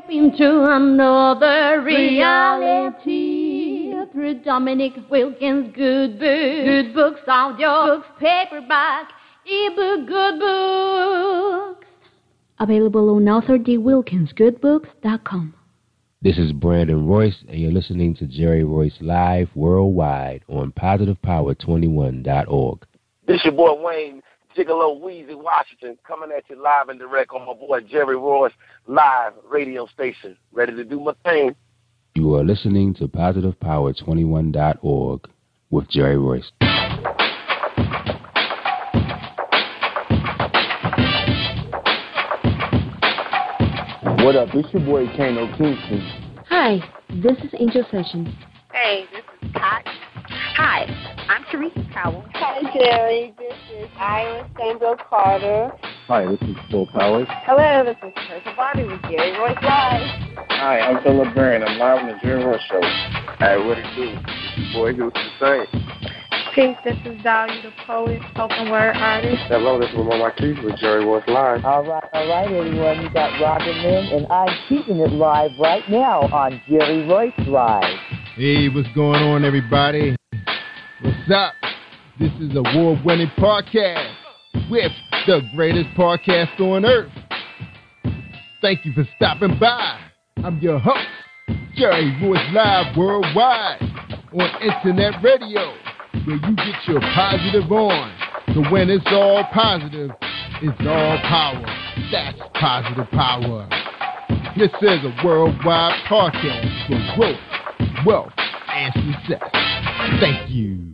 into another reality through Dominic Wilkins' good books. Good books, audio books, paperback, ebook, good books. Available on AuthorDWilkinsGoodBooks.com. This is Brandon Royce, and you're listening to Jerry Royce Live worldwide on PositivePower21.org. This your boy Wayne Gigolo Weezy Washington coming at you live and direct on my boy Jerry Royce Live radio station. Ready to do my thing. You are listening to PositivePower21.org with Jerry Royce. What up? It's your boy Kano Kingston. Hi, this is Angel Sessions. Hey, this is Pat. Hi, I'm Teresa Powell. Hi, Jerry. This is Ira Samuel Carter. Hi, this is Phil Powers. Hello, this is Teresa Bobby with Jerry Royce Live. Hi, I'm Philip Barron. I'm live on the Jerry Royce Show. Hey, what it do? It's your boy Houston Saint. Peace, this is Dahlia the poet, spoken word artist. Hello, this is Lamar Marquise with Jerry Royce Live. All right, everyone. You got Robin Lynn, and I'm keeping it live right now on Jerry Royce Live. Hey, what's going on, everybody? What's up? This is award-winning podcast with the greatest podcast on earth. Thank you for stopping by. I'm your host, Jerry Royce Live worldwide on internet radio, where you get your positive on. So when it's all positive, it's all power. That's positive power. This is a worldwide podcast for growth, wealth, and success. Thank you.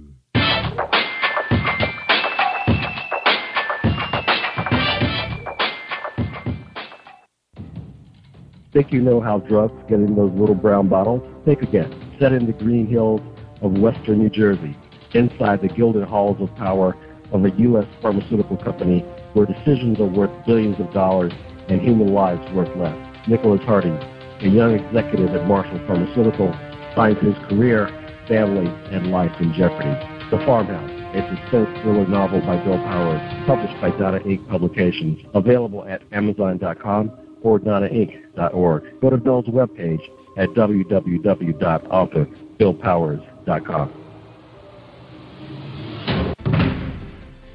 Think you know how drugs get in those little brown bottles? Think again. Set in the green hills of western New Jersey, inside the gilded halls of power of a U.S. pharmaceutical company where decisions are worth billions of dollars and human lives worth less. Nicholas Harding, a young executive at Marshall Pharmaceutical, finds his career, family, and life in jeopardy. The Farmhouse, a suspense thriller novel by Bill Powers, published by Donna Inc. Publications, available at Amazon.com or DonnaInc.org. Go to Bill's webpage at www.authorBillPowers.com.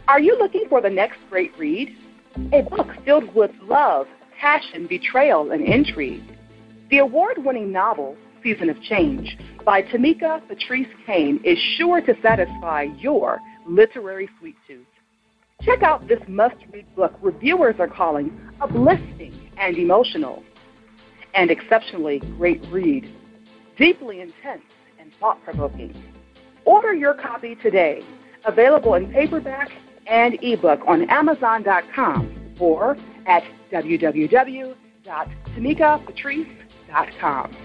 Are you looking for the next great read? A book filled with love, passion, betrayal, and intrigue. The award-winning novel, Season of Change, by Tamika Patrice Kane, is sure to satisfy your literary sweet tooth. Check out this must-read book reviewers are calling uplifting and emotional, and exceptionally great read, deeply intense and thought-provoking. Order your copy today, available in paperback and ebook on Amazon.com or at www.tamikapatrice.com.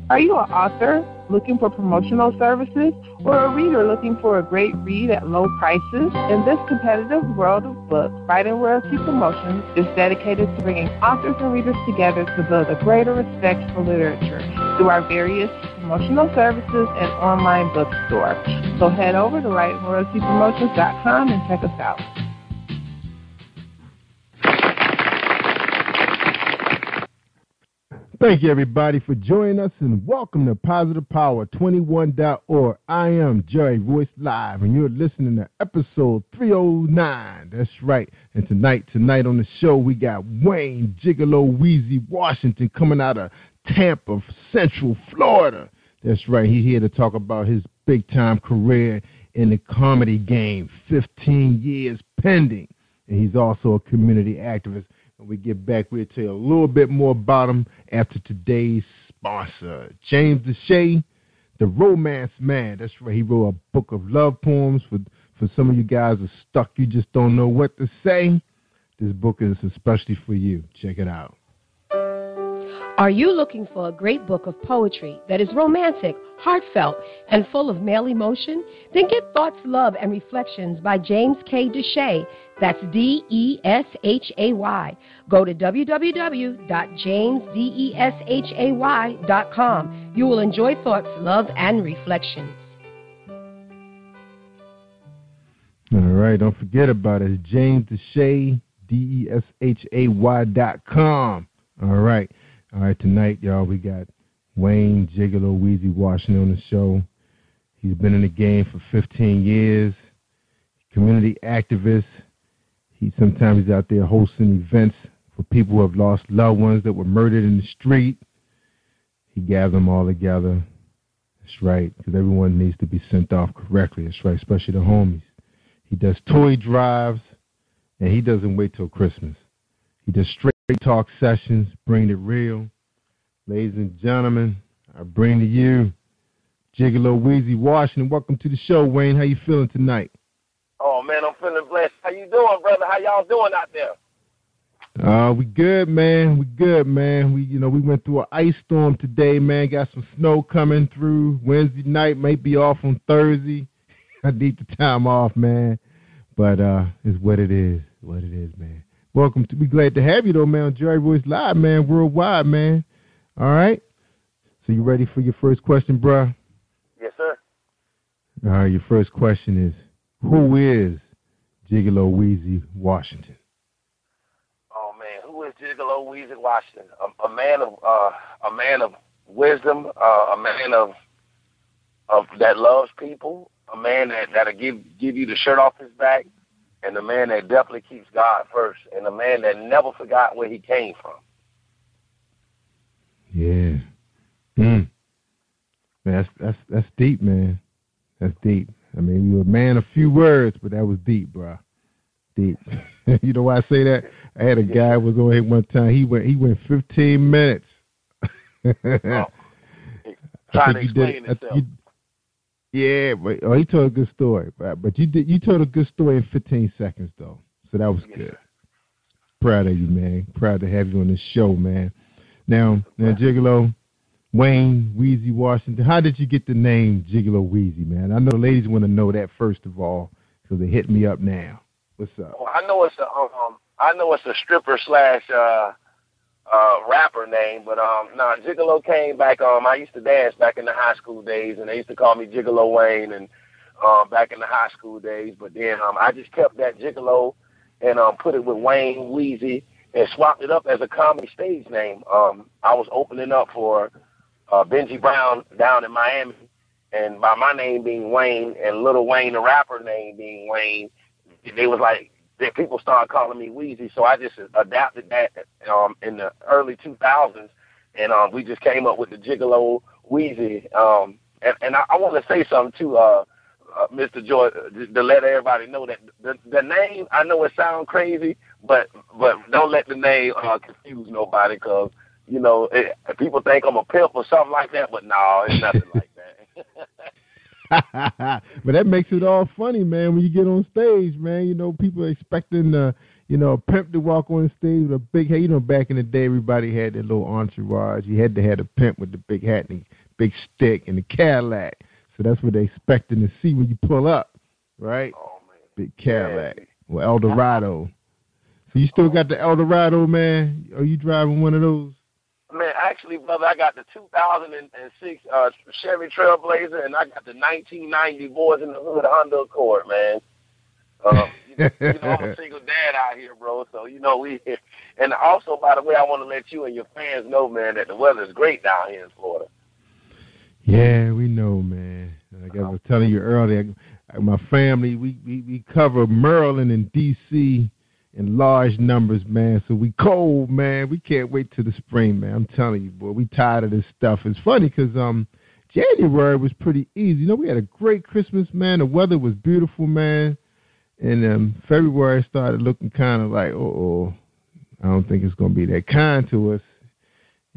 Are you an author looking for promotional services or a reader looking for a great read at low prices? In this competitive world of books, Writing Royalty Promotions is dedicated to bringing authors and readers together to build a greater respect for literature through our various promotional services and online bookstore. So head over to WritingRoyaltyPromotions.com and check us out. Thank you, everybody, for joining us, and welcome to PositivePower21.org. I am Jerry Royce Live, and you're listening to episode 309. That's right. And tonight on the show, we got Wayne Gigolo Weezy Washington coming out of Tampa, Central Florida. That's right. He's here to talk about his big-time career in the comedy game, 15 years pending. And he's also a community activist. When we get back, we'll tell you a little bit more about him after today's sponsor. James Deshay, the romance man. That's right. He wrote a book of love poems for some of you guys who are stuck. You just don't know what to say. This book is especially for you. Check it out. Are you looking for a great book of poetry that is romantic, heartfelt, and full of male emotion? Then get Thoughts, Love, and Reflections by James K. Deshay. That's Deshay. Go to www.jamesdeshay.com. You will enjoy Thoughts, Love, and Reflections. All right, don't forget about it. James Deshay DESHAY.com. All right. Tonight, y'all, we got Wayne Gigolo Weezy Washington on the show. He's been in the game for 15 years. Community activist. Sometimes he's out there hosting events for people who have lost loved ones that were murdered in the street. He gathers them all together. That's right, because everyone needs to be sent off correctly. That's right, especially the homies. He does toy drives, and he doesn't wait till Christmas. He does straight talk sessions, bring it real. Ladies and gentlemen, I bring to you Gigolo Weezy Washington. Welcome to the show, Wayne. How you feeling tonight? Oh, man, I'm feeling blessed. How you doing, brother? How y'all doing out there? We good, man. We went through an ice storm today, man. Got some snow coming through. Wednesday night, might be off on Thursday. I need the time off, man. But it's what it is. Man. Welcome to. We glad to have you though, man. On Jerry Royce Live, man, worldwide, man. All right. So you ready for your first question, bruh? Yes, sir. All right. Your first question is, who is Gigolo Weezy Washington? Oh man, who is Gigolo Weezy Washington? A man of wisdom, a man of that loves people, a man that'll give you the shirt off his back, and a man that definitely keeps God first, and a man that never forgot where he came from. Yeah. Man, that's deep, man. That's deep. I mean, you're a man of few words, but that was deep, bro. Deep. You know why I say that? I had a guy who was on here one time. He went 15 minutes. Trying to explain himself. Yeah, but he told a good story. But you told a good story in 15 seconds, though. So that was good. Proud of you, man. Proud to have you on the show, man. Now, Gigolo, Wayne Weezy Washington, how did you get the name Gigolo Weezy, man? I know the ladies want to know that first of all, so they hit me up now. What's up? Oh, I know it's a stripper / rapper name, but Gigolo came back. I used to dance back in the high school days, and they used to call me Gigolo Wayne, and back in the high school days. But then I just kept that Gigolo and put it with Wayne Weezy and swapped it up as a comedy stage name. I was opening up for Benji Brown down in Miami, and by my name being Wayne and Lil Wayne the rapper name being Wayne, they was like, people started calling me Weezy, so I just adapted that in the early 2000s, and we just came up with the Gigolo Weezy. And I want to say something too, Mr. Joy, to let everybody know that the name, I know it sounds crazy, but don't let the name confuse nobody, because people think I'm a pimp or something like that, but no, it's nothing like that. But that makes it all funny, man, when you get on stage, man. People are expecting a pimp to walk on stage with a big hat. Back in the day, everybody had their little entourage. You had to have a pimp with the big hat and the big stick and the Cadillac. So that's what they're expecting to see when you pull up, right? Oh, man. Big Cadillac. Well, Eldorado. So you still got the Eldorado, man? Are you driving one of those? Man, actually, brother, I got the 2006 Chevy Trailblazer, and I got the 1990 Boys in the Hood Honda Accord, man. I'm a single dad out here, bro. So we. And also, by the way, I want to let you and your fans know, man, that the weather is great down here in Florida. Yeah, we know, man. Like I was telling you earlier, my family we cover Maryland and D.C. in large numbers, man. So we cold, man. We can't wait till the spring, man. I'm telling you, boy, we tired of this stuff. It's funny because January was pretty easy. We had a great Christmas, man. The weather was beautiful, man. And February started looking kind of like, I don't think it's going to be that kind to us.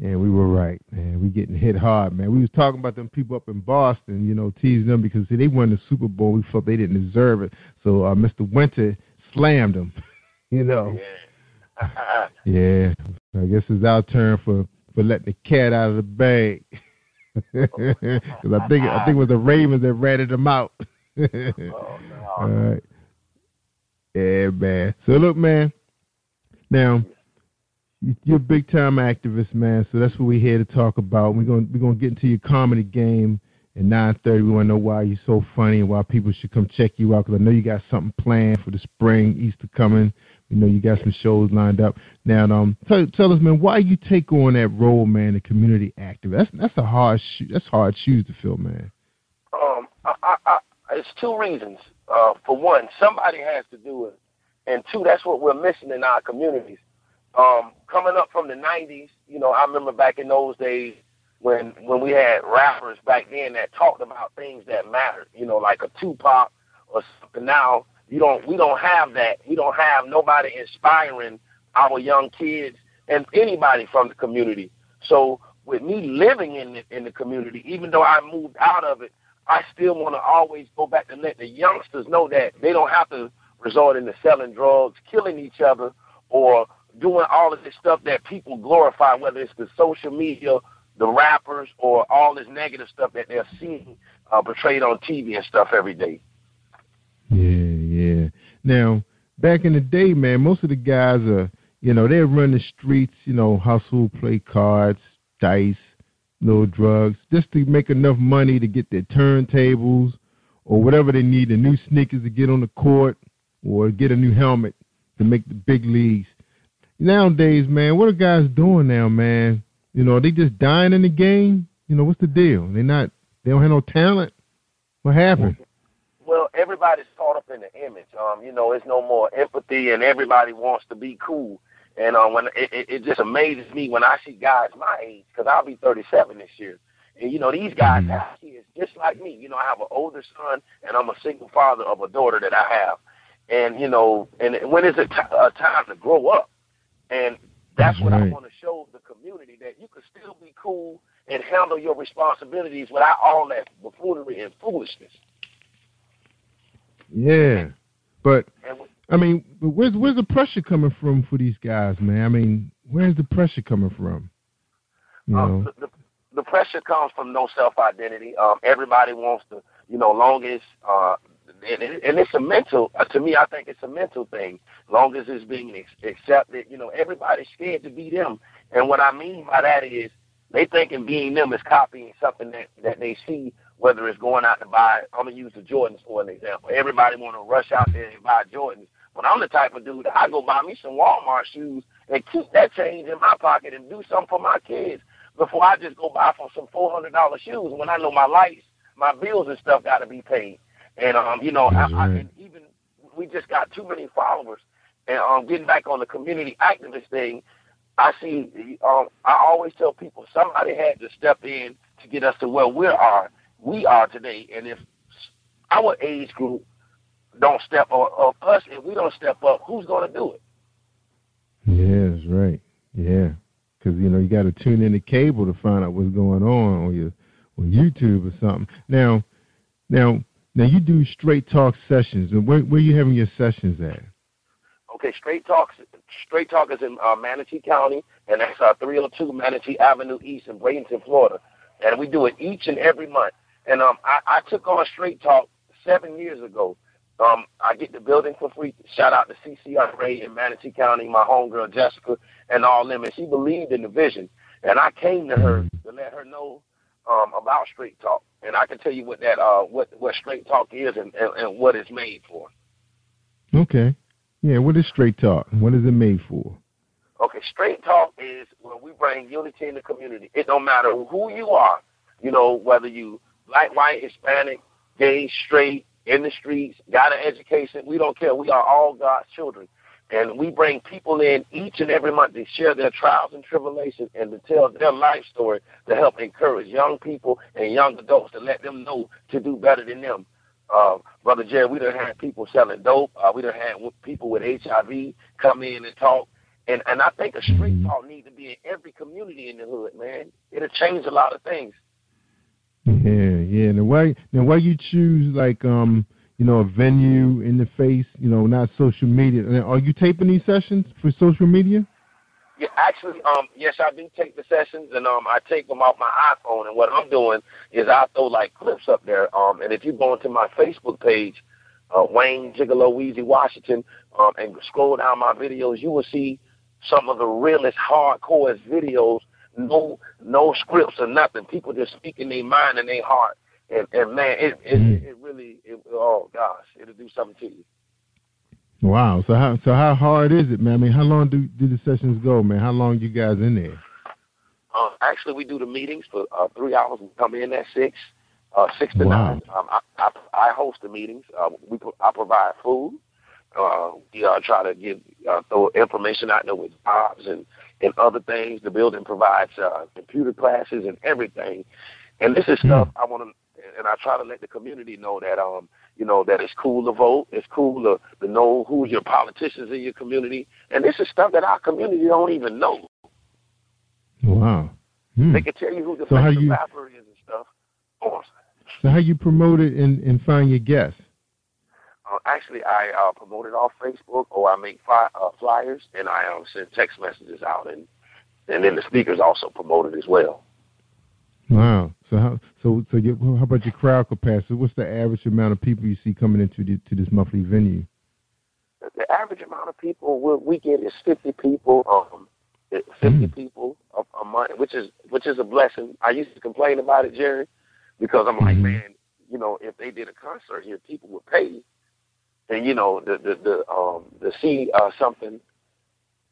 And we were right, man. We getting hit hard, man. We was talking about them people up in Boston, teasing them because they won the Super Bowl. We felt they didn't deserve it. So Mr. Winter slammed them. Yeah. Yeah. I guess it's our turn for letting the cat out of the bag. Because I think it was the Ravens that ratted them out. No. All right. Yeah, man. So look, man. Now, you're a big time activist, man. So that's what we're here to talk about. We're gonna get into your comedy game at 9:30. We want to know why you're so funny and why people should come check you out. Because I know you got something planned for the spring, Easter coming. You know, you got some shows lined up. Now, tell us, man, why you take on that role, man, the community activist? That's hard shoes to fill, man. It's two reasons. For one, somebody has to do it, and two, that's what we're missing in our communities. Coming up from the 90s, you know, I remember back in those days when we had rappers back then that talked about things that mattered, you know, like a Tupac or something. Now, we don't have that. We don't have nobody inspiring our young kids and anybody from the community. So with me living in the community, even though I moved out of it, I still want to always go back and let the youngsters know that they don't have to resort into selling drugs, killing each other, or doing all of this stuff that people glorify, whether it's the social media, the rappers, or all this negative stuff that they're seeing portrayed on TV and stuff every day. Yeah. Now, back in the day, man, most of the guys are, you know, they run the streets, you know, hustle, play cards, dice, little drugs, just to make enough money to get their turntables or whatever they need, the new sneakers to get on the court or get a new helmet to make the big leagues. Nowadays, man, what are guys doing now, man? You know, are they just dying in the game? You know, what's the deal? They don't have no talent? What happened? Well, everybody's caught up in the image. You know, it's no more empathy, and everybody wants to be cool. And when it just amazes me when I see guys my age, because I'll be 37 this year. And, you know, these guys have kids just like me. You know, I have an older son, and I'm a single father of a daughter that I have. And, you know, and when is it a time to grow up? And that's what I want to show the community, that you can still be cool and handle your responsibilities without all that buffoonery and foolishness. Yeah. But, I mean, where's the pressure coming from for these guys, man? I mean, where's the pressure coming from? You know? The pressure comes from no self-identity. Everybody wants to, you know, long as, and it's a mental, to me, I think it's a mental thing. Long as it's being accepted, you know, everybody's scared to be them. And what I mean by that is they thinking being them is copying something that they see, whether it's going out to buy. I'm going to use the Jordans for an example. Everybody want to rush out there and buy Jordans. But I'm the type of dude that I go buy me some Walmart shoes and keep that change in my pocket and do something for my kids before I just go buy for some $400 shoes when I know my lights, my bills and stuff got to be paid. And, you know, and even we just got too many followers. And getting back on the community activist thing, I see, I always tell people somebody had to step in to get us to where we are today. And if our age group don't step up, us, if we don't step up, who's going to do it? Yeah, that's right. Yeah. Because, you know, you got to tune in to cable to find out what's going on YouTube or something. Now you do straight talk sessions. And where are you having your sessions at? Okay, Straight Talk is in Manatee County, and that's 302 Manatee Avenue East in Bradenton, Florida. And we do it each and every month. And I took on Straight Talk 7 years ago. I get the building for free. Shout out to CCRA in Manatee County, my homegirl Jessica, and all them. And she believed in the vision. And I came to her to let her know about Straight Talk. And I can tell you what that what Straight Talk is and what it's made for. Okay. Yeah, what is Straight Talk? What is it made for? Okay, Straight Talk is where we bring unity in the community. It don't matter who you are, you know, whether you black, white, Hispanic, gay, straight, in the streets, got an education. We don't care. We are all God's children. And we bring people in each and every month to share their trials and tribulations and to tell their life story to help encourage young people and young adults to let them know to do better than them. Brother Jerry, we done had people selling dope. We done had people with HIV come in and talk. And I think a Straight Talk needs to be in every community in the hood, man. It'll change a lot of things. Yeah. Now why you choose like you know, a venue in the face, you know, not social media? Are you taping these sessions for social media? Yeah, actually, yes, I do take the sessions, and I take them off my iPhone. And what I'm doing is I throw like clips up there. And if you go into my Facebook page, Wayne Gigolo Weezy Washington, and scroll down my videos, you will see some of the realest, hardcore videos. No scripts or nothing. People just speaking their mind and their heart. And man, it really, oh gosh, it'll do something to you. Wow. So how hard is it, man? I mean, how long do the sessions go, man? How long you guys in there? Actually, we do the meetings for 3 hours. We come in at 6 to 9. I host the meetings. I provide food. We try to throw information out there with jobs and other things. The building provides computer classes and everything. And this is stuff I want to, and I try to let the community know that that it's cool to vote. It's cool to know who's your politicians in your community. And this is stuff that our community don't even know. Wow. They can tell you who the federal rapper is and stuff. So how you promote it and find your guests? Actually, I promote it off Facebook, or I make flyers, and I send text messages out, and then the speakers also promote it as well. Wow. So how about your crowd capacity? What's the average amount of people you see coming into to this monthly venue? The average amount of people we get is 50 people. 50 people a month, which is a blessing. I used to complain about it, Jerry, because I'm like, man, if they did a concert here, people would pay, and to see something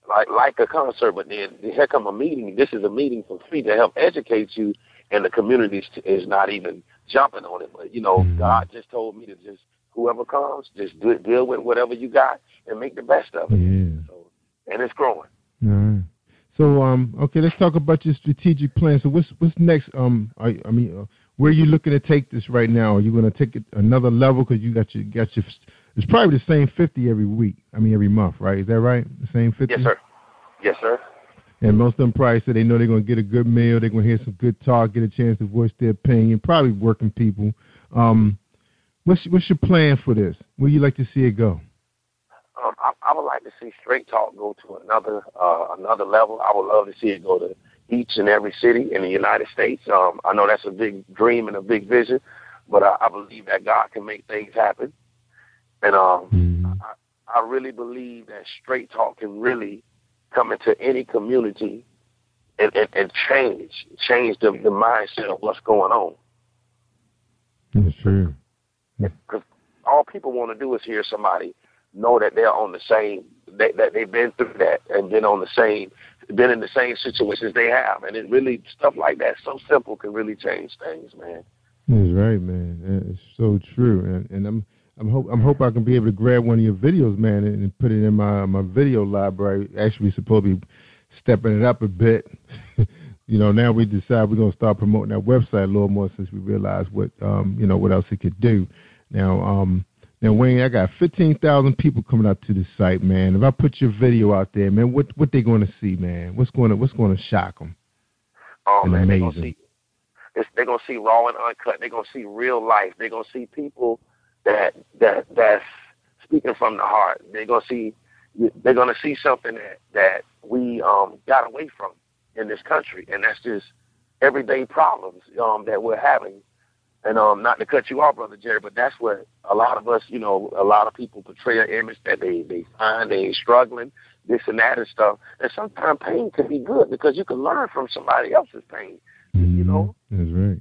like a concert, but then here come a meeting. This is a meeting for free to help educate you, and the community is not even jumping on it. But God just told me to just whoever comes, just deal with whatever you got and make the best of it. Yeah. So, and it's growing. All right. So, okay, let's talk about your strategic plan. So, what's next? Where are you looking to take this right now? Are you going to take it another level? Because you got your. It's probably the same 50 every month, right? Is that right? The same 50. Yes, sir. Yes, sir. And most of them probably say they know they're going to get a good meal. They're going to hear some good talk, get a chance to voice their opinion. Probably working people. What's your plan for this? Where you like to see it go? I would like to see Straight Talk go to another level. I would love to see it go to each and every city in the United States. I know that's a big dream and a big vision, but I believe that God can make things happen. And I really believe that Straight Talk can really come into any community and change the mindset of what's going on. That's true. Because all people want to do is hear somebody know that they're on the same, that they've been through that and been in the same situations they have. And it really, stuff like that, so simple, can really change things, man. That's right, man. It's so true. And I'm hope I can be able to grab one of your videos, man, and put it in my video library. Actually, supposed to be stepping it up a bit. Now we decide we're going to start promoting that website a little more since we realize what else it could do. Now, Wayne, I got 15,000 people coming out to this site, man. If I put your video out there, man, what they going to see, man? What's going to shock them? Oh, and man, amazing. They're going to see raw and uncut. They're going to see real life. They're going to see people that's speaking from the heart. They're going to see something that we got away from in this country, and that's just everyday problems that we're having. And not to cut you off, Brother Jerry, but that's what a lot of us, a lot of people portray an image that they find they ain't struggling, this and that and stuff. And sometimes pain can be good because you can learn from somebody else's pain, That's right.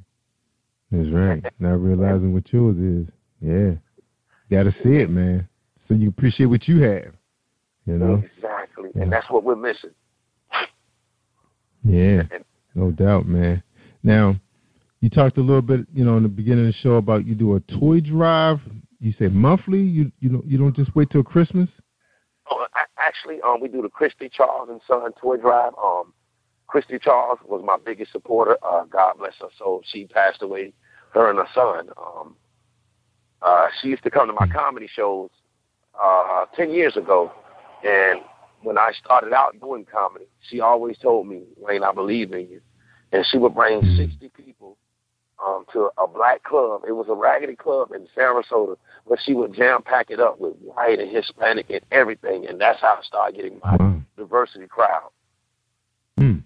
That's right. Not realizing what yours is. Yeah. Got to see it, man. So you appreciate what you have, Exactly. And that's what we're missing. Yeah. No doubt, man. Now, you talked a little bit, in the beginning of the show about you do a toy drive. You say monthly. You don't just wait till Christmas. Actually, we do the Christy Charles and Son toy drive. Christy Charles was my biggest supporter. God bless her soul. She passed away. Her and her son. She used to come to my comedy shows 10 years ago, and when I started out doing comedy, she always told me, Wayne, I believe in you. And she would bring 60 people to a black club. It was a raggedy club in Sarasota, but she would jam-pack it up with white and Hispanic and everything, and that's how I started getting my diversity crowd. And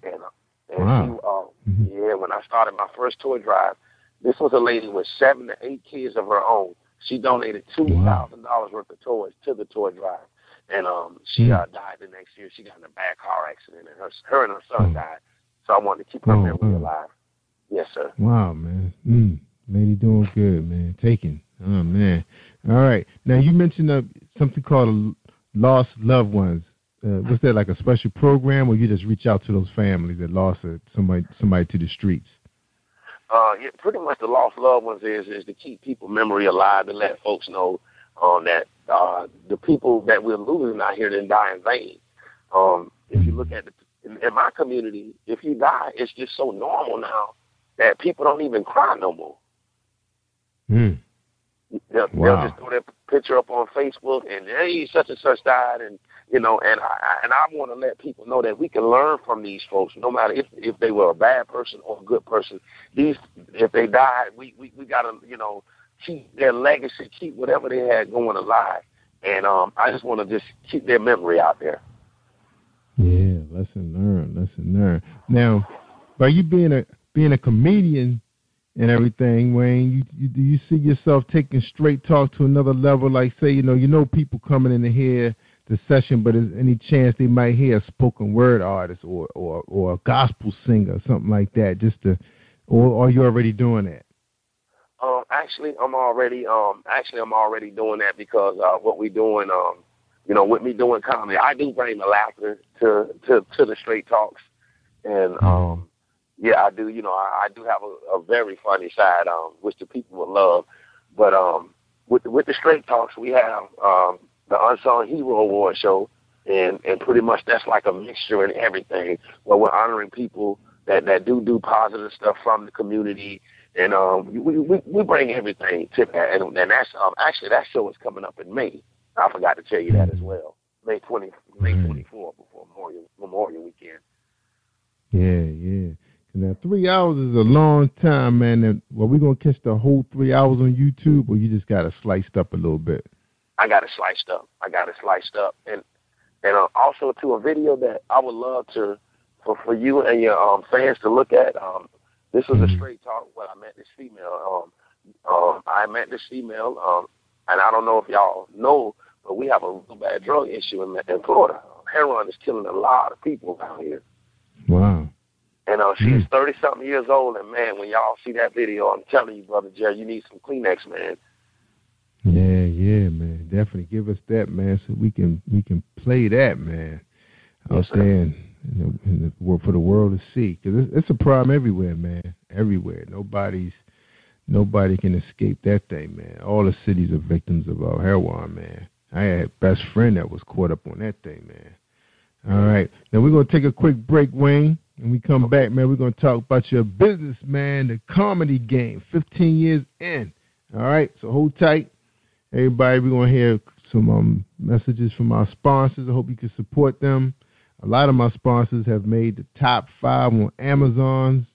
when I started my first toy drive, this was a lady with 7 to 8 kids of her own. She donated $2,000 worth of toys to the toy drive. And she died the next year. She got in a bad car accident, and her and her son died. So I wanted to keep her memory alive. Yes, sir. Wow, man. Lady doing good, man. Taking. Oh, man. All right. Now, you mentioned something called lost loved ones, was there like a special program, or you just reach out to those families that lost somebody to the streets? Yeah, pretty much the lost loved ones is to keep people's memory alive, to let folks know that the people that we're losing out here didn't die in vain. If you look at in my community, if you die, it's just so normal now that people don't even cry no more. They'll just throw their picture up on Facebook and, hey, such and such died, and and I want to let people know that we can learn from these folks, no matter if they were a bad person or a good person. If they died, we gotta keep their legacy, keep whatever they had going alive, and I just want to just keep their memory out there. Yeah, lesson learned. Now, by you being a comedian and everything, Wayne, do you see yourself taking straight talk to another level? Like, say, people coming in to hear the session, but is any chance they might hear a spoken word artist or a gospel singer, something like that, or are you already doing that? Actually, I'm already doing that, because what we doing, with me doing comedy, I do bring the laughter to the straight talks, and yeah, I do. I do have a very funny side, which the people would love. But with the straight talks, we have the Unsung Hero Award show, and pretty much that's like a mixture and everything, where we're honoring people that do positive stuff from the community, and we bring everything to that. And that's actually, that show is coming up in May. I forgot to tell you that as well. May 24th, before Memorial Weekend. Yeah. Now, 3 hours is a long time, man. And, we going to catch the whole 3 hours on YouTube, or you just got it sliced up a little bit? I got it sliced up. And also, to a video that I would love for you and your fans to look at. This was a straight talk where I met this female. And I don't know if y'all know, but we have a real bad drug issue in Florida. Heroin is killing a lot of people out here. Wow. And she's 30-something years old, and, man, when y'all see that video, I'm telling you, Brother Jerry, you need some Kleenex, man. Yeah, man. Definitely give us that, man, so we can play that, man, out there for the world to see. Because it's a problem everywhere, man, everywhere. Nobody can escape that thing, man. All the cities are victims of heroin, man. I had a best friend that was caught up on that thing, man. All right. Now, we're going to take a quick break, Wayne. When we come back, man, we're going to talk about your business, man, the comedy game, 15 years in. All right? So hold tight. Everybody, we're going to hear some messages from our sponsors. I hope you can support them. A lot of my sponsors have made the top 5 on Amazon,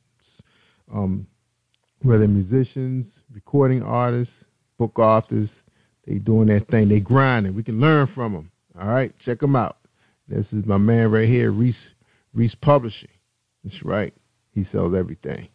where they're musicians, recording artists, book authors. They doing that thing. They grinding. We can learn from them. All right? Check them out. This is my man right here, Reese Publishing. That's right. He sells everything.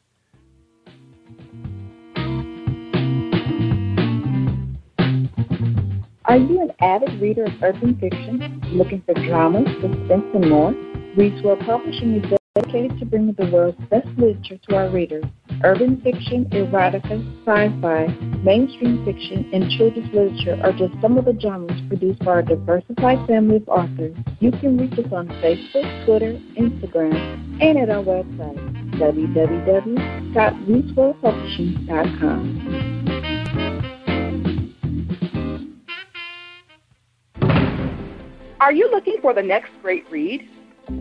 Are you an avid reader of urban fiction, looking for drama, suspense, and more? Reese World Publishing is dedicated to bringing the world's best literature to our readers. Urban fiction, erotica, sci-fi, mainstream fiction, and children's literature are just some of the genres produced by our diversified family of authors. You can reach us on Facebook, Twitter, Instagram, and at our website, www.reeseworldpublishing.com. Are you looking for the next great read?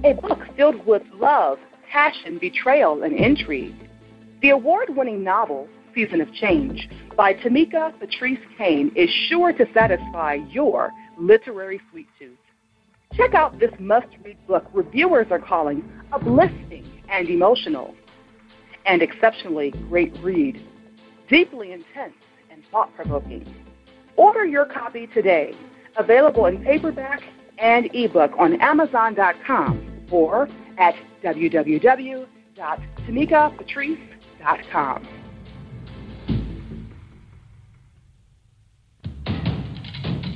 A book filled with love, passion, betrayal, and intrigue. The award-winning novel, Season of Change, by Tamika Patrice Kane is sure to satisfy your literary sweet tooth. Check out this must-read book reviewers are calling uplifting and emotional, and exceptionally great read, deeply intense and thought-provoking. Order your copy today, available in paperback and ebook on Amazon.com or at www.tamikapatrice.com.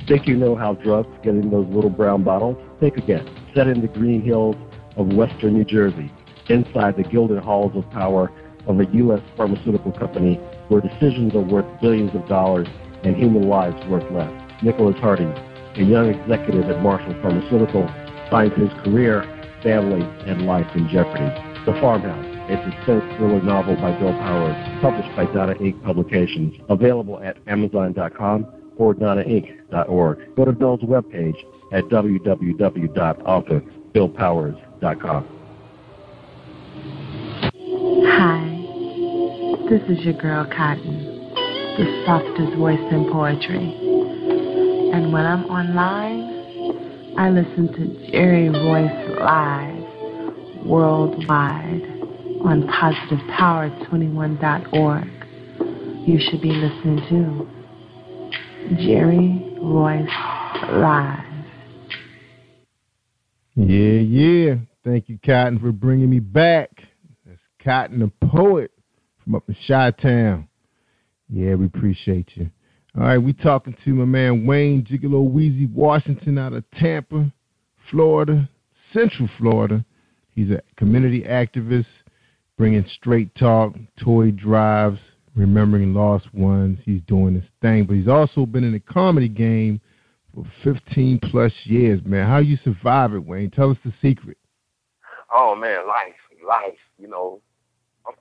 Think you know how drugs get in those little brown bottles? Think again. Set in the green hills of western New Jersey, inside the gilded halls of power of a U.S. pharmaceutical company where decisions are worth billions of dollars and human lives worth less. Nicholas Harding, a young executive at Marshall Pharmaceutical, finds his career, family, and life in jeopardy. The Farmhouse, a suspense thriller novel by Bill Powers, published by Donna Inc. Publications, available at Amazon.com or DonnaInc.org. Go to Bill's webpage at www.authorBillPowers.com. Hi, this is your girl Cotton, the softest voice in poetry. And when I'm online, I listen to Jerry Royce live worldwide on positivepower21.org. You should be listening to Jerry Royce live. Yeah. Thank you, Cotton, for bringing me back. That's Cotton, the poet from up in Chi-Town. Yeah, we appreciate you. All right, we talking to my man Wayne Gigolo Weezy Washington out of Tampa, Florida, Central Florida. He's a community activist, bringing straight talk, toy drives, remembering lost ones. He's doing his thing, but he's also been in the comedy game for 15 plus years, man. How you survive it, Wayne? Tell us the secret. Oh, man, life. You know,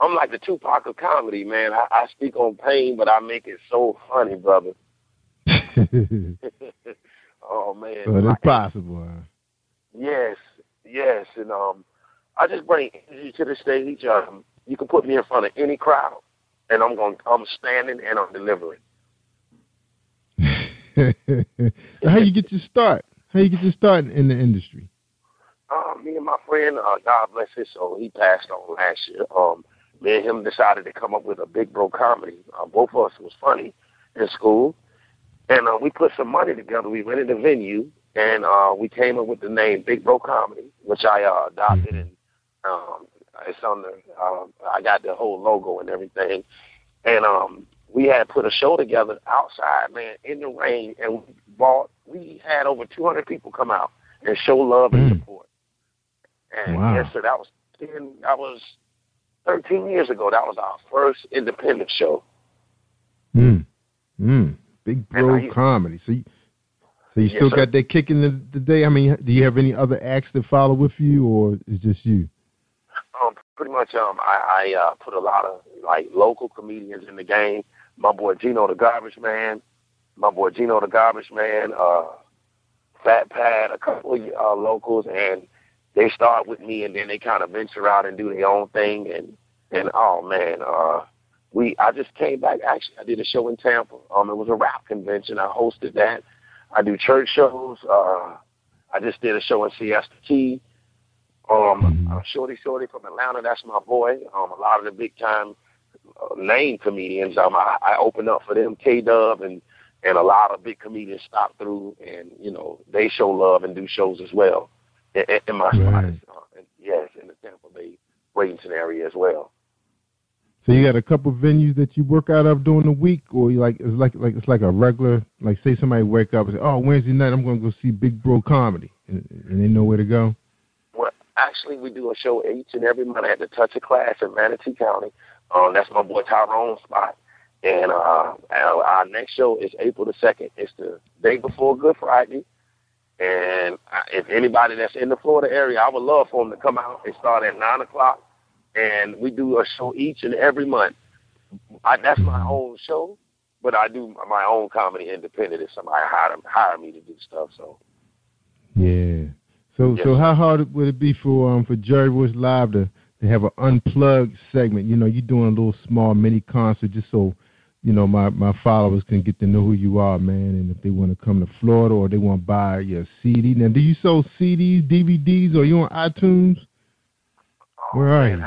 I'm like the Tupac of comedy, man. I speak on pain, but I make it so funny, brother. Oh, man. Well, it's possible, huh? Yes. And I just bring energy to the stage. You can put me in front of any crowd, and I'm standing and I'm delivering. How you get your start? How you get your start in the industry? Me and my friend, God bless his soul, he passed on last year. Me and him decided to come up with a Big Bro comedy. Both of us was funny in school, and we put some money together. We rented a venue, and we came up with the name Big Bro Comedy, which I adopted, and it's on the. I got the whole logo and everything, and we had put a show together outside, man, in the rain, and we had over 200 people come out and show love and support. And wow. Yes, sir, that was 13 years ago. That was our first independent show. Big Bro Comedy. So you still got that kick in the day? I mean, do you have any other acts that follow with you, or is just you? Pretty much, I put a lot of like local comedians in the game. My boy Gino the Garbage Man, Fat Pat, a couple of locals, and they start with me, and then they kind of venture out and do their own thing. And oh man, I just came back. Actually, I did a show in Tampa. It was a rap convention. I hosted that. I do church shows. I just did a show in Siesta Key. Shorty from Atlanta, that's my boy. A lot of the big time name comedians, I open up for them, K-Dub, and a lot of big comedians stop through, and you know they show love and do shows as well in my spot. Yes, in the Tampa Bay, Bradenton area as well. So you got a couple venues that you work out of during the week, or it's like a regular, like say somebody wake up and say, oh, Wednesday night I'm going to go see Big Bro Comedy, and they know where to go. Well, actually, we do a show each and every month at the Touch of Class in Manatee County. That's my boy Tyrone's spot. And our next show is April the 2nd. It's the day before Good Friday. And if anybody that's in the Florida area, I would love for them to come out. It starts at 9 o'clock. And we do a show each and every month. That's my own show, but I do my own comedy independent if somebody hire me to do stuff. So yeah. So how hard would it be for Jerry Royce Live to have an unplugged segment? You know, you're doing a little small mini concert just so, you know, my followers can get to know who you are, man. And if they want to come to Florida or they want to buy your CD. Now, do you sell CDs, DVDs, or are you on iTunes? Where are you?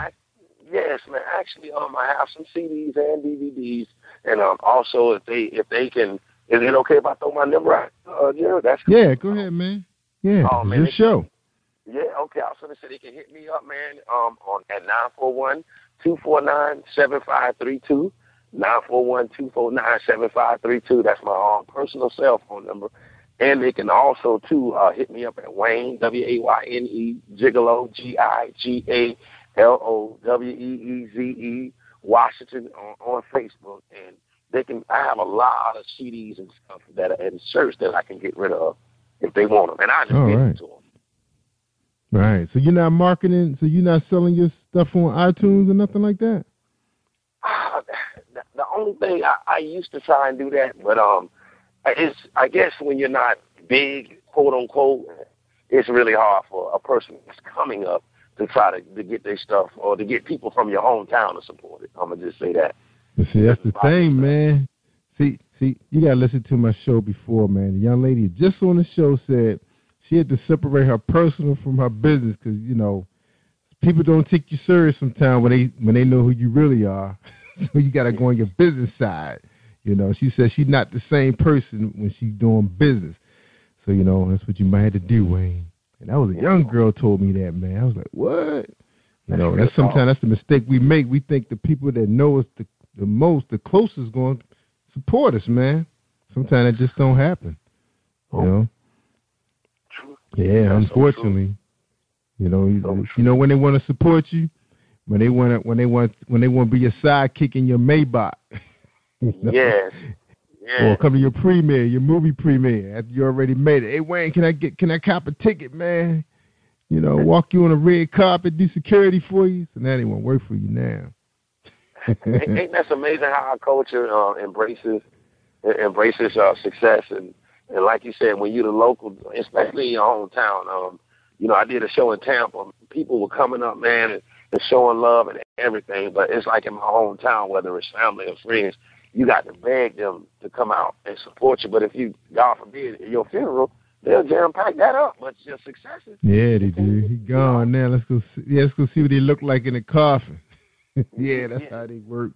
Yes, man. Actually, I have some CDs and DVDs, and also if they can, is it okay if I throw my number out? Yeah, that's cool. Yeah, go ahead, man. Yeah, it's your show. Yeah, okay. I was going to say they can hit me up, man, on at 941-249-7532. 941-249-7532. That's my personal cell phone number. And they can also, hit me up at Wayne, W-A-Y-N-E, Gigolo, G-I-G-A-L-O-W-E-E-Z-E, Washington on Facebook. And I have a lot of CDs and stuff and shirts that I can get rid of. if they want them, and I just give them to them. Right. So you're not marketing. So you're not selling your stuff on iTunes or nothing like that. The only thing I used to try and do that, but it's, I guess when you're not big, quote unquote, it's really hard for a person that's coming up to try to get their stuff or to get people from your hometown to support it. I'm gonna just say that. But see, that's the thing, man. See, you gotta listen to my show before, man. The young lady just on the show said she had to separate her personal from her business because, you know, people don't take you serious sometimes when they know who you really are. So you got to go on your business side. You know, she said she's not the same person when she's doing business. So, you know, that's what you might have to do, Wayne. And that was a young girl told me that, man. I was like, what? You know, that's sometimes that's the mistake we make. We think the people that know us the most, the closest, going to support us, man. Sometimes that just don't happen. You know? Yeah, unfortunately. You know, you know when they want to support you, when they want to be your sidekick in your Maybach. You know? Yeah. Or come to your premiere, your movie premiere after you already made it. Hey Wayne, can I cop a ticket, man? You know, walk you on a red carpet, do security for you. So now they won't work for you now. Ain't that amazing how our culture embraces success and like you said, when you're the local, especially in your hometown, you know, I did a show in Tampa. People were coming up, man, and showing love and everything. But it's like in my hometown, whether it's family or friends, you got to beg them to come out and support you. But if you, God forbid, at your funeral, they'll jam pack that up. But your successes. Yeah, they do. He gone now. Let's go see what he look like in the coffin. Yeah, that's how they work.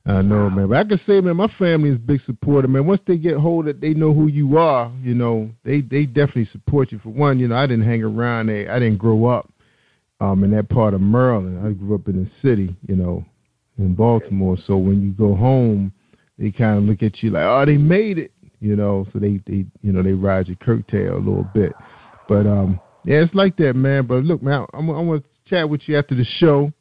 I know, man. But I can say, man, my family is a big supporter, man. Once they get hold of it, they know who you are, you know, they definitely support you. For one, you know, I didn't hang around there. I didn't grow up in that part of Maryland. I grew up in the city, you know, in Baltimore. So when you go home, they kind of look at you like, oh, they made it, you know. So they you know, they ride your curtail a little bit. But, yeah, it's like that, man. But look, man, I'm going to chat with you after the show.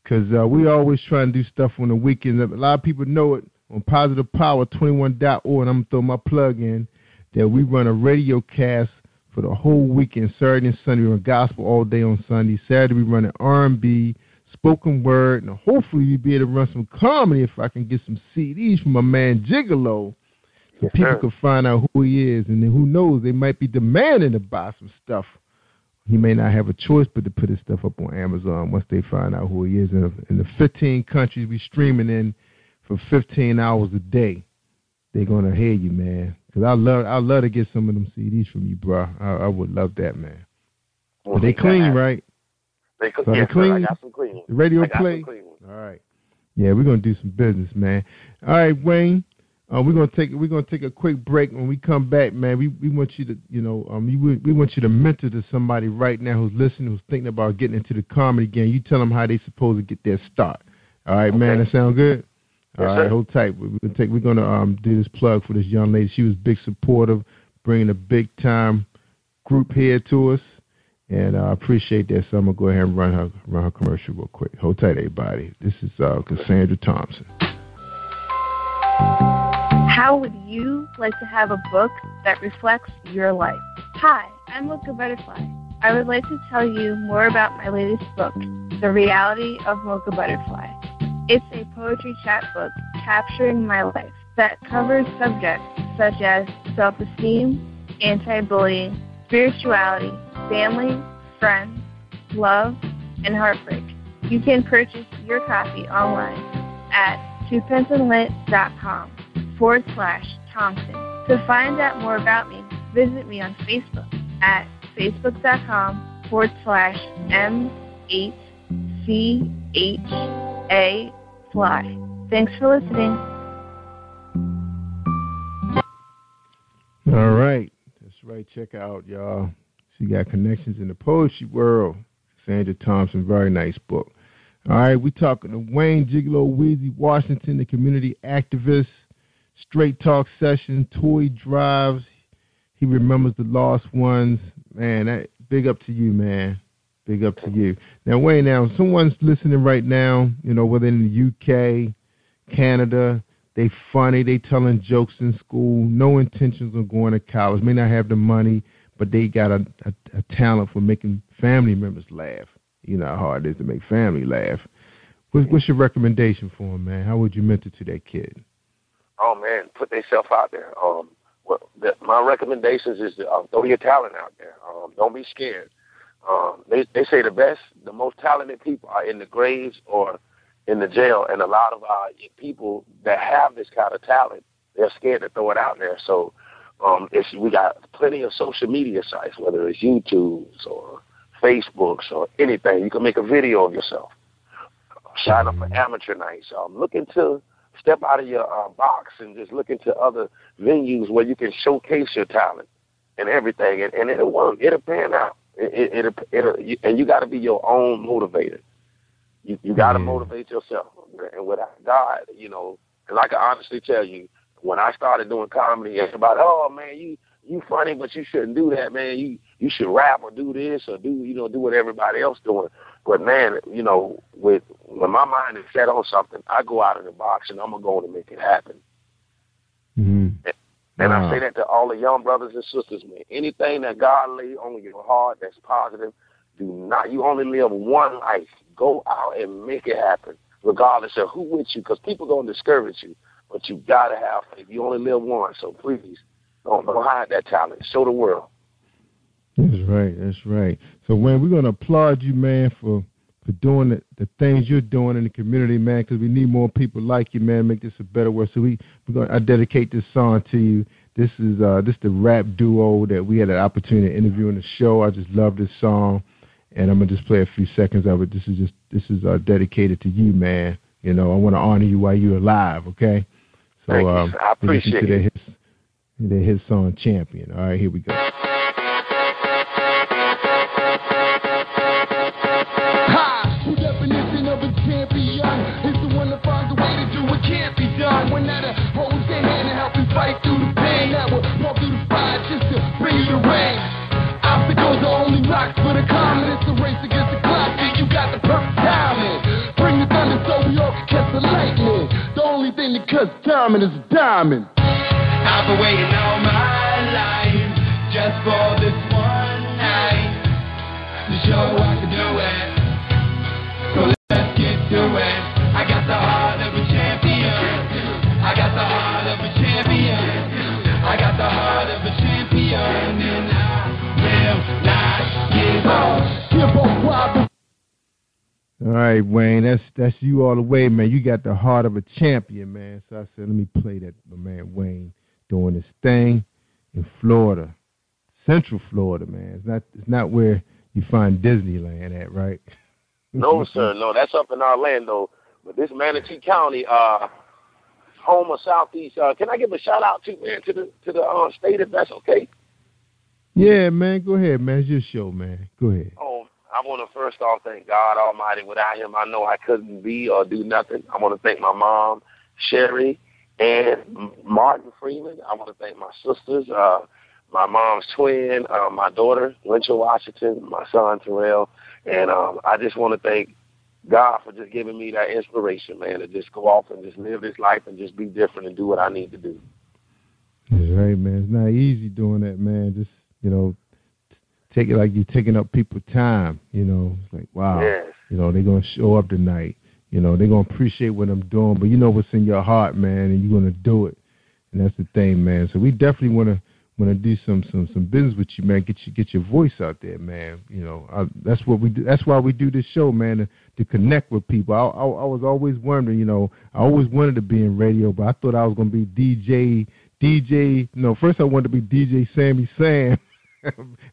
Because we always try and do stuff on the weekends. A lot of people know it on positivepower21.org, and I'm going to throw my plug in, that we run a radio cast for the whole weekend, Saturday and Sunday. We run gospel all day on Sunday. Saturday we run an R&B, spoken word, and hopefully we'll be able to run some comedy if I can get some CDs from my man Gigolo so people can find out who he is. And then who knows, they might be demanding to buy some stuff. He may not have a choice but to put his stuff up on Amazon once they find out who he is. In the 15 countries we streaming in for 15 hours a day, they're going to hear you, man. Because I love to get some of them CDs from you, bro. I would love that, man. Well, but they clean, right? They clean. I got some clean ones. The radio play? All right. Yeah, we're going to do some business, man. All right, Wayne. We're gonna take a quick break. When we come back, man, we want you to, you know, we want you to mentor to somebody right now who's listening, who's thinking about getting into the comedy game. You tell them how they supposed to get their start. All right, man, that sound good? All right, hold tight. We're gonna do this plug for this young lady. She was big supportive, bringing a big time group here to us, and I appreciate that. So I'm gonna go ahead and run her commercial real quick. Hold tight, everybody. This is Cassandra Thompson. How would you like to have a book that reflects your life? Hi, I'm Mocha Butterfly. I would like to tell you more about my latest book, The Reality of Mocha Butterfly. It's a poetry chapbook capturing my life that covers subjects such as self-esteem, anti-bullying, spirituality, family, friends, love, and heartbreak. You can purchase your copy online at twopensandlit.com/Thompson. To find out more about me, visit me on Facebook at facebook.com/M8CHA Thanks for listening. All right. That's right. Check out, y'all. She got connections in the poetry world. Sandra Thompson, very nice book. All right, we talking to Wayne Gigolo Weezy Washington, the community activist, straight talk session, toy drives. He remembers the lost ones. Man, big up to you, man. Big up to you. Now, Wayne, if someone's listening right now, you know, whether in the UK, Canada, They funny. They telling jokes in school. No intentions of going to college. May not have the money, but they got a talent for making family members laugh. You know how hard it is to make family laugh. What's your recommendation for them, man? How would you mentor to that kid? Oh, man, put themselves out there. My recommendations is to throw your talent out there. Don't be scared. They say the most talented people are in the graves or in the jail, and a lot of people that have this kind of talent, they're scared to throw it out there. So we got plenty of social media sites, whether it's YouTube's or Facebook's or anything. You can make a video of yourself. Sign up for amateur nights. Looking to step out of your box and just look into other venues where you can showcase your talent and everything, and it'll work. It'll pan out. And you got to be your own motivator. You got to motivate yourself. And without God, and I can honestly tell you, when I started doing comedy, everybody, oh man, you funny, but you shouldn't do that, man. You should rap or do this or do what everybody else doing. But man, when my mind is set on something, I go out of the box and I'm gonna go and make it happen. Mm-hmm. And I say that to all the young brothers and sisters, man. Anything that God lay on your heart that's positive, you only live one life. Go out and make it happen, regardless of who with you, because people gonna discourage you. But you gotta have faith. You only live once, so please don't hide that talent. Show the world. That's right. So, man, we're gonna applaud you, man, for doing the things you're doing in the community, man, because we need more people like you, man, make this a better world. So I dedicate this song to you. This is the rap duo that we had an opportunity to interview in the show. I just love this song, and I'm gonna just play a few seconds of it. This is dedicated to you, man. I want to honor you while you're alive. Okay. So I appreciate it. Their hit song Champion. All right, here we go. One that'll hold your hand and help you fight through the pain, that will walk through the fire just to bring you the rain. Obstacles are only rocks for the common. It's a race against the clock, and you got the perfect timing. Bring the thunder so we all can catch the lightning. The only thing that cuts timing is a diamond. I've been waiting all my life just for this one night to show I can do it. So let's get to it. I got the heart of a champion. I got the heart of a champion. I got the heart of a champion. And I will not give up. All right, Wayne, that's you all the way, man. You got the heart of a champion, man. So I said, let me play that, my man Wayne doing his thing in Florida, Central Florida, man. It's not where you find Disneyland at, right? No, sir. No, that's up in Orlando. But this Manatee County, home of Southeast. Can I give a shout out to the state if that's okay? Yeah, man. Go ahead, man. It's your show, man. Go ahead. Oh, I want to first off thank God Almighty. Without Him, I know I couldn't be or do nothing. I want to thank my mom, Sherry, and Martin Freeman. I want to thank my sisters, my mom's twin, my daughter, Lyncha Washington, my son, Terrell. And I just want to thank God for just giving me that inspiration, man, to just go off and just live this life and just be different and do what I need to do. That's right, man. It's not easy doing that, man. Just, take it like you're taking up people's time, It's like, wow, yes. They're going to show up tonight. They're going to appreciate what I'm doing, but you know what's in your heart, man, and you're going to do it. And that's the thing, man. So we definitely want to do some business with you, man. Get your voice out there, man. That's what we do. That's why we do this show, man, to connect with people. I was always wondering, I always wanted to be in radio, but I thought I was going to be DJ. First I wanted to be DJ Sammy Sam.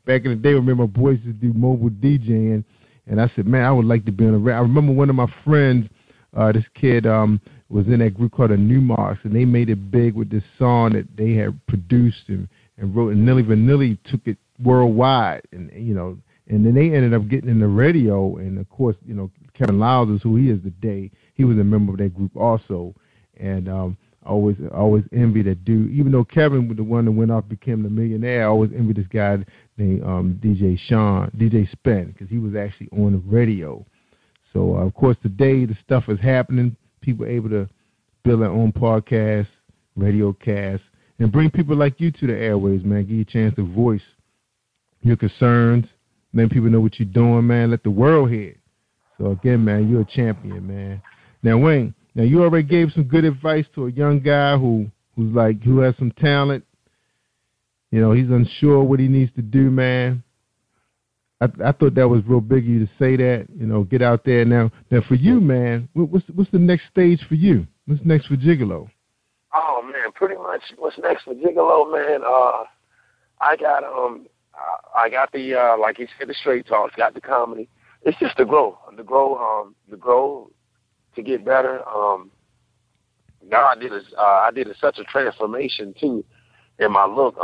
Back in the day, when my boys used to do mobile DJing, and I said, man, I would like to be on the radio. I remember one of my friends, this kid was in that group called the Newmarks, and they made it big with this song that they had produced and wrote, and Nelly Vanilli took it worldwide, and then they ended up getting in the radio, and of course, Kevin Lyles is who he is today. He was a member of that group also, and I always envy that dude. Even though Kevin was the one that went off became the millionaire, I always envy this guy named DJ Spen, because he was actually on the radio. So of course today the stuff is happening. People are able to build our own podcast, radio cast, and bring people like you to the airways, man. Give you a chance to voice your concerns. Let people know what you're doing, man. Let the world hear it. So, again, man, you're a champion, man. Now, Wayne, you already gave some good advice to a young guy who has some talent. You know, he's unsure what he needs to do, man. I thought that was real big of you to say that. You know, get out there now. Now, for you, man, what's the next stage for you? What's next for Gigolo? Oh man, pretty much what's next for Gigolo, man. I got the like you said, the straight talks, got the comedy. It's just to grow, to get better. Now I did such a transformation too in my look,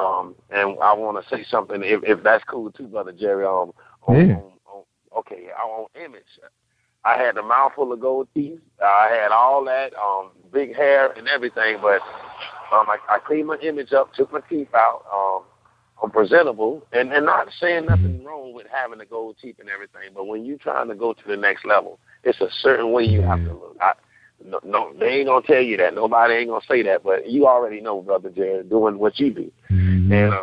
and I want to say something if that's cool too, Brother Jerry. On image. I had the mouthful of gold teeth. I had all that, big hair and everything, but I cleaned my image up, took my teeth out. I'm presentable, and not saying nothing wrong with having the gold teeth and everything, but when you're trying to go to the next level, it's a certain way you have to look. No, they ain't gonna tell you that. Nobody ain't gonna say that, but you already know, Brother Jared, doing what you do. Mm-hmm. And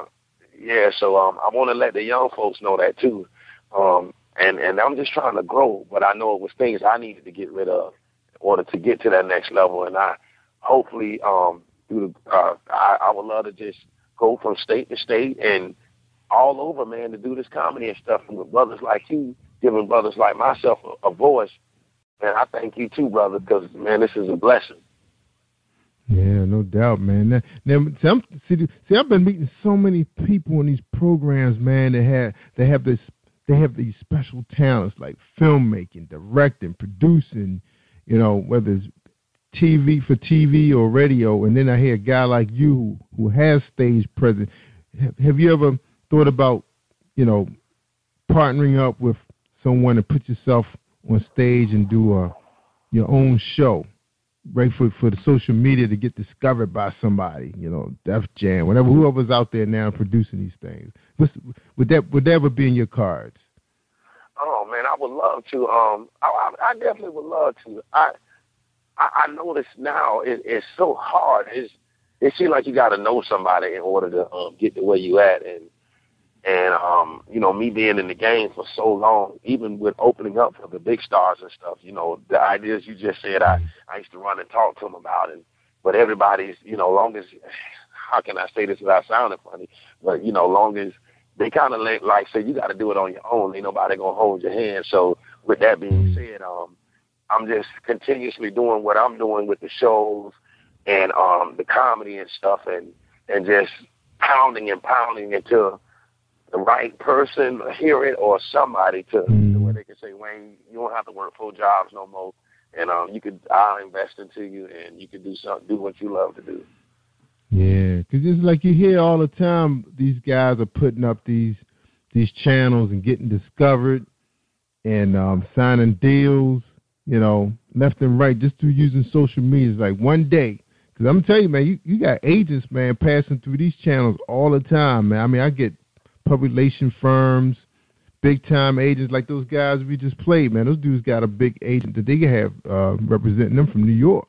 so I want to let the young folks know that too. And I'm just trying to grow, but I know it was things I needed to get rid of in order to get to that next level. And I hopefully I would love to just go from state to state and all over, man, to do this comedy and stuff. And with brothers like you, giving brothers like myself a voice. Man, I thank you too, brother, because, man, this is a blessing. Yeah, no doubt, man. Now, I've been meeting so many people in these programs, man, they have these special talents like filmmaking, directing, producing, you know, whether it's TV or radio, and then I hear a guy like you who has stage presence. Have you ever thought about, you know, partnering up with someone to put yourself on stage and do your own show, right, for the social media to get discovered by somebody, you know, Def Jam, whoever's out there now producing these things? Would that ever be in your cards? Oh man, I would love to. I definitely would love to. I notice now it's so hard. It seems like you got to know somebody in order to get to where you at. And you know, me being in the game for so long, even with opening up for the big stars and stuff, you know, the ideas you just said, I used to run and talk to them about it. But everybody's, you know, long as, how can I say this without sounding funny? But, you know, long as they kind of like say you got to do it on your own, ain't nobody going to hold your hand. So with that being said, I'm just continuously doing what I'm doing with the shows and the comedy and stuff, and just pounding until the right person hear it or somebody to where they can say, Wayne, you don't have to work 4 jobs no more, and I'll invest into you, and you can do what you love to do. Yeah, because it's like you hear all the time these guys are putting up these channels and getting discovered and signing deals, you know, left and right just through using social media. It's like one day, because I'm telling you, man, you got agents, man, passing through these channels all the time, man. I mean, I get public relation firms, big-time agents like those guys we just played, man. Those dudes got a big agent that they can have representing them from New York.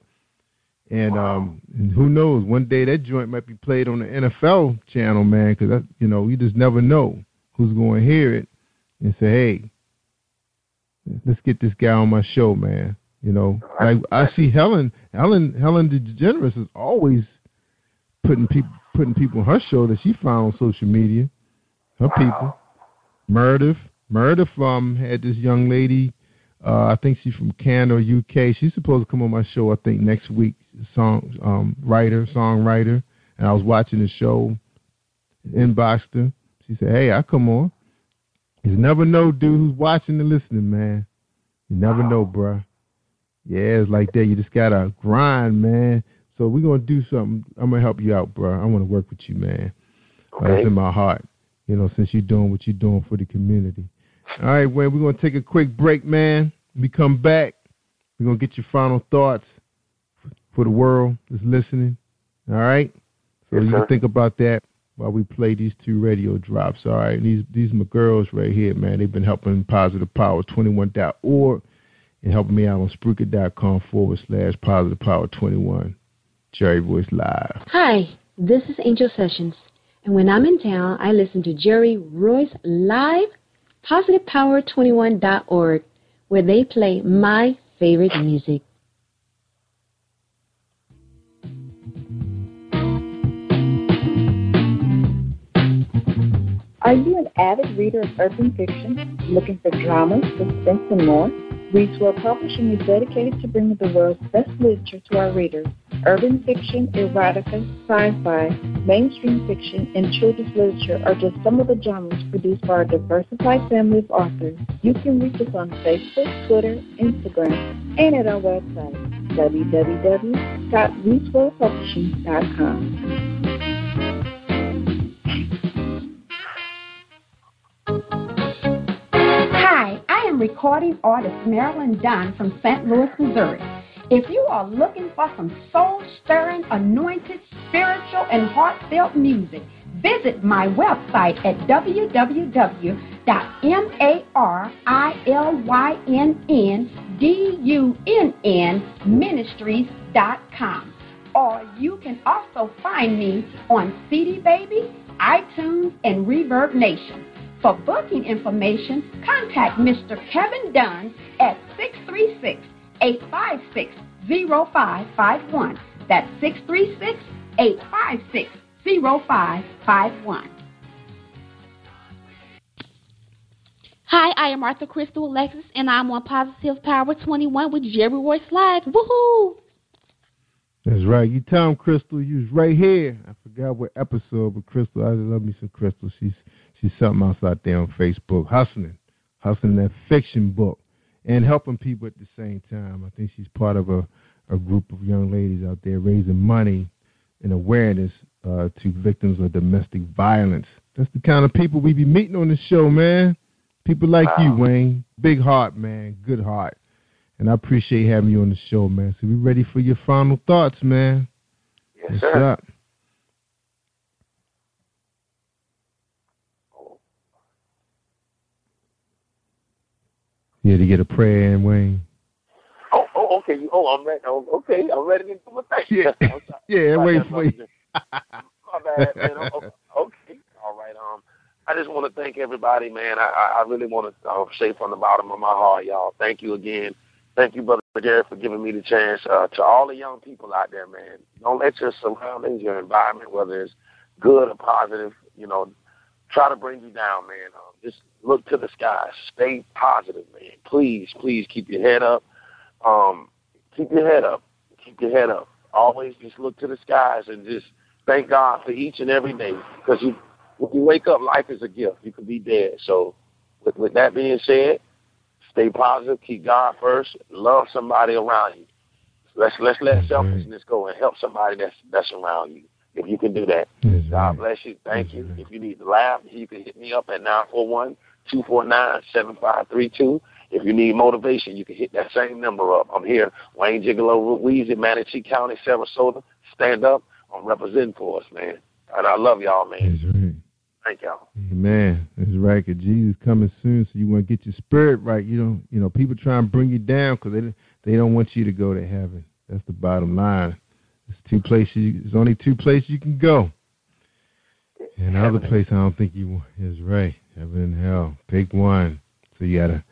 And, and who knows, one day that joint might be played on the NFL channel, man, because, you know, you just never know who's going to hear it and say, hey, let's get this guy on my show, man. You know, like I see Helen DeGeneres is always putting people on her show that she found on social media. Her people. Meredith had this young lady, I think she's from Canada or UK. She's supposed to come on my show, I think, next week, songwriter. And I was watching the show, inboxed her. She said, hey, I'll come on. You never know, dude, who's watching and listening, man. You never know, bruh. Yeah, it's like that. You just got to grind, man. So we're going to do something. I'm going to help you out, bruh. I want to work with you, man. Okay. That's in my heart. You know, since you're doing what you're doing for the community. All right, Wayne, we're going to take a quick break, man. When we come back, we're going to get your final thoughts for the world that's listening. All right? So you can think about that while we play these 2 radio drops. All right? These my girls right here, man. They've been helping Positive Power 21.org and helping me out on Spreaker.com/Positive Power 21. Jerry Voice Live. Hi, this is Angel Sessions, and when I'm in town, I listen to Jerry Royce Live, PositivePower21.org, where they play my favorite music. Are you an avid reader of urban fiction, looking for drama, suspense, and more? Reads World Publishing is dedicated to bringing the world's best literature to our readers. Urban fiction, erotica, sci-fi, mainstream fiction, and children's literature are just some of the genres produced by our diversified family of authors. You can reach us on Facebook, Twitter, Instagram, and at our website, www.readsworldpublishing.com. Hi, I am recording artist Marilyn Dunn from St. Louis, Missouri. If you are looking for some soul-stirring, anointed, spiritual, and heartfelt music, visit my website at www.marilyndunnministries.com. Or you can also find me on CD Baby, iTunes, and Reverb Nation. For booking information, contact Mr. Kevin Dunn at 636-856-0551. That's 636-856-0551. Hi, I am Arthur Crystal Alexis, and I'm on Positive Power 21 with Jerry Royce Live. Woohoo! That's right. You tell him, Crystal, you was right here. I forgot what episode, but Crystal, I love me some Crystal. She's something else out there on Facebook, hustling that fiction book and helping people at the same time. I think she's part of a group of young ladies out there raising money and awareness to victims of domestic violence. That's the kind of people we be meeting on the show, man. People like you, Wayne. Big heart, man. Good heart. And I appreciate having you on the show, man. So we ready for your final thoughts, man. Yes, What's sir. up? You had to get a prayer in, Wayne. Oh, okay. I'm ready. Okay, I'm ready to do my thing. Yeah, wait for you. My bad, man. Okay. All right. I just want to thank everybody, man. I really want to say from the bottom of my heart, y'all, thank you again. Thank you, Brother Garrett, for giving me the chance. To all the young people out there, man, don't let your surroundings, your environment, whether it's good or positive, try to bring you down, man. Just look to the skies. Stay positive, man. Please keep your head up. Keep your head up. Keep your head up. Always just look to the skies and just thank God for each and every day. Because when you wake up, life is a gift. You could be dead. So with that being said, stay positive. Keep God first. Love somebody around you. Let's let selfishness go and help somebody that's around you. If you can do that, God bless you. Thank you. If you need to laugh, you can hit me up at 941-249-7532. If you need motivation, you can hit that same number up. I'm here, Wayne Gigolo Weezy, Manatee County, Sarasota. Stand up. I'm representing for us, man. And I love y'all, man. That's right. Thank y'all. Man, that's right. Cause Jesus coming soon, so you want to get your spirit right. You know, people try and bring you down because they don't want you to go to heaven. That's the bottom line. There's only two places you can go. And the other place I don't think you is right. Heaven and hell. Pick one. So you gotta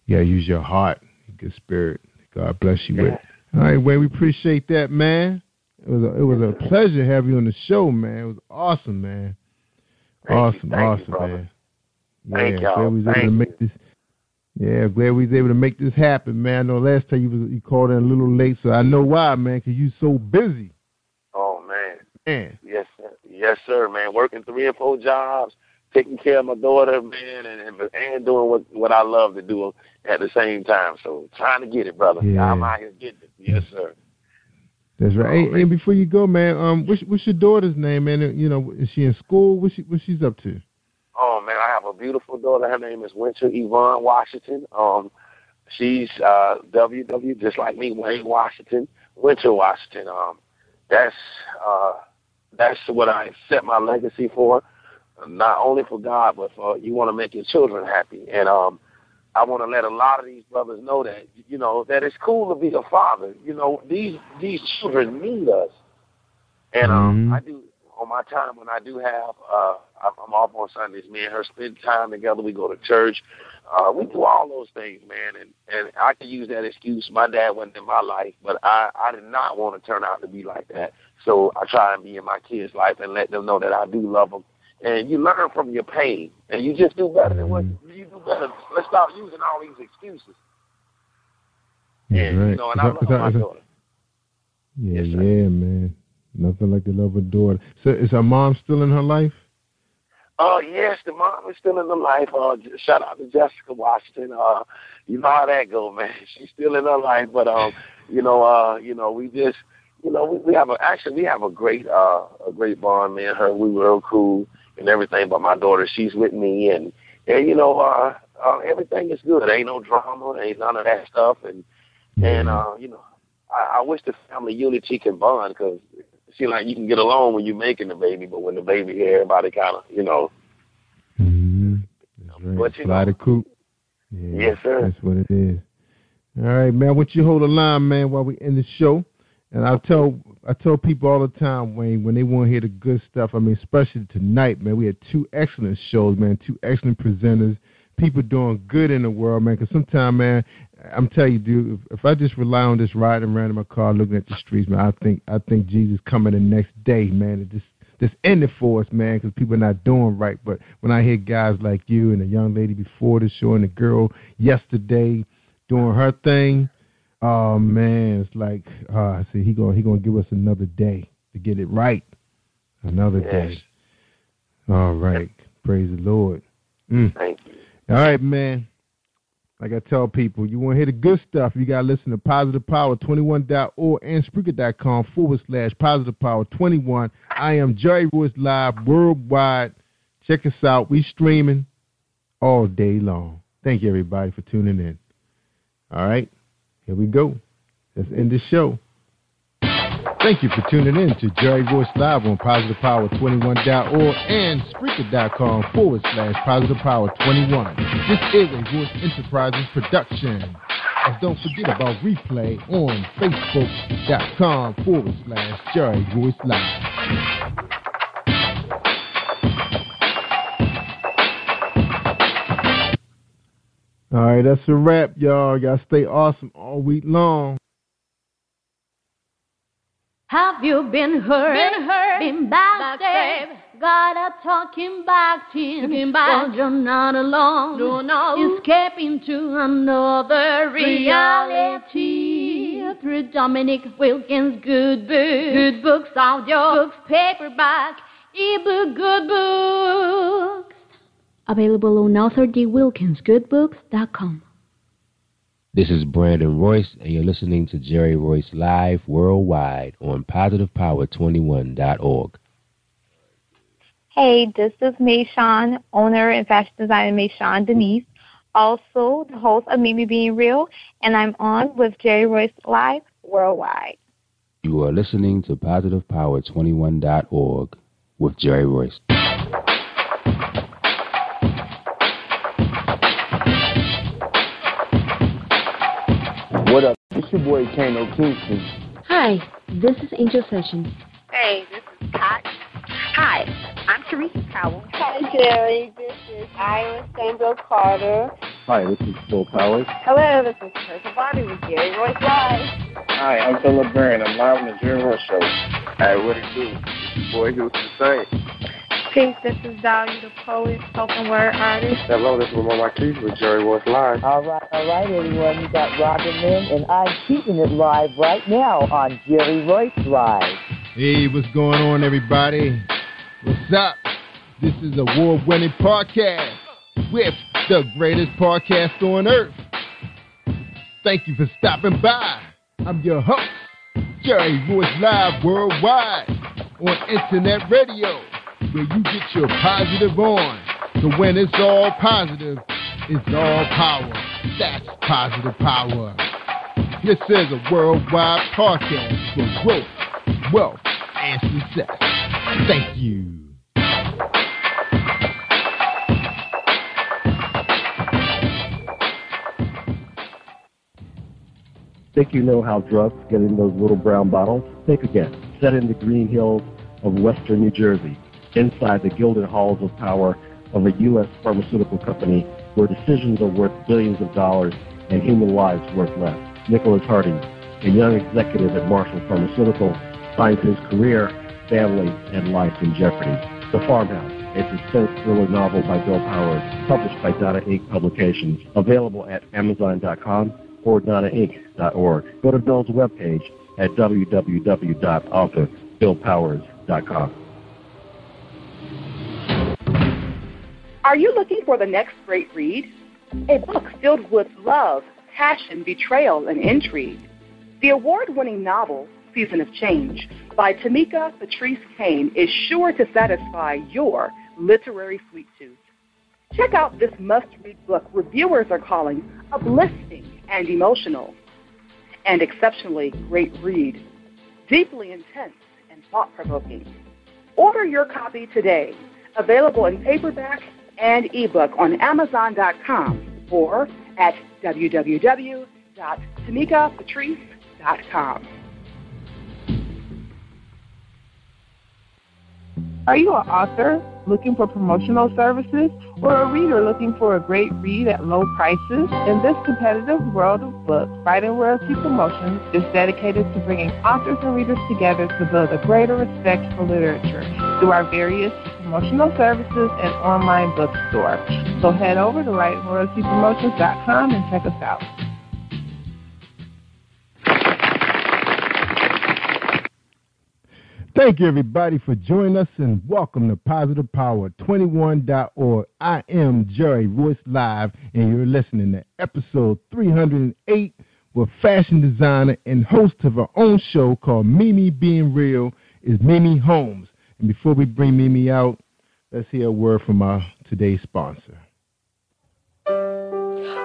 use your heart, your spirit. God bless you with it. All right, Wayne, we appreciate that, man. It was a pleasure having you on the show, man. It was awesome, man. Awesome, man. Thank y'all. Glad we was able to make this. Yeah, glad we was able to make this happen, man. I know last time you called in a little late, so I know why, man, because you so busy. Oh, man. Yes, sir. Yes, sir, man. Working 3 or 4 jobs, taking care of my daughter, man, and doing what I love to do at the same time. So trying to get it, brother. Yeah. I'm out here getting it. Yes, sir. That's right. Hey, and before you go, man, what's your daughter's name, man? Is she in school? What she's up to? Oh, man, I have a beautiful daughter. Her name is Winter Yvonne Washington. She's WW, just like me, Wayne Washington, Winter Washington. That's what I set my legacy for, not only for God, but for you want to make your children happy. And I want to let a lot of these brothers know that, that it's cool to be a father. These children need us. And I do, on my time when I do have, I'm off on Sundays, me and her spend time together. We go to church. We do all those things, man. And I can use that excuse. My dad wasn't in my life, but I did not want to turn out to be like that. So I try and be in my kids' life and let them know that I do love them. And you learn from your pain, and you just do better than what you do better. Let's stop using all these excuses. And, right. you know, and I love my daughter. Yeah, yes, man. Nothing like the love of daughter. So is her mom still in her life? Yes, the mom is still in the life. Shout out to Jessica Washington. You know how that go, man. She's still in her life, but we just, we have a great bond, man. Her, we were real cool and everything. But my daughter, she's with me, and everything is good. Ain't no drama, ain't none of that stuff, and I wish the family unity can bond, because it seems like you can get along when you're making the baby, but when the baby here, everybody kind of, Right. But, Fly the coop. Yeah, yes, sir. That's what it is. All right, man. I want you to hold the line, man, while we end the show. And I tell people all the time, Wayne, when they want to hear the good stuff, I mean, especially tonight, man, we had 2 excellent shows, man, 2 excellent presenters, people doing good in the world, man, because sometimes, man, I'm telling you, dude, if I just rely on this riding around in my car looking at the streets, man, I think Jesus coming the next day, man, and just end it for us, man, because people are not doing right. But when I hear guys like you and the young lady before the show and the girl yesterday doing her thing, oh, man, it's like, I see, he gonna give us another day to get it right. Another day. All right. Praise the Lord. Thank you. All right, man. Like I tell people, you want to hear the good stuff, you got to listen to PositivePower21.org and Spreaker.com/PositivePower21. I am Jerry Royce Live worldwide. Check us out. We streaming all day long. Thank you, everybody, for tuning in. All right, here we go. Let's end the show. Thank you for tuning in to Jerry Royce Live on PositivePower21.org and Spreaker.com/PositivePower21. This is a Voice Enterprises production. And don't forget about replay on Facebook.com/Jerry Royce Live. All right, that's a wrap, y'all. Y'all stay awesome all week long. Have you been hurt? Been backstabbed? Got a talking back team. Well, you're not alone. No. Escaping to another reality. Through Dominic Wilkins' good books. Good books, audio books, paperback, ebook, good books. Available on authordwilkinsgoodbooks.com. This is Brandon Royce, and you're listening to Jerry Royce Live worldwide on PositivePower21.org. Hey, this is Mayshawn, owner and fashion designer Mayshawn Denise, also the host of Mimi Being Real, and I'm on with Jerry Royce Live worldwide. You are listening to PositivePower21.org with Jerry Royce. What up? It's your boy Kano Kingston. Hi, this is Angel Sessions. Hey, this is Pat. Hi, I'm Teresa Powell. Hi, Jerry. This is Ira Sandro Carter. Hi, this is Phil Powers. Hello, this is Teresa Bobby with Jerry Royce Live. Hi, I'm Philip Byrne. I'm live on the Jerry Royce Show. Hey, what it do? It's your boy Houston Saint. Peace, this is Dahlia, the poet, spoken word artist. Hello, this is Mama Marquise with Jerry Royce Live. All right, everyone. You got Robin Lynn, and I'm keeping it live right now on Jerry Royce Live. Hey, what's going on, everybody? What's up? This is a award-winning podcast with the greatest podcast on earth. Thank you for stopping by. I'm your host, Jerry Royce Live worldwide on internet radio, where you get your positive on. So when it's all positive, it's all power. That's positive power. This is a worldwide podcast for growth, wealth, and success. Thank you. Think you know how drugs get in those little brown bottles? Think again. Set in the green hills of western New Jersey, inside the gilded halls of power of a U.S. pharmaceutical company where decisions are worth billions of dollars and human lives worth less. Nicholas Harding, a young executive at Marshall Pharmaceutical, finds his career, family, and life in jeopardy. The Farmhouse, a suspense thriller novel by Bill Powers, published by Donna Inc. Publications, available at Amazon.com or DonnaInc.org. Go to Bill's webpage at www.authorBillPowers.com. Are you looking for the next great read? A book filled with love, passion, betrayal, and intrigue. The award-winning novel, Season of Change, by Tamika Patrice Kane is sure to satisfy your literary sweet tooth. Check out this must-read book reviewers are calling uplifting and emotional, and exceptionally great read, deeply intense and thought-provoking. Order your copy today, available in paperback and ebook on Amazon.com or at www.tamikapatrice.com. Are you an author looking for promotional services or a reader looking for a great read at low prices? In this competitive world of books, Fighting Royalty Promotions is dedicated to bringing authors and readers together to build a greater respect for literature through our various promotional services and online bookstore. So head over to FightingRoyaltyPromotions.com and check us out. Thank you, everybody, for joining us, and welcome to Positive Power 21.org. I am Jerry Royce Live, and you're listening to episode 308 with fashion designer and host of her own show called Mimi Being Real is Mimi Holmes. And before we bring Mimi out, let's hear a word from our today's sponsor.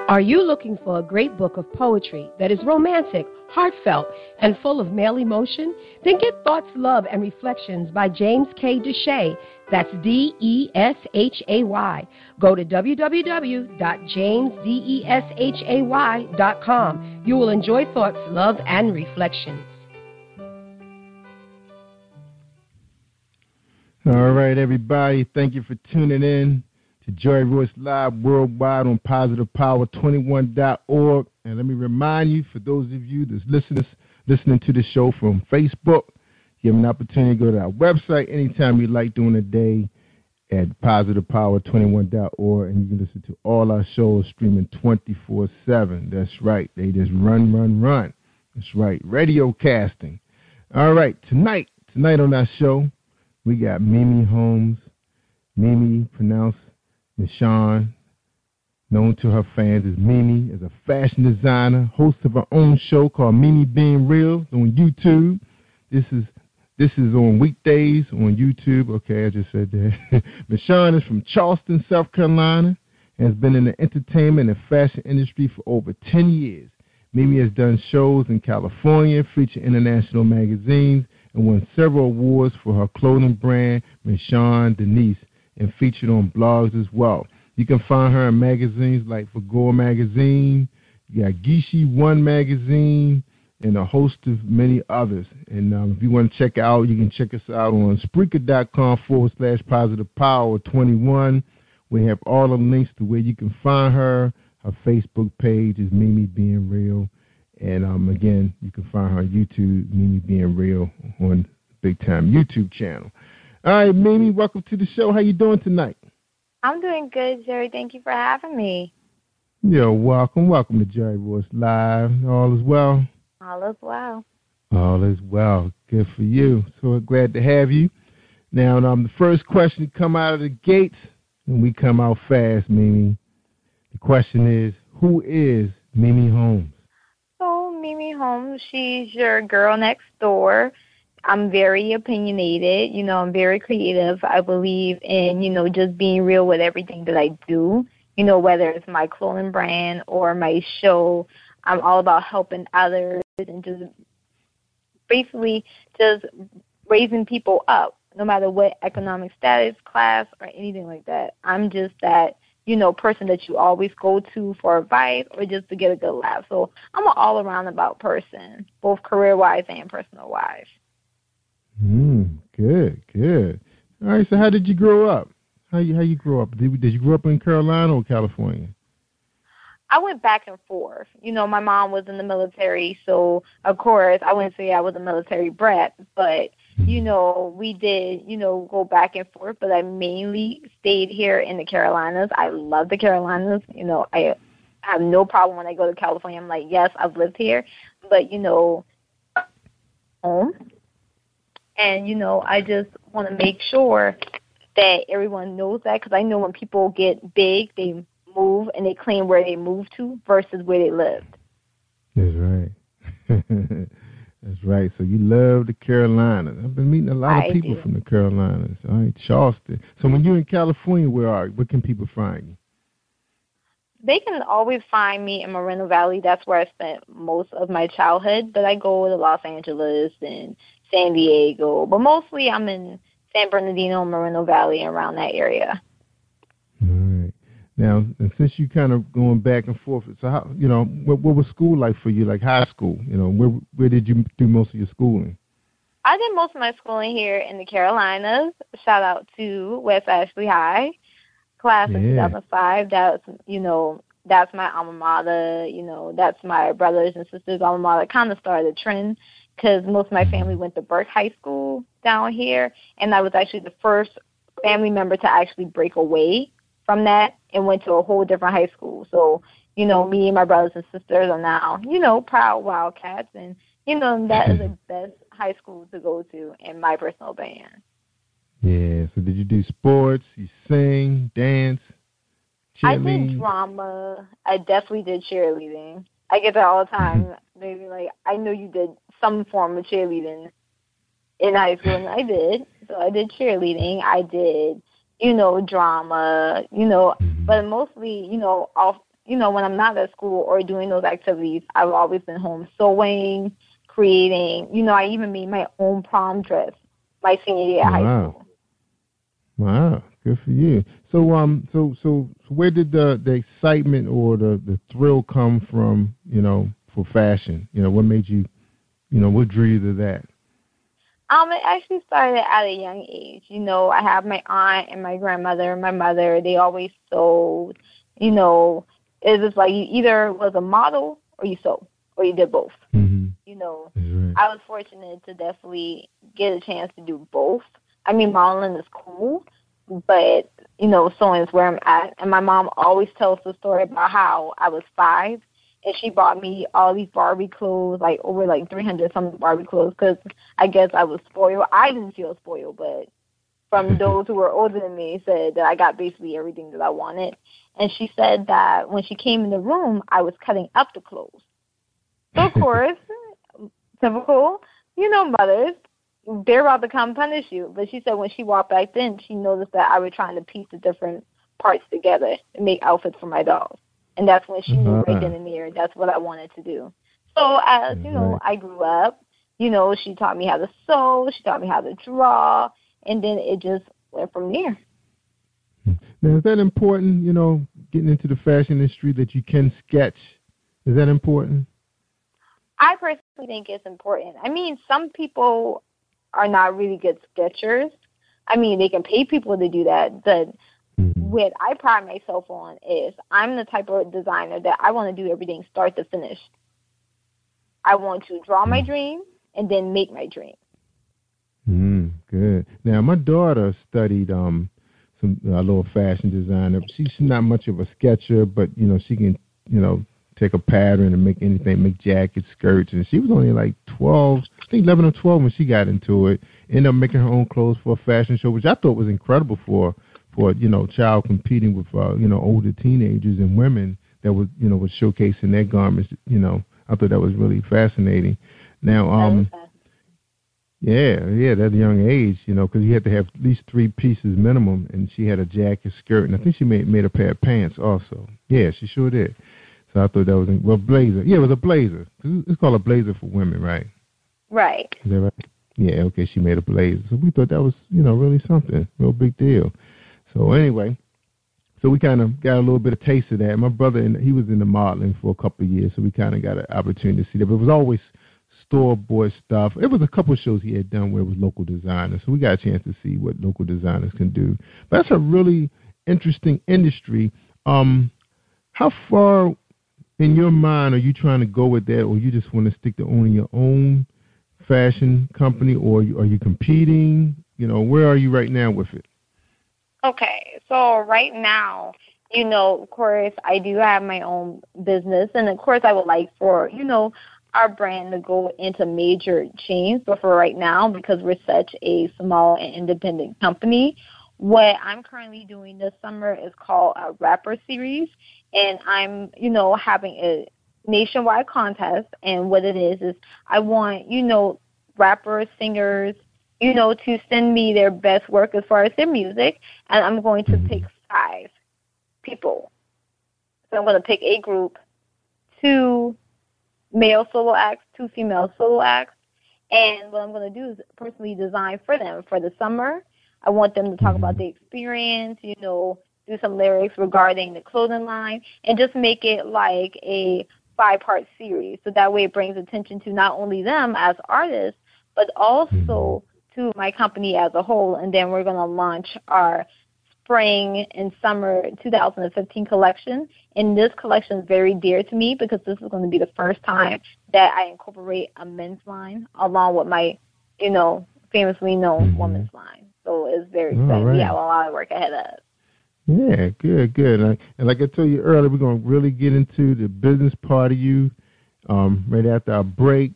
Are you looking for a great book of poetry that is romantic, heartfelt, and full of male emotion? Then get Thoughts, Love, and Reflections by James K. Deshay. That's Deshay. Go to www.jamesdeshay.com. You will enjoy Thoughts, Love, and Reflections. All right, everybody. Thank you for tuning in to Jerry Royce Live worldwide on PositivePower21.org. And let me remind you, for those of you that's listening to the show from Facebook, you have an opportunity to go to our website anytime you like during the day at PositivePower21.org, and you can listen to all our shows streaming 24/7. That's right. They just run. That's right. Radio casting. All right. Tonight on our show, we got Mimi Holmes. Mimi, pronounced Michonne, known to her fans as Mimi, is a fashion designer, host of her own show called Mimi Being Real on YouTube. This is on weekdays on YouTube. Okay, I just said that. Michonne is from Charleston, South Carolina, and has been in the entertainment and fashion industry for over 10 years. Mimi has done shows in California, featured international magazines, and won several awards for her clothing brand, Michonne Denise, and featured on blogs as well. You can find her in magazines like Fagor Magazine, you got Gishi One Magazine, and a host of many others. And if you want to check out, you can check us out on Spreaker.com/PositivePower21. We have all the links to where you can find her. Her Facebook page is Mimi Being Real. And again, you can find her on YouTube, Mimi Being Real, on Big Time YouTube channel. All right, Mimi, welcome to the show. How you doing tonight? I'm doing good, Jerry. Thank you for having me. You're welcome. Welcome to Jerry Royce Live. All is well? All is well. All is well. Good for you. So glad to have you. Now, the first question to come out of the gates, and we come out fast, Mimi. The question is, who is Mimi Holmes? So, Mimi Holmes, she's your girl next door. I'm very opinionated. I'm very creative. I believe in, just being real with everything that I do. Whether it's my clothing brand or my show, I'm all about helping others and just basically just raising people up, no matter what economic status, class, or anything like that. I'm just that, person that you always go to for advice or just to get a good laugh. So I'm an all-around about person, both career-wise and personal-wise. Good. All right, so how did you grow up? How you grow up? Did you grow up in Carolina or California? I went back and forth. My mom was in the military, so, of course, I wouldn't say I was a military brat, but, we did, go back and forth, but I mainly stayed here in the Carolinas. I love the Carolinas. I have no problem when I go to California. I'm like, yes, I've lived here, but, home. And, I just want to make sure that everyone knows that, because I know when people get big, they move and they claim where they moved to versus where they lived. That's right. That's right. So you love the Carolinas. I've been meeting a lot of people from the Carolinas. All right, Charleston. So when you're in California, where can people find you? They can always find me in Moreno Valley. That's where I spent most of my childhood. But I go to Los Angeles and San Diego. But mostly I'm in San Bernardino, Moreno Valley, around that area. All right. Now, and since you kind of going back and forth, so how, what was school like for you, like high school? Where did you do most of your schooling? I did most of my schooling here in the Carolinas. Shout out to West Ashley High, class of 2005. That's my alma mater. That's my brothers and sisters' alma mater. Kind of started a trend because most of my family went to Burke High School down here, and I was actually the first family member to actually break away from that and went to a whole different high school. So, me and my brothers and sisters are now, proud Wildcats, and, that is the best high school to go to in my personal opinion. Yeah, so did you do sports? You sing, dance, cheerleading? I did drama. I definitely did cheerleading. I get that all the time. Maybe like, I know you did some form of cheerleading in high school, and I did. So I did cheerleading. I did, drama, but mostly, when I'm not at school or doing those activities, I've always been home sewing, creating. I even made my own prom dress my senior year at high school. Wow, good for you. So where did the excitement or the thrill come from, for fashion? What made you, what drew you to that? It actually started at a young age. I have my aunt and my grandmother and my mother. They always sewed. It was like you either was a model or you sewed, or you did both. Mm-hmm. I was fortunate to definitely get a chance to do both. I mean, modeling is cool, but, sewing is where I'm at. And my mom always tells the story about how I was 5, and she bought me all these Barbie clothes, like over 300-something Barbie clothes, because I guess I was spoiled. I didn't feel spoiled, but from those who were older than me said that I got basically everything that I wanted. And she said that when she came in the room, I was cutting up the clothes. So, of course, typical, mothers, they're about to come punish you. But she said when she walked back in, she noticed that I was trying to piece the different parts together to make outfits for my dolls. And that's when she knew right then and there that's what I wanted to do. So as, I grew up, she taught me how to sew, she taught me how to draw, and then it just went from there. Now, is that important, getting into the fashion industry, that you can sketch? Is that important? I personally think it's important. I mean, some people are not really good sketchers. I mean, they can pay people to do that, but what I pride myself on is I'm the type of designer that I want to do everything start to finish. I want to draw my dream and then make my dream. Good. Now, my daughter studied a little fashion designer. She's not much of a sketcher, but, she can, take a pattern and make anything, make jackets, skirts. And she was only like 12, I think 11 or 12 when she got into it. Ended up making her own clothes for a fashion show, which I thought was incredible for child competing with, older teenagers and women that was showcasing their garments. I thought that was really fascinating. Now, that young age, because you had to have at least 3 pieces minimum, and she had a jacket, skirt, and I think she made a pair of pants also. Yeah, she sure did. So I thought that was blazer. Yeah, it was a blazer. It's called a blazer for women, right? Right. Is that right? Yeah, okay, she made a blazer. So we thought that was, really something, real big deal. So anyway, So we kind of got a little bit of taste of that. My brother, he was into modeling for a couple of years, so we kind of got an opportunity to see that. But it was always store-bought stuff. It was a couple of shows he had done where it was local designers, so we got a chance to see what local designers can do. But that's a really interesting industry. How far in your mind are you trying to go with that, or you just want to stick to owning your own fashion company, or are you competing? Where are you right now with it? Okay, so right now, of course, I do have my own business, and of course I would like for, our brand to go into major chains, but for right now, because we're such a small and independent company, what I'm currently doing this summer is called a rapper series, and I'm, having a nationwide contest, and what it is I want, rappers, singers, to send me their best work as far as their music, and I'm going to pick 5 people. So I'm going to pick a group, 2 male solo acts, 2 female solo acts, and what I'm going to do is personally design for them for the summer. I want them to talk about the experience, do some lyrics regarding the clothing line, and just make it like a 5-part series. So that way it brings attention to not only them as artists, but also to my company as a whole. And then we're going to launch our spring and summer 2015 collection. And this collection is very dear to me because this is going to be the first time that I incorporate a men's line along with my, famously known women's line. So it's very exciting. Right. We have a lot of work ahead of us. Yeah, good. And like I told you earlier, we're going to really get into the business part of you right after our break.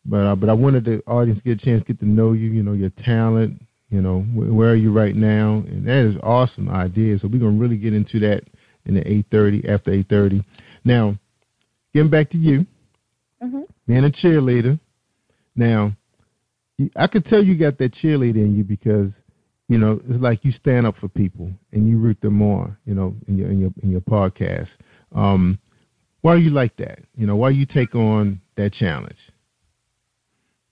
But I wanted the audience to get a chance to get to know you, your talent, where are you right now. And that is an awesome idea. So we're going to really get into that in the 8:30, after 8:30. Now, getting back to you, being a cheerleader. Now, I could tell you got that cheerleader in you because, it's like you stand up for people and you root them on, in your podcast. Why are you like that? Why you take on that challenge?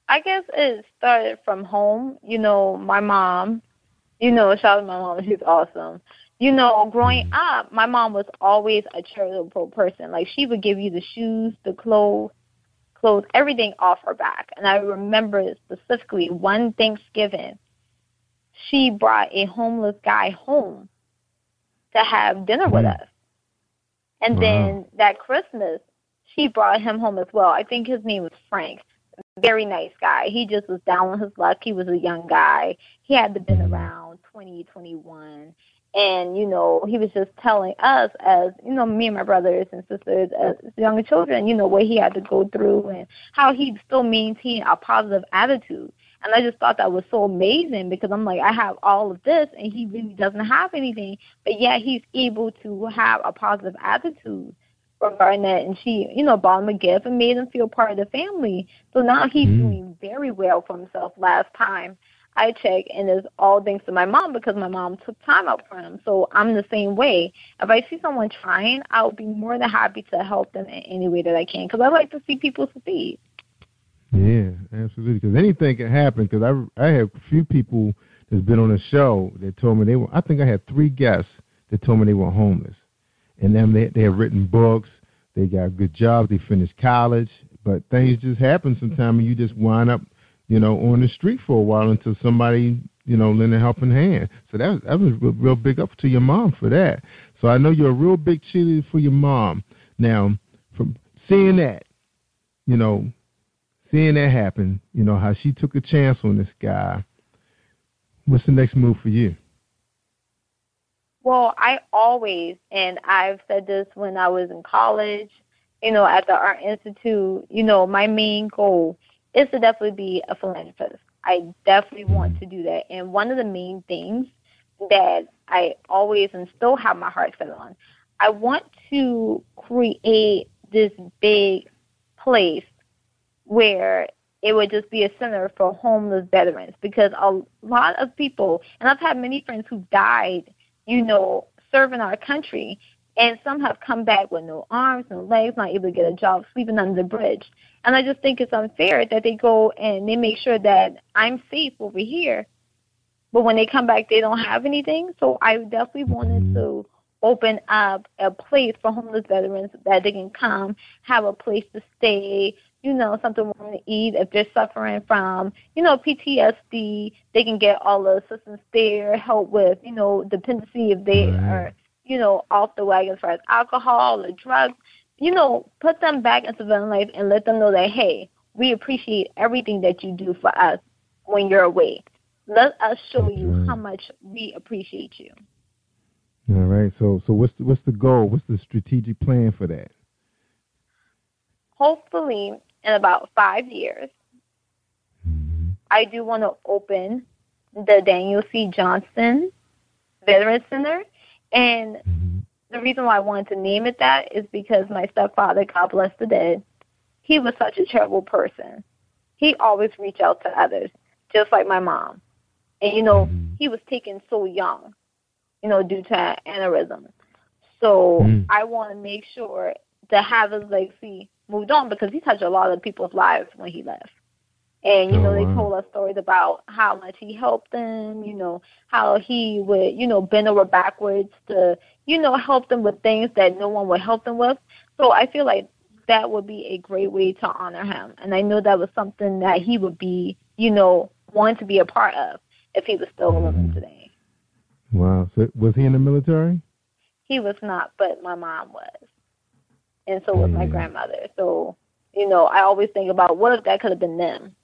I guess it started from home. My mom, shout out to my mom, she's awesome. Growing up, my mom was always a charitable person. Like, she would give you the shoes, the clothes, everything off her back. And I remember specifically one Thanksgiving, she brought a homeless guy home to have dinner with us. And then that Christmas, she brought him home as well. I think his name was Frank. Very nice guy. He just was down on his luck. He was a young guy. He had to been around 20, 21. And, he was just telling us as, me and my brothers and sisters as young children, what he had to go through and how he still maintained a positive attitude. And I just thought that was so amazing because I'm like, I have all of this and he really doesn't have anything, but yet he's able to have a positive attitude regarding that. And she, bought him a gift and made him feel part of the family. So now he's doing very well for himself. Last time I checked, and it's all thanks to my mom because my mom took time out for him. So I'm the same way. If I see someone trying, I'll be more than happy to help them in any way that I can because I like to see people succeed. Yeah, absolutely. Because anything can happen. Because I have a few people that's been on the show that told me I think I had 3 guests that told me they were homeless. And then they have written books, they got good jobs, they finished college, but things just happen sometimes and you just wind up, on the street for a while until somebody, lend a helping hand. So that was real big up to your mom for that. So I know you're a real big cheerleader for your mom. Now, from seeing that, happen, how she took a chance on this guy, what's the next move for you? Well, I always, and I've said this when I was in college, at the Art Institute, my main goal is to definitely be a philanthropist. I definitely want to do that. And one of the main things that I always and still have my heart set on, I want to create this big place where it would just be a center for homeless veterans because a lot of people, and I've had many friends who died, serving our country, and some have come back with no arms, no legs, not able to get a job, sleeping under the bridge. And I just think it's unfair that they go and they make sure that I'm safe over here, but when they come back, they don't have anything. So I definitely wanted to open up a place for homeless veterans that they can come, have a place to stay, something warm to eat. If they're suffering from, PTSD, they can get all the assistance there, help with, dependency if they are, off the wagon as far as alcohol or drugs. Put them back into civilian life and let them know that, hey, we appreciate everything that you do for us when you're away. Let us show you how much we appreciate you. All right. So what's the goal? What's the strategic plan for that? Hopefully, in about 5 years, I do want to open the Daniel C. Johnston Veterans Center. And the reason why I wanted to name it that is because my stepfather, God bless the dead, he was such a charitable person. He always reached out to others, just like my mom. And, he was taken so young, due to aneurysm. So I want to make sure to have his legacy moved on because he touched a lot of people's lives when he left. And, they told us stories about how much he helped them, how he would, bend over backwards to, help them with things that no one would help them with. So I feel like that would be a great way to honor him. And I know that was something that he would be, wanting to be a part of if he was still living today. Wow. So was he in the military? He was not, but my mom was. And so was my grandmother. So, I always think about what if that could have been them.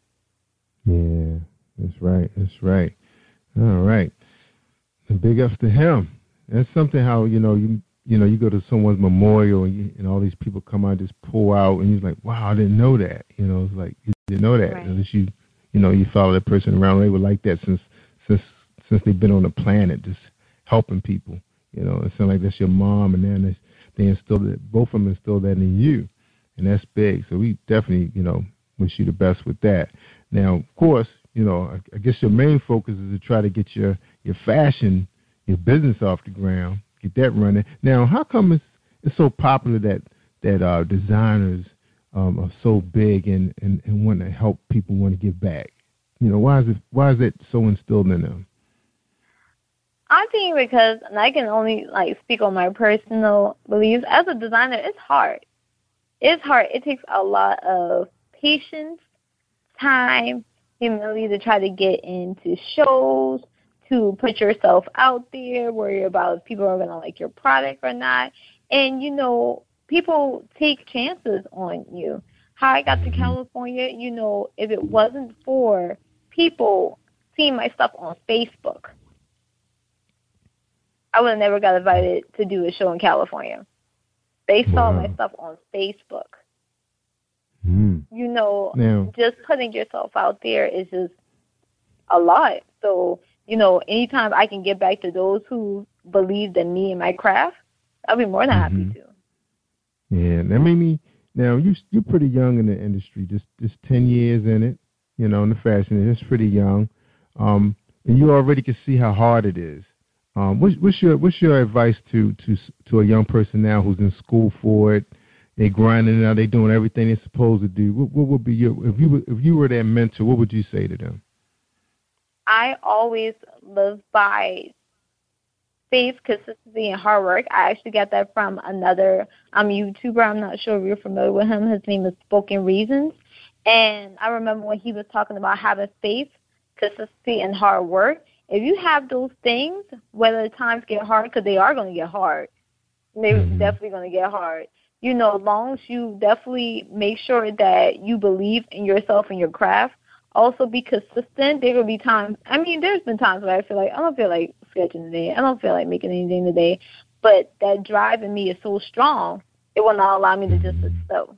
Yeah, that's right. All right. And big ups to him. That's something how, you go to someone's memorial and all these people come out and just pull out and you're like, wow, I didn't know that. It's like, you didn't know that. Right. Unless you follow that person around. They were like that since they've been on the planet, just helping people. It sounds like that's your mom, and then they instilled it. Both of them instilled that in you, and that's big. So we definitely, wish you the best with that. Now, of course, I guess your main focus is to try to get your fashion, your business off the ground, get that running. Now, how come it's so popular that designers are so big and want to help people want to give back? Why is it so instilled in them? I think because, and I can only speak on my personal beliefs, as a designer, it's hard. It's hard. It takes a lot of patience, time, humility to try to get into shows, to put yourself out there, worry about if people are going to like your product or not. And, people take chances on you. How I got to California, if it wasn't for people seeing my stuff on Facebook, I would have never got invited to do a show in California. They saw my stuff on Facebook. Just putting yourself out there is just a lot. So, anytime I can get back to those who believed in me and my craft, I'll be more than happy to. Yeah, that made me. Now you're pretty young in the industry, just 10 years in it, in the fashion. It's pretty young, and you already can see how hard it is. What's your advice to a young person now who's in school for it? They're grinding out. They're doing everything they're supposed to do. What would be if you were their mentor? What would you say to them? I always live by faith, consistency, and hard work. I actually got that from another YouTuber. I'm not sure if you're familiar with him. His name is Spoken Reasons. And I remember when he was talking about having faith, consistency, and hard work. If you have those things, whether times get hard, because they are going to get hard, they're definitely going to get hard. As long as you definitely make sure that you believe in yourself and your craft, also be consistent. There will be times, there's been times where I feel like I don't feel like sketching today. I don't feel like making anything today. But that drive in me is so strong, it will not allow me to just sit still.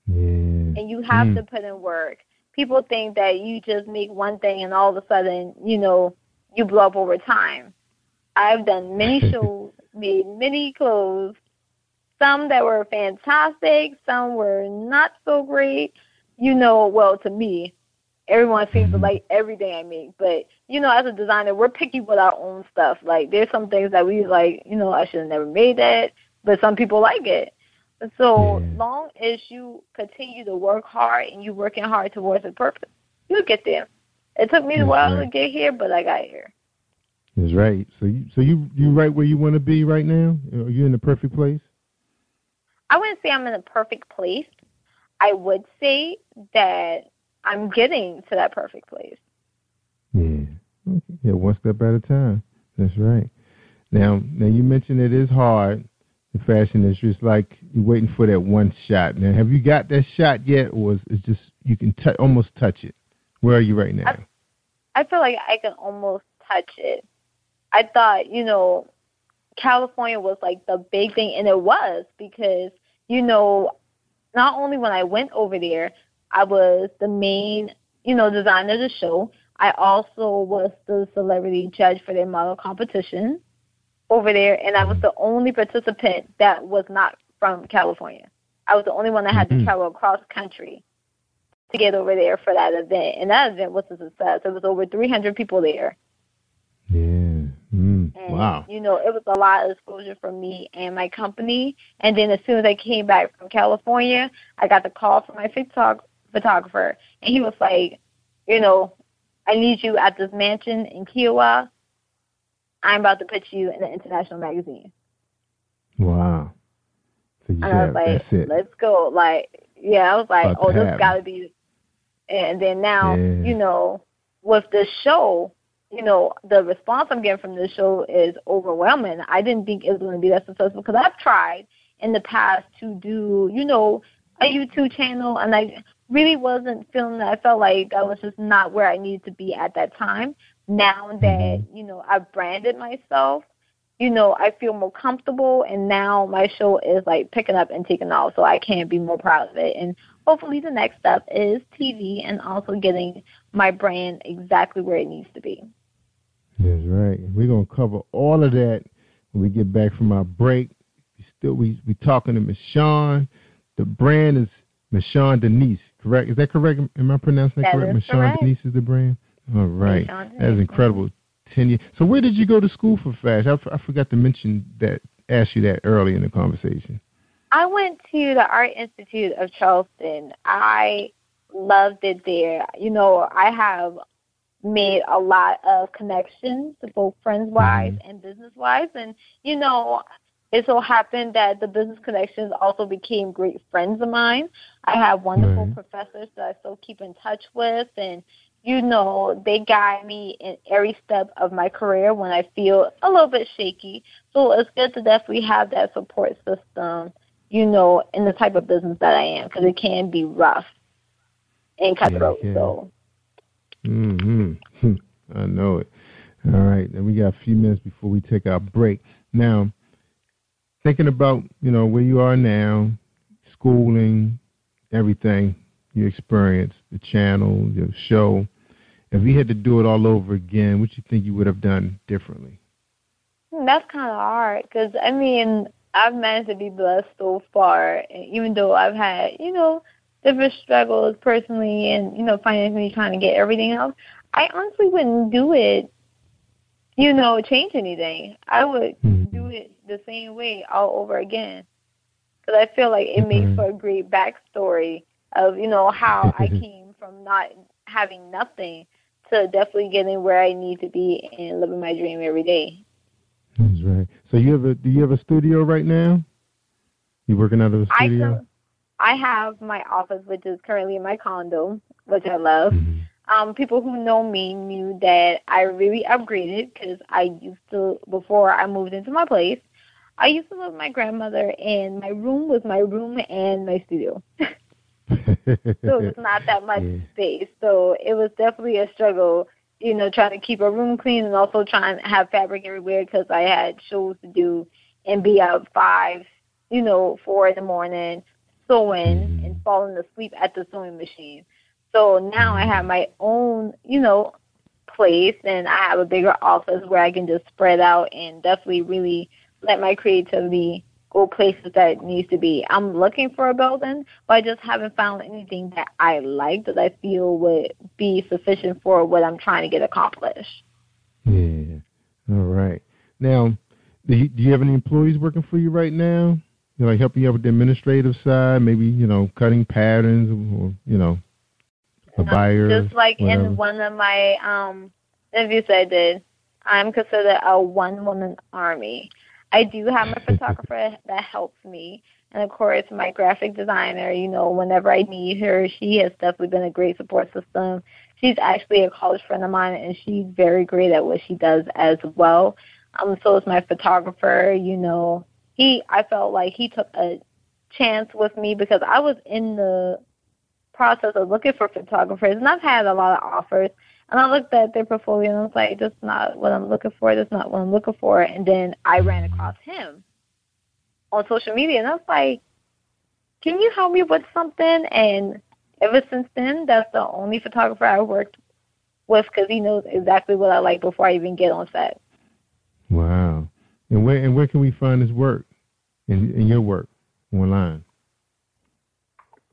Yeah. And you have to put in work. People think that you just make one thing and all of a sudden, you blow up over time. I've done many shows, made many clothes, some that were fantastic, some were not so great. To me, everyone seems to like everything I make. But, as a designer, we're picky with our own stuff. Like, there's some things that we like, I should have never made that, but some people like it. So long as you continue to work hard and you working hard towards a purpose, you'll get there. It took me a while to get here, but I got here. That's right. So you right where you want to be right now? Are you in the perfect place? I wouldn't say I'm in the perfect place. I would say that I'm getting to that perfect place. Yeah. Okay. Yeah, one step at a time. That's right. Now you mentioned it is hard. The fashion industry, it's like you're waiting for that one shot. Now, have you got that shot yet, or is it just you can almost touch it? Where are you right now? I feel like I can almost touch it. I thought, California was like the big thing, and it was because, not only when I went over there, I was the main, designer of the show. I also was the celebrity judge for their model competition over there, and I was the only participant that was not from California. I was the only one that had to travel across country to get over there for that event, and that event was a success. There was over 300 people there. Yeah. And, wow. It was a lot of exposure for me and my company. And then as soon as I came back from California, I got the call from my photographer, and he was like, I need you at this mansion in Kiowa. I'm about to put you in an international magazine. Wow. So and I was like, let's go. I was like, this got to be. And then now, with the show, the response I'm getting from this show is overwhelming. I didn't think it was going to be that successful because I've tried in the past to do, a YouTube channel, and I really wasn't feeling that. I felt like that was just not where I needed to be at that time. Now that, I've branded myself, I feel more comfortable, and now my show is like picking up and taking off, so I can't be more proud of it. And hopefully the next step is TV and also getting my brand exactly where it needs to be. That's right. We're going to cover all of that when we get back from our break. We talking to Michonne. The brand is Michonne Denise, correct? Is that correct? Am I pronouncing that correct? Michonne correct. Denise is the brand? All right. That is incredible. 10 years. So where did you go to school for fashion? I forgot to mention that, ask you that early in the conversation. I went to the Art Institute of Charleston. I loved it there. I have made a lot of connections, both friends-wise and business-wise. And, it so happened that the business connections also became great friends of mine. I have wonderful professors that I still keep in touch with, and, they guide me in every step of my career when I feel a little bit shaky. So it's good to definitely have that support system, in the type of business that I am, because it can be rough and cutthroat. So. I know it. All right. And we got a few minutes before we take our break. Now, thinking about, where you are now, schooling, everything, your experience, the channel, your show, if you had to do it all over again, what you think you would have done differently? That's kind of hard because, I've managed to be blessed so far, and even though I've had, different struggles personally and, financially trying to get everything else, I honestly wouldn't do it, change anything. I would do it the same way all over again because I feel like it makes for a great backstory of, how I came from not having nothing to definitely getting where I need to be and living my dream every day. That's right. So do you have a studio right now? You working out of a studio? I have my office, which is currently in my condo, which I love. People who know me knew that I really upgraded because I used to, before I moved into my place, I used to live with my grandmother, and my room was my room and my studio. So it's not that much space. So it was definitely a struggle, trying to keep a room clean and also trying to have fabric everywhere because I had shows to do and be out 5, 4 in the morning, sewing and falling asleep at the sewing machine. So now I have my own, place, and I have a bigger office where I can just spread out and definitely really let my creativity go places that it needs to be. I'm looking for a building, but I just haven't found anything that I like that I feel would be sufficient for what I'm trying to get accomplished. Yeah. All right. Now, do you have any employees working for you right now? Helping you out with the administrative side, maybe, cutting patterns or, a buyer? Just like whatever. in one of my interviews I did, I'm considered a one-woman army. I do have my photographer that helps me. And, of course, my graphic designer, whenever I need her, she has definitely been a great support system. She's actually a college friend of mine, and she's very great at what she does as well. So is my photographer. I felt like he took a chance with me because I was in the process of looking for photographers, and I've had a lot of offers. And I looked at their portfolio, and I was like, that's not what I'm looking for. That's not what I'm looking for. And then I ran across him on social media, and I was like, can you help me with something? And ever since then, that's the only photographer I worked with because he knows exactly what I like before I even get on set. Wow. And where can we find his work and your work online?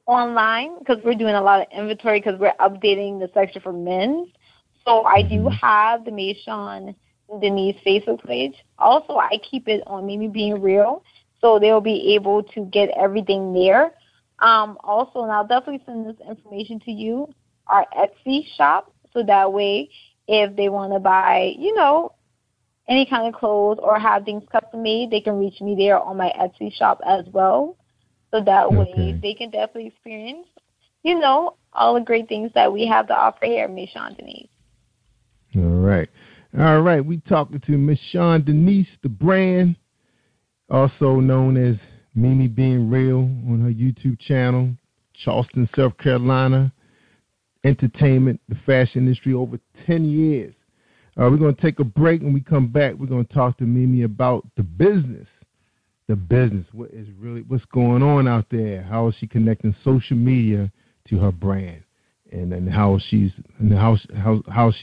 Online, because we're doing a lot of inventory because we're updating the section for men. So I do have the Mayshawn Denise Facebook page. Also, I keep it on Mimi Being Real, so they'll be able to get everything there. Also, and I'll definitely send this information to you, our Etsy shop, so that way if they want to buy, any kind of clothes or have things custom made, they can reach me there on my Etsy shop as well. So that way they can definitely experience, all the great things that we have to offer here at Mayshawn Denise. All right. We talking to Miss Shawn Denise, the brand, also known as Mimi Being Real on her YouTube channel, Charleston, South Carolina, entertainment, the fashion industry over 10 years. We're going to take a break. When we come back, we're going to talk to Mimi about the business. What's going on out there? How is she connecting social media to her brand, and how she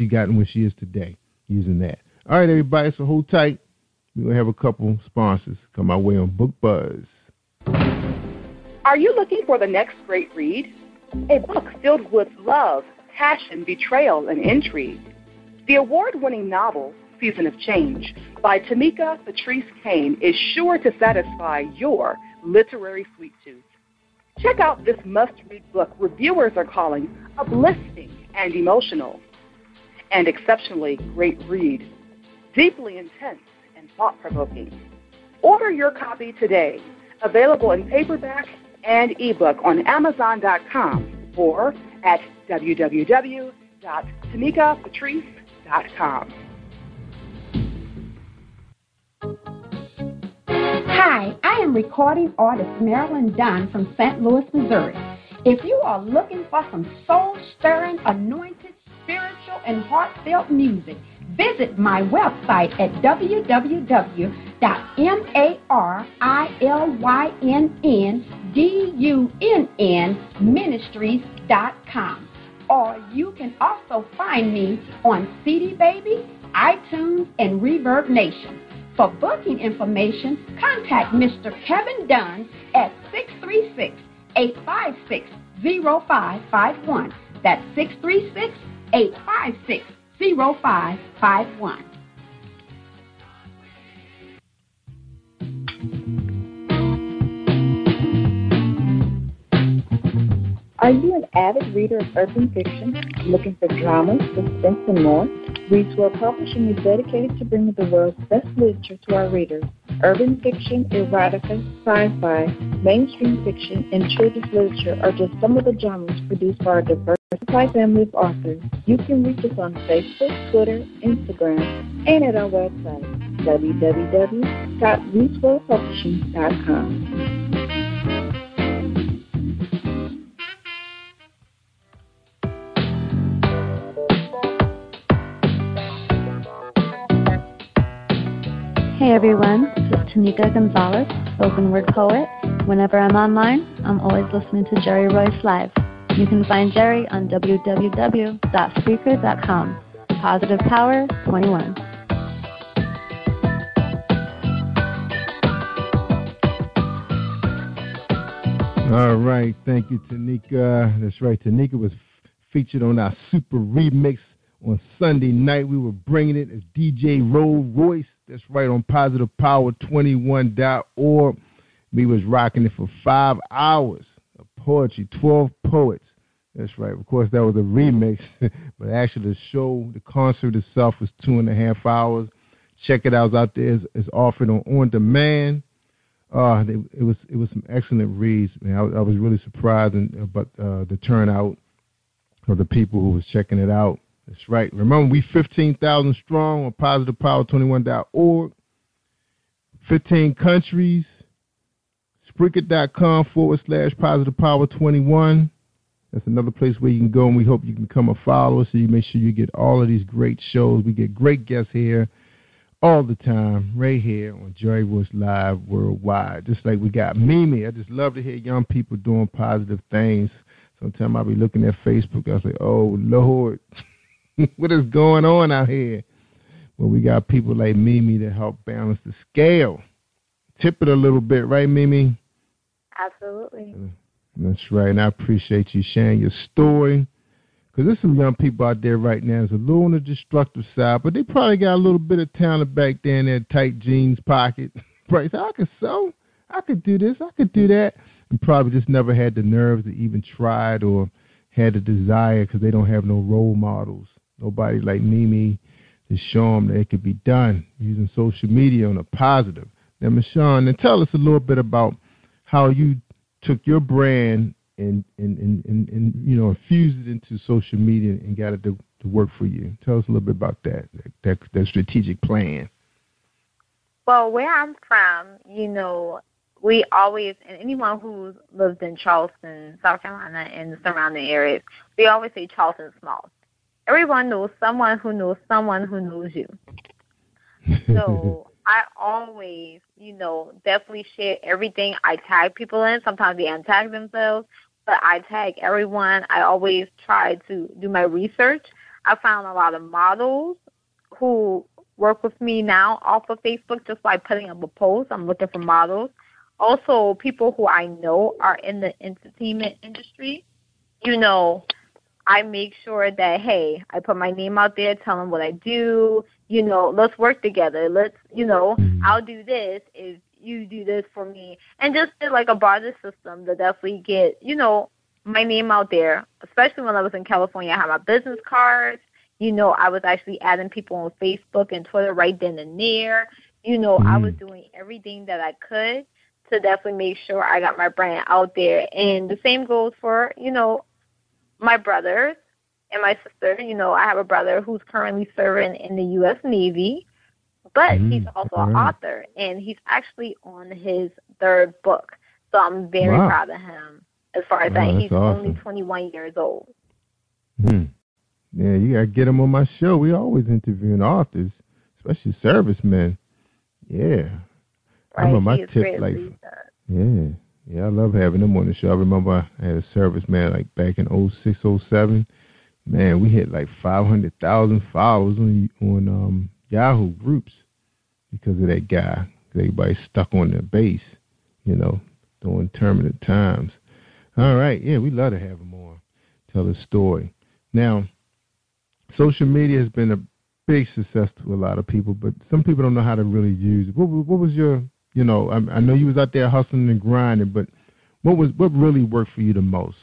gotten where she is today using that. All right, everybody. So hold tight. We're gonna have a couple sponsors come our way on Book Buzz. Are you looking for the next great read? A book filled with love, passion, betrayal, and intrigue. The award-winning novel Season of Change by Tamika Patrice Kane is sure to satisfy your literary sweet tooth. Check out this must-read book reviewers are calling uplifting and emotional. And exceptionally great read, deeply intense and thought-provoking. Order your copy today, available in paperback and ebook on Amazon.com or at www.tamikapatrice.com. Hi, I am recording artist Marilyn Dunn from St. Louis, Missouri. If you are looking for some soul-stirring, anointed, spiritual, and heartfelt music, visit my website at www.MarilynDunnMinistries.com. Or you can also find me on CD Baby, iTunes, and Reverb Nation. For booking information, contact Mr. Kevin Dunn at 636-856-0551. That's 636-856-0551. Are you an avid reader of urban fiction, looking for drama, suspense, and more? Wit'Me Publishing is dedicated to bringing the world's best literature to our readers. Urban fiction, erotica, sci-fi, mainstream fiction, and children's literature are just some of the genres produced by our diversified family of authors. You can reach us on Facebook, Twitter, Instagram, and at our website, www.wit'mepublishing.com. Hey everyone, this is Tanika Gonzalez, spoken word poet. Whenever I'm online, I'm always listening to Jerry Royce Live. You can find Jerry on www.spreaker.com. Positive Power 21. All right, thank you, Tanika. That's right, Tanika was featured on our Super Remix on Sunday night. We were bringing it as DJ Royce. That's right, on positivepower21.org. We was rocking it for 5 hours of poetry, 12 poets That's right. Of course, that was a remix, but actually the show, the concert itself was 2.5 hours. Check it out. It's out there. It's offered on demand. It was some excellent reads. Man, I was really surprised about the turnout of the people who was checking it out. That's right. Remember, we 15,000 strong on positivepower21.org. 15 countries. Spreaker.com/positivepower21. That's another place where you can go, and we hope you can become a follower so you make sure you get all of these great shows. We get great guests here all the time, right here on Jerry Royce Live Worldwide. Just like we got Mimi. I just love to hear young people doing positive things. Sometimes I'll be looking at Facebook. I'll say, oh, Lord, what is going on out here? Well, we got people like Mimi to help balance the scale. Tip it a little bit, right, Mimi? Absolutely. That's right, and I appreciate you sharing your story, because there's some young people out there right now that's a little on the destructive side, but they probably got a little bit of talent back there in their tight jeans pocket. Right, so I could sew, I could do this, I could do that, and probably just never had the nerves to even try it or had the desire because they don't have no role models. Nobody like Mimi to show them that it could be done using social media on a positive. Now, Michonne, and tell us a little bit about how you took your brand and infused it into social media and got it to work for you. Tell us a little bit about that strategic plan. Well, where I'm from, we always, and anyone who lives in Charleston, South Carolina, and the surrounding areas, we always say Charleston's small. Everyone knows someone who knows someone who knows you. So I always, definitely share everything I tag people in. Sometimes they untag themselves, but I tag everyone. I always try to do my research. I found a lot of models who work with me now off of Facebook just by putting up a post. I'm looking for models. Also, people who I know are in the entertainment industry. I make sure that, hey, I put my name out there, tell them what I do. Let's work together. Let's, I'll do this if you do this for me. And just like a barter system to definitely get, my name out there. Especially when I was in California, I had my business cards. I was actually adding people on Facebook and Twitter right then and there. I was doing everything that I could to definitely make sure I got my brand out there. And the same goes for, my brothers and my sister. I have a brother who's currently serving in the U.S. Navy, but he's also an author, and he's actually on his 3rd book. So I'm very proud of him as far as that. He's awesome. Only 21 years old. Yeah, you got to get him on my show. We always interviewing authors, especially servicemen. Yeah. Right, I remember my tip life. Yeah, I love having them on the show. I remember I had a serviceman like back in 06, 07. Man, we hit like 500,000 followers on Yahoo groups because of that guy. Everybody's stuck on their base, during turbulent times. All right, yeah, we love to have him on, tell his story. Now, social media has been a big success to a lot of people, but some people don't know how to really use it. What was your I know you was out there hustling and grinding, but what really worked for you the most?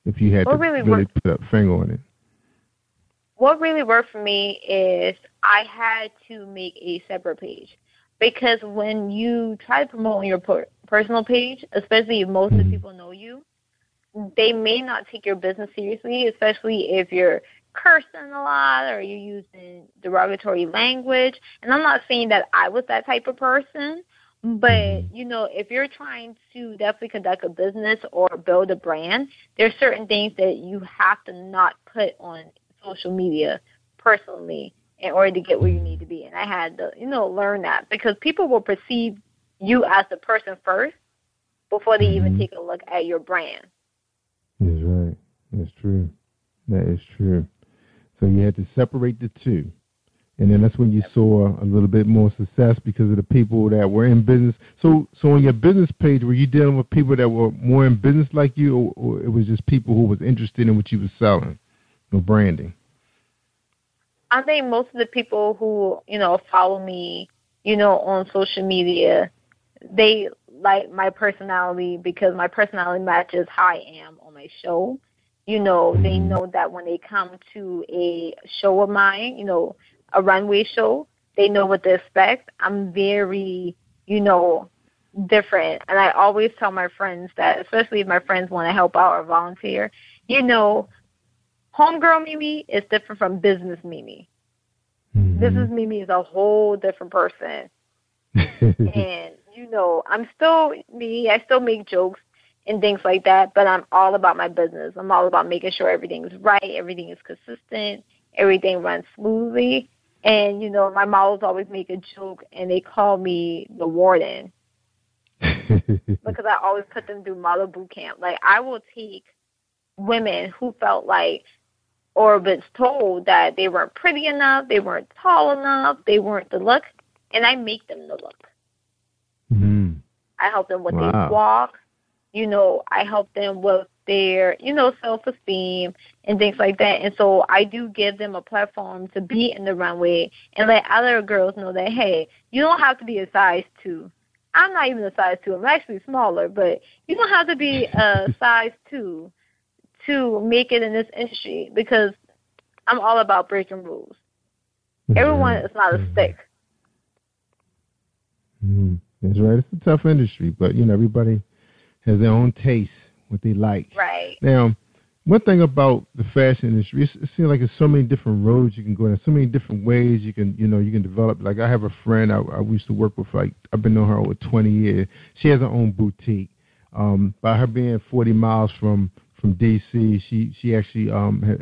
If you had to really put a finger on it. What really worked for me is I had to make a separate page, because when you try to promote on your personal page, especially if most of the people know you, they may not take your business seriously, especially if you're cursing a lot or you're using derogatory language. And I'm not saying that I was that type of person, but, if you're trying to definitely conduct a business or build a brand, there's certain things that you have to not put on social media personally in order to get where you need to be. And I had to, learn that, because people will perceive you as the person first before they even take a look at your brand. That's right. That's true. That is true. So you had to separate the two. And then that's when you saw a little bit more success because of the people that were in business. So on your business page, were you dealing with people that were more in business like you, or it was just people who was interested in what you were selling, branding? I think most of the people who, follow me, on social media, they like my personality because my personality matches how I am on my show. they know that when they come to a show of mine, a runway show, they know what to expect. I'm very, different. And I always tell my friends that, especially if my friends want to help out or volunteer, homegirl Mimi is different from business Mimi. Business Mimi is a whole different person. And, I'm still me. I still make jokes and things like that, but I'm all about my business. I'm all about making sure everything's right, everything is consistent, everything runs smoothly. And, my models always make a joke, and they call me the warden because I always put them through model boot camp. Like, I will take women who felt like or was told that they weren't pretty enough, they weren't tall enough, they weren't the look, and I make them the look. I help them with their walk. I help them with their, self-esteem and things like that. And so I do give them a platform to be in the runway and let other girls know that, hey, you don't have to be a size 2. I'm not even a size 2. I'm actually smaller, but you don't have to be a size 2 to make it in this industry because I'm all about breaking rules. Everyone is not a stick. That's right. It's a tough industry, but, everybody has their own taste, what they like. Right. Now, one thing about the fashion industry, it seems like there's so many different roads you can go in, so many different ways you can, you can develop. Like I have a friend I used to work with, I've been knowing her over 20 years. She has her own boutique. By her being 40 miles from D.C., she actually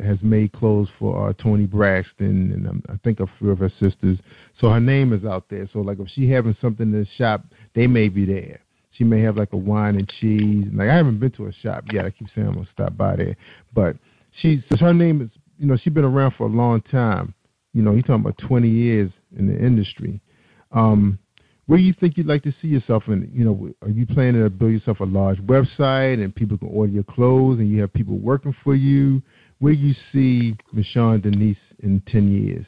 has made clothes for Toni Braxton and I think a few of her sisters. So her name is out there. So like if she having something in the shop, they may be there. She may have like a wine and cheese. Like I haven't been to a shop yet. I keep saying I'm gonna stop by there. But her name is, she's been around for a long time. You're talking about 20 years in the industry. Where do you think you'd like to see yourself in? Are you planning to build yourself a large website and people can order your clothes and you have people working for you? Where do you see Michonne Denise in 10 years?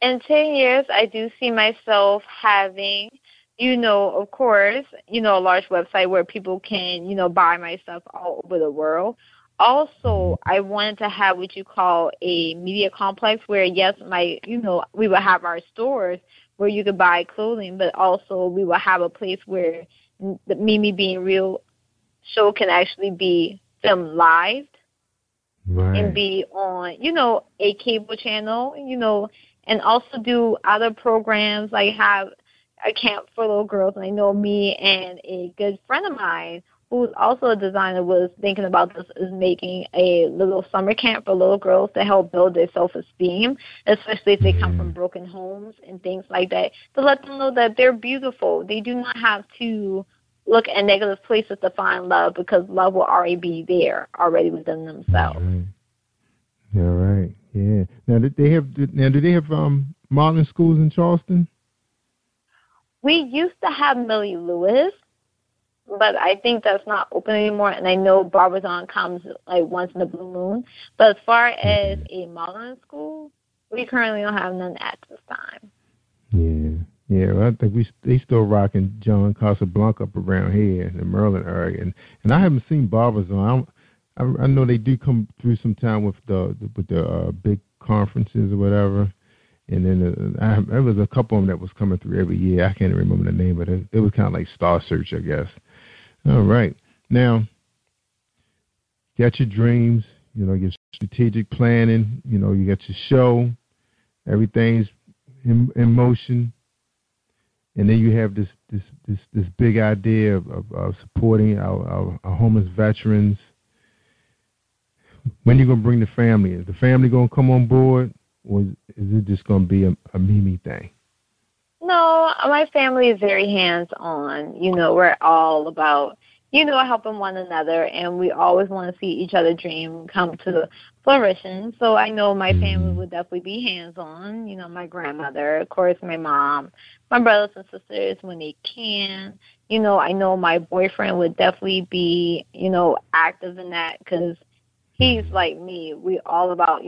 In 10 years, I do see myself having, of course, a large website where people can, buy my stuff all over the world. Also, I wanted to have what you call a media complex where, yes, we would have our stores where you could buy clothing, but also we will have a place where the Mimi Being Real show can actually be filmed live and be on, a cable channel, and also do other programs like have a camp for little girls. And I know me and a good friend of mine who's also a designer was thinking about this, is making a little summer camp for little girls to help build their self-esteem, especially if they come from broken homes and things like that, to let them know that they're beautiful. They do not have to look at negative places to find love because love will already be there, already within themselves. All right. Yeah. Now, do they have modeling schools in Charleston? We used to have Millie Lewis, but I think that's not open anymore. And I know Barbizon comes like once in a blue moon. But as far as a modeling school, we currently don't have none at this time. Yeah. Well, I think they still rocking John Casablanca up around here in the Maryland area, and I haven't seen Barbizon. I know they do come through sometime with the big conferences or whatever. And then there was a couple of them that was coming through every year. I can't remember the name, but it was kind of like Star Search, I guess. All right. Now, got your dreams, your strategic planning, you got your show, everything's in motion. And then you have this big idea of supporting our homeless veterans. When are you going to bring the family? Is the family going to come on board? Or is it just going to be a Mimi thing? No, my family is very hands-on. We're all about, helping one another, and we always want to see each other's dream come to fruition. So I know my family would definitely be hands-on. My grandmother, of course, my mom, my brothers and sisters when they can. I know my boyfriend would definitely be, active in that because he's like me. We're all about,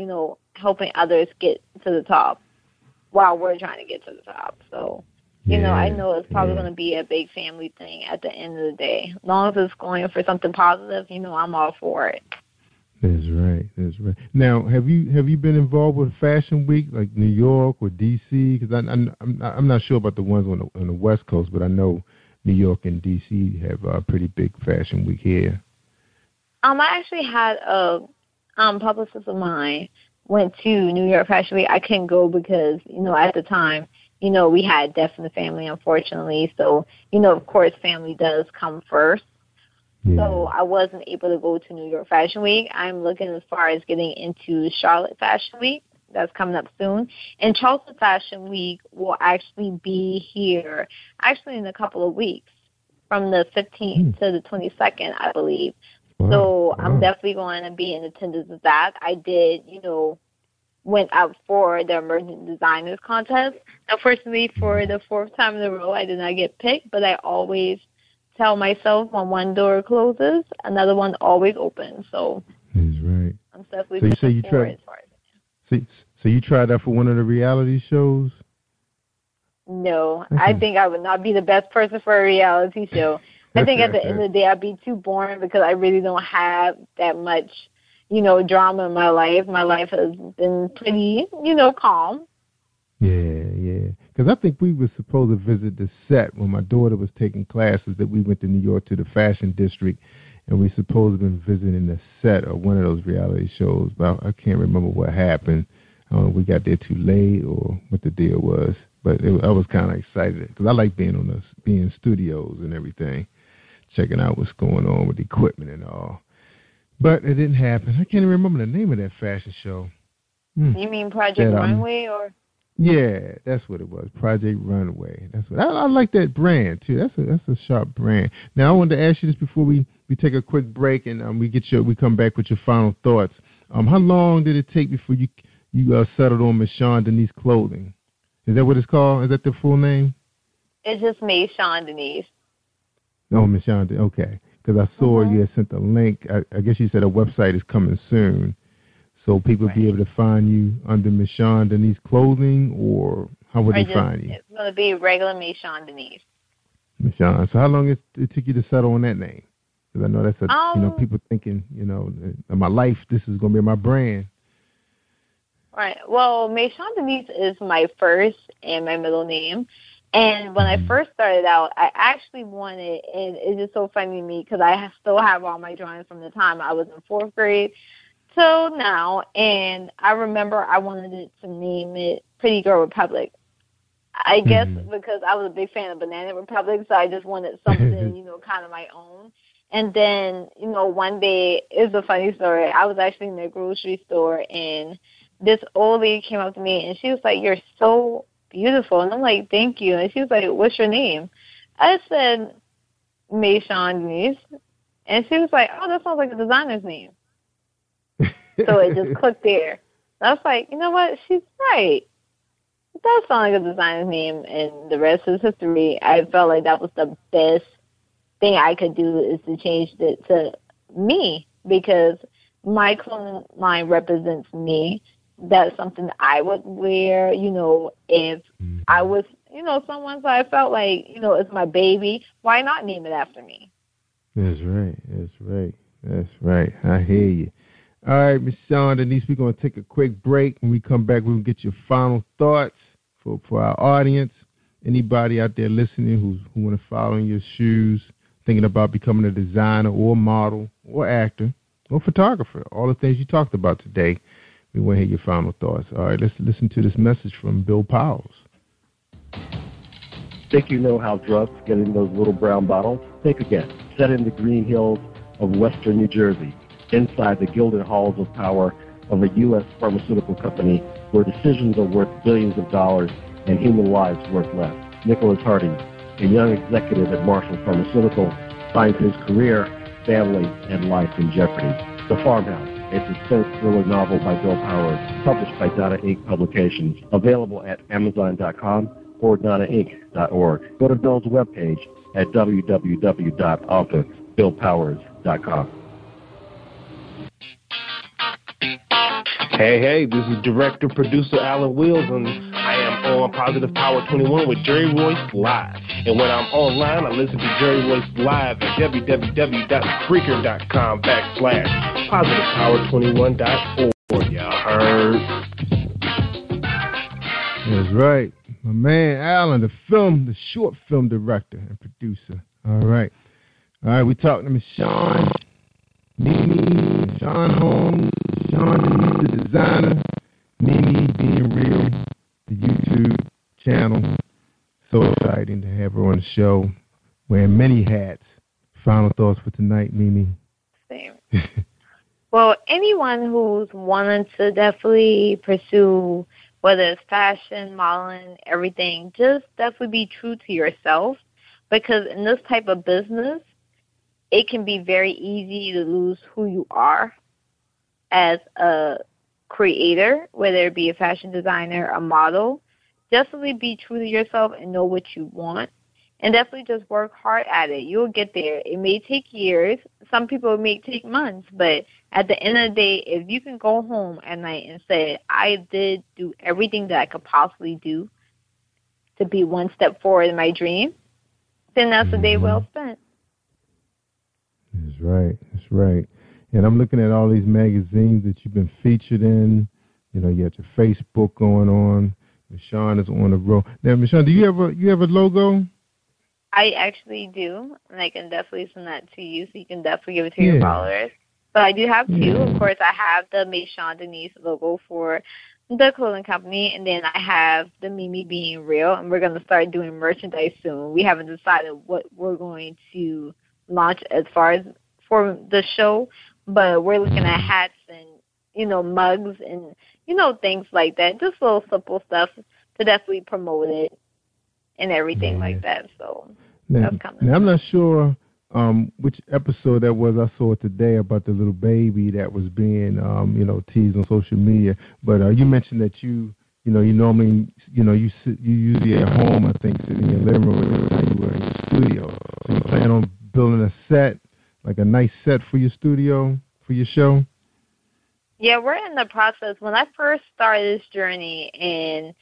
helping others get to the top while we're trying to get to the top. So, I know it's probably going to be a big family thing at the end of the day. As long as it's going for something positive, I'm all for it. That's right. That's right. Now, have you been involved with Fashion Week like New York or D.C.? Because I'm not sure about the ones on the West Coast, but I know New York and D.C. have a pretty big Fashion Week here. I actually had a publicist of mine went to New York Fashion Week. I couldn't go because, at the time, we had death in the family, unfortunately. So, of course, family does come first. Yeah. So I wasn't able to go to New York Fashion Week. I'm looking as far as getting into Charlotte Fashion Week. That's coming up soon. And Charlotte Fashion Week will actually be here actually in a couple of weeks from the 15th to the 22nd, I believe. Wow. So I'm definitely going to be in attendance of that. I did, went out for the Emerging Designers Contest. Unfortunately, for the fourth time in a row, I did not get picked, but I always tell myself when one door closes, another one always opens. So that's right. I'm definitely looking forward as far as So you tried out for one of the reality shows? No, I think I would not be the best person for a reality show. I think at the end of the day, I'd be too boring because I really don't have that much, drama in my life. My life has been pretty, calm. Yeah. Because I think we were supposed to visit the set when my daughter was taking classes that we went to New York to the Fashion District, and we supposed to have been visiting the set of one of those reality shows, but I can't remember what happened. I don't know if we got there too late or what the deal was, but I was kind of excited because I like being in studios and everything, checking out what's going on with the equipment and all. But it didn't happen. I can't even remember the name of that fashion show. You mean Project Runway or? Yeah, that's what it was. Project Runway. That's what I like that brand too. That's a sharp brand. Now I wanted to ask you this before we take a quick break and we come back with your final thoughts. How long did it take before you settled on Michonne Denise Clothing? Is that what it's called? Is that the full name? It's just Michonne Denise. Oh, Michonne. Okay, because I saw you had sent a link. I guess you said a website is coming soon. So people be able to find you under Michonne Denise Clothing, or how would they find you? It's going to be regular Michonne Denise. Michonne. So how long it took you to settle on that name? Because I know that's people thinking, in my life, this is going to be my brand. Right. Well, Michonne Denise is my first and my middle name. And when I first started out, I actually wanted, and it's just so funny to me because I still have all my drawings from the time I was in 4th grade. So now, and I remember I wanted it to name it Pretty Girl Republic. I guess because I was a big fan of Banana Republic, so I just wanted something, kind of my own. And then, one day, it's a funny story. I was actually in the grocery store, and this old lady came up to me, and she was like, "You're so beautiful." And I'm like, "Thank you." And she was like, "What's your name?" I said, Michonne Denise. And she was like, "Oh, that sounds like a designer's name." So it just clicked there. I was like, you know what? She's right. It does sound like a designer's name, and the rest is history. I felt like that was the best thing I could do is to change it to me because my clothing line represents me. That's something I would wear, if I was, someone. So I felt like, it's my baby. Why not name it after me? That's right. I hear you. All right, Michonne Denise, we're going to take a quick break. When we come back, we'll get your final thoughts for our audience. Anybody out there listening who want to follow in your shoes, thinking about becoming a designer or model or actor or photographer, all the things you talked about today, we want to hear your final thoughts. All right, let's listen to this message from Bill Powers. Think you know how drugs get in those little brown bottles? Think again. Set in the green hills of western New Jersey, inside the gilded halls of power of a U.S. pharmaceutical company where decisions are worth billions of dollars and human lives worth less. Nicholas Hardy, a young executive at Marshall Pharmaceutical, finds his career, family, and life in jeopardy. The Farmhouse, a suspense thriller novel by Bill Powers, published by Donna Inc. Publications, available at Amazon.com or DonnaInc.org. Go to Bill's webpage at www.author.BillPowers.com. Hey, this is director-producer Alan Wills, and I am on Positive Power 21 with Jerry Royce Live. And when I'm online, I listen to Jerry Royce Live at www.Spreaker.com/ positivepower21.org. Y'all heard? That's right. My man Alan, the short film director and producer. All right. We talking to Miss Sean, Mimi, Sean Holmes, Sean Denise, the designer, Mimi Being Real, the YouTube channel. So exciting to have her on the show, wearing many hats. Final thoughts for tonight, Mimi? Same. Well, anyone who's wanting to definitely pursue, whether it's fashion, modeling, everything, just definitely be true to yourself, because in this type of business, it can be very easy to lose who you are as a creator, whether it be a fashion designer, a model. Definitely be true to yourself and know what you want, and definitely just work hard at it. You'll get there. It may take years. Some people it may take months, but at the end of the day, if you can go home at night and say, I did do everything that I could possibly do to be one step forward in my dream, then that's a day well spent. That's right. That's right. And I'm looking at all these magazines that you've been featured in. You know, you got your Facebook going on. Michonne is on the road. Now, Michonne, do you have a logo? I actually do, and I can definitely send that to you, so you can definitely give it to your followers. But I do have two. Of course, I have the Michonne Denise logo for the clothing company, and then I have the Mimi Being Real, and we're going to start doing merchandise soon. We haven't decided what we're going to launch as far as for the show, but we're looking at hats and, mugs and, things like that. Just little simple stuff to definitely promote it and everything like that. So that's coming. Now, I'm not sure which episode that was. I saw it today about the little baby that was being, teased on social media. But you mentioned that you normally, you usually at home, I think, sitting in your living room, and you were in your studio. So you plan on building a set, like a nice set for your studio, for your show? Yeah, we're in the process. When I first started this journey, and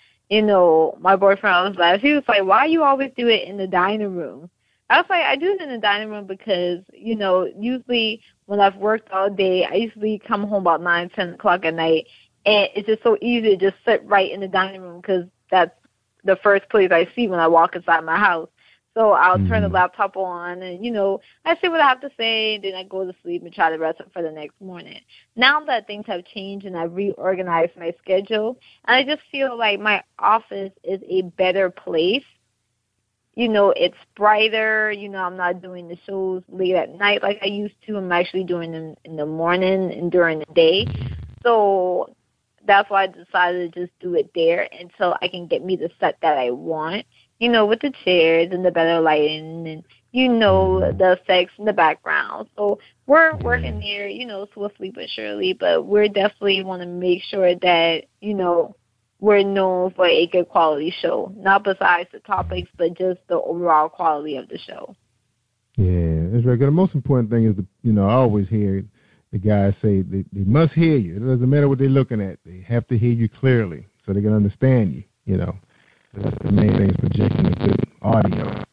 my boyfriend was like, he was like, why you always do it in the dining room? I was like, I do it in the dining room because, usually when I've worked all day, I usually come home about 9, 10 o'clock at night, and it's just so easy to just sit right in the dining room because that's the first place I see when I walk inside my house. So I'll turn the laptop on and, I say what I have to say, then I go to sleep and try to rest up for the next morning. Now that things have changed and I've reorganized my schedule, and I just feel like my office is a better place. It's brighter. I'm not doing the shows late at night like I used to. I'm actually doing them in the morning and during the day. So that's why I decided to just do it there until I can get me the set that I want. With the chairs and the better lighting and, the effects in the background. So we're working there, swiftly but surely, but we definitely want to make sure that, we're known for a good quality show, not besides the topics, but just the overall quality of the show. Yeah, that's right. The most important thing is, I always hear the guys say they must hear you. It doesn't matter what they're looking at. They have to hear you clearly so they can understand you, That's the main thing, is projecting a good audio.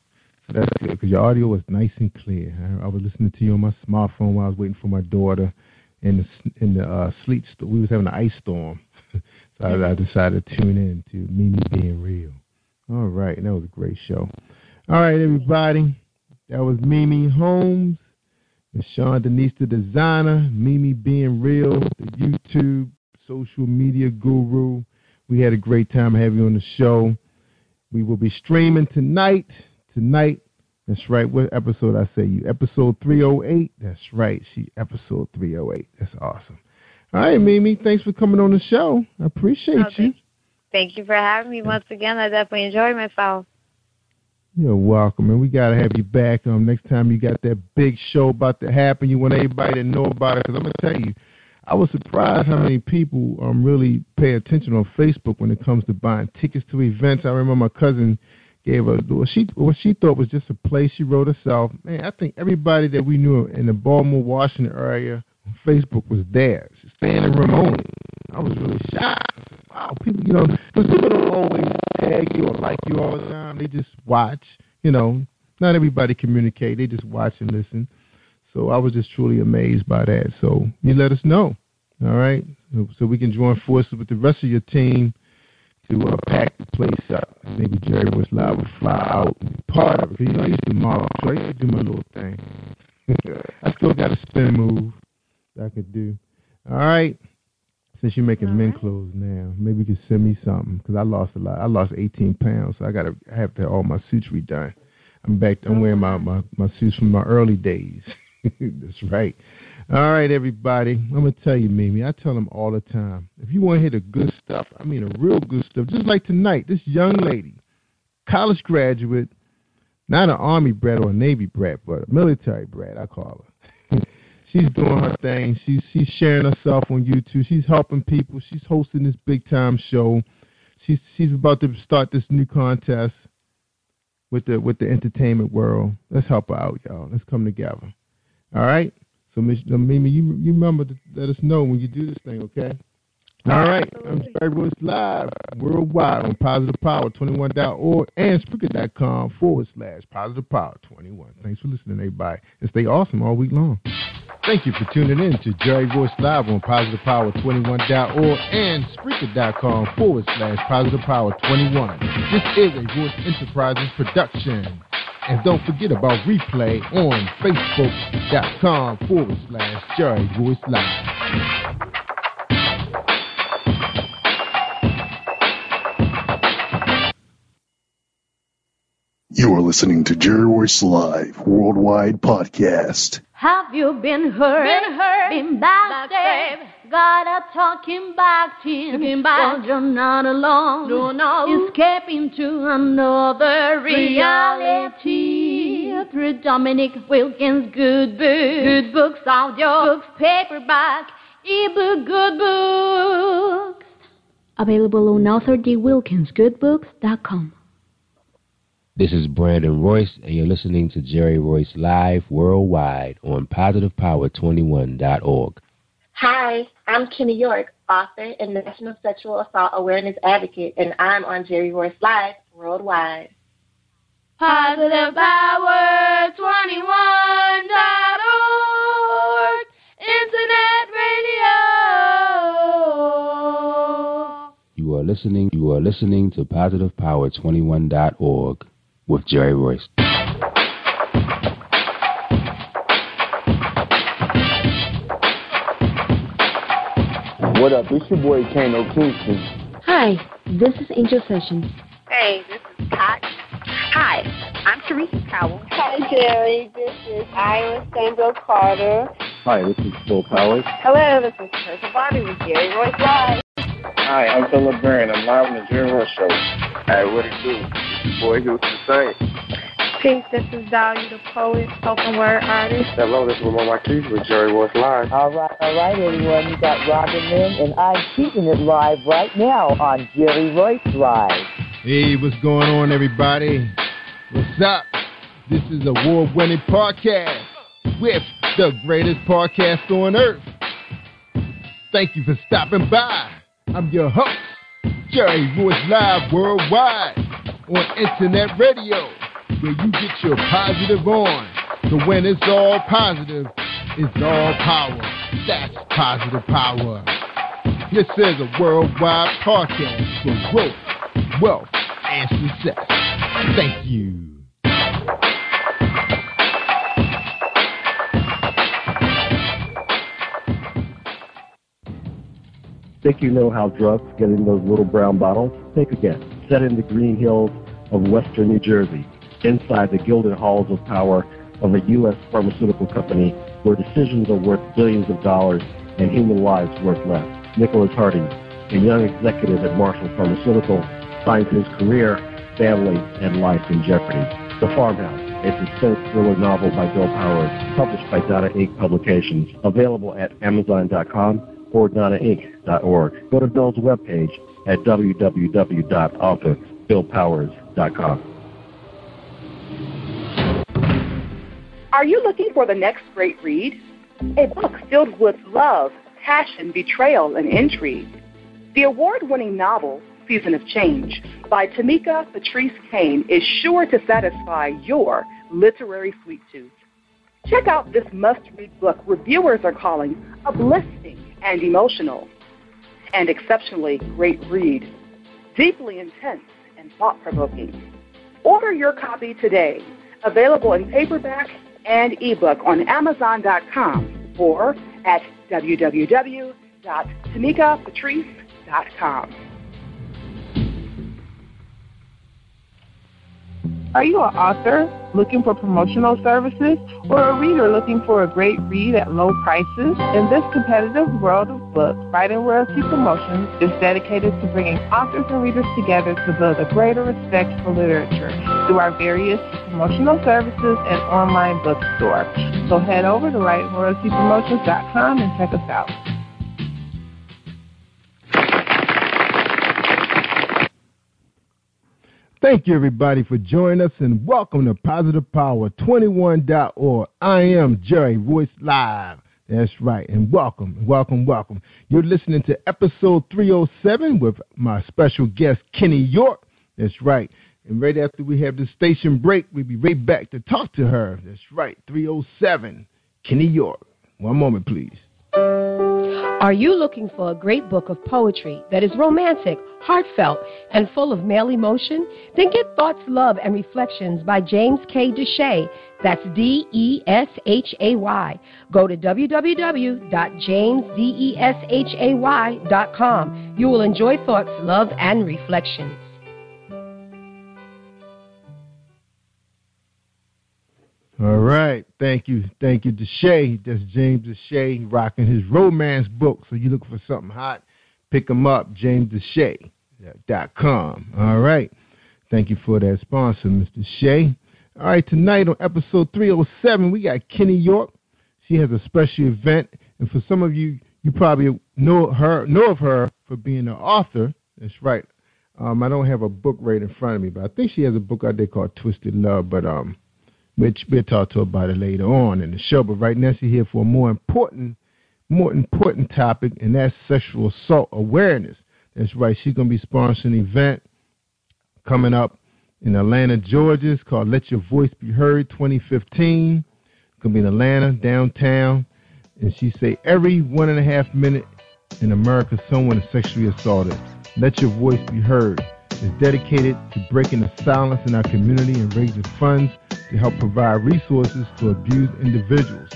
So that's good, because your audio was nice and clear. I was listening to you on my smartphone while I was waiting for my daughter in the sleet storm. We was having an ice storm. So I decided to tune in to Mimi Being Real. All right, that was a great show. All right, everybody. That was Mimi Holmes, Michonne Denise, the designer, Mimi Being Real, the YouTube social media guru. We had a great time having you on the show. We will be streaming tonight. That's right. What episode I say you? Episode 308. That's right. Episode 308. That's awesome. All right, Mimi. Thanks for coming on the show. I appreciate you. Thank you for having me once again. I definitely enjoyed myself. You're welcome, and we got to have you back next time you got that big show about to happen. You want everybody to know about it, because I'm going to tell you, I was surprised how many people really pay attention on Facebook when it comes to buying tickets to events. I remember my cousin gave her what she thought was just a place she wrote herself. Man, I think everybody that we knew in the Baltimore, Washington area on Facebook was there. She's staying in room only. I was really shocked. I said, wow, people, because people don't always tag you or like you all the time. They just watch. Not everybody communicate. They just watch and listen. So I was just truly amazed by that. So you let us know, all right? So we can join forces with the rest of your team to pack the place up. Maybe Jerry Voice Live will fly out and be part of it. You know, I used to model, so I used to do my little thing. I still got a spin move that I could do. All right. Since you're making men clothes now, maybe you could send me something because I lost a lot. I lost 18 pounds, so I have to have all my suits redone. I'm wearing my suits from my early days. That's right. All right, everybody. I'm going to tell you, Mimi, I tell them all the time, if you want to hear the good stuff, I mean the real good stuff, just like tonight, this young lady, college graduate, not an Army brat or a Navy brat, but a military brat, I call her. She's doing her thing. She's sharing herself on YouTube. She's helping people. She's hosting this big-time show. She's about to start this new contest with the entertainment world. Let's help her out, y'all. Let's come together. All right? So, Mimi, you remember to let us know when you do this thing, okay? All right. I'm Jerry Voice Live worldwide on PositivePower21.org and Spreaker.com/PositivePower21. Thanks for listening, everybody. And stay awesome all week long. Thank you for tuning in to Jerry Voice Live on PositivePower21.org and Spreaker.com/PositivePower21. This is a Voice Enterprises production. And don't forget about replay on Facebook.com/Jerry Voice Live. You are listening to Jerry Royce Live Worldwide Podcast. Have you been hurt? Been backstabbed? Got a talking back team. Well, you're not alone. No. Escaping to another reality. Through Dominic Wilkins' good books. Good books, audio books, paperback, ebook, good books. Available on AuthorDWilkinsGoodBooks.com. This is Brandon Royce, and you're listening to Jerry Royce Live Worldwide on PositivePower21.org. Hi, I'm Kenny York, author and National Sexual Assault Awareness Advocate, and I'm on Jerry Royce Live Worldwide. PositivePower21.org, Internet Radio. You are listening to PositivePower21.org with Jerry Royce. What up? It's your boy Kano Kingston. Hi, this is Angel Sessions. Hey, this is Pat. Hi, I'm Teresa Powell. Hi, Jerry. This is Iowa Samuel Carter. Hi, this is Phil Powers. Hello, this is Teresa Bobby with Jerry Royce Live. Hi, I'm Philip Barron. I'm live on the Jerry Royce Show. Hey, what it do? It's your boy Houston Saint. Peace, this is Dahlia the poet, spoken word artist. Hello, this is Lamar Marquise with Jerry Royce Live. All right, everyone. You got Robin Lynn, and I'm keeping it live right now on Jerry Royce Live. Hey, what's going on, everybody? What's up? This is a award-winning podcast with the greatest podcast on earth. Thank you for stopping by. I'm your host, Jerry Royce Live Worldwide on Internet Radio, where you get your positive on. So when it's all positive, it's all power. That's positive power. This is a worldwide podcast for growth, wealth, and success. Thank you. Think you know how drugs get in those little brown bottles? Think again. Set in the green hills of western New Jersey, inside the gilded halls of power of a U.S. pharmaceutical company where decisions are worth billions of dollars and human lives worth less. Nicholas Harding, a young executive at Marshall Pharmaceutical, finds his career, family, and life in jeopardy. The Farmhouse, a suspense thriller novel by Bill Powers, published by Donna Inc. Publications, available at Amazon.com or DonnaInc.org. Go to Bill's webpage at www.authorBillPowers.com. Are you looking for the next great read? A book filled with love, passion, betrayal, and intrigue. The award-winning novel, Season of Change, by Tamika Patrice Kane, is sure to satisfy your literary sweet tooth. Check out this must-read book reviewers are calling uplifting and emotional, and exceptionally great read, deeply intense and thought-provoking. Order your copy today, available in paperback and ebook on Amazon.com or at www.tamikapatrice.com. Are you an author looking for promotional services or a reader looking for a great read at low prices? In this competitive world of books, Writing Royalty Promotions is dedicated to bringing authors and readers together to build a greater respect for literature through our various promotional services and online bookstore. So head over to WritingRoyaltyPromotions.com and check us out. Thank you, everybody, for joining us, and welcome to Positive Power 21.org. I am Jerry Royce Live. That's right, and welcome. You're listening to episode 307 with my special guest, Kenny York. That's right. And right after we have the station break, we'll be right back to talk to her. That's right, 307, Kenny York. One moment, please. Are you looking for a great book of poetry that is romantic, heartfelt, and full of male emotion? Then get Thoughts, Love, and Reflections by James K. Deshay. That's Deshay. Go to www.jamesdeshay.com. You will enjoy Thoughts, Love, and Reflections. All right. Thank you, Deshay. That's James Deshay rocking his romance book. So you look for something hot, pick him up, jamesdeshay.com. All right. Thank you for that sponsor, Mr. Shay. All right, tonight on episode 307, we got Kenny York. She has a special event, and for some of you, you probably know of her for being an author. That's right. I don't have a book right in front of me, but I think she has a book out there called Twisted Love, but we'll talk to her about it later on in the show. But right now she's here for a more important topic, and that's sexual assault awareness. That's right. She's going to be sponsoring an event coming up in Atlanta, Georgia. It's called Let Your Voice Be Heard 2015. It's going to be in Atlanta, downtown. And she say every 1.5 minutes in America someone is sexually assaulted. Let Your Voice Be Heard is dedicated to breaking the silence in our community and raising funds to help provide resources to abused individuals.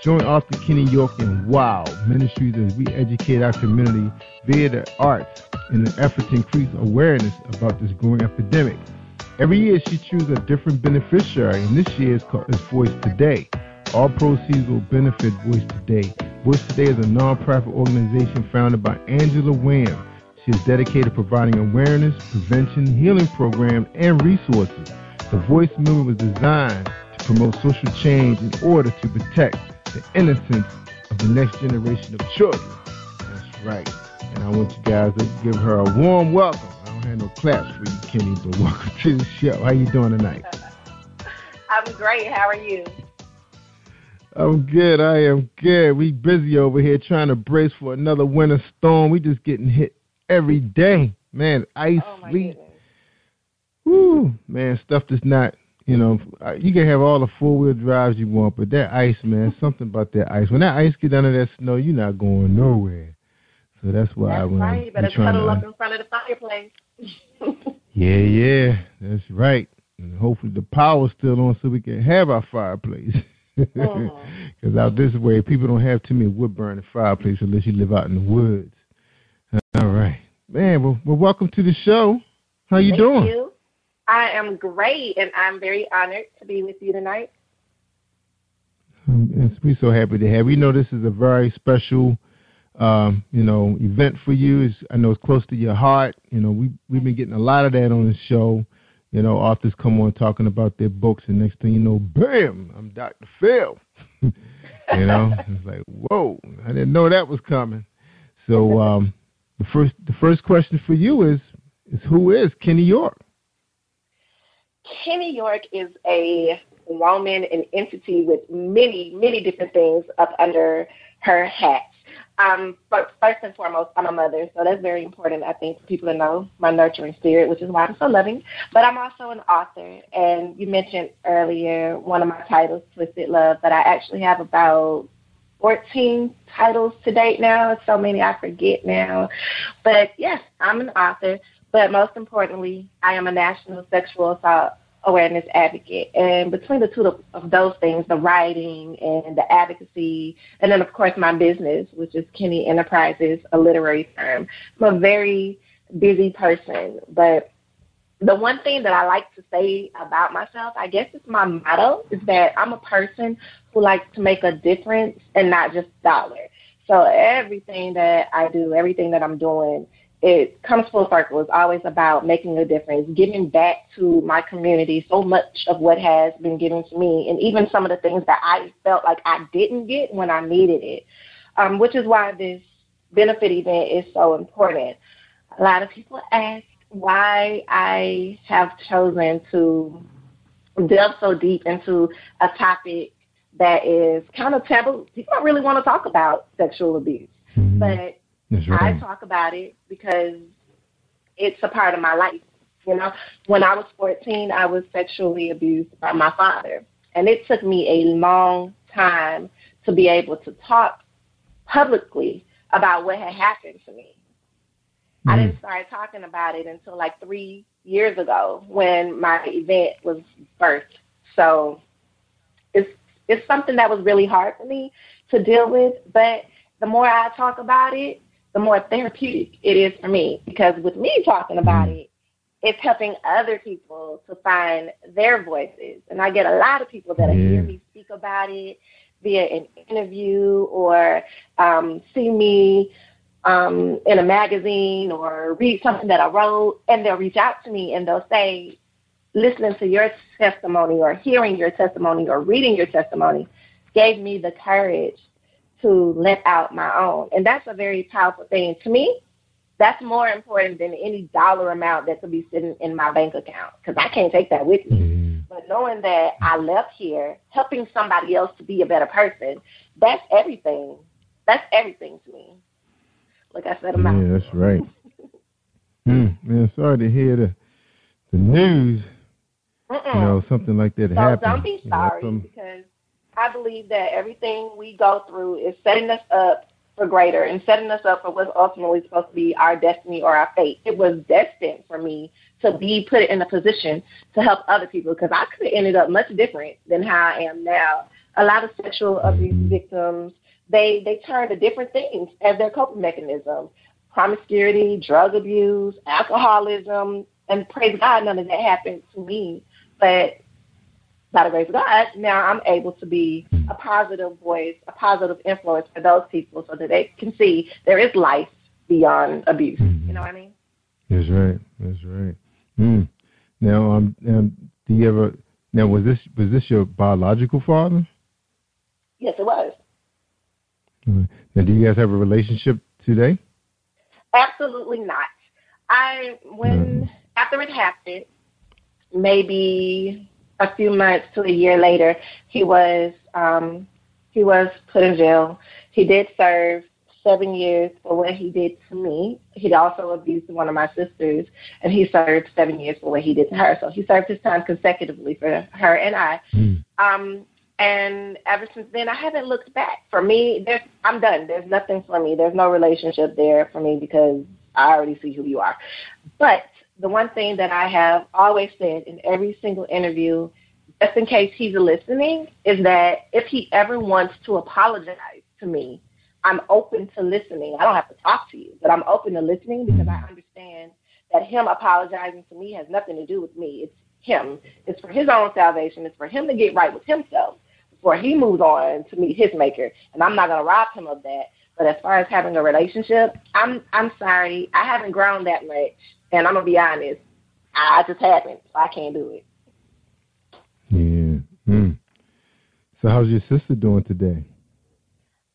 Join author Kenny York and WOW Ministries as we educate our community via the arts in an effort to increase awareness about this growing epidemic. Every year she chooses a different beneficiary, and this year is Voice Today. All proceeds will benefit Voice Today. Voice Today is a nonprofit organization founded by Angela Wham. She is dedicated to providing awareness, prevention, healing programs, and resources. The Voice movement was designed to promote social change in order to protect the innocence of the next generation of children. That's right. And I want you guys to give her a warm welcome. I don't have no claps for you, Kenny, but welcome to the show. How you doing tonight? I'm great. How are you? I'm good. I am good. We busy over here trying to brace for another winter storm. We just getting hit every day. Man, ice, sleet. Woo, man, stuff that's not, you can have all the four-wheel drives you want, but that ice, man, something about that ice. When that ice get under that snow, you're not going nowhere. So that's why that's right. You better cuddle up in front of the fireplace. Yeah, that's right. And hopefully the power's still on so we can have our fireplace. Because out this way, people don't have too many wood-burning fireplaces unless you live out in the woods. All right. Man, well, welcome to the show. How you doing? Thank you. I am great, and I'm very honored to be with you tonight. We're so happy to have you. We know this is a very special, event for you. I know it's close to your heart. We've been getting a lot of that on the show. Authors come on talking about their books, and next thing you know, bam, I'm Dr. Phil. It's like, whoa, I didn't know that was coming. So the first question for you is who is Kenny York? Kenny York is a woman, an entity with many, many different things up under her hat. But first and foremost, I'm a mother, so that's very important, I think, for people to know my nurturing spirit, which is why I'm so loving. But I'm also an author, and you mentioned earlier one of my titles, Twisted Love, but I actually have about 14 titles to date now. It's so many I forget now. But, yes, I'm an author, but most importantly, I am a national sexual assault awareness advocate. And between the two of those things, the writing and the advocacy, and then, of course, my business, which is Kenny Enterprises, a literary firm, I'm a very busy person. But the one thing that I like to say about myself, I guess it's my motto, is that I'm a person who likes to make a difference and not just dollar. So everything that I do, everything that I'm doing, it comes full circle. It's always about making a difference, giving back to my community so much of what has been given to me, and even some of the things that I felt like I didn't get when I needed it, which is why this benefit event is so important. A lot of people ask why I have chosen to delve so deep into a topic that is kind of taboo. People don't really want to talk about sexual abuse, but I talk about it because it's a part of my life. You know, when I was 14, I was sexually abused by my father, and it took me a long time to be able to talk publicly about what had happened to me. I didn't start talking about it until like 3 years ago when my event was birthed. So it's something that was really hard for me to deal with, but the more I talk about it, the more therapeutic it is for me, because with me talking about it, it's helping other people to find their voices. And I get a lot of people that hear me speak about it via an interview or see me in a magazine or read something that I wrote, and they'll reach out to me and they'll say, listening to your testimony or hearing your testimony or reading your testimony gave me the courage to let out my own. And that's a very powerful thing. To me, that's more important than any dollar amount that could be sitting in my bank account, because I can't take that with me. But knowing that I left here helping somebody else to be a better person, that's everything. That's everything to me. Like I said, yeah, that's right. Man, sorry to hear the news. You know, something like that happened. Don't be sorry, because I believe that everything we go through is setting us up for greater and setting us up for what's ultimately supposed to be our destiny or our fate. It was destined for me to be put in a position to help other people, because I could have ended up much different than how I am now. A lot of sexual abuse victims, they turn to different things as their coping mechanism. Promiscuity, drug abuse, alcoholism, and praise God, none of that happened to me. But by the grace of God, now I'm able to be a positive voice, a positive influence for those people so that they can see there is life beyond abuse. You know what I mean? That's right. That's right. Now, do you ever? Now, was this your biological father? Yes, it was. Now, do you guys have a relationship today? Absolutely not. After it happened, maybe a few months to a year later, he was put in jail. He did serve 7 years for what he did to me. He'd also abused one of my sisters, and he served 7 years for what he did to her. So he served his time consecutively for her and I. And ever since then, I haven't looked back. For me, I'm done. There's nothing for me. There's no relationship there for me because I already see who you are. But the one thing that I have always said in every single interview, just in case he's listening, is that if he ever wants to apologize to me, I'm open to listening. I don't have to talk to you, but I'm open to listening, because I understand that him apologizing to me has nothing to do with me. It's him. It's for his own salvation. It's for him to get right with himself before he moves on to meet his maker. And I'm not going to rob him of that. But as far as having a relationship, I'm sorry. I haven't grown that much. And I'm going to be honest, I just haven't, so I can't do it. Yeah. So how's your sister doing today?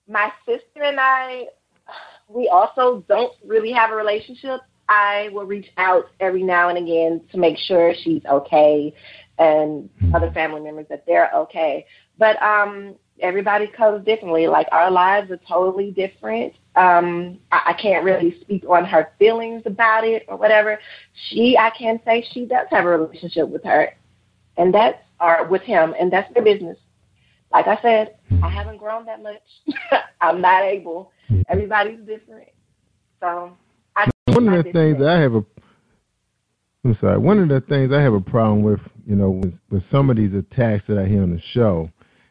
My sister and I, we also don't really have a relationship. I will reach out every now and again to make sure she's okay and other family members that they're okay. But everybody codes differently. Like, our lives are totally different. I can't really speak on her feelings about it or whatever. I can say she does have a relationship with her, and with him, and that's their business. Like I said, I haven't grown that much. I'm not able. Everybody's different. So one of the things I have a problem with, with some of these attacks that I hear on the show,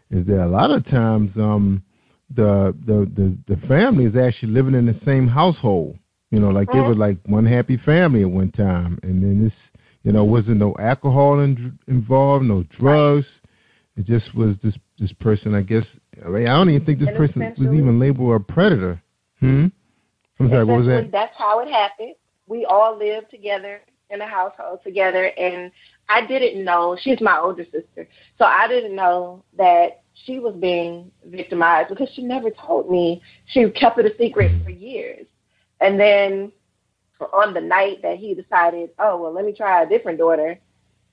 is that a lot of times the family is actually living in the same household. Like they were like one happy family at one time, and then this, wasn't no alcohol involved, no drugs. It just was this person, I guess. I don't even think this person was even labeled a predator. I'm sorry, what was that? That's how it happened. We all lived together in a household together, and I didn't know. She's my older sister, so I didn't know that she was being victimized because she never told me. She kept it a secret for years. And then on the night that he decided, oh, well, let me try a different daughter,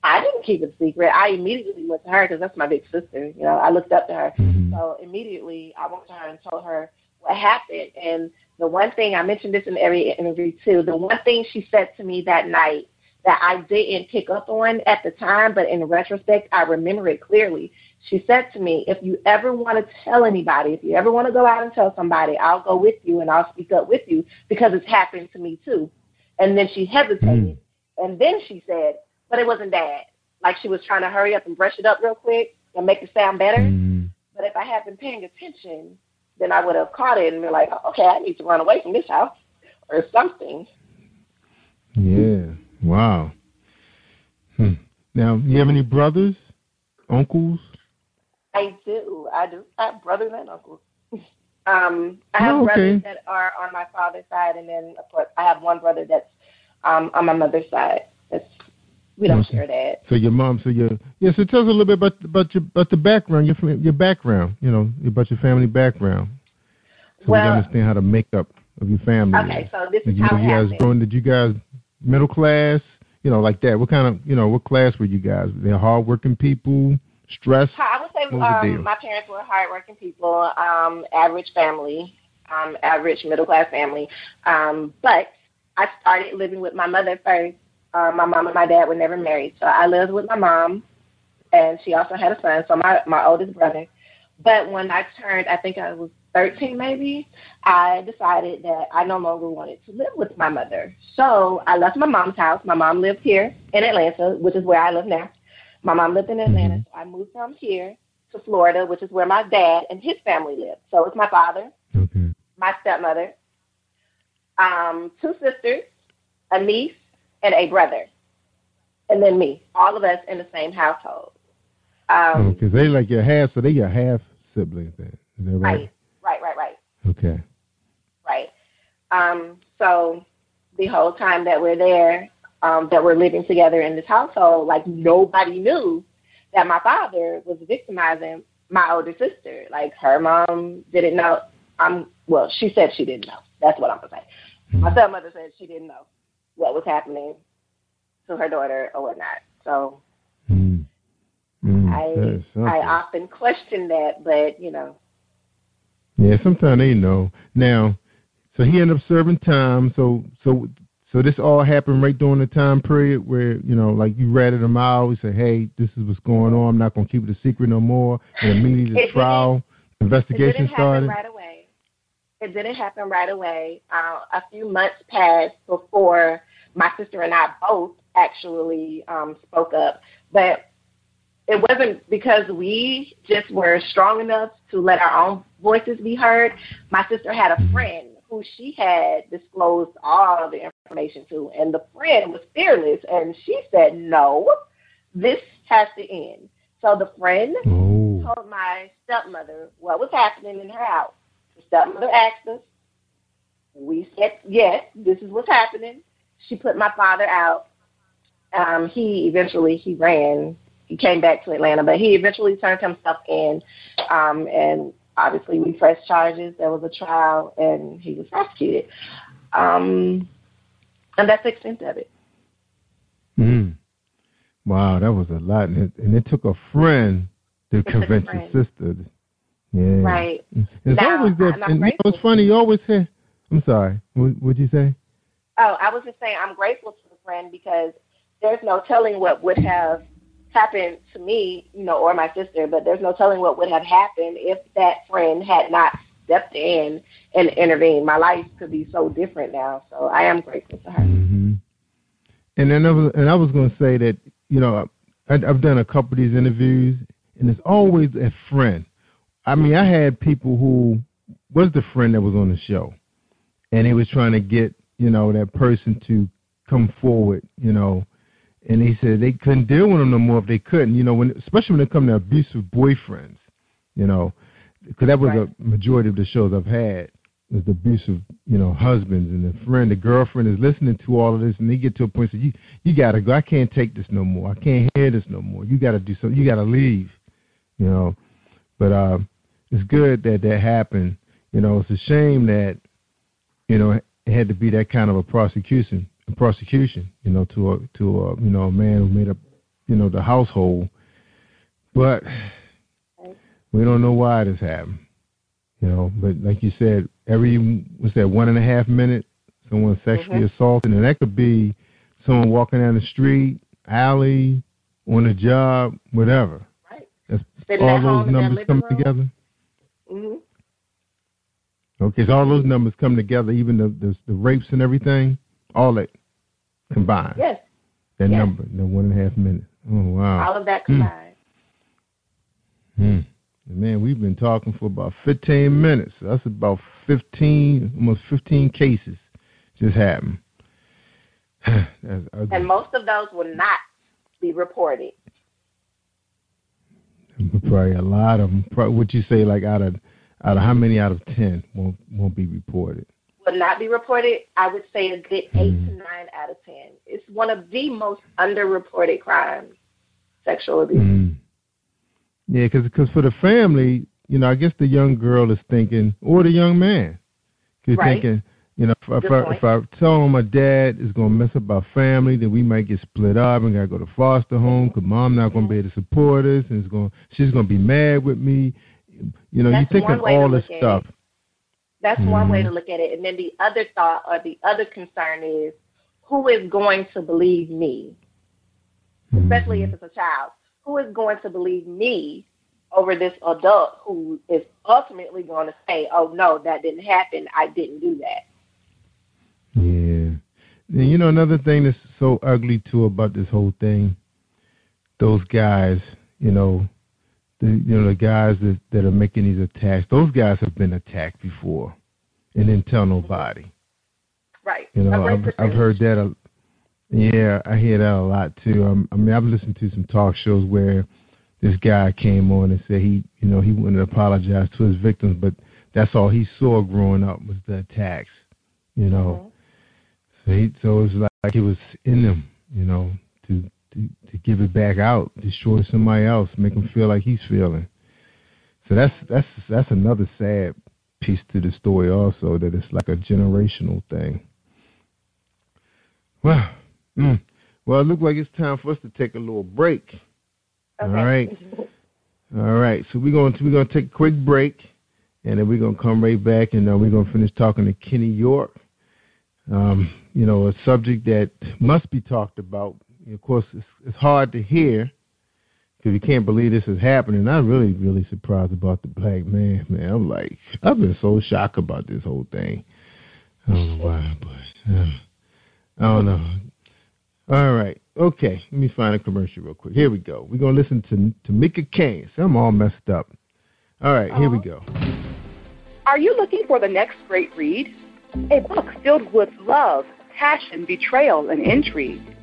I didn't keep it a secret. I immediately went to her because that's my big sister. I looked up to her. So immediately I went to her and told her what happened. And the one thing, I mentioned this in every interview too, the one thing she said to me that night that I didn't pick up on at the time, but in retrospect, I remember it clearly. She said to me, if you ever want to tell anybody, if you ever want to go out and tell somebody, I'll go with you and I'll speak up with you because it's happened to me too. And then she hesitated. And then she said, but it wasn't bad. Like she was trying to hurry up and brush it up real quick and make it sound better. But if I had been paying attention, then I would have caught it and been like, okay, I need to run away from this house or something. Yeah. Wow. Now, you have any brothers, uncles? I do. I have brothers and uncles. I have brothers that are on my father's side, and then, of course, I have one brother that's on my mother's side. We don't share that. So your mom, so tell us a little bit about the background, your background, about your family background, so we understand how the makeup of your family. Okay, so this is how it happened. Did you guys middle class, like that? What kind of, what class were you guys? Were they hardworking people, stressed? I would say my parents were hardworking people, average family, average middle class family. But I started living with my mother first. My mom and my dad were never married, so I lived with my mom, and she also had a son, so my oldest brother. But when I turned, I think I was 13 maybe, I decided that I no longer wanted to live with my mother. So I left my mom's house. My mom lived here in Atlanta, which is where I live now. My mom lived in Atlanta, so I moved from here to Florida, which is where my dad and his family lived. So it's my father, my stepmother, 2 sisters, a niece, and a brother, and then me, all of us in the same household. Because they like your half, so they your half siblings then. Is that right? Right. Okay. Right. So the whole time that we're there, that we're living together in this household, like nobody knew that my father was victimizing my older sister. Like her mom didn't know. She said she didn't know. That's what I'm gonna say. My stepmother said she didn't know what was happening to her daughter or whatnot. So I often question that, but Yeah, sometimes they know. Now, so he ended up serving time. So this all happened right during the time period where, like you ratted him out. You said, hey, this is what's going on. I'm not going to keep it a secret no more. And immediately the trial investigation started. It didn't happen right away. A few months passed before my sister and I both actually spoke up. But it wasn't because we just were strong enough to let our own voices be heard. My sister had a friend who she had disclosed all the information to, and the friend was fearless, and she said, no, this has to end. So the friend told my stepmother what was happening in her house. The stepmother asked us. We said, yes, this is what's happening. She put my father out. He ran. He came back to Atlanta, but he eventually turned himself in, and obviously we pressed charges. There was a trial, and he was prosecuted. And that's the extent of it. Wow, that was a lot. And it took a friend to convince your sister. Yeah. Right. It's always that, and it's funny, you always hear, I'm sorry, what'd you say? Oh, I was just saying I'm grateful to the friend because there's no telling what would have happened to me, or my sister, but there's no telling what would have happened if that friend had not stepped in and intervened. My life could be so different now, so I am grateful to her. Mm-hmm. And then I was going to say that, I've done a couple of these interviews, and it's always a friend. I mean, I had people who was the friend that was on the show, and he was trying to get, that person to come forward, and he said they couldn't deal with them no more if they couldn't, especially when it comes to abusive boyfriends, because that was a majority of the shows I've had, was the abusive, husbands, and the girlfriend is listening to all of this, and they get to a point, you got to go, I can't take this no more, I can't hear this no more, you got to do something, you got to leave, but it's good that happened, it's a shame that, it had to be that kind of a prosecution, to a man who made up, the household. But we don't know why this happened, But like you said, every 1.5 minutes, someone sexually assaulted, and that could be someone walking down the street, alley, on a job, whatever. Right. That's all those numbers come together. Mm-hmm. Okay, so all those numbers come together, even the rapes and everything, all that combined. Yes. That number, the 1.5 minutes. Oh, wow. All of that combined. Man, we've been talking for about 15 minutes. That's about 15, almost 15 cases just happened. And most of those will not be reported. Probably a lot of them. Would you say, like, out of how many out of 10 won't be reported? Will not be reported. I would say a good 8 to 9 out of 10. It's one of the most underreported crimes, sexual abuse. Yeah, because for the family, I guess the young girl is thinking, or the young man, thinking, if I tell him my dad is going to mess up our family, then we might get split up and got to go to foster home because mom not going to be able to support us, and she's going to be mad with me. You think of all this stuff. That's one way to look at it. And then the other thought or the other concern is, who is going to believe me? Especially if it's a child. Who is going to believe me over this adult who is ultimately going to say, oh, no, that didn't happen. I didn't do that. Yeah. And another thing that's so ugly, too, about this whole thing, those guys, the guys that are making these attacks, those guys have been attacked before and didn't tell nobody. Right. I've heard that. Yeah, I hear that a lot too. I've listened to some talk shows where this guy came on and said he wanted to apologize to his victims, but that's all he saw growing up was the attacks. So it's like it was in them, to give it back out, destroy somebody else, make him feel like he's feeling. So that's another sad piece to the story also, that it's like a generational thing. Well, it looks like it's time for us to take a little break. Okay. All right. So we're gonna take a quick break, and then we're gonna come right back, and we're gonna finish talking to Kenny York. A subject that must be talked about. Of course, it's hard to hear because you can't believe this is happening. I'm really, really surprised about the black man. I've been so shocked about this whole thing. I don't know why, but I don't know. All right. Okay. Let me find a commercial real quick. Here we go. We're going to listen to Tamika Kane. So I'm all messed up. All right. Here we go. Are you looking for the next great read? A book filled with love, passion, betrayal, and intrigue.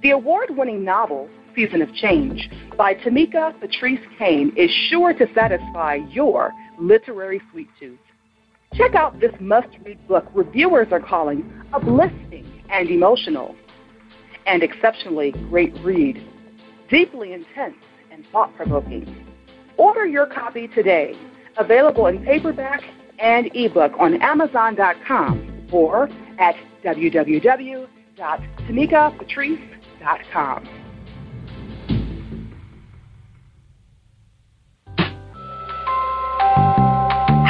The award-winning novel, Season of Change, by Tamika Patrice Kane, is sure to satisfy your literary sweet tooth. Check out this must-read book reviewers are calling uplifting and emotional. And exceptionally great read, deeply intense and thought-provoking. Order your copy today, available in paperback and ebook on Amazon.com or at www.tamikapatrice.com.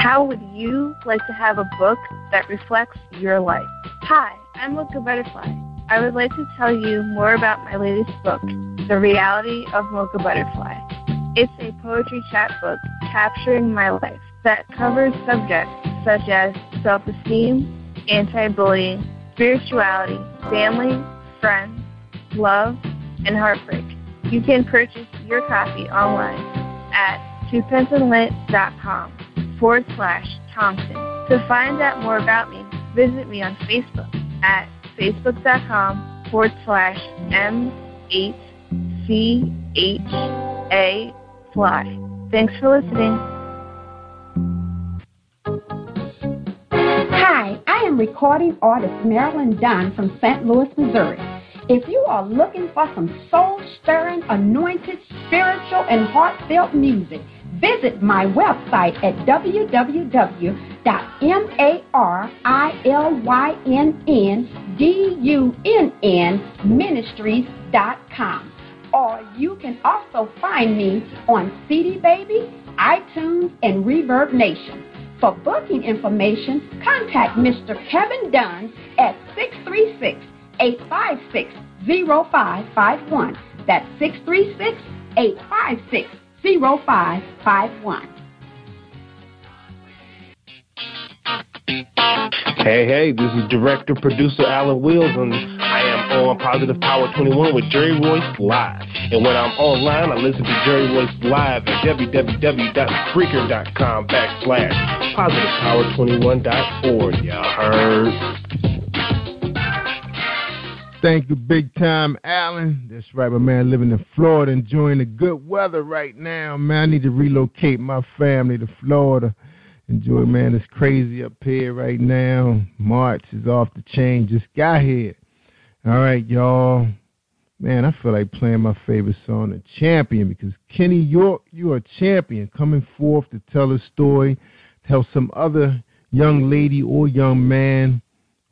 How would you like to have a book that reflects your life? Hi, I'm Mocha Butterfly. I would like to tell you more about my latest book, The Reality of Mocha Butterfly. It's a poetry chapbook capturing my life that covers subjects such as self-esteem, anti-bullying, spirituality, family, friends, love, and heartbreak. You can purchase your copy online at twopensandlit.com/Thompson. To find out more about me, visit me on Facebook at facebook.com/M8CHA Fly. Thanks for listening. Hi, I am recording artist Marilyn Dunn from St. Louis, Missouri. If you are looking for some soul-stirring, anointed, spiritual, and heartfelt music, visit my website at www.marilynndunnministries.com. Or you can also find me on CD Baby, iTunes, and Reverb Nation. For booking information, contact Mr. Kevin Dunn at 636-856-0551. That's 636-856-0551. Hey, this is director, producer Alan Wills, and I am on Positive Power 21 with Jerry Royce Live. And when I'm online, I listen to Jerry Royce Live at www.spreaker.com/positivepower21.org. Y'all heard? Thank you, big time, Alan. That's right, my man living in Florida, enjoying the good weather right now. Man, I need to relocate my family to Florida. Enjoy, man. It's crazy up here right now. March is off the chain. Just got here. All right, y'all. Man, I feel like playing my favorite song, The Champion, because Kenny York, you are a champion, coming forth to tell a story, tell some other young lady or young man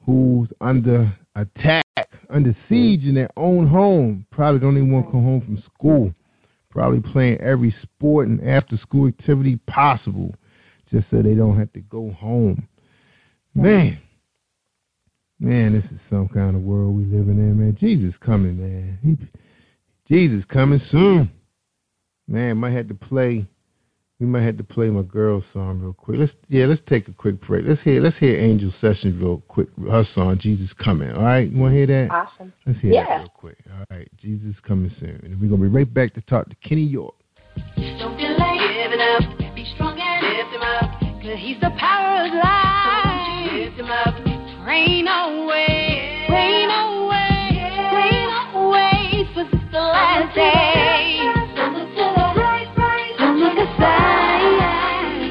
who's under attack, under siege in their own home, probably don't even want to come home from school, probably playing every sport and after-school activity possible, just so they don't have to go home. Man, this is some kind of world we living in, man. Jesus coming, man. Jesus coming soon. Man, we might have to play my girl song real quick. Let's take a quick break. Let's hear Angel Sessions real quick. Her song, Jesus Coming. All right, you want to hear that? Awesome. Let's hear that real quick. All right, Jesus Coming soon. And we're going to be right back to talk to Kenny York. Don't delay, give it up, be strong and lift him up, 'cause he's the power of life. Lift him up, rain away, rain away, rain away, 'cause it's the last day. Don't look to the right, don't look aside.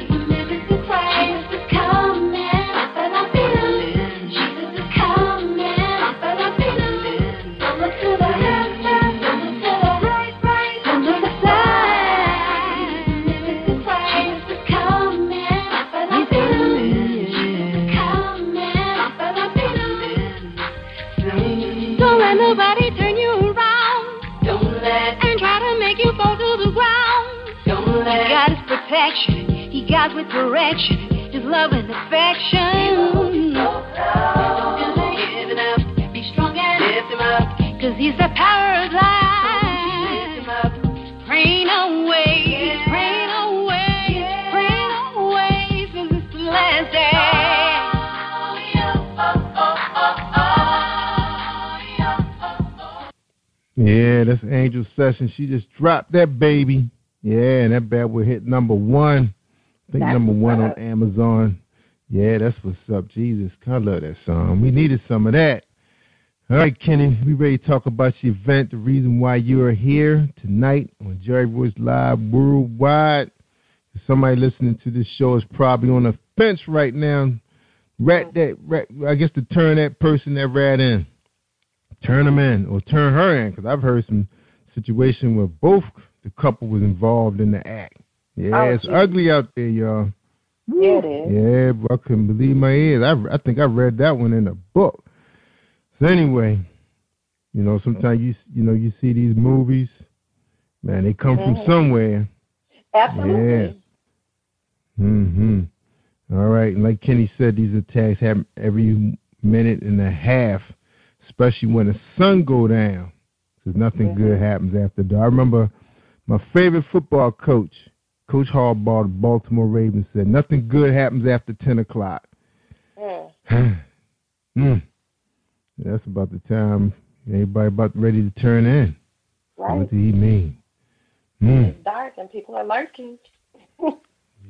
Jesus is coming, but I'm feeling. Jesus is coming, but I'm feeling. Don't look to the left, don't look to the right, don't look aside. Jesus is coming, but I'm feeling. Jesus is coming, but I'm feeling. Don't let nobody turn you around. Don't let and try to make you fall to the ground. Don't let. He got his protection. He got with direction. His love and affection. Don't delay, give it up. Be strong and lift him up, 'cause he's the power of life. Lift him up. Rain away, rain away, rain away, 'cause it's the last day. Yeah, that's Angel Sessions. She just dropped that baby. Yeah, and that bad boy hit number one. I think number one on Amazon. Yeah, that's what's up. Jesus, I love that song. We needed some of that. All right, Kenny, we ready to talk about your event, the reason why you are here tonight on Jerry Royce Live Worldwide. Somebody listening to this show is probably on the fence right now. I guess to turn that person that rat in. Turn them in or turn her in, because I've heard some situation where both the couple was involved in the act. Yeah, it's ugly out there, y'all. Yeah, it is. Yeah, but I couldn't believe my ears. I think I read that one in a book. So anyway, sometimes you see these movies, man, they come from somewhere. Absolutely. Yeah. All right, and like Kenny said, these attacks happen every minute and a half, especially when the sun go down, because nothing good happens after dark. I remember my favorite football coach, Coach Harbaugh, the Baltimore Ravens, said, nothing good happens after 10 o'clock. That's about the time everybody about ready to turn in. Right. What did he mean? It's dark and people are lurking.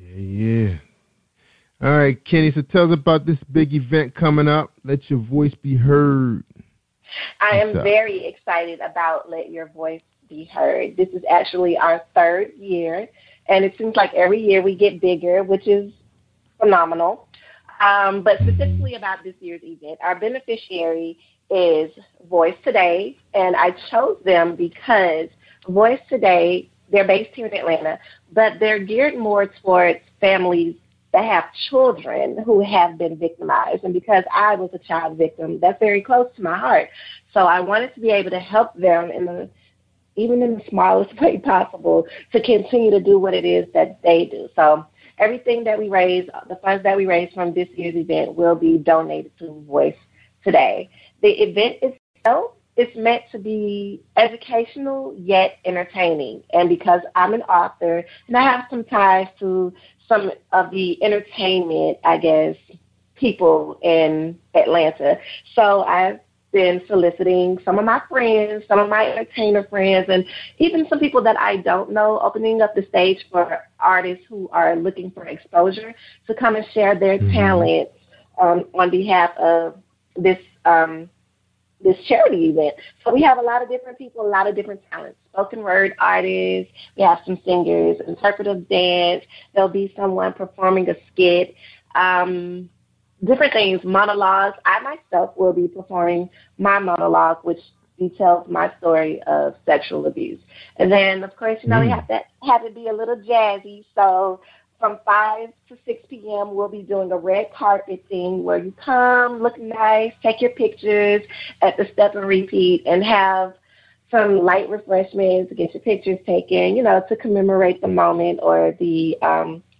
Yeah. All right, Kenny, so tell us about this big event coming up. Let your voice be heard. I am very excited about Let Your Voice Be Heard. This is actually our 3rd year, and it seems like every year we get bigger, which is phenomenal. But specifically about this year's event, our beneficiary is Voice Today, and I chose them because Voice Today, they're based here in Atlanta, but they're geared more towards families that have children who have been victimized. And because I was a child victim, that's very close to my heart. So I wanted to be able to help them even in the smallest way possible to continue to do what it is that they do. So everything that we raise, the funds that we raise from this year's event will be donated to Voice Today. The event itself is meant to be educational yet entertaining. And because I'm an author and I have some ties to some of the entertainment, I guess, people in Atlanta, so I've been soliciting some of my friends, some of my entertainer friends, and even some people that I don't know, opening up the stage for artists who are looking for exposure to come and share their talents on behalf of this charity event. So we have a lot of different people, a lot of different talents. Spoken word artists, we have some singers, interpretive dance, there'll be someone performing a skit, different things, monologues. I myself will be performing my monologue, which details my story of sexual abuse. And then, of course, we have to be a little jazzy, so from 5 to 6 p.m., we'll be doing a red carpet thing where you come, look nice, take your pictures at the Step and Repeat, and have some light refreshments, get your pictures taken, to commemorate the moment or the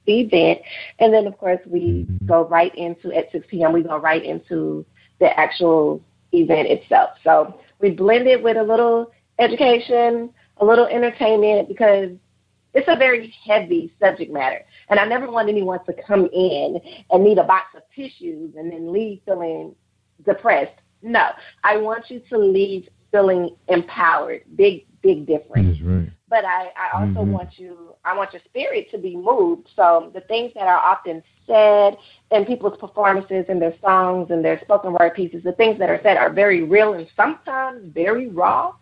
event. And then, of course, we go right into, at 6 p.m., we go right into the actual event itself. So we blend it with a little education, a little entertainment, because it's a very heavy subject matter. And I never want anyone to come in and need a box of tissues and then leave feeling depressed. No, I want you to leave feeling empowered. Big difference. That's right. But I also want your spirit to be moved. So the things that are often said in people's performances and their songs and their spoken word pieces, the things that are said are very real and sometimes very raw.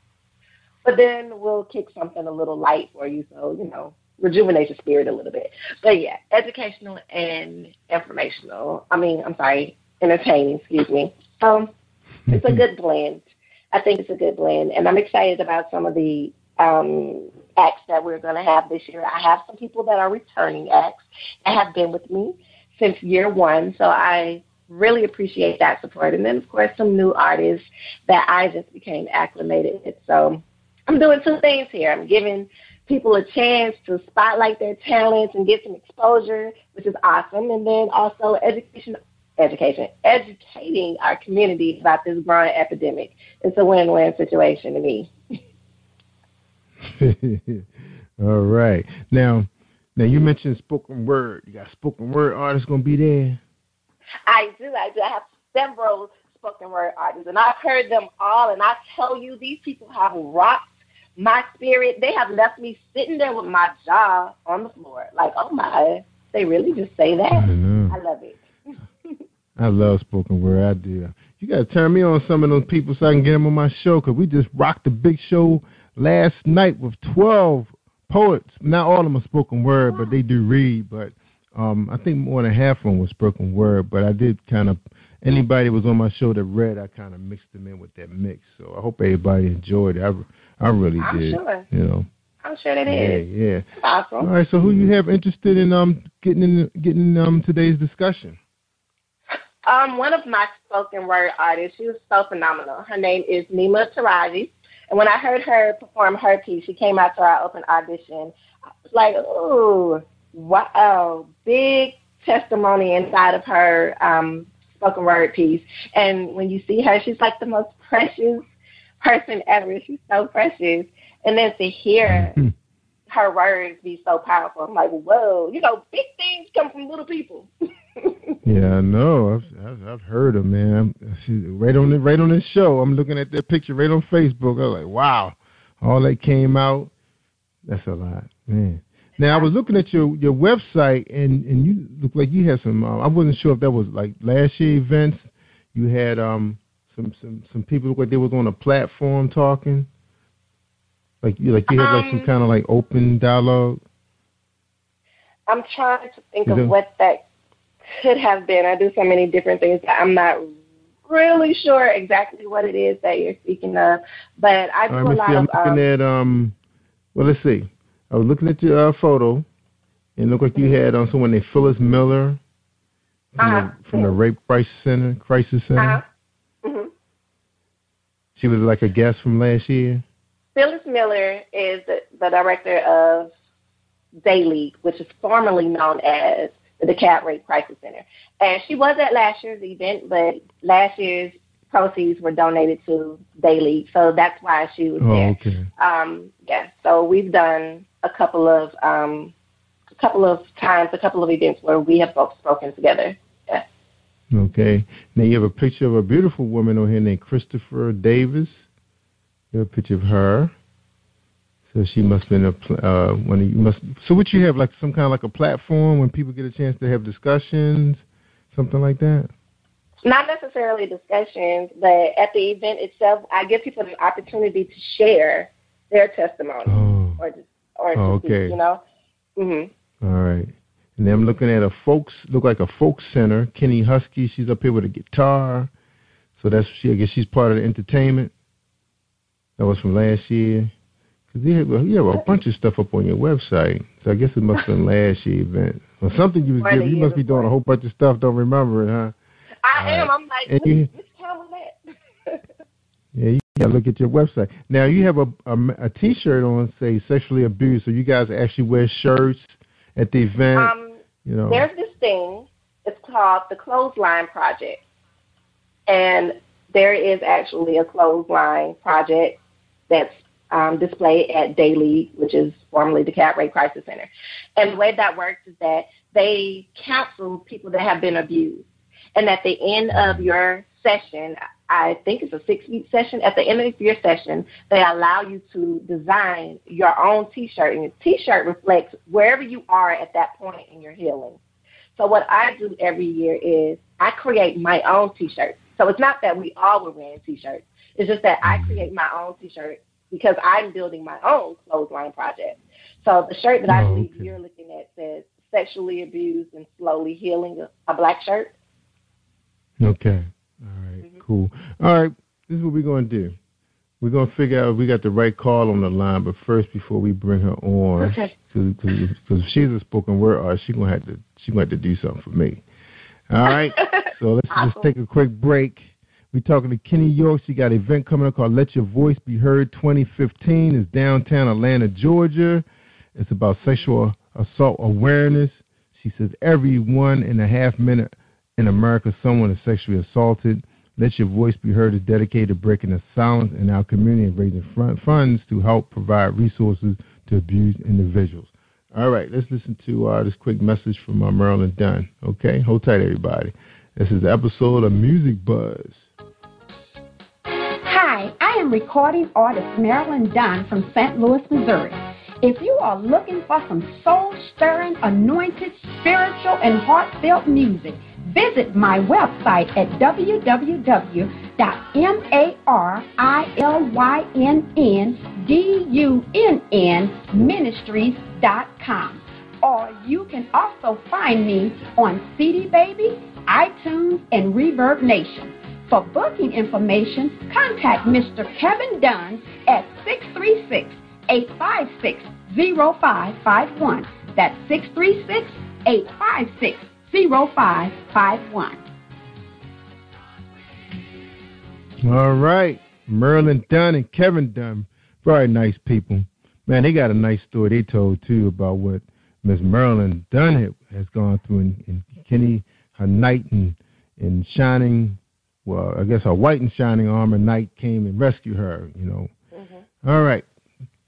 But then we'll kick something a little light for you, so, rejuvenate your spirit a little bit. But, yeah, educational and entertaining, excuse me. It's a good blend. I think it's a good blend. And I'm excited about some of the acts that we're going to have this year. I have some people that are returning acts that have been with me since year one, so I really appreciate that support. And then, of course, some new artists that I just became acclimated with. So I'm doing two things here. I'm giving people a chance to spotlight their talents and get some exposure, which is awesome. And then also educating our community about this growing epidemic. It's a win-win situation to me. All right. Now you mentioned spoken word. You got spoken word artists going to be there? I do. I have several spoken word artists, and I've heard them all, and I tell you, these people have rocked my spirit. They have left me sitting there with my jaw on the floor. Like, oh my, they really just say that? I love it. I love spoken word. I do. You got to turn me on some of those people so I can get them on my show, because we just rocked the big show last night with 12 poets. Not all of them are spoken word, but they do read. But I think more than half of them was spoken word. But I did kind of, anybody that was on my show that read, I kind of mixed them in with that mix. So I hope everybody enjoyed it. I really did. I'm sure. I'm sure that is. Yeah. Awesome. All right, so who you have interested in getting today's discussion? One of my spoken word artists, she was so phenomenal. Her name is Nima Taraji. And when I heard her perform her piece, she came out to our open audition. I was like, ooh, wow, big testimony inside of her spoken word piece. And when you see her, she's like the most precious person ever. She's so precious. And then to hear her words be so powerful, I'm like, whoa, big things come from little people. Yeah, I know. I've heard her, man. She's right on this show. I'm looking at that picture right on Facebook. I was like, wow, all that came out. That's a lot, man. Now I was looking at your website, and you look like you had some. I wasn't sure if that was like last year events. You had some people look like they was on a platform talking. Like you had like some kind of like open dialogue. I'm trying to think of what that could have been. I do so many different things that I'm not really sure exactly what it is that you're speaking of. But I do a lot of. I'm looking at well, let's see. I was looking at your photo, and it looked like you had someone named Phyllis Miller from the Rape Crisis Center. Mm-hmm. She was like a guest from last year. Phyllis Miller is the director of Day League, which is formerly known as the DeKalb Rape Crisis Center. And she was at last year's event, but last year's proceeds were donated to Day League, so that's why she was there. Okay. Yeah, so we've done a couple of events where we have both spoken together. Yeah. Okay. Now you have a picture of a beautiful woman on here named Christopher Davis. You have a picture of her. So she must have been So what you have, like some kind of like a platform when people get a chance to have discussions, something like that? Not necessarily discussions, but at the event itself, I give people the opportunity to share their testimony okay. Mm-hmm. All right. And then I'm looking at look like a folk center. Kenny Husky, she's up here with a guitar. So I guess she's part of the entertainment. That was from last year. Because you have a bunch of stuff up on your website. So I guess it must have been last year's event. Or something you was giving. You must be doing a whole bunch of stuff, don't remember it, huh? I am. I'm like, which time was that? Yeah, you got to look at your website. Now, you have a T-shirt on, say, sexually abused, so you guys actually wear shirts at the event. There's this thing. It's called the Clothesline Project. And there is actually a clothesline project that's displayed at Day League, which is formerly the DeKalb Rape Crisis Center. And the way that works is that they counsel people that have been abused. And at the end of your session, I think it's a 6-week session, at the end of your session, they allow you to design your own T-shirt. And the T-shirt reflects wherever you are at that point in your healing. So what I do every year is I create my own T-shirt. So it's not that we all were wearing T-shirts. It's just that I create my own T-shirt because I'm building my own clothesline project. So the shirt that I believe you're looking at says sexually abused and slowly healing, a black shirt. Okay. All right. Cool. All right. This is what we're going to do. We're going to figure out if we got the right call on the line, but first, before we bring her on, because if she's a spoken word artist, she's going to have to do something for me. All right. So let's just take a quick break. We're talking to Kenny York. She got an event coming up called Let Your Voice Be Heard 2015. It's downtown Atlanta, Georgia. It's about sexual assault awareness. She says every 1.5 minute in America, someone is sexually assaulted. Let Your Voice Be Heard is dedicated to breaking the silence in our community and raising funds to help provide resources to abused individuals. All right, let's listen to this quick message from Marilyn Dunn. Okay, hold tight, everybody. This is the episode of Music Buzz. Hi, I am recording artist Marilyn Dunn from St. Louis, Missouri. If you are looking for some soul-stirring, anointed, spiritual, and heartfelt music, visit my website at www.marilynnDunnMinistries.com. Or you can also find me on CD Baby, iTunes, and Reverb Nation. For booking information, contact Mr. Kevin Dunn at 636-856-0551. That's 636-856-0551. All right. Marilyn Dunn and Kevin Dunn. Very nice people. Man, they got a nice story they told, too, about what Miss Marilyn Dunn has gone through, and Kenny, her knight in shining, well, I guess her white and shining armor knight came and rescued her, Mm-hmm. All right.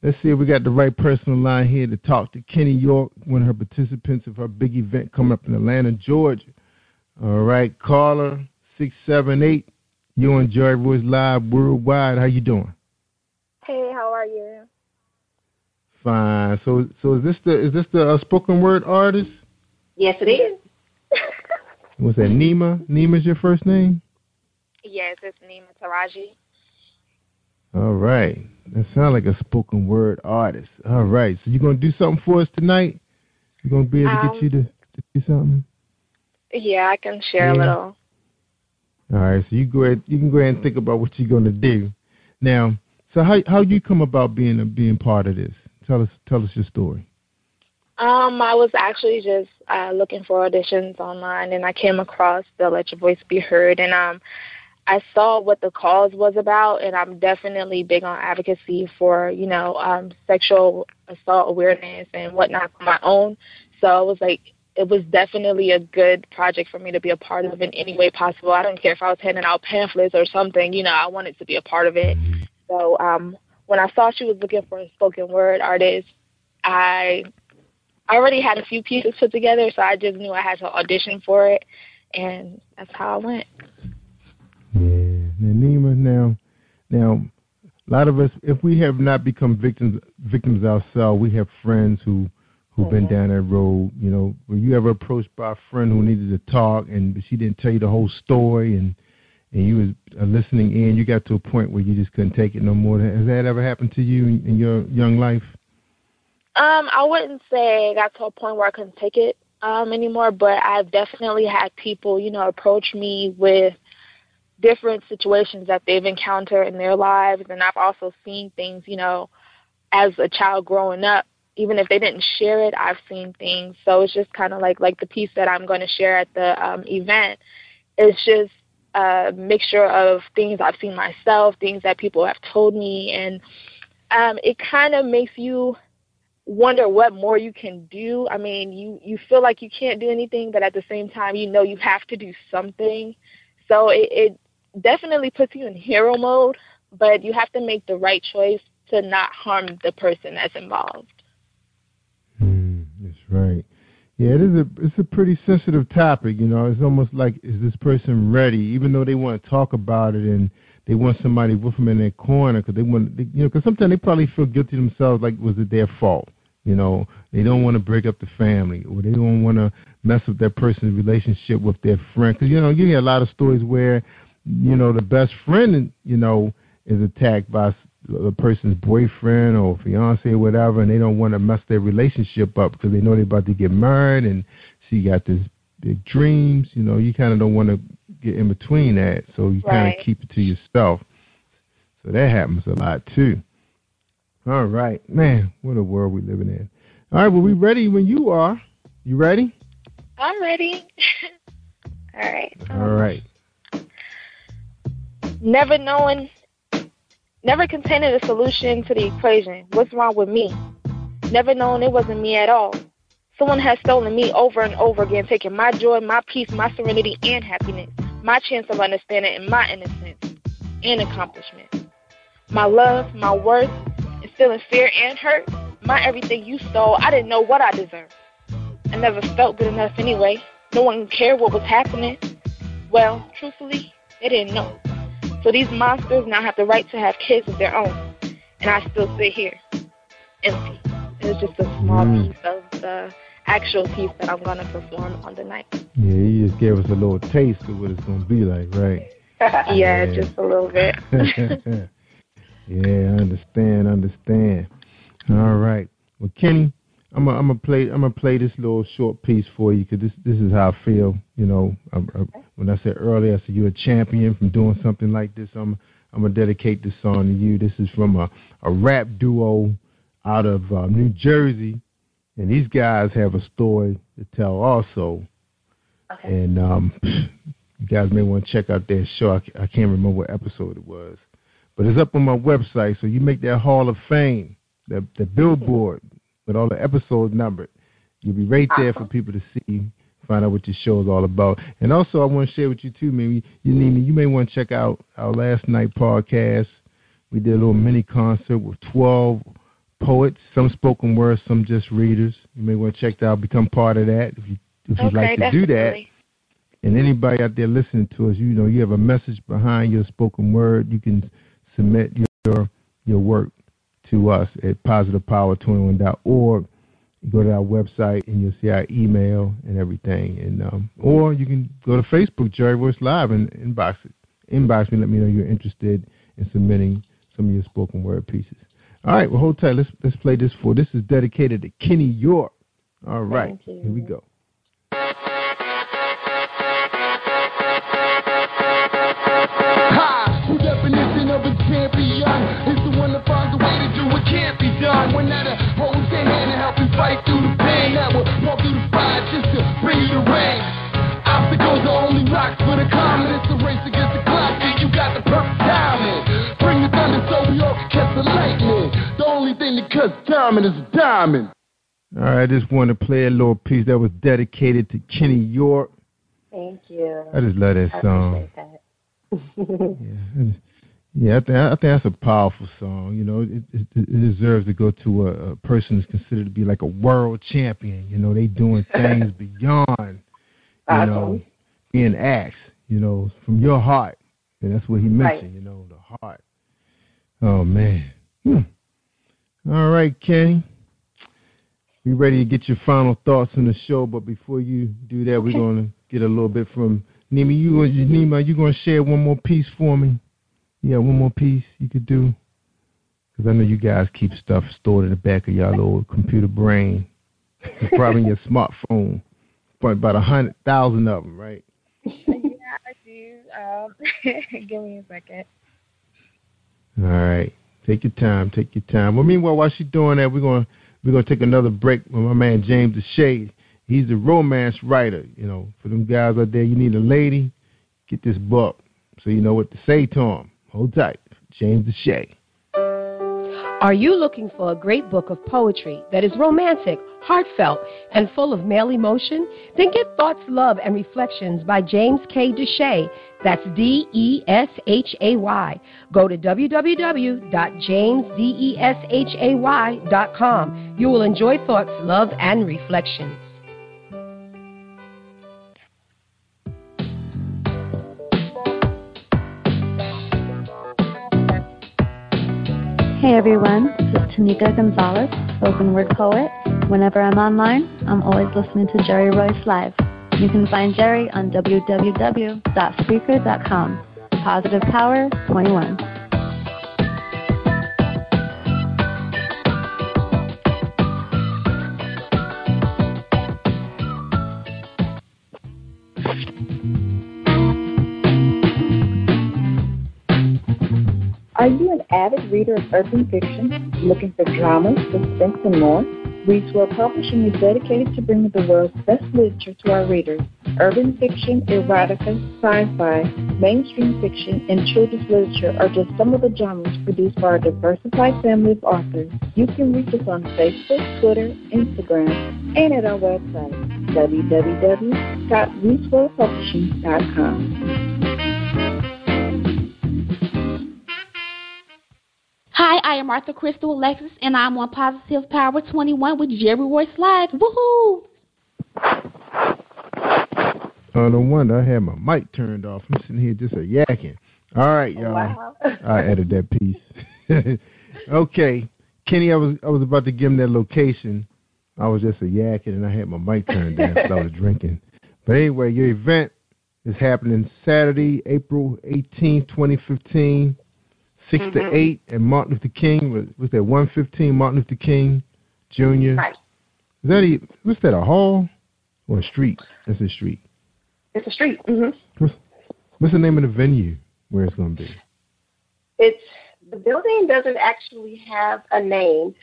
Let's see if we got the right person on the line here to talk to Kenny York, one of her participants of her big event coming up in Atlanta, Georgia. All right, caller 678. You on Jerry Royce Live Worldwide. How you doing? Hey, how are you? Fine. So is this the spoken word artist? Yes, it is. What's that? Nima? Nima's your first name? Yes, it's Nima Taraji. All right. That sounds like a spoken word artist. All right. So you gonna do something for us tonight? You gonna be able to get you to do something? Yeah, I can share a little. All right. So you can go ahead and think about what you're gonna do. Now, so how you come about being part of this? Tell us your story. I was actually just looking for auditions online, and I came across the Let Your Voice Be Heard, and I saw what the cause was about, and I'm definitely big on advocacy for, sexual assault awareness and whatnot for my own. So it was definitely a good project for me to be a part of in any way possible. I don't care if I was handing out pamphlets or something, I wanted to be a part of it. So when I saw she was looking for a spoken word artist, I already had a few pieces put together, so I just knew I had to audition for it, and that's how I went. Yeah. Nima, now, a lot of us, if we have not become victims ourselves, we have friends who've been down that road. Were you ever approached by a friend who needed to talk, and she didn't tell you the whole story, and you was listening in? You got to a point where you just couldn't take it no more. Has that ever happened to you in your young life? I wouldn't say I got to a point where I couldn't take it anymore, but I've definitely had people, approach me with different situations that they've encountered in their lives, and I've also seen things, as a child growing up. Even if they didn't share it, I've seen things. So it's just kind of like the piece that I'm going to share at the event. It's just a mixture of things I've seen myself, things that people have told me, and it kind of makes you wonder what more you can do. I mean, you feel like you can't do anything, but at the same time, you have to do something. So it definitely puts you in hero mode, but you have to make the right choice to not harm the person that's involved. That's right. Yeah, it's a pretty sensitive topic. It's almost like, is this person ready? Even though they want to talk about it and they want somebody with them in their corner, because because sometimes they probably feel guilty themselves, like, was it their fault? They don't want to break up the family, or they don't want to mess with that person's relationship with their friend. Because, you hear a lot of stories where, the best friend, is attacked by the person's boyfriend or fiance or whatever, and they don't want to mess their relationship up because they know they're about to get married and she got this big dreams. You kind of don't want to get in between that, so you kind of keep it to yourself. So that happens a lot too. All right, man, what a world we're living in. All right, well, we ready when you are. You ready? I'm ready. All right. All right. Never containing a solution to the equation. What's wrong with me? Never knowing it wasn't me at all. Someone has stolen me over and over again, taking my joy, my peace, my serenity, and happiness, my chance of understanding, and my innocence and accomplishment. My love, my worth, instilling fear and hurt. My everything you stole, I didn't know what I deserved. I never felt good enough anyway. No one cared what was happening. Well, truthfully, they didn't know. So these monsters now have the right to have kids of their own. And I still sit here, empty. It was just a small piece of the actual piece that I'm going to perform on the night. Yeah, you just gave us a little taste of what it's going to be like, right? Yeah, just a little bit. Yeah, I understand. All right. Well, Kenny, I'm gonna play this little short piece for you, because this is how I feel. When I said earlier, I said you're a champion from doing something like this. I'm gonna dedicate this song to you. This is from a rap duo out of New Jersey, and these guys have a story to tell also. Okay. And you guys may want to check out their show. I can't remember what episode it was, but it's up on my website. So you make that Hall of Fame, the billboard with all the episodes numbered. You'll be right there for people to see, find out what your show is all about. And also, I want to share with you, too, maybe you may want to check out our last night podcast. We did a little mini concert with 12 poets, some spoken word, some just readers. You may want to check that out, become part of that if you'd like to do that. And anybody out there listening to us, you have a message behind your spoken word, you can submit your work to us at positivepower21.org. You go to our website and you'll see our email and everything. And or you can go to Facebook, Jerry Voice Live, and inbox me, let me know you're interested in submitting some of your spoken word pieces. All right, well, hold tight. Let's play this for. This is dedicated to Kenny York. All right, here we go. Hi, the definition of a champion is the one that finds a way to do what can't be done. One that holds their hand and helps you fight through the pain, that will walk through the fire just to bring you the rain. Obstacles are only rocks for the common. It's a race against the clock, and you got the perfect timing. Bring the thunder so we all can catch the lightning. The only thing that cuts timing is a diamond. All right, I just want to play a little piece that was dedicated to Kenny York. Thank you. I just love that song. I appreciate that. Yeah, I think that's a powerful song. It deserves to go to a person who's considered to be like a world champion. They doing things beyond, being asked, from your heart. And that's what he mentioned, the heart. Oh, man. All right, Kenny. We ready to get your final thoughts on the show, but before you do that, we're going to get a little bit from Nima. You going to share one more piece for me? Yeah, one more piece you could do? Because I know you guys keep stuff stored in the back of your little computer brain. It's probably in your smartphone. Probably about 100,000 of them, right? Yeah, I do. Give me a second. All right. Take your time. Well, meanwhile, while she's doing that, we're gonna take another break with my man James DeShay. He's a romance writer. For them guys out there, you need a lady, get this book so you know what to say to him. Hold tight. James DeShay. Are you looking for a great book of poetry that is romantic, heartfelt, and full of male emotion? Then get Thoughts, Love, and Reflections by James K. DeShay. That's DESHAY. Go to www.jamesdeshay.com. You will enjoy Thoughts, Love, and Reflections. Hey everyone, this is Tanika Gonzalez, spoken word poet. Whenever I'm online, I'm always listening to Jerry Royce Live. You can find Jerry on www.spreaker.com. Positive Power 21. Are you an avid reader of urban fiction, looking for drama, suspense, and more? Wit'Me Publishing is dedicated to bringing the world's best literature to our readers. Urban fiction, erotica, sci-fi, mainstream fiction, and children's literature are just some of the genres produced by our diversified family of authors. You can reach us on Facebook, Twitter, Instagram, and at our website, www.wit'mepublishing.com. Hi, I am Arthur Crystal Alexis, and I'm on Positive Power 21 with Jerry Royce Live. Woohoo! No wonder I had my mic turned off. I'm sitting here just yakking. All right, y'all. Wow. I edited that piece. Okay, Kenny, I was about to give him that location. I was just yakking, and I had my mic turned down because I was drinking. But anyway, your event is happening Saturday, April 18th, 2015. 6 to 8 at Martin Luther King. Was that 115 Martin Luther King Jr.? Right. Is that what's that, a hall or a street? That's a street. It's a street. Mm-hmm. What's the name of the venue where it's going to be? The building doesn't actually have a name,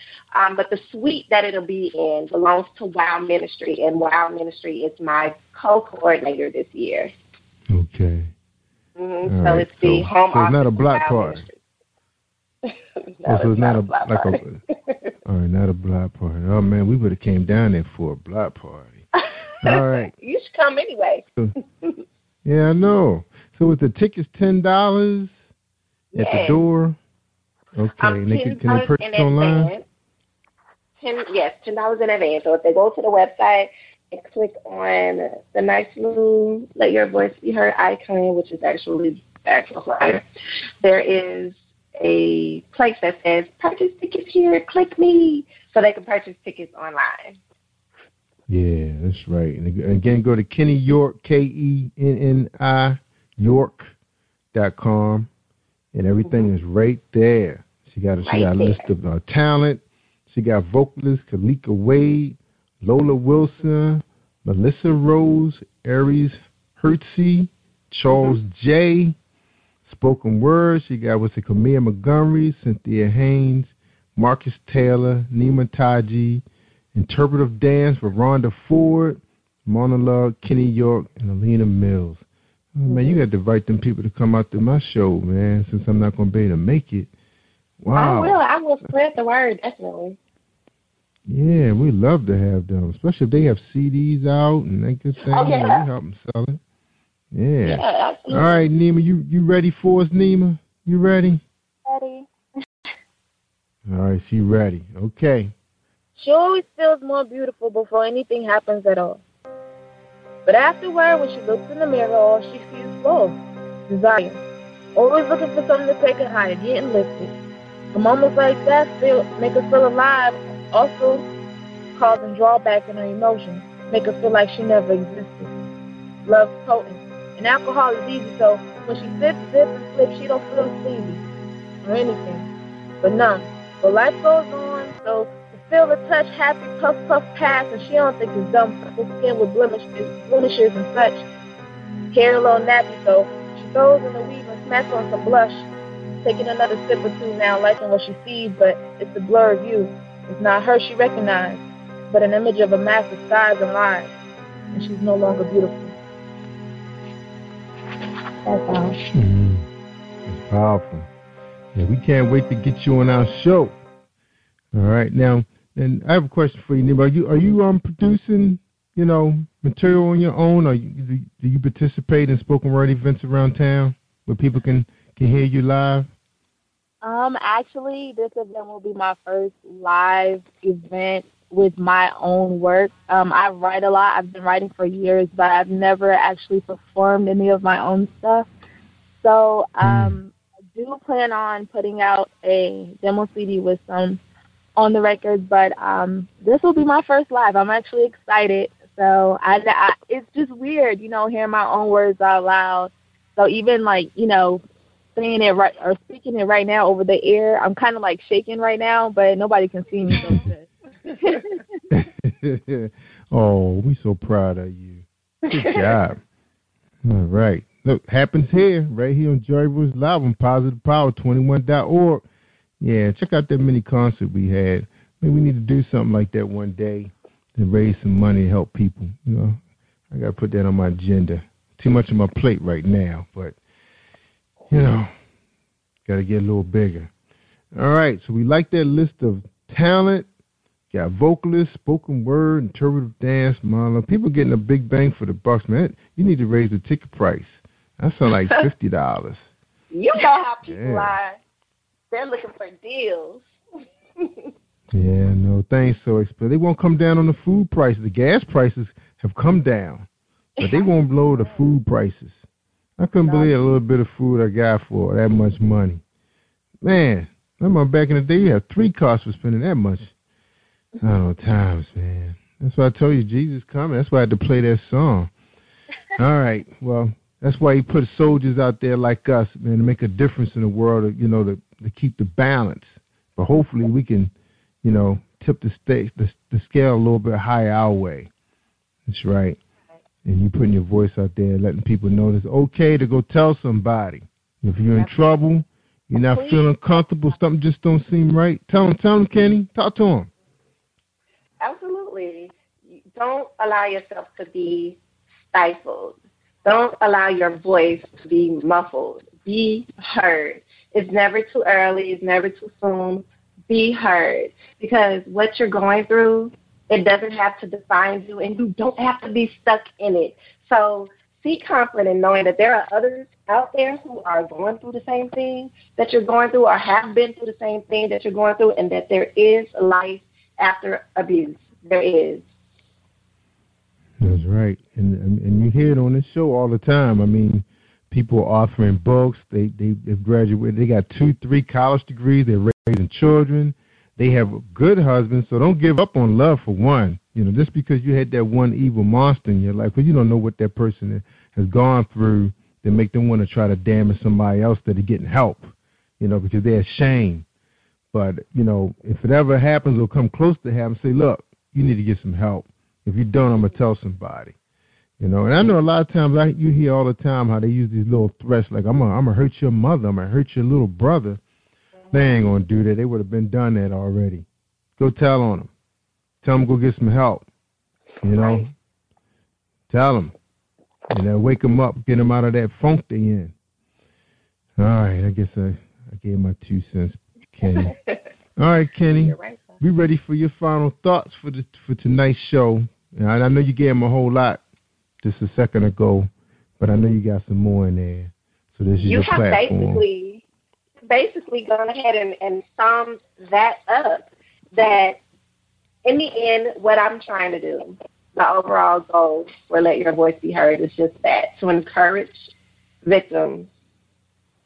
but the suite that it'll be in belongs to Wow Ministry, and Wow Ministry is my co-coordinator this year. Okay. Mm-hmm. So right. It's the home office. So it's not a block party. No, so it's not a block like party. a. All right, not a block party. Oh, man, we would have came down there for a block party. All right. You should come anyway. Yeah, I know. So with the tickets $10 at the door? Okay, and can they purchase online? $10 in advance. So if they go to the website and click on the nice little Let Your Voice Be Heard icon, which is actually the actual flyer, there is a place that says purchase tickets here, click me, so they can purchase tickets online. Yeah, that's right. And again, go to Kenny York, KENNI, York.com, and everything is right there. She got a list of talent. She got vocalists Kalika Wade, Lola Wilson, Melissa Rose, Aries Hertzy, Charles J. Spoken word, she got Kamia Montgomery, Cynthia Haynes, Marcus Taylor, Nima Taji. Interpretive dance for Rhonda Ford, monologue Kenny York, and Alina Mills. Oh, man, you got to invite them people to come out to my show, man, since I'm not going to be able to make it. Wow. I will spread the word, definitely. Yeah, we love to have them, especially if they have CDs out and that good thing. Oh, yeah. We help them sell it. Yeah. Yeah, absolutely. All right, Nima, you ready for us, Nima? You ready? Ready. All right, she ready. Okay. She always feels more beautiful before anything happens at all. But afterward, when she looks in the mirror, all she sees is love, desire. Always looking for something to take her higher, getting lifted. A moments like that make her feel alive, also causing drawback in her emotions, make her feel like she never existed. Love's potent. And alcohol is easy, so when she sips, and flips, she don't feel sleepy or anything, but numb. But life goes on, so feel the touch, happy, puff, pass, and she don't think it's dumb. Purple skin with blemishes and such. Hair a little nappy, so she throws in the weave and smacks on some blush. Taking another sip or two now, liking what she sees, but it's a blur of you. It's not her she recognized, but an image of a mass of skies and lies, and she's no longer beautiful. That's all. It's powerful. Yeah, we can't wait to get you on our show. All right, now. And I have a question for you, Nima. Are you producing, material on your own, or do you participate in spoken word events around town where people can hear you live? Actually, this event will be my first live event with my own work. I write a lot. I've been writing for years, but I've never actually performed any of my own stuff. So I do plan on putting out a demo CD with some on the record, but this will be my first live. I'm actually excited. So it's just weird, hearing my own words out loud. So even saying it right or speaking it right now over the air, I'm kind of shaking right now, but nobody can see me so good. Oh, we so proud of you. Good job. All right. Look, happens here, right here on Jerry Voice Live on PositivePower21.org. Yeah, check out that mini concert we had. Maybe we need to do something like that one day to raise some money to help people. I got to put that on my agenda. Too much on my plate right now, but, got to get a little bigger. All right, so we like that list of talent. Got vocalists, spoken word, interpretive dance, monologue. People getting a big bang for the bucks, man. You need to raise the ticket price. That sounds like $50. You know how people are. They're looking for deals. Yeah, no, things so expensive. They won't come down on the food prices. The gas prices have come down, but they won't lower the food prices. I couldn't believe a little bit of food I got for that much money. Man, I remember back in the day, you had 3 cars for spending that much. I don't know, times, man. That's why I told you Jesus coming. That's why I had to play that song. All right, well, that's why he put soldiers out there like us, man, to make a difference in the world, to keep the balance. But hopefully we can, tip the scale a little bit higher our way. That's right. And you putting your voice out there, letting people know it's okay to go tell somebody. If you're in trouble, you're not feeling comfortable, something just don't seem right, tell them, Kenny. Talk to them. Absolutely. Don't allow yourself to be stifled. Don't allow your voice to be muffled. Be heard. It's never too early. It's never too soon. be heard, because what you're going through, it doesn't have to define you, and you don't have to be stuck in it. So seek comfort in knowing that there are others out there who are going through the same thing that you're going through, or have been through the same thing that you're going through, and that there is life after abuse. There is. That's right. And you hear it on this show all the time. I mean, people are offering books. They've graduated. They got 2-3 college degrees. They're raising children. They have good husbands. So don't give up on love, for one. You know, just because you had that one evil monster in your life, but you don't know what that person has gone through that make them want to try to damage somebody else that are getting help, you know, because they're ashamed. But, you know, if it ever happens or come close to happening, say, look, you need to get some help. If you don't, I'm going to tell somebody. You know, and I know a lot of times you hear all the time how they use these little threats like, I'm going to hurt your mother, I'm going to hurt your little brother. They ain't going to do that. They would have been done that already. Go tell on them. Tell them go get some help. You know, right. Tell them. You know, wake them up, get them out of that funk they in. All right, I guess I gave my 2 cents, Kenny. All right, Kenny. You're right, we ready for your final thoughts for tonight's show. And I know you gave them a whole lot just a second ago, but I know you got some more in there. So this is your platform. Basically gone ahead and summed that up, that in the end, what I'm trying to do, the overall goal for Let Your Voice Be Heard, is just that, to encourage victims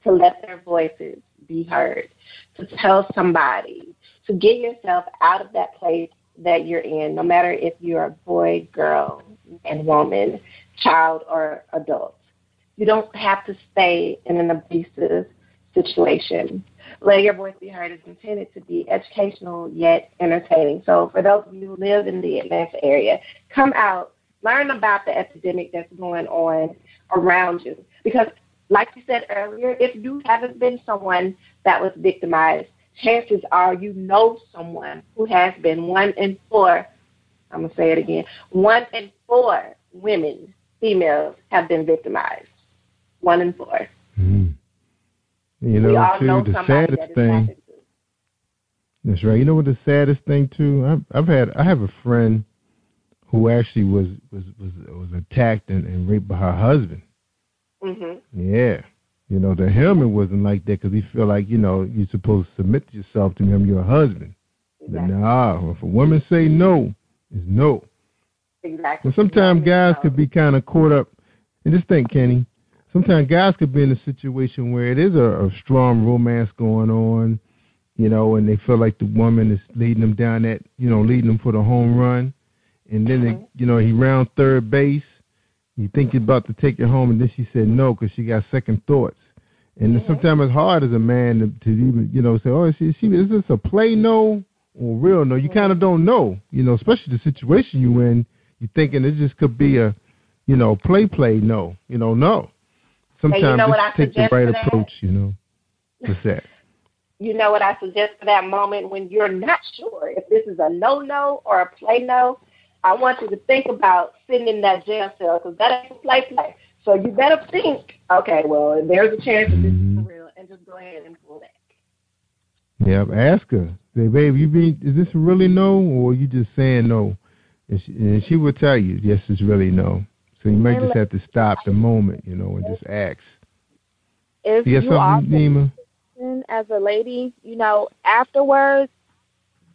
to let their voices be heard, to tell somebody, to get yourself out of that place that you're in, no matter if you're a boy, girl, and woman, child, or adult. You don't have to stay in an abusive situation. Let Your Voice Be Heard is intended to be educational yet entertaining. So for those of you who live in the Atlanta area, come out, learn about the epidemic that's going on around you. Because like you said earlier, if you haven't been someone that was victimized, chances are you know someone who has been. 1 in 4, I'm going to say it again, 1 in 4 women, females, have been victimized. 1 in 4. Mm. You know, too, the saddest thing. That's right. You know what the saddest thing too? I have a friend who actually was attacked and raped by her husband. Mhm. Yeah. You know, to him it wasn't like that because he feel like, you know, you're supposed to submit yourself to him, your husband. Exactly. But nah, if a woman say no, it's no. Exactly. And sometimes guys could be kind of caught up. And just think, Kenny, sometimes guys could be in a situation where it is a strong romance going on, you know, and they feel like the woman is leading them down that, you know, leading them for the home run. And then, they, you know, he round third base. You think you're about to take her home, and then she said no because she got second thoughts. And sometimes it's hard as a man to even, you know, say, oh, is this a play no or real no? You kind of don't know, you know, especially the situation you in. You're thinking it just could be a, you know, play no, you know, no. Sometimes hey, you know just take the right approach, you know. What's that? You know what I suggest for that moment when you're not sure if this is a no or a play no? I want you to think about sitting in that jail cell because that ain't a play. So you better think, okay, well, there's a chance that this is for real, and just go ahead and pull back. Yeah, ask her. Say, babe, is this really no, or are you just saying no? And she will tell you, yes, it's really no. So you might just have to stop the moment, you know, and just ask. If you got something, Nima? As a lady, you know, afterwards,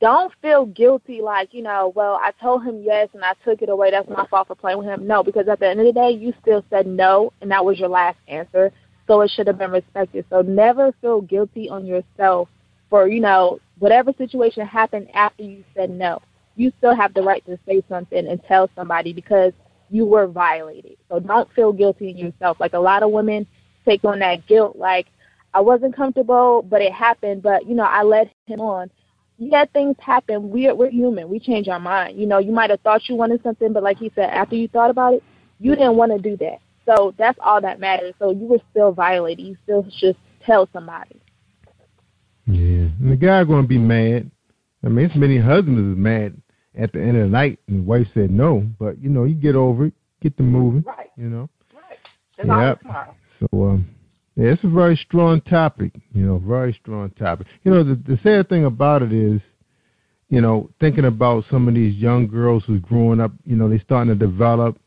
don't feel guilty like, you know, well, I told him yes and I took it away. That's my fault for playing with him. No, because at the end of the day, you still said no, and that was your last answer. So it should have been respected. So never feel guilty on yourself for, you know, whatever situation happened after you said no. You still have the right to say something and tell somebody because you were violated. So don't feel guilty in yourself. Like a lot of women take on that guilt, like, I wasn't comfortable, but it happened, but, you know, I led him on. Yeah, things happen. We're human. We change our mind. You know, you might have thought you wanted something, but like he said, after you thought about it, you didn't want to do that. So that's all that matters. So you were still violated. You still should tell somebody. Yeah, and the guy going to be mad. I mean, it's many husbands is mad at the end of the night, and the wife said no. But, you know, you get over it, get them moving, right. You know. Right. It's always tomorrow. So, Yeah, it's a very strong topic, very strong topic. The sad thing about it is, thinking about some of these young girls who's growing up, they starting to develop,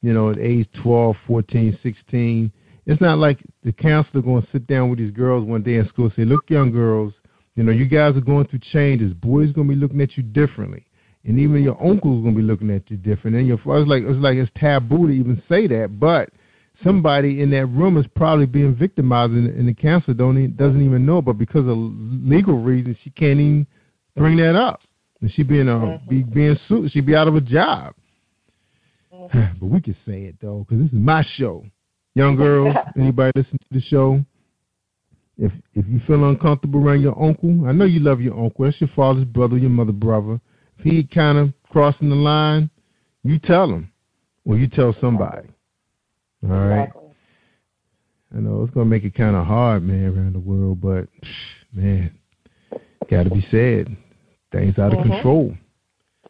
at age 12, 14, 16. It's not like the counselor going to sit down with these girls one day in school and say, look, young girls, you guys are going through changes. Boys going to be looking at you differently. And even your uncle's going to be looking at you different. And your father's it's taboo to even say that, but somebody in that room is probably being victimized, and the counselor doesn't even know. But because of legal reasons, she can't even bring that up. And she being sued, she'd be out of a job. But we can say it though, because this is my show. Young girls, anybody listen to the show? If you feel uncomfortable around your uncle, I know you love your uncle. That's your father's brother, your mother's brother. If he kind of crossing the line, you tell him, or you tell somebody. All right. Exactly. I know it's gonna make it kind of hard, man, around the world, but man, got to be said. Things out of control.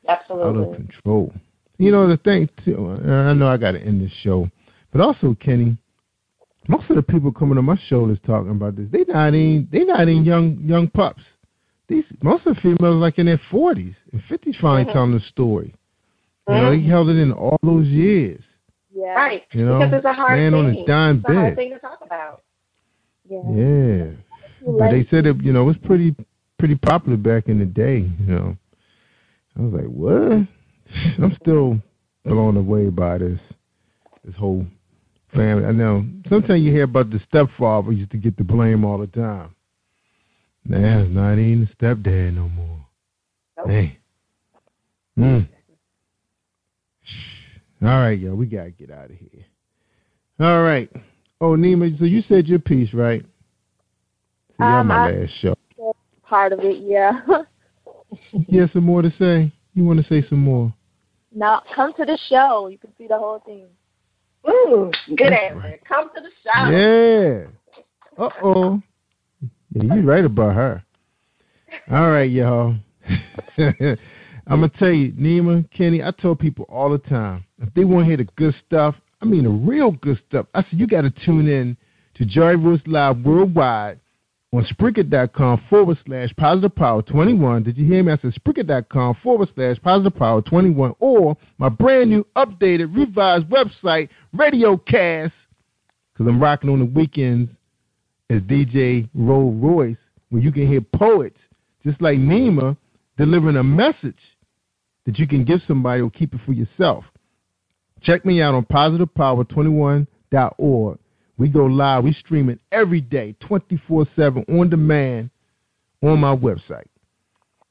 Absolutely. Out of control. The thing too. I know I got to end this show, but also, Kenny, most of the people coming on my show is talking about this. They not even young pups. Most of the females like in their 40s and 50s finally telling the story. They held it in all those years. Yeah. Right. Because it's a hard thing. On a dime it's a hard thing to talk about. Yeah. But they said it was pretty popular back in the day, I was like, what? I'm still blown away by this whole family. I know sometimes you hear about the stepfather used to get the blame all the time. Now it's not even the stepdad no more. Nope. Hey. All right, yo, we got to get out of here. All right. Oh, Nima, so you said your piece, right? See, y'all my last show. Part of it, yeah. You have some more to say? You want to say some more? No, come to the show. You can see the whole thing. Ooh, good answer. Right. Come to the show. Yeah. Uh-oh. Yeah, you're right about her. All right, y'all. I'm going to tell you, Nima, Kenny, I tell people all the time, if they want to hear the good stuff, I mean the real good stuff, I said you got to tune in to Jerry Voice Live worldwide on Spreaker.com/Positive Power 21. Did you hear me? I said Spreaker.com/Positive Power 21, or my brand new updated revised website, Radiocast, because I'm rocking on the weekends as DJ Rolls Royce, where you can hear poets just like Nima delivering a message that you can give somebody or keep it for yourself. Check me out on positivepower21.org. We go live. We stream it every day, 24/7, on demand, on my website.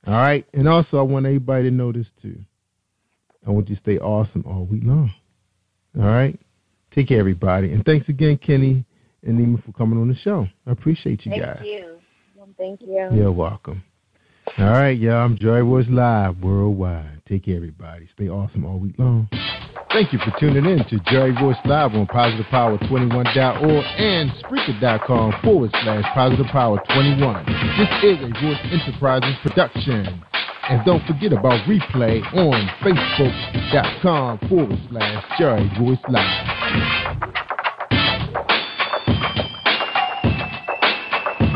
All right? And also, I want everybody to know this, too. I want you to stay awesome all week long. All right? Take care, everybody. And thanks again, Kenny and Nima, for coming on the show. I appreciate you guys. Thank you. Thank you. You're welcome. All right, y'all. I'm Joy Voice Live worldwide. Take care, everybody. Stay awesome all week long. Thank you for tuning in to Jerry Voice Live on PositivePower21.org and Spreaker.com/PositivePower21. This is a Voice Enterprises production. And don't forget about replay on Facebook.com/Jerry Voice Live.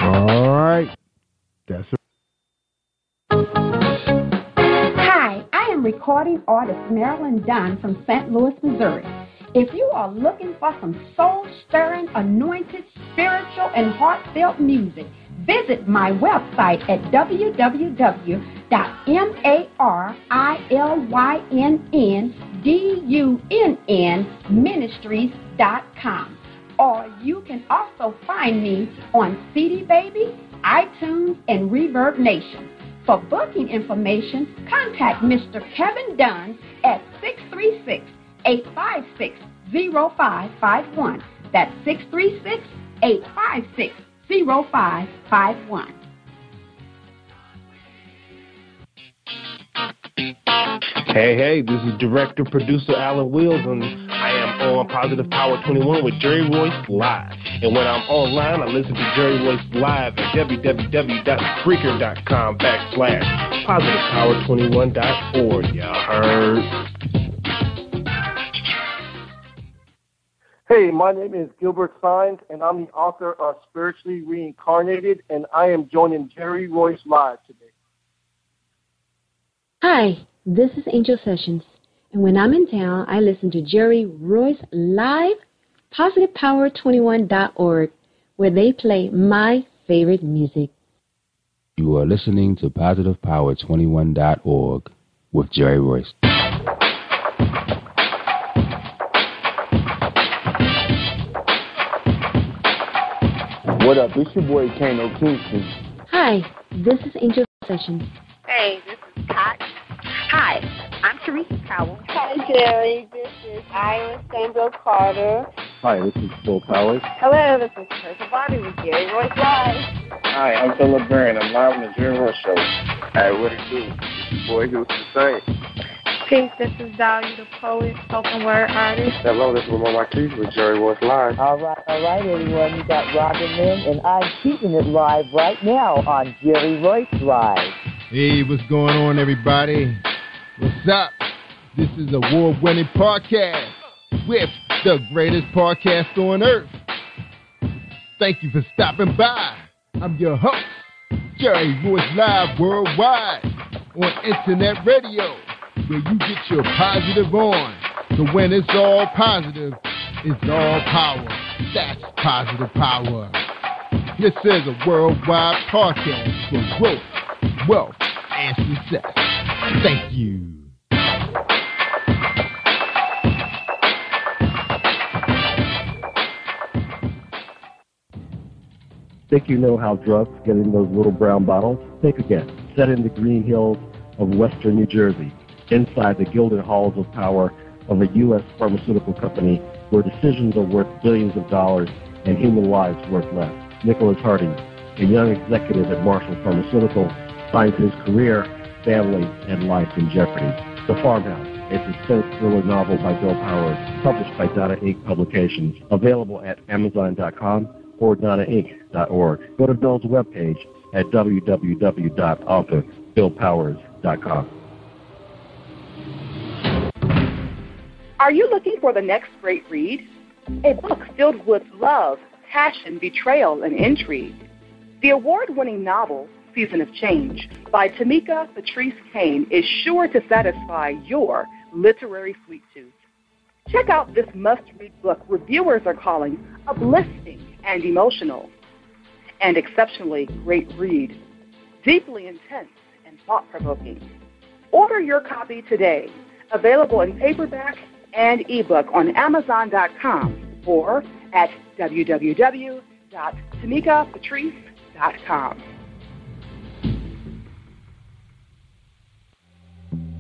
All right. That's it. Hi, I am recording artist Marilyn Dunn from St. Louis, Missouri. If you are looking for some soul-stirring, anointed, spiritual, and heartfelt music, visit my website at www.MarilynDunnMinistries.com. Or you can also find me on CD Baby, iTunes, and Reverb Nation. For booking information, contact Mr. Kevin Dunn at 636-856-0551. That's 636-856-0551. Hey, this is director, producer Alan Wills, and I am on Positive Power 21 with Jerry Royce Live. And when I'm online, I listen to Jerry Royce Live at www.Spreaker.com/PositivePower21.org. Y'all heard? Hey, my name is Gilbert Sines, and I'm the author of Spiritually Reincarnated, and I am joining Jerry Royce live today. Hi, this is Angel Sessions, and when I'm in town, I listen to Jerry Royce live, PositivePower21.org, where they play my favorite music. You are listening to PositivePower21.org with Jerry Royce. What up? It's your boy Kano Kingston. Hi, this is Angel Sessions. Hey, this is Pat. Hi, I'm Teresa Powell. Hi, Jerry. This is Ira Samuel Carter. Hi, this is Phil Powers. Hello, this is Teresa Bobby with Jerry Royce Live. Hi, I'm Philip Barron. I'm live on the Jerry Royce Show. Hey, what it do? It's your boy Houston Saint. Peace, this is Dahlia the poet, spoken word artist. Hello, this is Lamar Marquise with Jerry Royce Live. All right, everyone. You got Robin Lynn, and I'm keeping it live right now on Jerry Royce Live. Hey, what's going on, everybody? What's up? This is a award-winning podcast with the greatest podcast on earth. Thank you for stopping by. I'm your host, Jerry Royce Live Worldwide on Internet Radio, where you get your positive on. So when it's all positive, it's all power. That's positive power. This is a worldwide podcast for growth, wealth, and success. Thank you. Think you know how drugs get in those little brown bottles? Think again. Set in the green hills of western New Jersey, inside the gilded halls of power of a U.S. pharmaceutical company where decisions are worth billions of dollars and human lives worth less. Nicholas Harding, a young executive at Marshall Pharmaceutical, finds his career, family, and life in jeopardy. The Farmhouse, a suspense thriller novel by Bill Powers, published by Donna Inc. Publications, available at Amazon.com or DonnaInc.org. Go to Bill's webpage at www.authorBillPowers.com. Are you looking for the next great read? A book filled with love, passion, betrayal, and intrigue. The award-winning novel, Season of Change, by Tamika Patrice Kane, is sure to satisfy your literary sweet tooth. Check out this must-read book reviewers are calling uplifting and emotional, and exceptionally great read, deeply intense and thought-provoking. Order your copy today, available in paperback and ebook on Amazon.com or at www.tamikapatrice.com.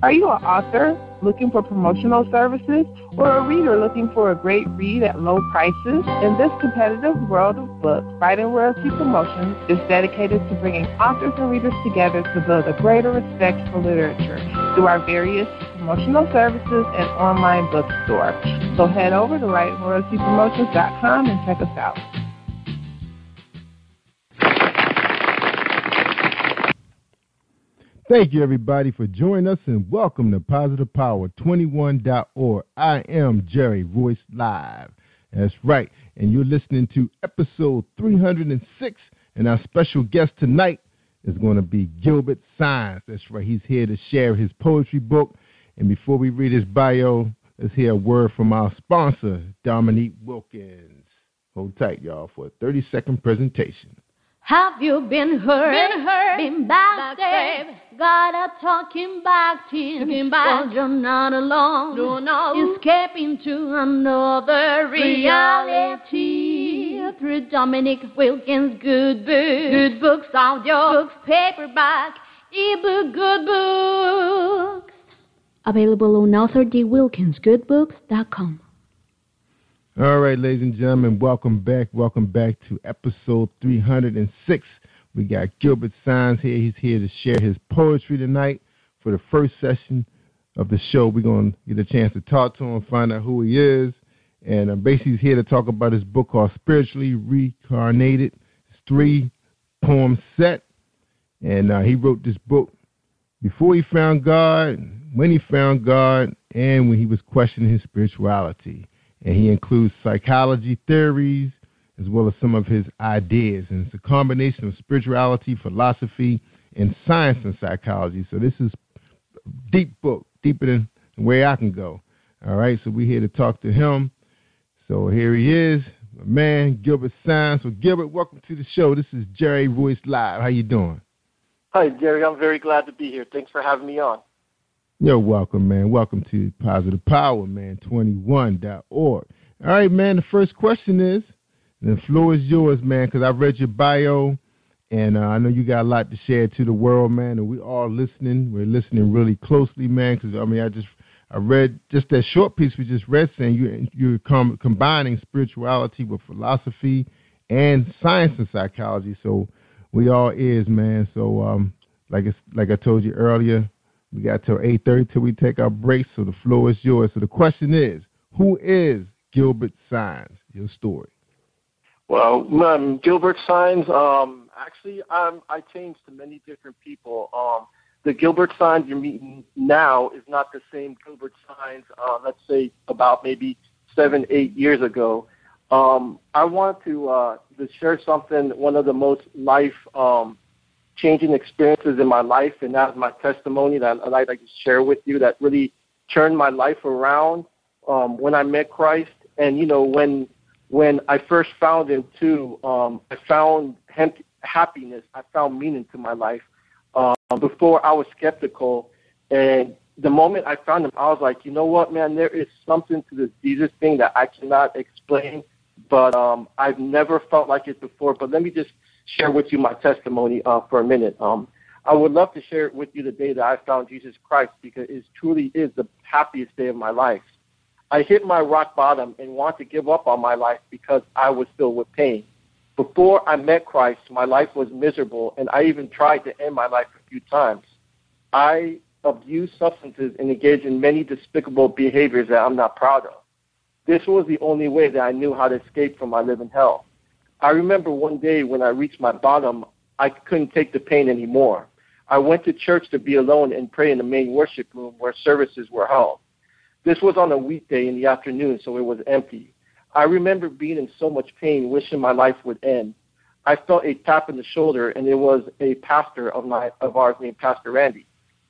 Are you an author looking for promotional services or a reader looking for a great read at low prices? In this competitive world of books, Writing Royalty Promotions is dedicated to bringing authors and readers together to build a greater respect for literature through our various promotional services and online bookstore. So head over to WritingRoyaltyPromotions.com and check us out. Thank you, everybody, for joining us, and welcome to PositivePower21.org. I am Jerry Royce Live. That's right, and you're listening to episode 306, and our special guest tonight is going to be Gilbert Sines. That's right, he's here to share his poetry book. And before we read his bio, let's hear a word from our sponsor, Dominique Wilkins. Hold tight, y'all, for a 30-second presentation. Have you been hurt? Been backstabbed? Got a talking back team. Well, you're not alone. Escaping to another reality. Through Dominic Wilkins' good books. Good books, audio books, paperback, ebook, good books. Available on AuthorDWilkinsGoodBooks.com. All right, ladies and gentlemen, welcome back. Welcome back to episode 306. We got Gilbert Sines here. He's here to share his poetry tonight. For the first session of the show, we're going to get a chance to talk to him, find out who he is. And basically, he's here to talk about his book called Spiritually Reincarnated. It's 3-poem set. And he wrote this book before he found God, when he found God, and when he was questioning his spirituality. and he includes psychology theories as well as some of his ideas. And it's a combination of spirituality, philosophy, and science and psychology. So this is a deep book, deeper than the way I can go. All right, so we're here to talk to him. So here he is, my man, Gilbert Sines. So Gilbert, welcome to the show. This is Jerry Royce Live. How you doing? Hi, Jerry. I'm very glad to be here. Thanks for having me on. You're welcome, man. Welcome to Positive Power, man, 21.org. All right, man, the first question is, the floor is yours, man, because I read your bio, and I know you got a lot to share to the world, man, and we all listening. We're listening really closely, man, because, I mean, I read just that short piece we just read saying you're combining spirituality with philosophy and science and psychology. So we all ears, man. So like I told you earlier, we got till 8:30 till we take our break. So the floor is yours. So the question is, who is Gilbert Sines? Your story. Well, Gilbert Sines. Actually, I changed to many different people. The Gilbert Sines you're meeting now is not the same Gilbert Sines, let's say about maybe 7-8 years ago. I want to share something, one of the most life-changing experiences in my life, and that's my testimony that I'd like to share with you that really turned my life around when I met Christ. And, you know, when I first found him, too, I found happiness. I found meaning to my life. Before I was skeptical, and the moment I found him, I was like, you know what, man, there is something to this Jesus thing that I cannot explain, but I've never felt like it before. But let me just share with you my testimony for a minute. I would love to share it with you the day that I found Jesus Christ, because it truly is the happiest day of my life. I hit my rock bottom and wanted to give up on my life because I was filled with pain. Before I met Christ, my life was miserable, and I even tried to end my life a few times. I abused substances and engaged in many despicable behaviors that I'm not proud of. This was the only way that I knew how to escape from my living hell. I remember one day when I reached my bottom, I couldn't take the pain anymore. I went to church to be alone and pray in the main worship room where services were held. This was on a weekday in the afternoon, so it was empty. I remember being in so much pain, wishing my life would end. I felt a tap in the shoulder, and it was a pastor of ours named Pastor Randy.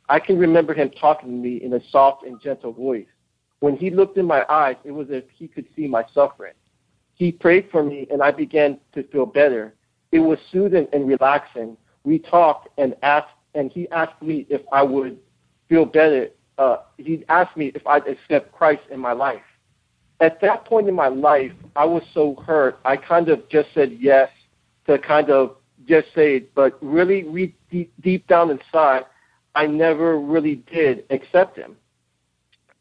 I can remember him talking to me in a soft and gentle voice. When he looked in my eyes, it was as if he could see my suffering. He prayed for me, and I began to feel better. It was soothing and relaxing. We talked and he asked me if I would feel better. He asked me if I'd accept Christ in my life. At that point in my life, I was so hurt, I kind of just said yes to kind of just say it, but really deep down inside, I never really did accept him.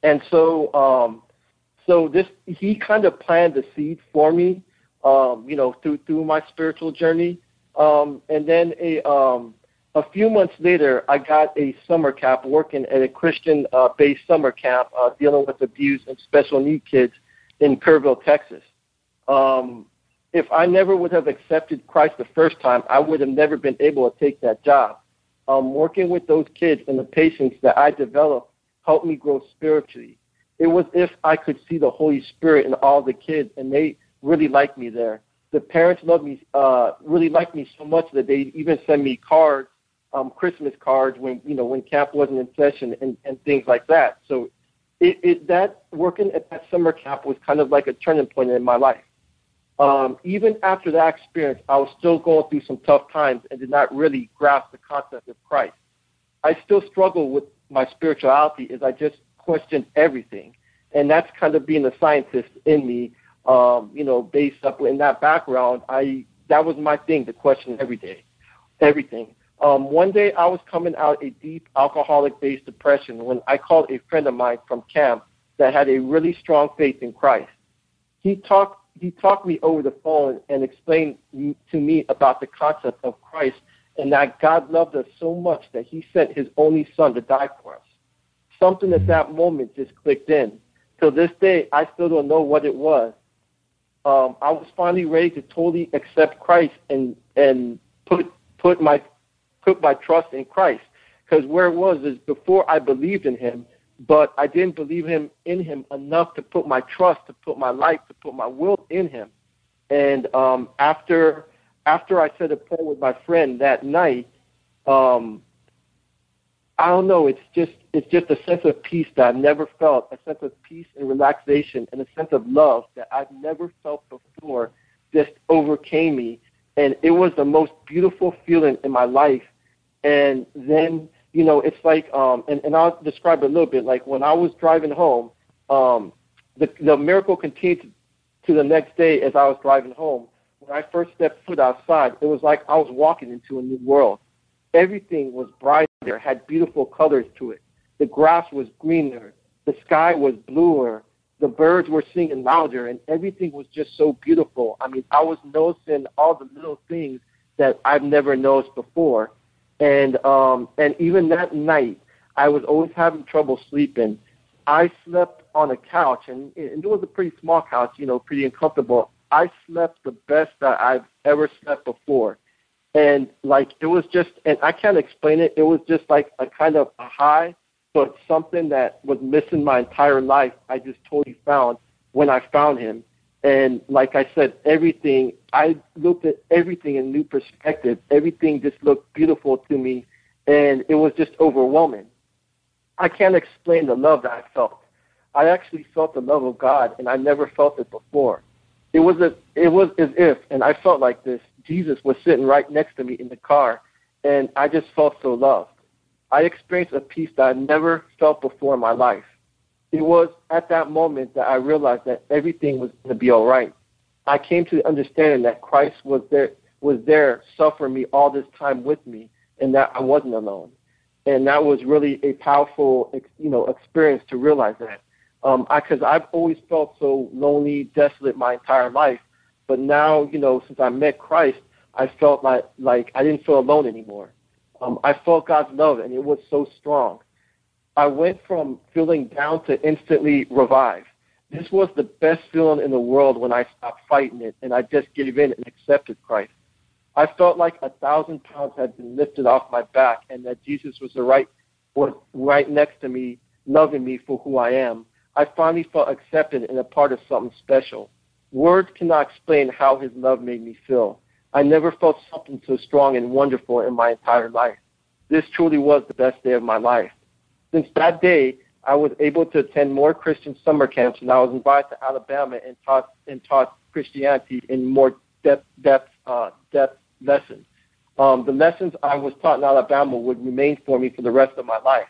And so he kind of planted the seed for me, through my spiritual journey. And then a few months later, I got a summer camp working at a Christian-based summer camp dealing with abuse and special need kids in Kerrville, Texas. If I never would have accepted Christ the first time, I would have never been able to take that job. Working with those kids and the patience that I developed helped me grow spiritually. It was if I could see the Holy Spirit in all the kids, and they really liked me there. The parents loved me, really liked me so much that they even sent me cards, Christmas cards when camp wasn't in session and things like that. So that working at that summer camp was kind of like a turning point in my life. Even after that experience, I was still going through some tough times and did not really grasp the concept of Christ. I still struggle with my spirituality as I just questioned everything. And that's kind of being a scientist in me, based up in that background. That was my thing, to question everything. One day I was coming out a deep alcoholic-based depression when I called a friend of mine from camp that had a really strong faith in Christ. He talked me over the phone and explained to me about the concept of Christ and that God loved us so much that he sent his only son to die for us. Something at that moment just clicked in. Till this day, I still don't know what it was. I was finally ready to totally accept Christ and put my trust in Christ. Because where it was is before I believed in him, but I didn't believe in him enough to put my trust, to put my life, to put my will in him. And after I said a prayer with my friend that night, I don't know, it's just a sense of peace that I've never felt, a sense of peace and relaxation and a sense of love that I've never felt before just overcame me. And it was the most beautiful feeling in my life. And then, you know, it's like, and I'll describe it a little bit, like when I was driving home, the miracle continued to the next day as I was driving home. When I first stepped foot outside, it was like I was walking into a new world. Everything was brighter, had beautiful colors to it. The grass was greener. The sky was bluer. The birds were singing louder, and everything was just so beautiful. I mean, I was noticing all the little things that I've never noticed before. And even that night, I was always having trouble sleeping. I slept on a couch, and it was a pretty small couch, you know, pretty uncomfortable. I slept the best that I've ever slept before. And, like, it was just, and I can't explain it, it was just like a kind of a high, but something that was missing my entire life, I just totally found when I found him. And like I said, everything, I looked at everything in new perspective. Everything just looked beautiful to me, and it was just overwhelming. I can't explain the love that I felt. I actually felt the love of God, and I never felt it before. It was as if, and I felt like this, Jesus was sitting right next to me in the car, and I just felt so loved. I experienced a peace that I never felt before in my life. It was at that moment that I realized that everything was going to be all right. I came to the understanding that Christ was there suffering me all this time with me, and that I wasn't alone. And that was really a powerful, experience to realize that. Because I've always felt so lonely, desolate my entire life. But now, since I met Christ, I felt like I didn't feel alone anymore. I felt God's love, and it was so strong. I went from feeling down to instantly revived. This was the best feeling in the world when I stopped fighting it, and I just gave in and accepted Christ. I felt like 1,000 pounds had been lifted off my back, and that Jesus was right next to me, loving me for who I am. I finally felt accepted and a part of something special. Words cannot explain how his love made me feel. I never felt something so strong and wonderful in my entire life. This truly was the best day of my life. Since that day, I was able to attend more Christian summer camps, and I was invited to Alabama and taught Christianity in more depth lessons. The lessons I was taught in Alabama would remain for me for the rest of my life.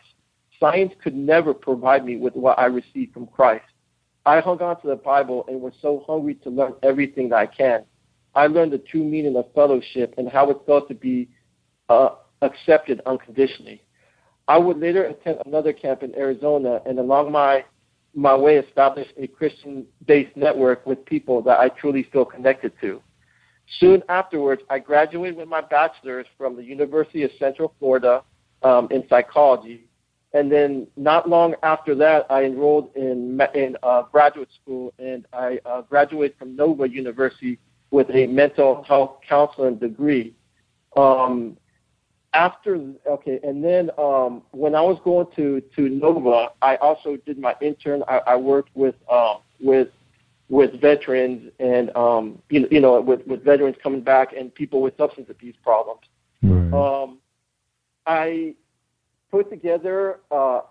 Science could never provide me with what I received from Christ. I hung on to the Bible and was so hungry to learn everything that I can. I learned the true meaning of fellowship and how it felt to be accepted unconditionally. I would later attend another camp in Arizona, and along my way establish a Christian-based network with people that I truly feel connected to. Soon afterwards, I graduated with my bachelor's from the University of Central Florida in psychology. And then not long after that, I enrolled in graduate school, and I graduated from Nova University with a mental health counseling degree. And then when I was going to Nova, I also did my intern. I worked with veterans and with veterans coming back and people with substance abuse problems. Right. I put together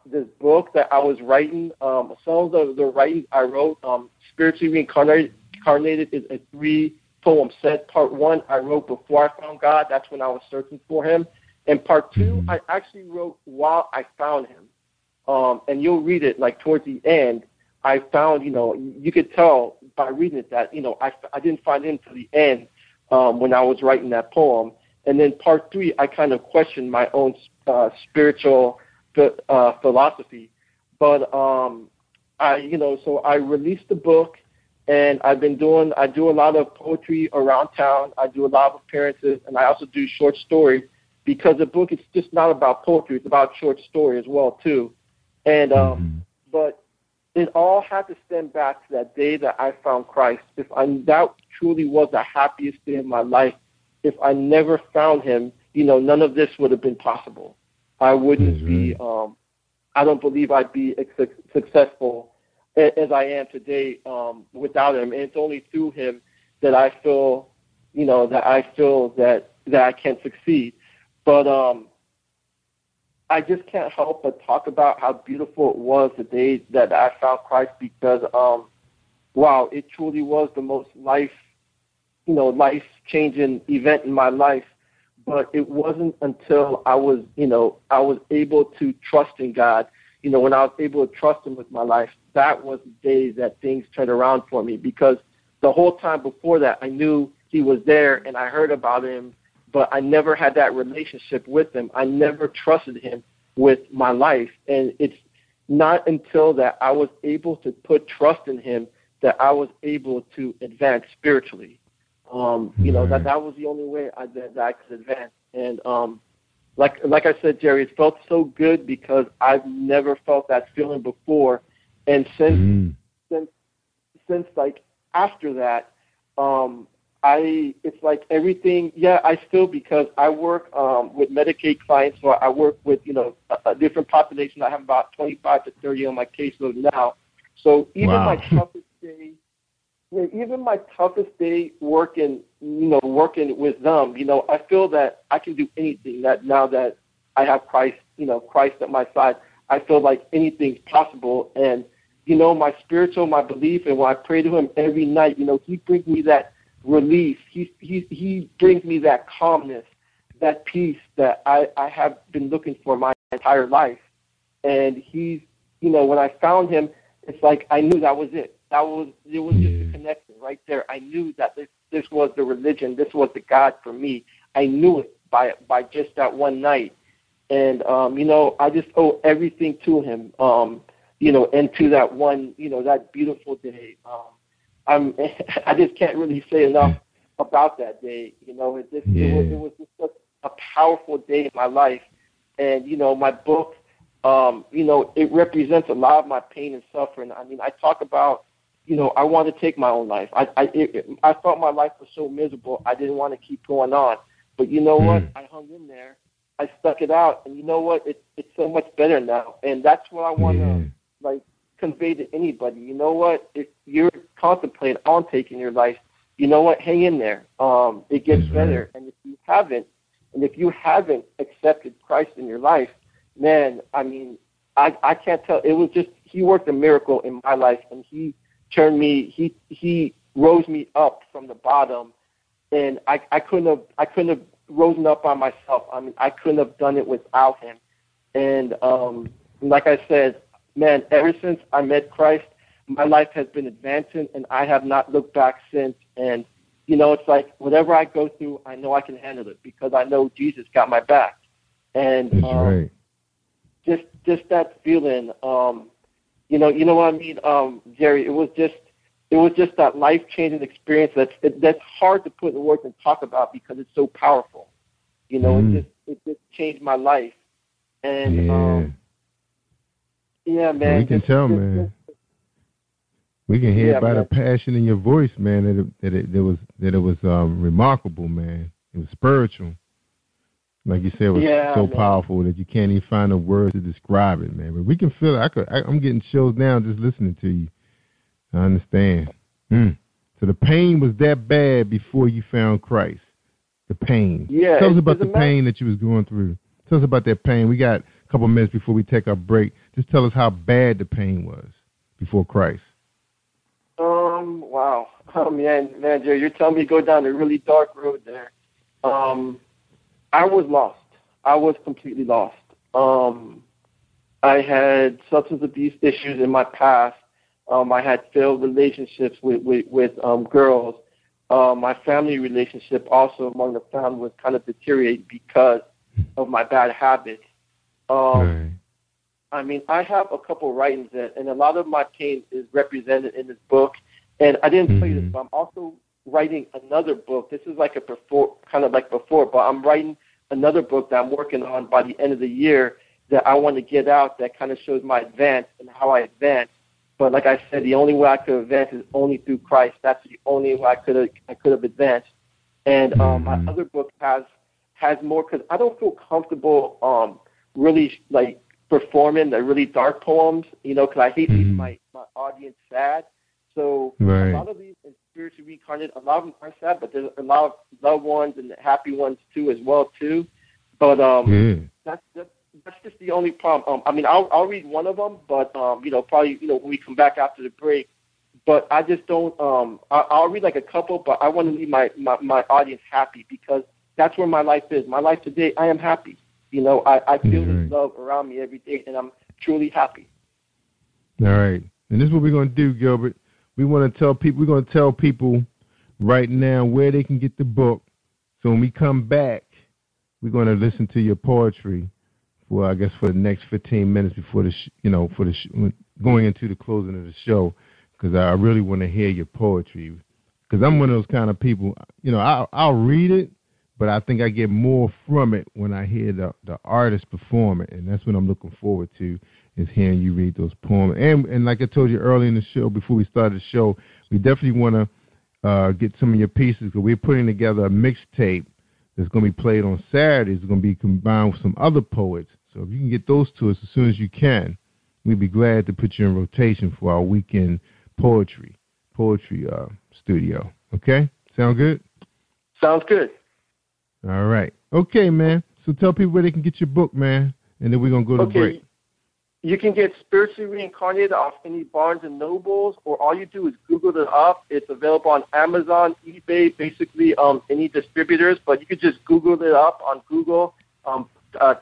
this book that I was writing. Some of the writings I wrote, Spiritually Reincarnated, is a 3-poem set. Part 1 I wrote before I found God. That's when I was searching for him. And part 2 I actually wrote while I found him. And you'll read it like towards the end. I found, you could tell by reading it that, I didn't find him to the end when I was writing that poem. And then part 3, I kind of questioned my own spiritual philosophy. But so I released the book, and I do a lot of poetry around town. I do a lot of appearances, and I also do short stories, because the book is just not about poetry; it's about short story as well too. And but it all had to stem back to that day that I found Christ. That truly was the happiest day of my life. If I never found him, none of this would have been possible. I wouldn't be I don't believe I'd be successful as I am today without him. And it's only through him that I feel, that I can succeed. But I just can't help but talk about how beautiful it was the day that I found Christ, because wow, it truly was the most life-changing event in my life. But it wasn't until I was able to trust in God, when I was able to trust him with my life, that was the day that things turned around for me. Because the whole time before that, I knew he was there and I heard about him, but I never had that relationship with him. I never trusted him with my life. And it's not until that I was able to put trust in him that I was able to advance spiritually. That was the only way that I could advance. And like I said, Jerry, it felt so good because I've never felt that feeling before. And since like after that, it's like everything. Yeah, I still, because I work with Medicaid clients, so I work with a different population. I have about 25 to 30 on my caseload now. So even my toughest day. Even my toughest day working with them, I feel that I can do anything. That now that I have Christ, Christ at my side, I feel like anything's possible. And my belief, and when I pray to him every night, he brings me that relief. He brings me that calmness, that peace that I have been looking for my entire life. And he's, when I found him, it's like I knew that was it. It was just a connection right there. I knew that this was the religion. This was the God for me. I knew it by just that one night. And, I just owe everything to him, and to that one, that beautiful day. I just can't really say enough about that day. It was just such a powerful day in my life. And, my book, it represents a lot of my pain and suffering. I mean, I talk about, I want to take my own life. I thought my life was so miserable, I didn't want to keep going on. But you know what? I hung in there. I stuck it out. And you know what? It's so much better now. And that's what I want to, convey to anybody. You know what? If you're contemplating on taking your life, you know what? Hang in there. It gets better. And if you haven't accepted Christ in your life, man, I mean, I can't tell. It was just, he worked a miracle in my life, and he turned me, he rose me up from the bottom, and I couldn't have risen up by myself. I mean, I couldn't have done it without him. And like I said, man, ever since I met Christ, my life has been advancing, and I have not looked back since. And it's like whatever I go through, I know I can handle it because I know Jesus got my back. And that's right. Just that feeling, you know what I mean, Jerry. It was just that life-changing experience that's hard to put in words and talk about because it's so powerful. It just changed my life. And yeah, man. Well, we can tell, man. We can hear by the passion in your voice, man, that it was remarkable, man. It was spiritual. Like you said, it was so powerful that you can't even find the words to describe it, man. But we can feel it. I'm getting chills now just listening to you. I understand. So the pain was that bad before you found Christ. The pain. Yeah. Tell us about the pain that you was going through. Tell us about that pain. We got a couple minutes before we take our break. Just tell us how bad the pain was before Christ. Wow. Oh, man, Jerry, you're telling me to go down a really dark road there. I was lost. I was completely lost. I had substance abuse issues in my past. I had failed relationships with girls. My family relationship also among the family was kind of deteriorated because of my bad habits. I mean, I have a couple writings and a lot of my pain is represented in this book. And I didn't tell you this, but I'm also writing another book. This is like before, but I'm writing another book that I'm working on by the end of the year that I want to get out that kind of shows my advance and how I advance. But like I said, the only way I could advance is only through Christ. That's the only way I could have advanced. And my other book has more because I don't feel comfortable really like performing the really dark poems, because I hate leaving my audience sad. So a lot of these spiritually reincarnated, a lot of them are sad, but there's a lot of loved ones and happy ones too as well too. But that's just the only problem. I'll read one of them, but probably when we come back after the break. But I just don't. I'll read like a couple, but I want to leave my audience happy, because that's where my life is. My life today, I am happy. I feel this love around me every day, and I'm truly happy. All right, and this is what we're going to do, Gilbert. We're going to tell people right now where they can get the book. So when we come back, we're going to listen to your poetry for the next 15 minutes before going into the closing of the show, because I really want to hear your poetry. Because I'm one of those kind of people, I'll read it, but I think I get more from it when I hear the artist perform it, and that's what I'm looking forward to, is hearing you read those poems. And like I told you earlier in the show, before we started the show, we definitely want to get some of your pieces, because we're putting together a mixtape that's going to be played on Saturdays. It's going to be combined with some other poets. So if you can get those to us as soon as you can, we'd be glad to put you in rotation for our weekend poetry studio. Okay? Sound good? Sounds good. All right. Okay, man. So tell people where they can get your book, man, and then we're going to go to break. You can get Spiritually Reincarnated off any Barnes & Nobles, or all you do is Google it up. It's available on Amazon, eBay, basically any distributors, but you could just Google it up on Google,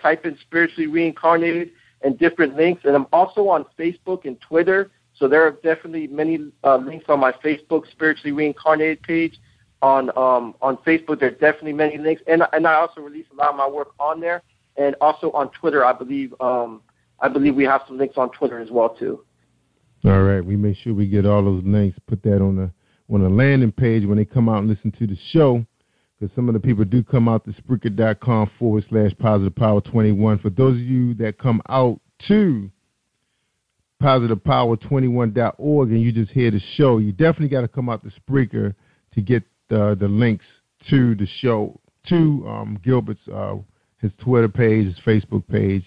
type in Spiritually Reincarnated and different links. And I'm also on Facebook and Twitter, so there are definitely many links on my Facebook Spiritually Reincarnated page. On Facebook, there's definitely many links, and I also release a lot of my work on there, and also on Twitter, I believe we have some links on Twitter as well too. All right, we make sure we get all those links, put that on the landing page when they come out and listen to the show, because some of the people do come out to Spreaker.com/PositivePower21. For those of you that come out to PositivePower21.org and you just hear the show, you definitely got to come out to Spreaker to get the links to the show, to Gilbert's his Twitter page, his Facebook page,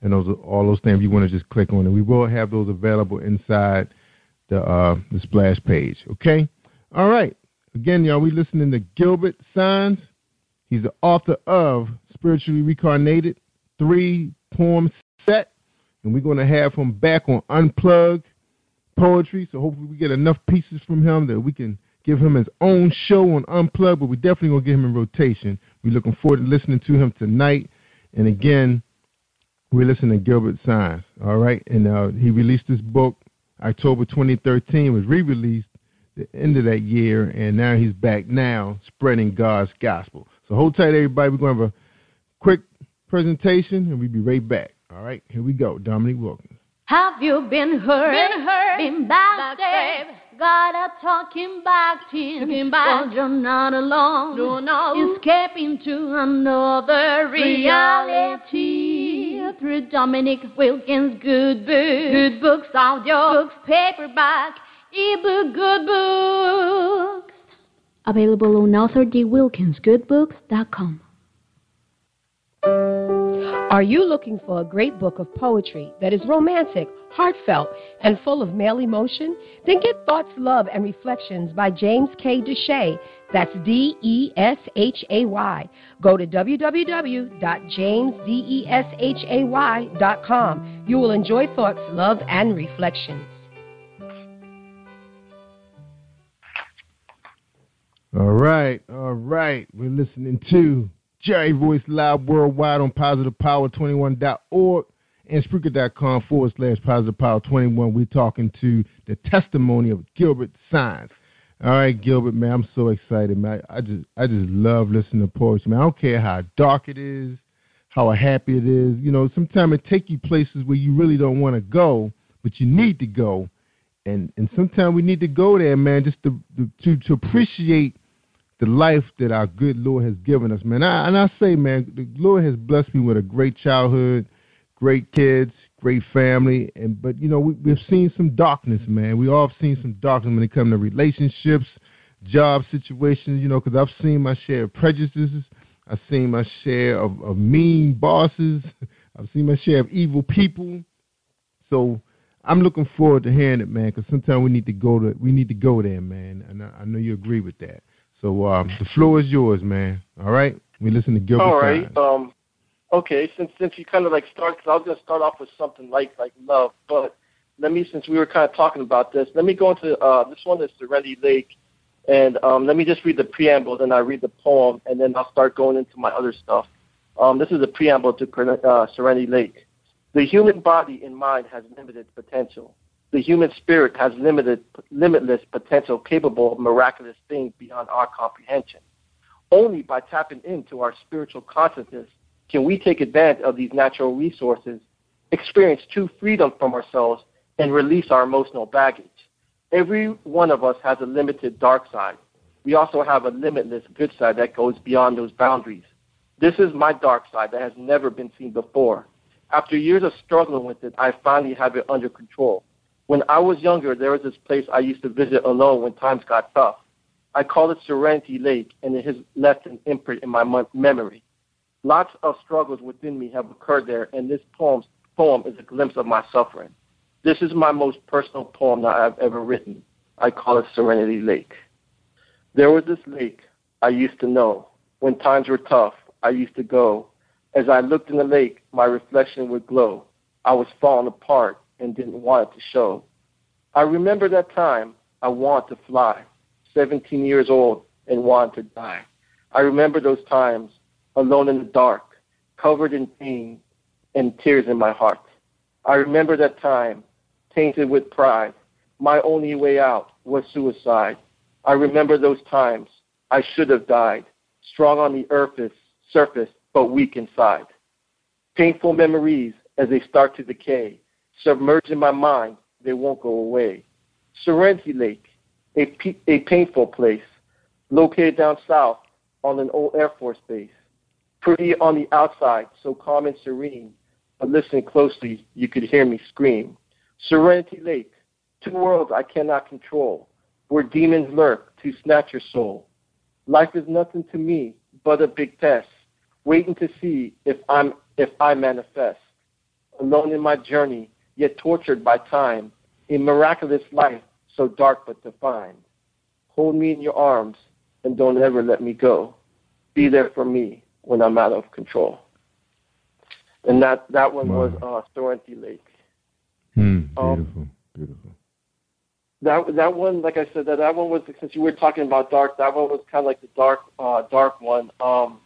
and all those things. You want to just click on it. We will have those available inside the splash page. Okay? All right. Again, y'all, we listening to Gilbert Signs. He's the author of Spiritually Reincarnated, 3-poem set, and we're going to have him back on Unplugged Poetry. So hopefully we get enough pieces from him that we can give him his own show on Unplugged, but we definitely going to get him in rotation. We're looking forward to listening to him tonight. And again, we're listening to Gilbert Signs, all right? And he released this book October 2013, was re-released the end of that year, and now he's back now spreading God's gospel. So hold tight, everybody. We're going to have a quick presentation, and we'll be right back. All right, here we go. Dominique Wilkins. Have you been hurt, been backstabbed? God are talking back to you. Well, you're not alone. Escaping to another reality. Through Dominique Wilkins' good books. Good books, audio books, paperback, ebook, good books. Available on authordwilkinsgoodbooks.com. Are you looking for a great book of poetry that is romantic, heartfelt, and full of male emotion? Then get Thoughts, Love, and Reflections by James K. Deshay. That's Deshay. Go to www.jamesdeshay.com. You will enjoy Thoughts, Love, and Reflections. All right. We're listening to Jerry Voice Live worldwide on PositivePower21.org and Spreaker.com/PositivePower21. We're talking to the testimony of Gilbert Signs. All right, Gilbert, man, I'm so excited, man. I just love listening to poetry, man. I don't care how dark it is, how happy it is. Sometimes it takes you places where you really don't want to go, but you need to go. And sometimes we need to go there, man, just to appreciate the life that our good Lord has given us, man. I say, man, the Lord has blessed me with a great childhood, great kids, great family, but we've seen some darkness, man. We all have seen some darkness when it comes to relationships, job situations, because I've seen my share of prejudices. I've seen my share of mean bosses. I've seen my share of evil people. So I'm looking forward to hearing it, man, because sometimes we need to go there, man. And I know you agree with that. So the floor is yours, man. All right? We listen to Gilbert. All right. Okay, since you kind of like start, because I was going to start off with something like love, but since we were kind of talking about this, let me go into this one is Serenity Lake, and let me just read the preamble, then I read the poem, and then I'll start going into my other stuff. This is the preamble to Serenity Lake. The human body and mind has limited potential. The human spirit has limitless potential capable of miraculous things beyond our comprehension. Only by tapping into our spiritual consciousness can we take advantage of these natural resources, experience true freedom from ourselves, and release our emotional baggage. Every one of us has a limited dark side. We also have a limitless good side that goes beyond those boundaries. This is my dark side that has never been seen before. After years of struggling with it, I finally have it under control. When I was younger, there was this place I used to visit alone when times got tough. I call it Serenity Lake, and it has left an imprint in my memory. Lots of struggles within me have occurred there, and this poem is a glimpse of my suffering. This is my most personal poem that I've ever written. I call it Serenity Lake. There was this lake I used to know. When times were tough, I used to go. As I looked in the lake, my reflection would glow. I was falling apart and didn't want it to show. I remember that time I wanted to fly, 17 years old, and wanted to die. I remember those times alone in the dark, covered in pain and tears in my heart. I remember that time, tainted with pride. My only way out was suicide. I remember those times I should have died, strong on the surface, but weak inside. Painful memories as they start to decay, submerged in my mind, they won't go away. Serenity Lake, a painful place, located down south on an old Air Force base. Pretty on the outside, so calm and serene, but listen closely, you could hear me scream. Serenity Lake, two worlds I cannot control, where demons lurk to snatch your soul. Life is nothing to me but a big test, waiting to see if I manifest. Alone in my journey, yet tortured by time, a miraculous life so dark but defined. Hold me in your arms and don't ever let me go. Be there for me when I'm out of control. And that one was Serenity Lake. Beautiful. That one, like I said, that one was, since you were talking about dark, that one was kind of like the dark one.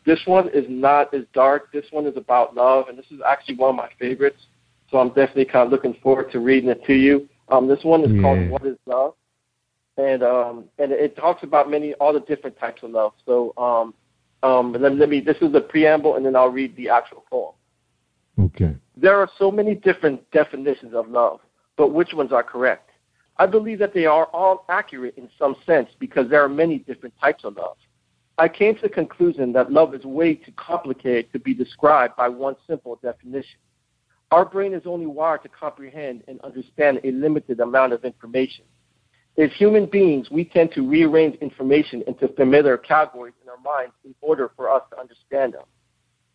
This one is not as dark. This one is about love, and this is actually one of my favorites. So I'm definitely kind of looking forward to reading it to you. This one is called What is Love? And it talks about all the different types of love. So this is the preamble, and then I'll read the actual poem. Okay. There are so many different definitions of love, but which ones are correct? I believe that they are all accurate in some sense because there are many different types of love. I came to the conclusion that love is way too complicated to be described by one simple definition. Our brain is only wired to comprehend and understand a limited amount of information. As human beings, we tend to rearrange information into familiar categories in our minds in order for us to understand them.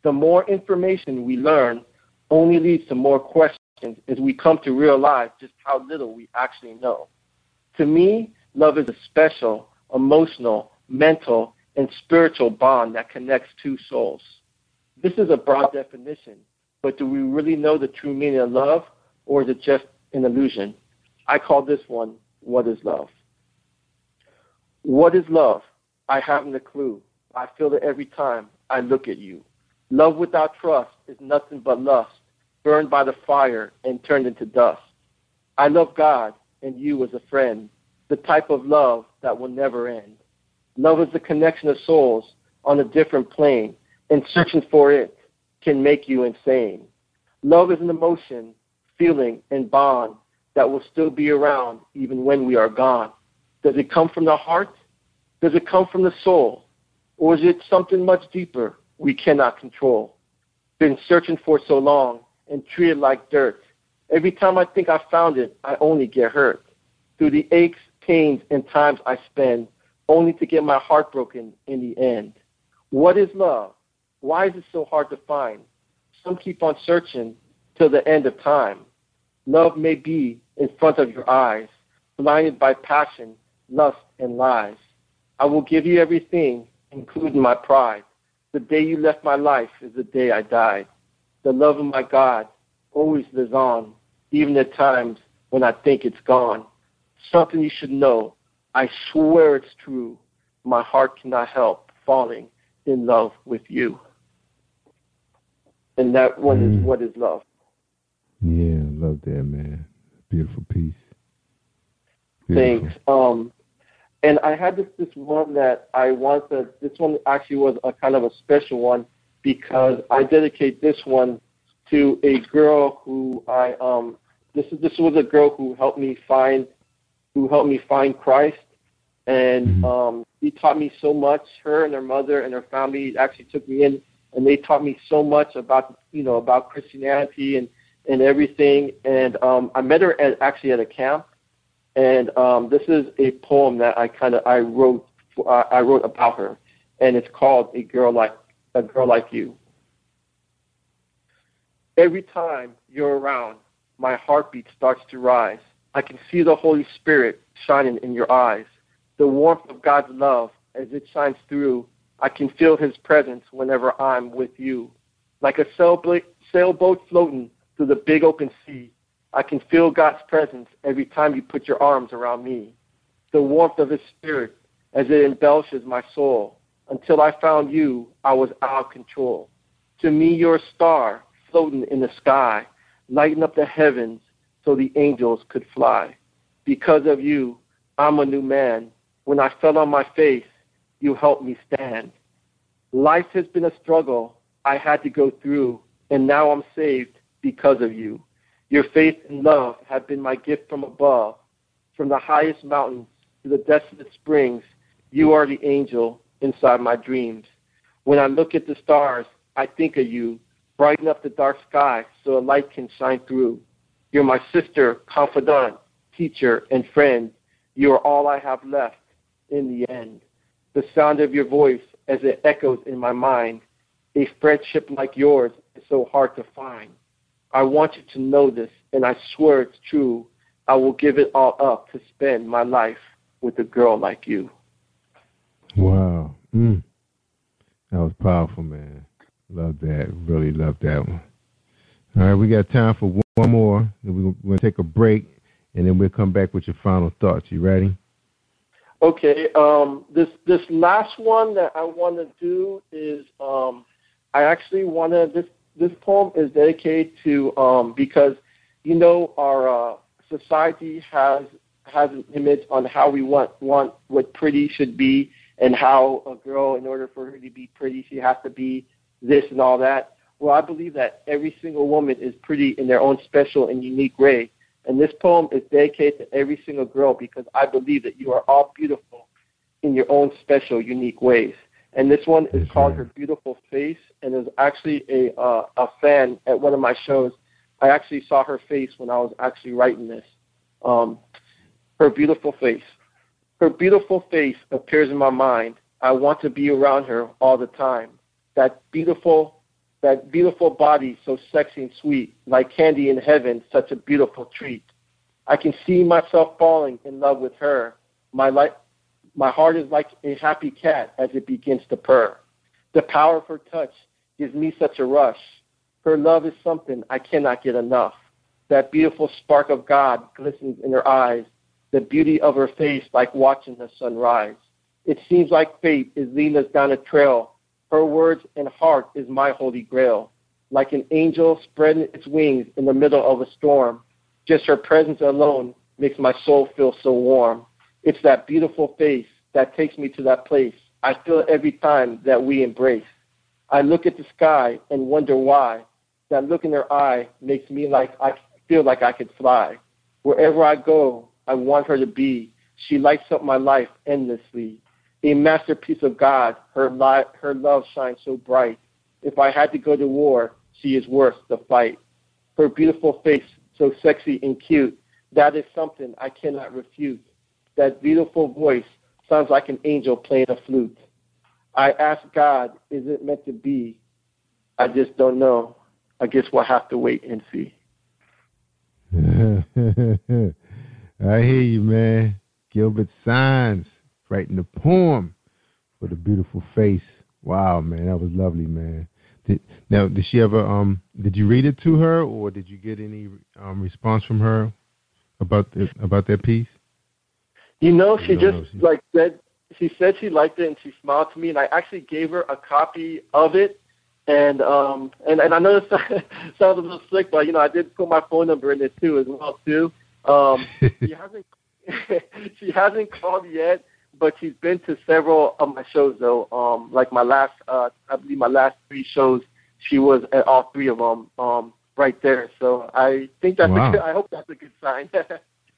The more information we learn only leads to more questions as we come to realize just how little we actually know. To me, love is a special, emotional, mental, and spiritual bond that connects two souls. This is a broad definition, but do we really know the true meaning of love, or is it just an illusion? I call this one, What is Love? What is love? I haven't a clue. I feel it every time I look at you. Love without trust is nothing but lust, burned by the fire and turned into dust. I love God and you as a friend, the type of love that will never end. Love is the connection of souls on a different plane, and searching for it can make you insane. Love is an emotion, feeling, and bond that will still be around even when we are gone. Does it come from the heart? Does it come from the soul? Or is it something much deeper we cannot control? Been searching for so long and treated like dirt. Every time I think I found it, I only get hurt. Through the aches, pains, and times I spend, only to get my heart broken in the end. What is love? Why is it so hard to find? some keep on searching till the end of time. Love may be in front of your eyes, blinded by passion, lust, and lies. I will give you everything, including my pride. The day you left my life is the day I died. The love of my God always lives on, even at times when I think it's gone. Something you should know, I swear it's true. My heart cannot help falling in love with you. And that one is What is Love. Yeah, love that, man. Beautiful piece. Beautiful. Thanks. And I had this one that I wanted. This one actually was a kind of a special one because I dedicate this one to a girl who this was a girl who helped me find Christ, and she taught me so much. Her and her mother and her family actually took me in, and they taught me so much about Christianity and everything. And I met her actually at a camp. And this is a poem that I wrote about her, and it's called A Girl Like You. Every time you're around, my heartbeat starts to rise. I can see the Holy Spirit shining in your eyes. The warmth of God's love as it shines through. I can feel His presence whenever I'm with you. Like a sailboat floating through the big open sea. I can feel God's presence every time you put your arms around me. The warmth of His Spirit as it embellishes my soul. Until I found you, I was out of control. To me, you're a star floating in the sky, lighting up the heavens so the angels could fly. Because of you, I'm a new man. When I fell on my face, you helped me stand. Life has been a struggle I had to go through, and now I'm saved because of you. Your faith and love have been my gift from above. From the highest mountains to the desolate springs, you are the angel inside my dreams. When I look at the stars, I think of you. Brighten up the dark sky so a light can shine through. You're my sister, confidant, teacher, and friend. You are all I have left in the end. The sound of your voice as it echoes in my mind. A friendship like yours is so hard to find. I want you to know this, and I swear it's true. I will give it all up to spend my life with a girl like you. Wow. That was powerful, man. Love that. Really love that one. All right, we got time for one more. Then we're going to take a break, and then we'll come back with your final thoughts. You ready? Okay. This last one that I want to do is I actually want to this poem is dedicated to because our society has an image on how we want what pretty should be, and how a girl, in order for her to be pretty, she has to be this and all that. Well, I believe that every single woman is pretty in their own special and unique way. And this poem is dedicated to every single girl because I believe that you are all beautiful in your own special, unique ways. And this one is called Her Beautiful Face, and it was actually a fan at one of my shows. I actually saw her face when I was actually writing this. Her beautiful face. Her beautiful face appears in my mind. I want to be around her all the time. That beautiful body, so sexy and sweet, like candy in heaven, such a beautiful treat. I can see myself falling in love with her. My heart is like a happy cat as it begins to purr. The power of her touch gives me such a rush. Her love is something I cannot get enough. That beautiful spark of God glistens in her eyes. The beauty of her face like watching the sun rise. It seems like fate is leading us down a trail. Her words and heart is my holy grail. Like an angel spreading its wings in the middle of a storm. Just her presence alone makes my soul feel so warm. It's that beautiful face that takes me to that place. I feel it every time that we embrace. I look at the sky and wonder why. That look in her eye makes me I feel like I could fly. Wherever I go, I want her to be. She lights up my life endlessly. A masterpiece of God, her love shines so bright. If I had to go to war, she is worth the fight. Her beautiful face, so sexy and cute, that is something I cannot refute. That beautiful voice sounds like an angel playing a flute. I ask God, is it meant to be? I just don't know. I guess we'll have to wait and see. I hear you, man. Gilbert Signs writing the poem for The Beautiful Face. Wow, man, that was lovely, man. Did she ever did you read it to her, or did you get any response from her about that piece? You know, she just said she liked it and she smiled to me, and I actually gave her a copy of it. And I know it sounds a little slick, but I did put my phone number in it too as well too. She hasn't called yet, but she's been to several of my shows though. Like my last, I believe my last 3 shows, she was at all 3 of them right there. So I think that's I hope that's a good sign.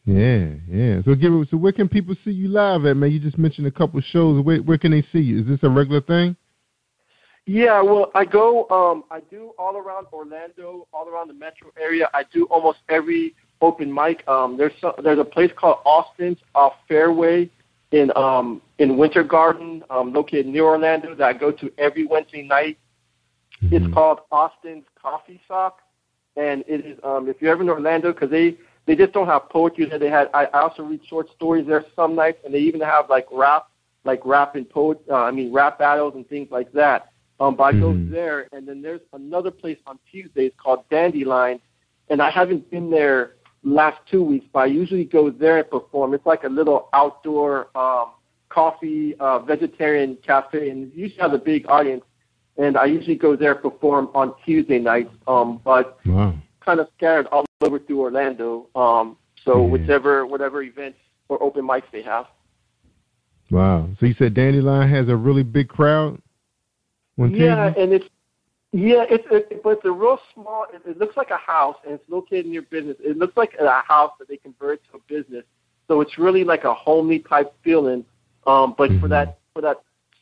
Yeah. So where can people see you live at, man? You just mentioned a couple of shows. Where can they see you? Is this a regular thing? Yeah, well, I do all around Orlando, all around the metro area. I do almost every open mic. There's a place called Austin's off Fairway in Winter Garden, located near Orlando, that I go to every Wednesday night. Mm-hmm. It's called Austin's Coffee Shop, and it is if you're ever in Orlando, because they just don't have poetry there. I also read short stories there some nights, and they even have rap and rap battles and things like that. But I go there, and then there's another place on Tuesdays called Dandelion, and I haven't been there last 2 weeks, but I usually go there and perform. It's like a little outdoor coffee vegetarian cafe, and it usually has a big audience. And I usually go there and perform on Tuesday nights, but kind of scattered all over through Orlando. Whatever events or open mics they have. Wow. So you said Dandelion has a really big crowd? Yeah, and it's a real small. It looks like a house, and it's located near business. It looks like a house that they converted to a business. So it's really like a homely type feeling. But for that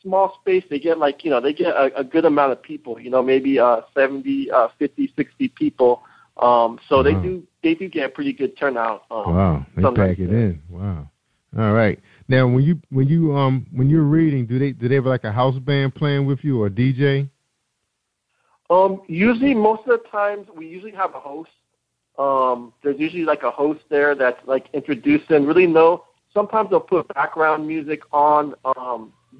small space, they get a good amount of people. Maybe 70, 50, 60 people. So they do get a pretty good turnout. Wow, they pack it in. Wow. All right. Now, when you're reading, do they have like a house band playing with you or a DJ? Usually, most of the times, we usually have a host. There's usually like a host there that's like introducing. Sometimes they'll put background music on,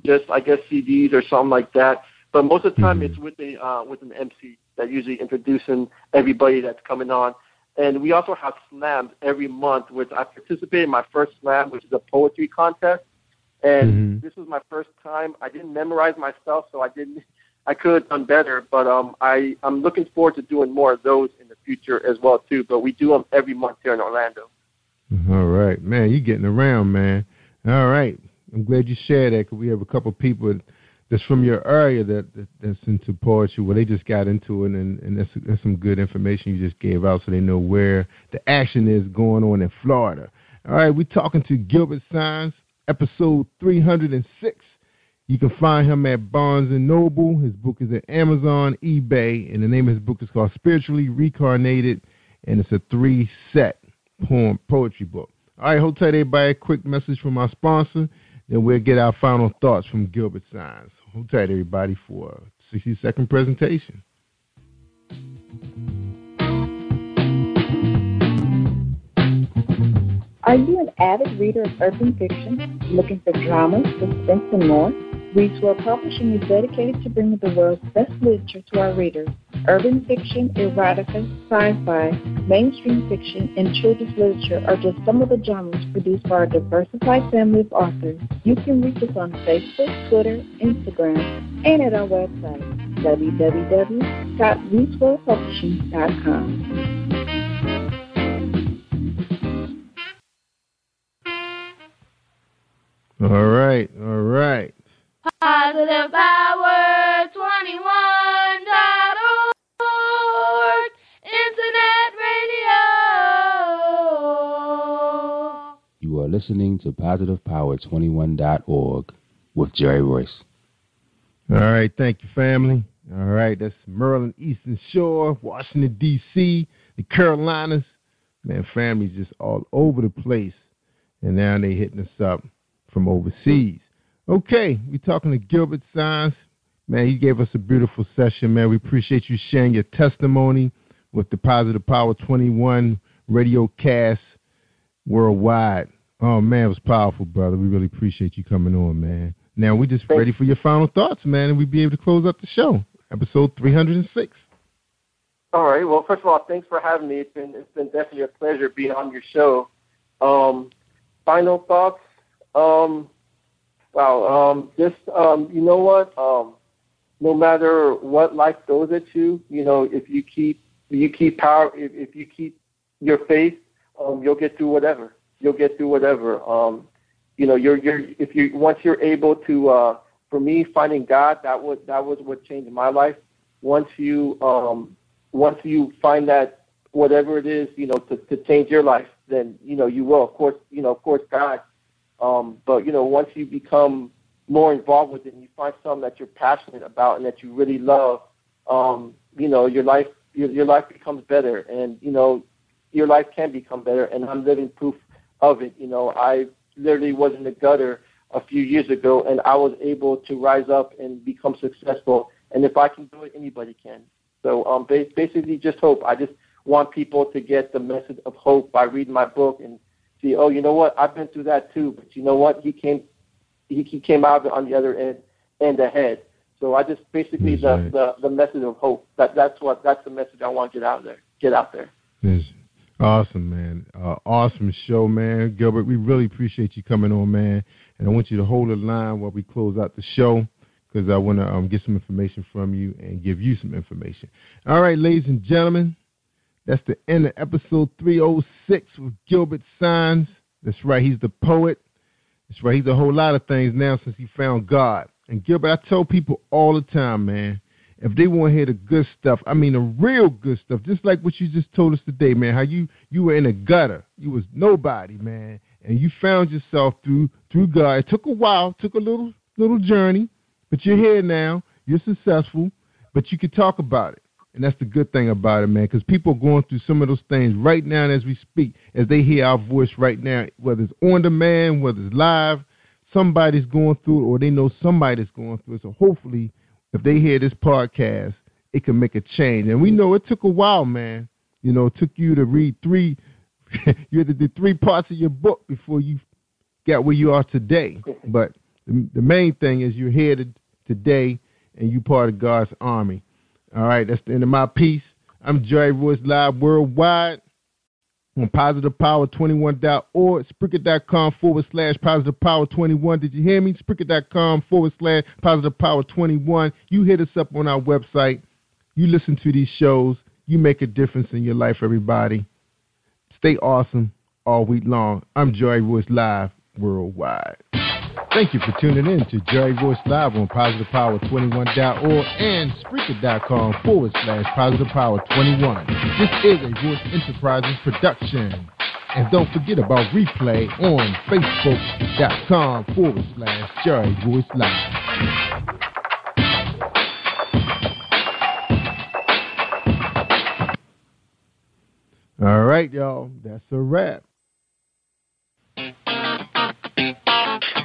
just I guess CDs or something like that. But most of the time, it's with an MC that usually introducing everybody that's coming on. And we also have slams every month, which I participated in my first slam, which is a poetry contest. And this was my first time. I didn't memorize myself, so I could have done better. But I'm looking forward to doing more of those in the future as well too. But we do them every month here in Orlando. All right, man, you're getting around, man. All right, I'm glad you shared that, because we have a couple of people that's from your area that's into poetry. Well, they just got into it, and that's some good information you just gave out, so they know where the action is going on in Florida. All right, we're talking to Gilbert Signs, episode 306. You can find him at Barnes & Noble. His book is at Amazon, eBay, and the name of his book is called Spiritually Reincarnated, and it's a 3-set poetry book. All right, hold tight, everybody. A quick message from our sponsor. Then we'll get our final thoughts from Gilbert Signs. Hold tight, everybody, for a 60-second presentation. Are you an avid reader of urban fiction, looking for drama, suspense, and more? Reedswell Publishing is dedicated to bringing the world's best literature to our readers. Urban fiction, erotica, sci-fi, mainstream fiction, and children's literature are just some of the genres produced by our diversified family of authors. You can reach us on Facebook, Twitter, Instagram, and at our website, www.reedswellpublishing.com. All right. Positive Power 21.org, Internet Radio. You are listening to PositivePower21.org with Jerry Royce. All right, thank you, family. All right, that's Maryland, Eastern Shore, Washington, D.C., the Carolinas. Man, family's just all over the place. And now they hitting us up from overseas. Okay, we're talking to Gilbert Signs, Man, you gave us a beautiful session, man. We appreciate you sharing your testimony with the Positive Power 21 radio cast worldwide. Oh, man, it was powerful, brother. We really appreciate you coming on, man. Now, we're just ready for your final thoughts, man, and we'll be able to close up the show, episode 306. All right. Well, first of all, thanks for having me. It's been definitely a pleasure being on your show. Final thoughts. You know what? No matter what life throws at you, if you keep power, if you keep your faith, you'll get through whatever. Once you're able to, for me, finding God, that was what changed my life. Once you find that whatever it is, to change your life, then you will. Of course, God. But once you become more involved with it and you find something that you're passionate about and that you really love, your life becomes better, and your life can become better. And I'm living proof of it. I literally was in the gutter a few years ago, and I was able to rise up and become successful. And if I can do it, anybody can. So basically, just hope. I just want people to get the message of hope by reading my book and see, oh, you know what? I've been through that too, but you know what? He came out of it on the other end ahead. So I just basically the message of hope. That's the message I want to get out there. Yes. Awesome, man. Awesome show, man. Gilbert, we really appreciate you coming on, man. And I want you to hold the line while we close out the show, because I want to get some information from you and give you some information. All right, ladies and gentlemen, that's the end of episode 306 with Gilbert Signs. That's right, he's the poet. That's right, he's a whole lot of things now since he found God. And Gilbert, I tell people all the time, man, if they want to hear the good stuff, I mean the real good stuff, just like what you just told us today, man, how you were in a gutter. You was nobody, man, and you found yourself through God. It took a while, took a little journey, but you're here now. You're successful, but you can talk about it. And that's the good thing about it, man, because people are going through some of those things right now as we speak, as they hear our voice right now, whether it's on demand, whether it's live, somebody's going through it or they know somebody's going through it. So hopefully, if they hear this podcast, it can make a change. And we know it took a while, man. It took you to read you had to do 3 parts of your book before you got where you are today. But the main thing is you're here today and you're part of God's army. All right, that's the end of my piece. I'm Jerry Royce Live worldwide on PositivePower21.org, Spreaker.com/PositivePower21. Did you hear me? Spreaker.com/PositivePower21. You hit us up on our website. You listen to these shows. You make a difference in your life, everybody. Stay awesome all week long. I'm Jerry Royce Live worldwide. Thank you for tuning in to Jerry Royce Live on PositivePower21.org and Spreaker.com/PositivePower21. This is a Voice Enterprises production. And don't forget about replay on Facebook.com/Jerry Royce Live. All right, y'all. That's a wrap.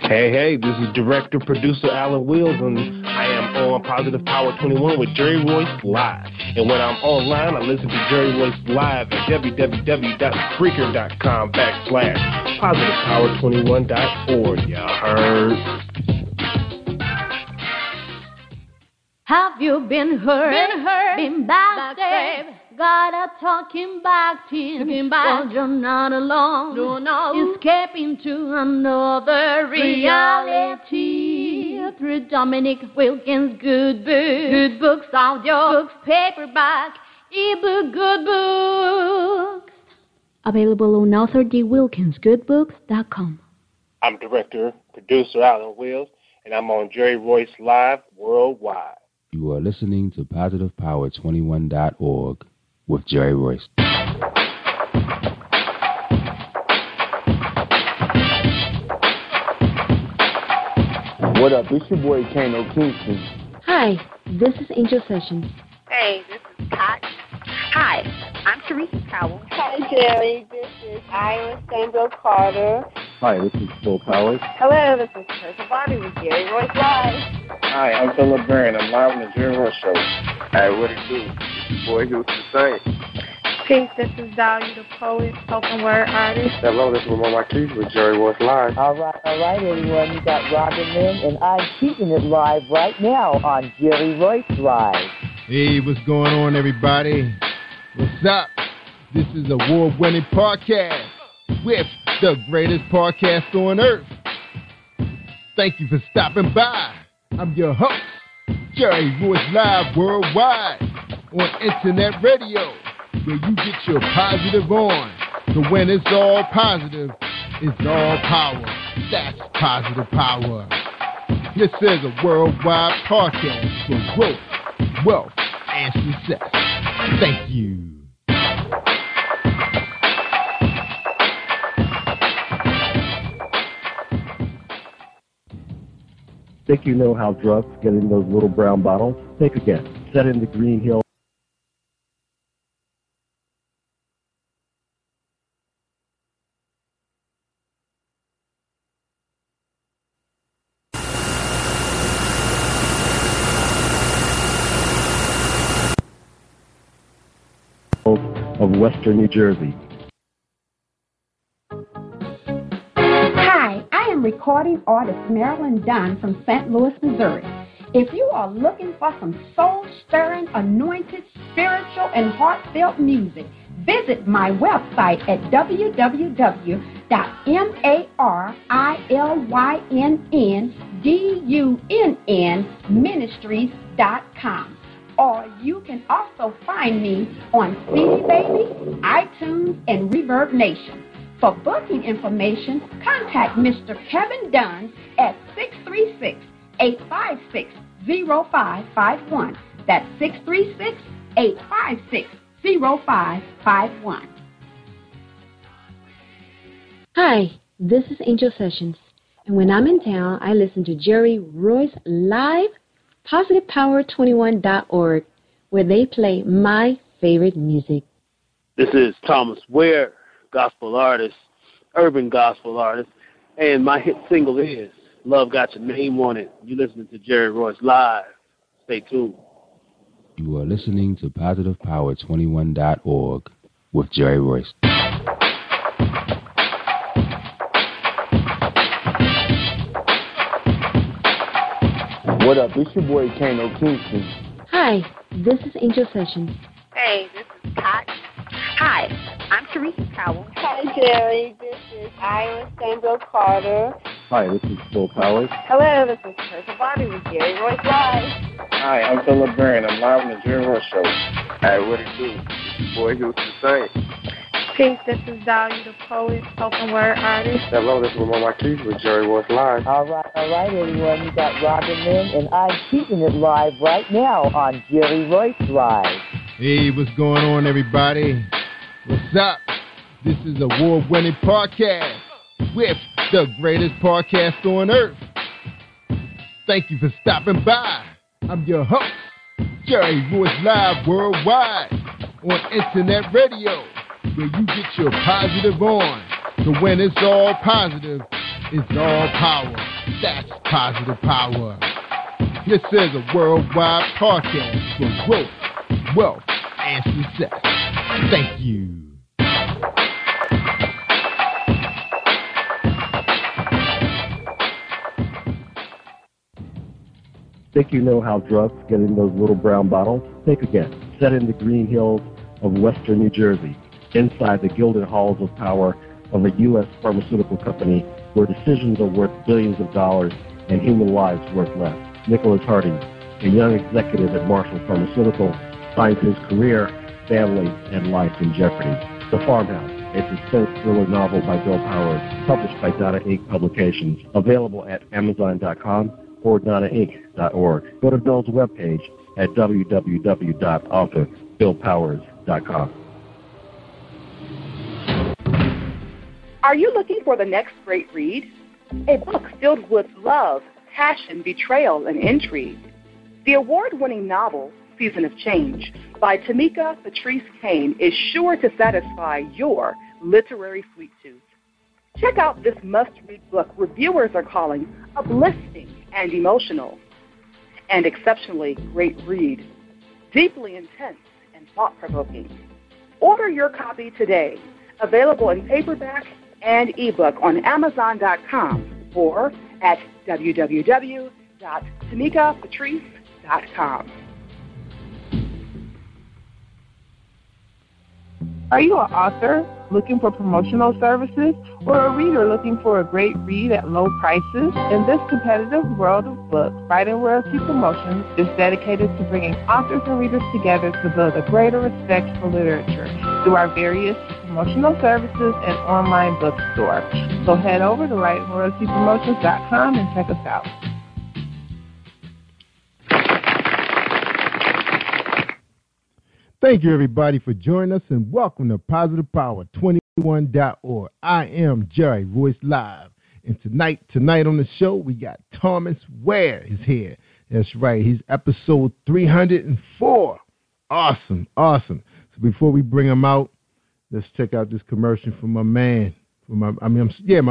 Hey, this is director, producer Alan Wills, and I am on Positive Power 21 with Jerry Royce Live. And when I'm online, I listen to Jerry Royce Live at www.Spreaker.com/PositivePower21.org. Y'all heard? Have you been hurt? Been backstabbed? God are talking back to you. Well, you're not alone. No. Escaping to another reality. Through Dominic Wilkins' good books. Good books, audio books, paperback, ebook, good books. Available on AuthorDWilkinsGoodBooks.com. I'm director, producer Alan Wills, and I'm on Jerry Royce Live worldwide. You are listening to PositivePower21.org with Jerry Royce. What up? It's your boy Kano Kingston. Hi, this is Angel Sessions. Hey, this is Pat. Hi, I'm Teresa Powell. Hi, Jerry. This is Ira Samuel Carter. Hi, this is Bill Powers. Hello, this is Teresa Bobby with Jerry Royce Live. Hi, I'm Philip Byrne. I'm live on the Jerry Royce Show. Hey, what it do? It's your boy Houston the Saint. Peace, this is Dahlia the poet, spoken word artist. Hello, this is Ramon Marquis with Jerry Royce Live. All right, everyone. You got Robin Lynn, and I'm keeping it live right now on Jerry Royce Live. Hey, what's going on, everybody? What's up? This is a award-winning podcast with the greatest podcast on earth. Thank you for stopping by. I'm your host, Jerry Royce Live Worldwide on Internet Radio, where you get your positive on. So when it's all positive, it's all power. That's positive power. This is a worldwide podcast for growth, wealth, and success. Thank you. Think you know how drugs get in those little brown bottles? Think again. Set in the Green Hill. Of Western New Jersey. Hi, I am recording artist Marilyn Dunn from St. Louis, Missouri. If you are looking for some soul-stirring, anointed, spiritual, and heartfelt music, visit my website at www.marilynndunnministries.com. Or you can also find me on CD Baby, iTunes, and Reverb Nation. For booking information, contact Mr. Kevin Dunn at 636-856-0551. That's 636-856-0551. Hi, this is Angel Sessions, and when I'm in town, I listen to Jerry Royce Live, PositivePower21.org, where they play my favorite music. This is Thomas Ware, gospel artist, urban gospel artist, and my hit single is Love Got Your Name on It. You're listening to Jerry Royce Live. Stay tuned. You are listening to PositivePower21.org with Jerry Royce. What up? It's your boy Kano Kingston. Hi, this is Angel Sessions. Hey, this is Pat. Hi, I'm Teresa Powell. Hi, Jerry. This is Iowa Sandra Carter. Hi, this is Bill Powers. Hello, this is Teresa Bobby with Jerry Royce Live. Hi, I'm Philip Byrne. I'm live on the Jerry Royce Show. Hey, what it do? It's your boy Houston the Saint. Peace, this is Dahlia the poet, spoken word artist. Hello, this is Ramon Marquis with Jerry Royce Live. All right, everyone. You got Robin Lynn, and I'm keeping it live right now on Jerry Royce Live. Hey, what's going on, everybody? What's up? This is a award-winning podcast with the greatest podcast on earth. Thank you for stopping by. I'm your host, Jerry Royce Live Worldwide on Internet Radio, where you get your positive on. So when it's all positive, it's all power. That's positive power. This is a worldwide podcast for growth, wealth, and success. Thank you. Think you know how drugs get in those little brown bottles? Think again. Set in the Green Hills of Western New Jersey, inside the gilded halls of power of a U.S. pharmaceutical company where decisions are worth billions of dollars and human lives worth less. Nicholas Harding, a young executive at Marshall Pharmaceutical, finds his career, family, and life in jeopardy. The Farmhouse, a suspense thriller novel by Bill Powers, published by Donna Inc. Publications, available at Amazon.com or DonnaInc.org. Go to Bill's webpage at www.author.BillPowers.com. Are you looking for the next great read? A book filled with love, passion, betrayal, and intrigue. The award-winning novel, Season of Change, by Tamika Patrice Kane, is sure to satisfy your literary sweet tooth. Check out this must-read book reviewers are calling uplifting and emotional, and exceptionally great read, deeply intense and thought-provoking. Order your copy today, available in paperback and ebook on Amazon.com or at www.tamikapatrice.com. Are you an author looking for promotional services or a reader looking for a great read at low prices? In this competitive world of books, Writing Royalty Promotions is dedicated to bringing authors and readers together to build a greater respect for literature through our various promotional services and online bookstore. So head over to WritingRoyaltyPromotions.com and check us out. Thank you, everybody, for joining us, and welcome to Positive Power 21.org. I am Jerry Royce Live, and tonight on the show, we got Thomas Ware is here. That's right, he's episode 304. Awesome. So before we bring him out, let's check out this commercial from my man. My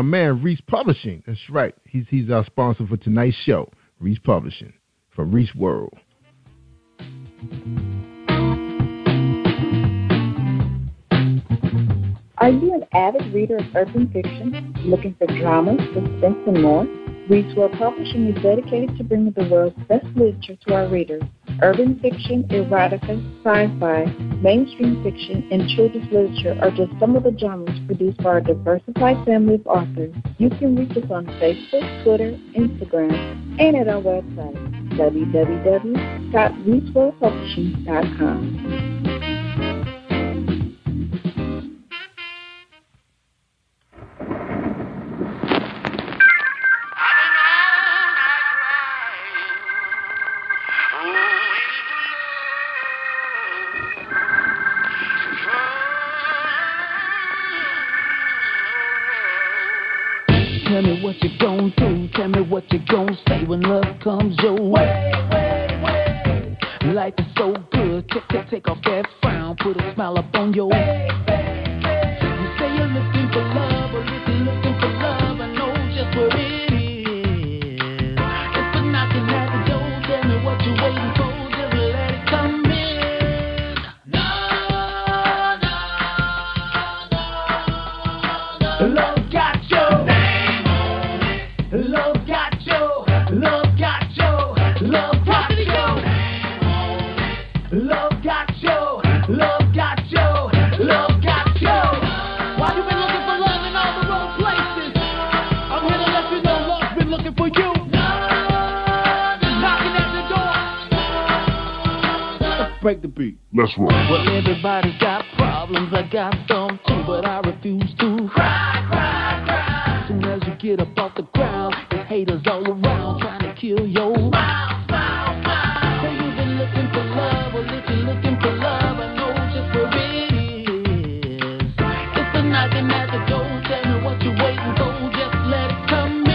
man Reese Publishing. That's right, he's our sponsor for tonight's show, Reese Publishing from Reese World. Are you an avid reader of urban fiction, looking for drama, suspense, and more? Reese World Publishing is dedicated to bringing the world's best literature to our readers. Urban fiction, erotica, sci-fi, mainstream fiction, and children's literature are just some of the genres produced by our diversified family of authors. You can reach us on Facebook, Twitter, Instagram, and at our website, www.reeseworldpublishing.com. Tell me what you gon' do, tell me what you gon' say when love comes your way. Life is so good, take off that frown, put a smile up on your face. You say you're looking for love, or if you're looking for love, I know just what it is. It's been knocking at the door, tell me what you're waiting for, just let it come in. No. Love got your name on it. Love got your, love got your, love got your name on it. Love got your, love got your, love got your. Why you been looking for love in all the wrong places? I'm here to let you know love's been looking for you. Knocking at the door. Let's break the beat. Let's roll. Well, everybody's got problems, I got some too, but I refuse to cry. As soon as you get up off the ground, there's haters all around trying to kill your smile. So you've been looking for love, well, if you're looking for love, I know just where it is. It's the knocking at the door, tell me what you're waiting for, just let it come in.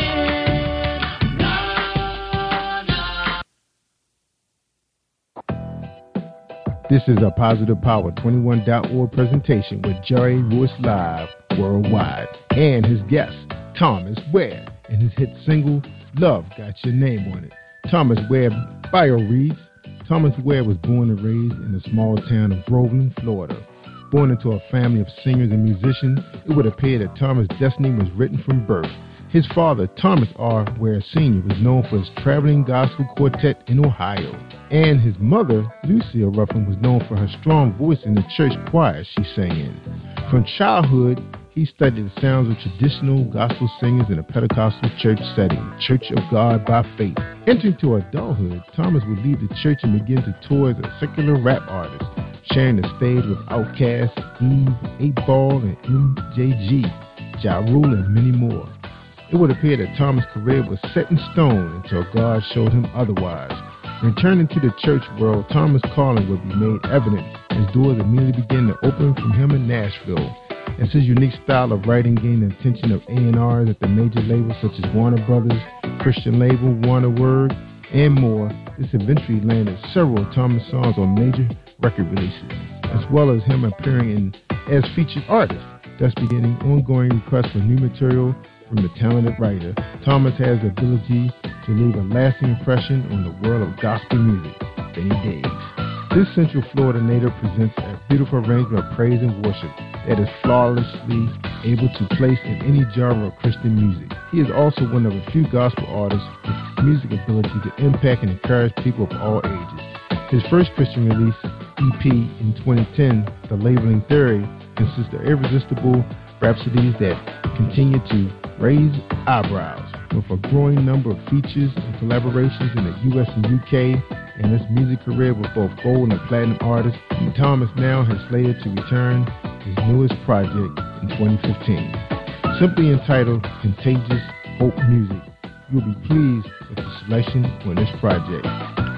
This is a Positive Power 21.org presentation with Jerry Royce Live worldwide and his guest, Thomas Ware, and his hit single, Love Got Your Name on It. Thomas Ware bio reads, Thomas Ware was born and raised in the small town of Groveland, Florida. Born into a family of singers and musicians, it would appear that Thomas' destiny was written from birth. His father, Thomas R. Ware Sr., was known for his traveling gospel quartet in Ohio. And his mother, Lucille Ruffin, was known for her strong voice in the church choir she sang in. From childhood, he studied the sounds of traditional gospel singers in a Pentecostal church setting, Church of God by Faith. Entering to adulthood, Thomas would leave the church and begin to tour as a secular rap artist, sharing the stage with Outkast, Eve, 8Ball, and MJG, Ja Rule, and many more. It would appear that Thomas' career was set in stone until God showed him otherwise. Returning to the church world, Thomas' calling would be made evident as doors immediately began to open from him in Nashville. As his unique style of writing gained the attention of A&Rs at the major labels such as Warner Brothers, Christian label, Warner Word, and more, this eventually landed several of Thomas' songs on major record releases, as well as him appearing as featured artist. thus beginning ongoing requests for new material from the talented writer. Thomas has the ability to leave a lasting impression on the world of gospel music. Benny Diggs. This Central Florida native presents a beautiful arrangement of praise and worship that is flawlessly able to place in any genre of Christian music. He is also one of a few gospel artists with music ability to impact and encourage people of all ages. His first Christian release, EP, in 2010, The Labeling Theory, consists of irresistible rhapsodies that continue to raise eyebrows. With a growing number of features and collaborations in the U.S. and U.K., and his music career with both gold and platinum artists, Thomas now has slated to return his newest project in 2015. Simply entitled Contagious Hope Music, you'll be pleased with the selection on this project.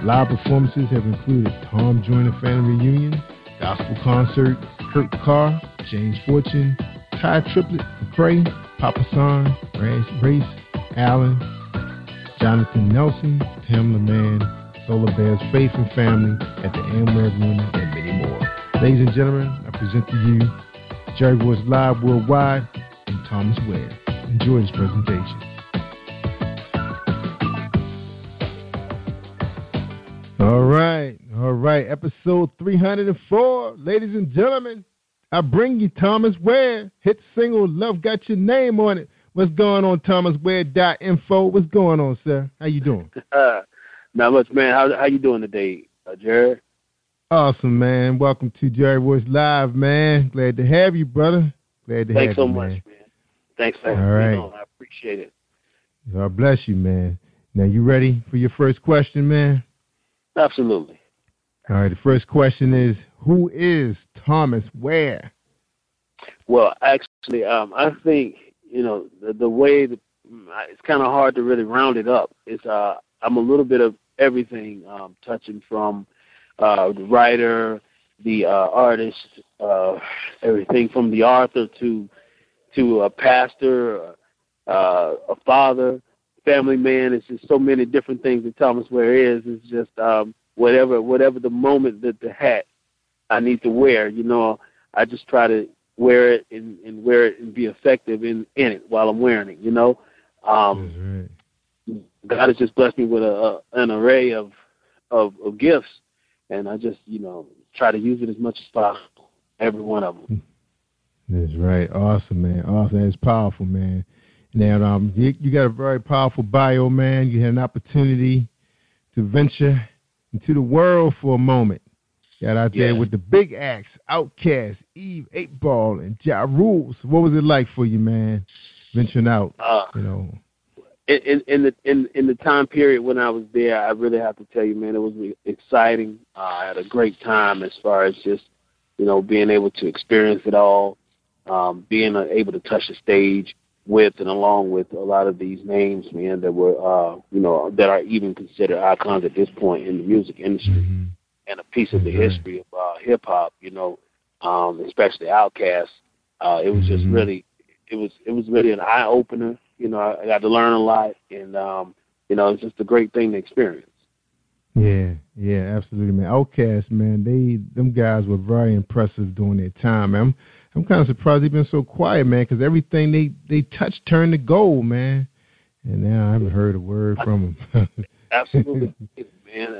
Live performances have included Tom Joyner Family Reunion, Gospel Concert, Kurt Carr, James Fortune, Ty Triplett, McCrae, Papa San, Race, Allen, Jonathan Nelson, Pamela Mann, Solar Bears, Faith and Family at the Amway Arena, and many more. Ladies and gentlemen, I present to you Jerry Royce Live Worldwide and Thomas Ware. Enjoy this presentation. All right, episode 304. Ladies and gentlemen, I bring you Thomas Ware, hit single Love Got Your Name on It. What's going on, thomasware.info? What's going on, sir? How you doing? Not much, man. How you doing today, Jared? Awesome, man. Welcome to Jerry Royce Live, man. Glad to have you, brother. Glad to have you, Thanks so much, man. Thanks for having me on. I appreciate it. God bless you, man. Now, you ready for your first question, man? Absolutely. All right, the first question is, who is Thomas Ware? Well, actually, I think, the way that it's kind of hard to really round it up. I'm a little bit of everything, touching from the writer, the artist, everything from the author to a pastor, a father, family man. It's just so many different things that Thomas Ware is. It's just whatever the moment that the hat I need to wear, I just try to wear it and wear it and be effective in it while I'm wearing it, Right. God has just blessed me with an array of gifts, and I just, try to use it as much as possible, every one of them. That's right. Awesome, man. Awesome. That's powerful, man. Now, you got a very powerful bio, man. You had an opportunity to venture into the world for a moment. Got out there with the big acts, Outkast, Eve, 8 Ball, and Ja Rule. So what was it like for you, man, venturing out, In the time period when I was there, I really have to tell you, man, it was exciting. I had a great time as far as just, being able to experience it all, being able to touch the stage with and along with a lot of these names, man, that were, that are even considered icons at this point in the music industry, and a piece of the history of hip hop, especially Outkast. It was just really, it was really an eye opener. I got to learn a lot, and it's just a great thing to experience. Yeah, absolutely, man. Outkast, man, them guys were very impressive during their time, man. I'm kind of surprised they've been so quiet, man, because everything they touched turned to gold, man. And now I haven't heard a word from them. Absolutely, man.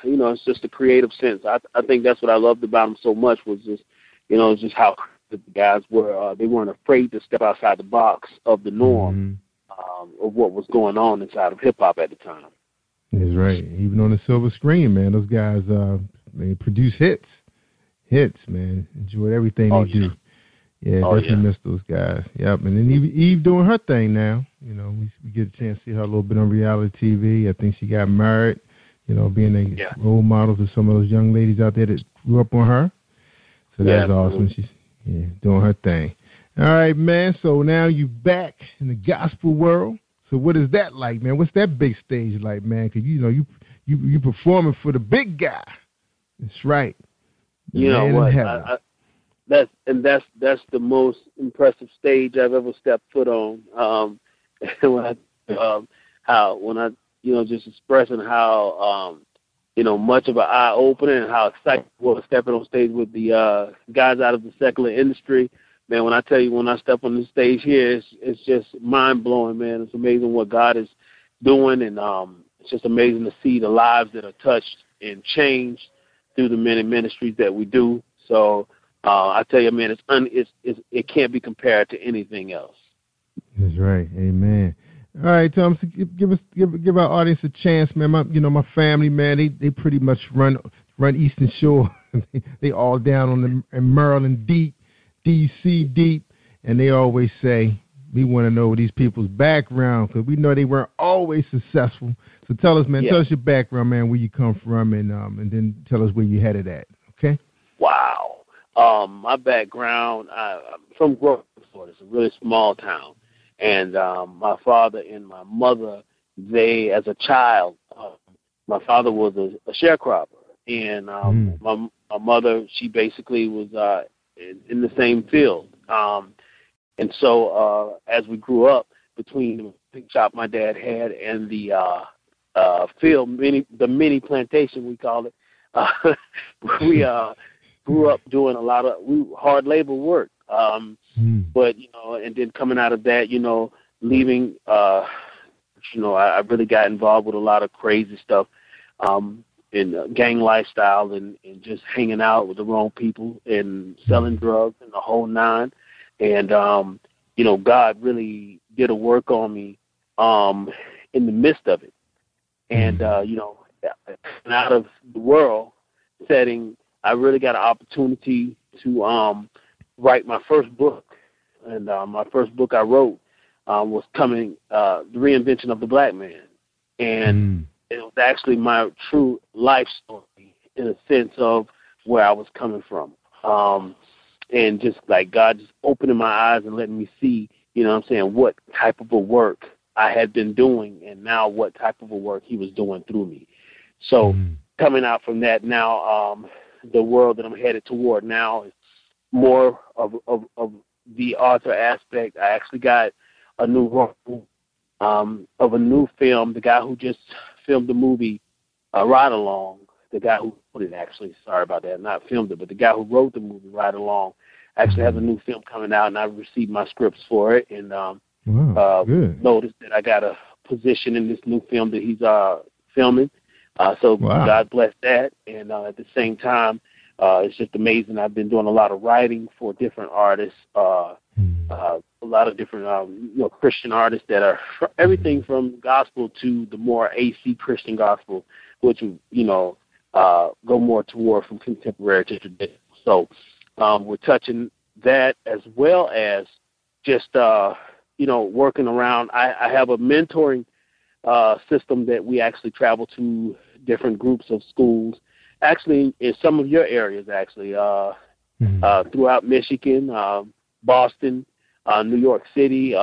It's just a creative sense. I think that's what I loved about them so much was just, just how the guys were. They weren't afraid to step outside the box of the norm of what was going on inside of hip hop at the time. That's right. Even on the silver screen, man, those guys they produce hits, man. Enjoyed everything they do. Yeah, definitely miss those guys. Yep. And then Eve doing her thing now. We get a chance to see her a little bit on reality TV. I think she got married. Being a role model to some of those young ladies out there that grew up on her. So that's awesome. She's doing her thing. All right, man. So now you back in the gospel world. So what is that like, man? What's that big stage like, man? Because you performing for the big guy. That's right. You know what? That's the most impressive stage I've ever stepped foot on. When I just expressing how much of an eye opener and how excited I was stepping on stage with the guys out of the secular industry. man, when I tell you, when I step on the stage here, it's just mind-blowing, man. It's amazing what God is doing, and it's just amazing to see the lives that are touched and changed through the many ministries that we do. So I tell you, man, it can't be compared to anything else. That's right. Amen. All right, Thomas, give our audience a chance, man. My family, man, they pretty much run Eastern Shore. They all down in Maryland deep, DC deep, and they always say, we want to know these people's background because we know they weren't always successful. So tell us, man, tell us your background, man, where you come from, and then tell us where you headed at, okay? Wow. My background, I'm from Grove, Florida. It's a really small town. And my father and my mother, they, as a child, my father was a sharecropper. And my mother, she basically was in the same field. And so as we grew up, between the big shop my dad had and the field, the mini plantation, we call it, we grew up doing a lot of hard labor work. But, and then coming out of that, leaving, I really got involved with a lot of crazy stuff in gang lifestyle and just hanging out with the wrong people and selling drugs and the whole nine. And, God really did a work on me in the midst of it. And, out of the world setting, I really got an opportunity to write my first book. And my first book I wrote was The Reinvention of the Black Man. And it was actually my true life story in a sense of where I was coming from. And just like God just opening my eyes and letting me see, what type of a work I had been doing and now what type of a work he was doing through me. So coming out from that now, the world that I'm headed toward now is more of the author aspect. I actually got a new role of a new film. The guy who just filmed the movie Ride Along, the guy who wrote it actually, sorry about that, not filmed it, but the guy who wrote the movie Ride Along actually has a new film coming out, and I received my scripts for it, and noticed that I got a position in this new film that he's filming. So God bless that, and at the same time, it's just amazing. I've been doing a lot of writing for different artists, a lot of different Christian artists that are everything from gospel to the more AC Christian gospel, which go more toward from contemporary to traditional. So we're touching that as well as just working around. I have a mentoring system that we actually travel to different groups of schools, actually in some of your areas, actually throughout Michigan, Boston, New York City,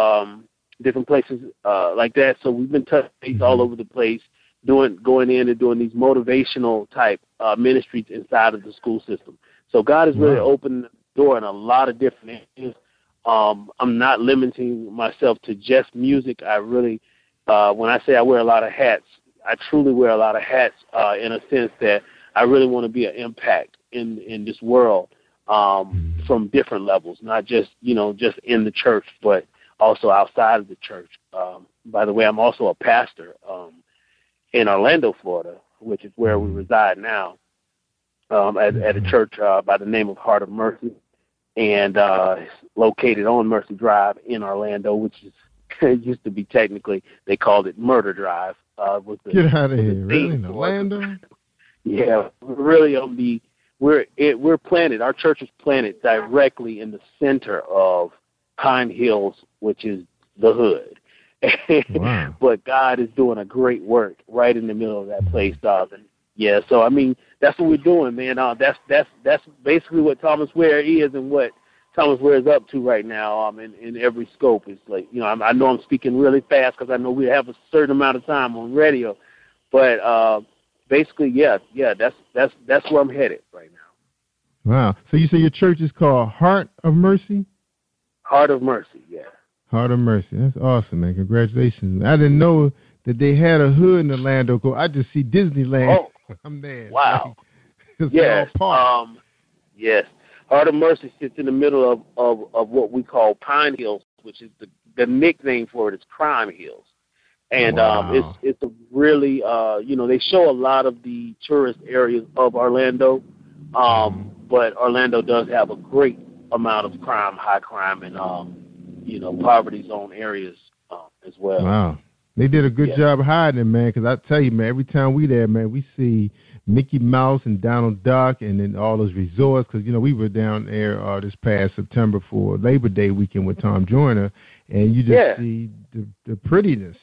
different places like that. So we've been touching all over the place, going in and doing these motivational type ministries inside of the school system. So God has really opened the door in a lot of different areas. I'm not limiting myself to just music. I really, when I say I wear a lot of hats, I truly wear a lot of hats in a sense that I really want to be an impact in this world from different levels, not just, just in the church, but also outside of the church. By the way, I'm also a pastor in Orlando, Florida, which is where we reside now, at a church by the name of Heart of Mercy, and it's located on Mercy Drive in Orlando, which is it used to be technically, they called it Murder Drive. Get out of here, really? In Orlando? Yeah, really we're planted, our church is planted directly in the center of Pine Hills, which is the hood. Wow. But God is doing a great work right in the middle of that place, and yeah, so I mean that's what we're doing, man. That's basically what Thomas Ware is and what Thomas Ware is up to right now. In every scope. It's like I know I'm speaking really fast because I know we have a certain amount of time on radio, but basically, that's where I'm headed right now. Wow. So you say your church is called Heart of Mercy? Heart of Mercy, yeah. Heart of Mercy. That's awesome, man. Congratulations. I didn't know that they had a hood in Orlando. I just see Disneyland. Oh, I'm there. Wow. Yes. Yes. Heart of Mercy sits in the middle of what we call Pine Hills, which is the nickname for it is Crime Hills. And it's a really, they show a lot of the tourist areas of Orlando, but Orlando does have a great amount of crime, high crime, and, poverty zone areas as well. Wow. They did a good job hiding it, man, because I tell you, man, every time we there, man, we see Mickey Mouse and Donald Duck and then all those resorts, because, we were down there this past September for Labor Day weekend with Tom Joyner, and you just see the prettiness,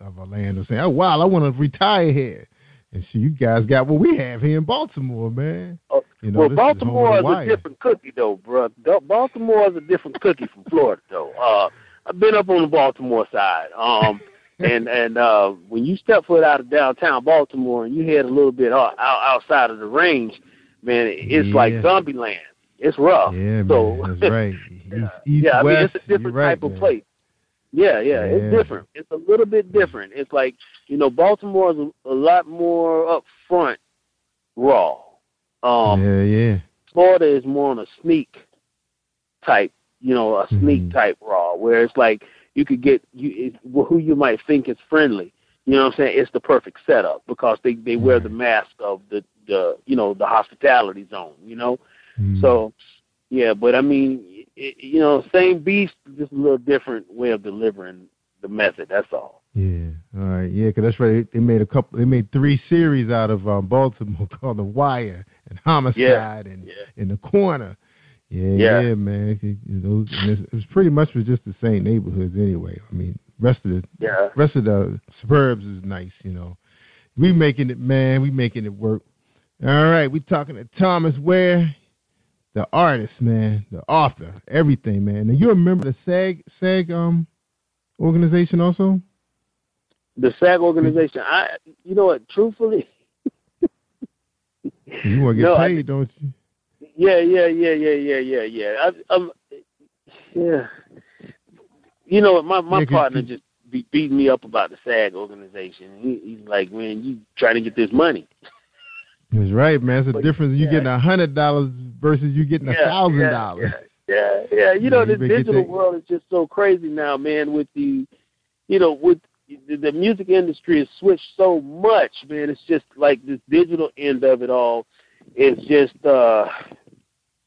of Orlando, saying, oh, wow, I want to retire here. And so you guys got what we have here in Baltimore, man. Baltimore is a different cookie, though, bro. Baltimore is a different cookie from Florida, though. I've been up on the Baltimore side. And when you step foot out of downtown Baltimore and you head a little bit outside of the range, man, it's like zombie land. It's rough. Yeah, so, man, that's right. East, I mean, West, it's a different type of man. place. Yeah, it's different. It's a little bit different. It's like, Baltimore is a lot more up front, raw. Florida is more on a sneak type, sneak type raw, where it's like you could get who you might think is friendly. You know what I'm saying? It's the perfect setup because they wear the mask of the hospitality zone, So, yeah, but I mean, same beast, just a little different way of delivering the message. That's all. Yeah, all right, yeah, because that's right. They made 3 series out of Baltimore called The Wire and Homicide and In the Corner. Yeah, man. And it was pretty much just the same neighborhoods anyway. I mean, rest of the suburbs is nice. We making it, man. We making it work. All right, we talking to Thomas Ware, the artist, man, the author, everything, man. And you remember the SAG organization also? The SAG organization. You know what? Truthfully, you want to get paid, don't you? Yeah. My partner just be beating me up about the SAG organization. He's like, man, you trying to get this money. That's right, man. It's a difference. You getting $100 versus you getting $1,000. Yeah. The digital world is just so crazy now, man. With the music industry has switched so much, man. It's just like this digital end of it all. It's just,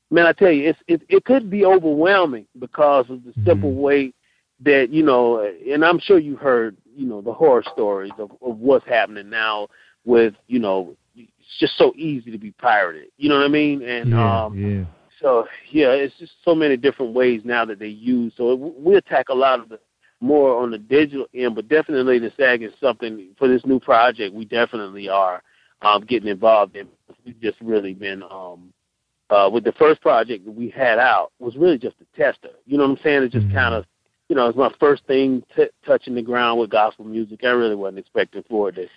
man, I tell you, it could be overwhelming because of the simple way that, and I'm sure you heard, the horror stories of what's happening now with, it's just so easy to be pirated. You know what I mean? And so, it's just so many different ways now that they use. So we attack a lot of the more on the digital end, but definitely the SAG is something for this new project we definitely are getting involved in. We've just really been with the first project that we had out was really just a tester. You know what I'm saying? It just kind of, it's my first thing touching the ground with gospel music. I really wasn't expecting for it to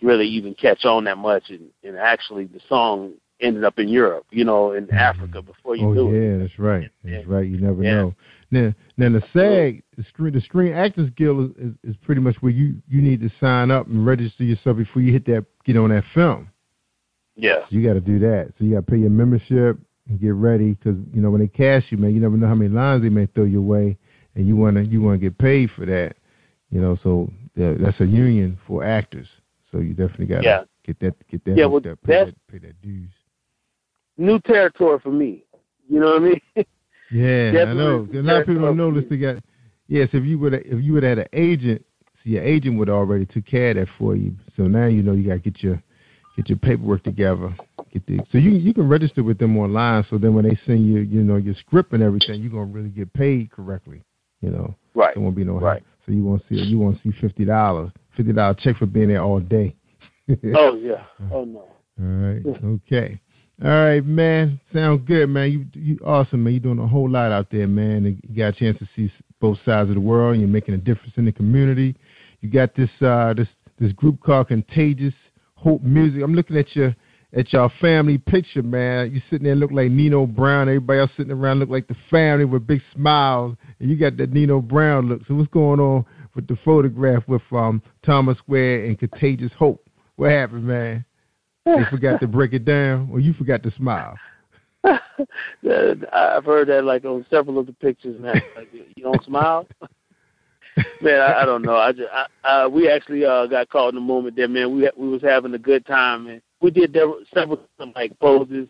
really even catch on that much, and actually the song ended up in Europe, in Africa before you knew it. Yeah, that's right. That's right. You never know. Now the SAG, the Screen Actors Guild is pretty much where you need to sign up and register yourself before you get on that film. Yeah. So you got to do that. So you got to pay your membership and get ready because, when they cast you, man, you never know how many lines they may throw your way, and you want to get paid for that. So that's a union for actors. So you definitely got to get that hooked up, pay that dues. New territory for me. You know what I mean? Yeah, I know. A lot of people don't know this. They got so if you would have had an agent, your agent would already took care of that for you. So now you got to get your paperwork together. So you can register with them online. So then when they send you your script and everything, you're gonna really get paid correctly. Right. There won't be no help. So you won't see $50 check for being there all day. Oh yeah. Oh no. All right. Okay. All right, man. Sound good, man. You awesome, man. You're doing a whole lot out there, man. And you got a chance to see both sides of the world, and you're making a difference in the community. You got this group called Contagious Hope Music. I'm looking at your family picture, man. You sitting there look like Nino Brown. Everybody else sitting around look like the family with big smiles, and you got that Nino Brown look. So what's going on with the photograph with Thomas Ware and Contagious Hope? What happened, man? They forgot to break it down, or you forgot to smile? I've heard that like on several of the pictures, man. Like, you don't smile, man. I don't know. We actually got caught in the moment there, man. We was having a good time, and we did several like poses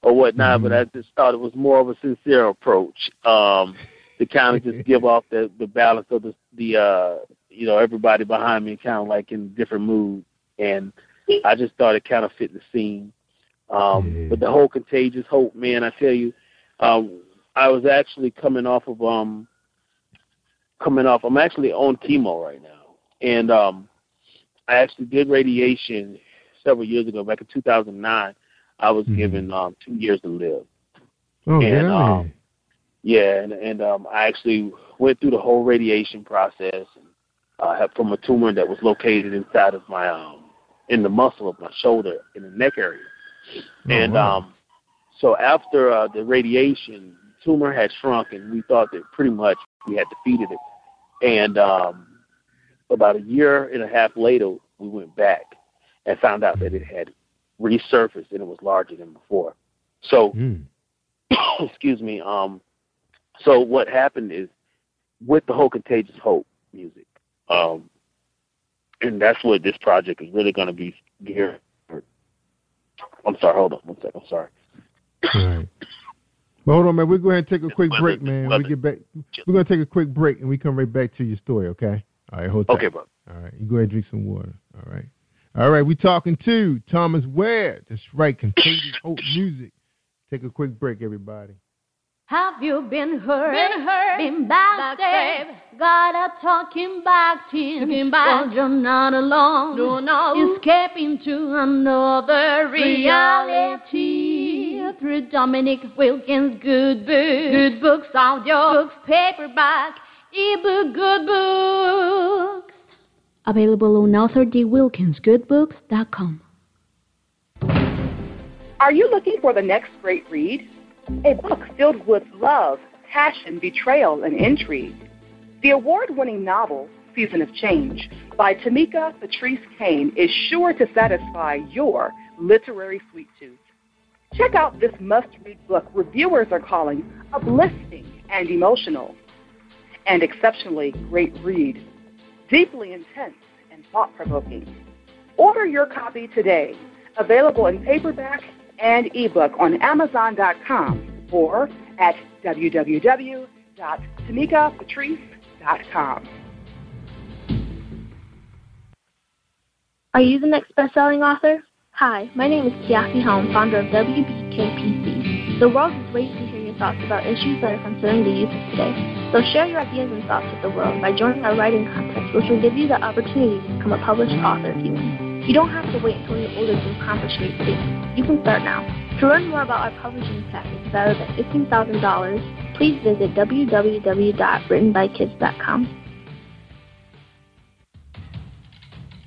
or whatnot, but I just thought it was more of a sincere approach to kind of just give off the balance of the everybody behind me kind of like in different moods, and I just thought it kind of fit the scene. But the whole contagious hope, man, I tell you, I was actually coming off. I'm actually on chemo right now, and I actually did radiation several years ago. Back in 2009, I was given 2 years to live. Oh, and, and I actually went through the whole radiation process from a tumor that was located inside of my in the muscle of my shoulder in the neck area. So after the radiation, the tumor had shrunk, and we thought that pretty much we had defeated it. And about a year and a half later, we went back and found out that it had resurfaced, and it was larger than before. So, excuse me. So what happened is, with the whole Contagious Hope music, and that's what this project is really going to be geared. I'm sorry, hold on one second. I'm sorry. All right. Well, hold on, man. We're going to take a quick break, man. When we get back, we're going to take a quick break, and we come right back to your story, okay? All right, hold tight. Okay, bro. All right, you go ahead and drink some water. All right. All right, we're talking to Thomas Ware. That's right, Contagious Hope Music. Take a quick break, everybody. Have you been hurt, been backstabbed, got a talking back team? Well, you're not alone. No. Escaping to another reality through Dominic Wilkins' good books. Good books, audio books, paperback, ebook, good books. Available on authordwilkinsgoodbooks.com. Are you looking for the next great read? A book filled with love, passion, betrayal, and intrigue. The award-winning novel, Season of Change, by Tamika Patrice Kane is sure to satisfy your literary sweet tooth. Check out this must-read book reviewers are calling uplifting and emotional. And exceptionally great read. Deeply intense and thought-provoking. Order your copy today. Available in paperback and ebook on Amazon.com or at www.tamikapatrice.com. Are you the next best-selling author? Hi, my name is Kiasi Holmes, founder of WBKPC. The world is waiting to hear your thoughts about issues that are concerning the youth of today. So share your ideas and thoughts with the world by joining our writing contest, which will give you the opportunity to become a published author if you win. You don't have to wait until you're older to accomplish great things. You can start now. To learn more about our publishing package valued at $15,000, please visit www.writtenbykids.com.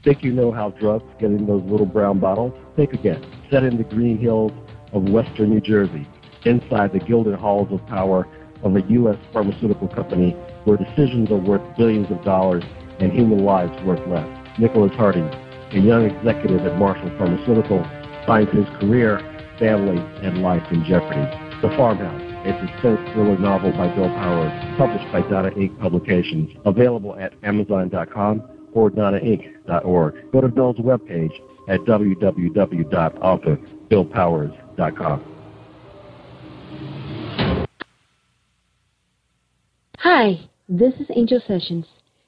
Think you know how drugs get in those little brown bottles? Think again. Set in the green hills of western New Jersey, inside the gilded halls of power of a U.S. pharmaceutical company where decisions are worth billions of dollars and human lives worth less. Nicholas Harding, a young executive at Marshall Pharmaceutical, finds his career, family, and life in jeopardy. The Farmhouse, a suspense thriller novel by Bill Powers, published by Donna Inc. Publications, available at Amazon.com or DonnaInc.org. Go to Bill's webpage at www.author.BillPowers.com. Hi, this is Angel Sessions.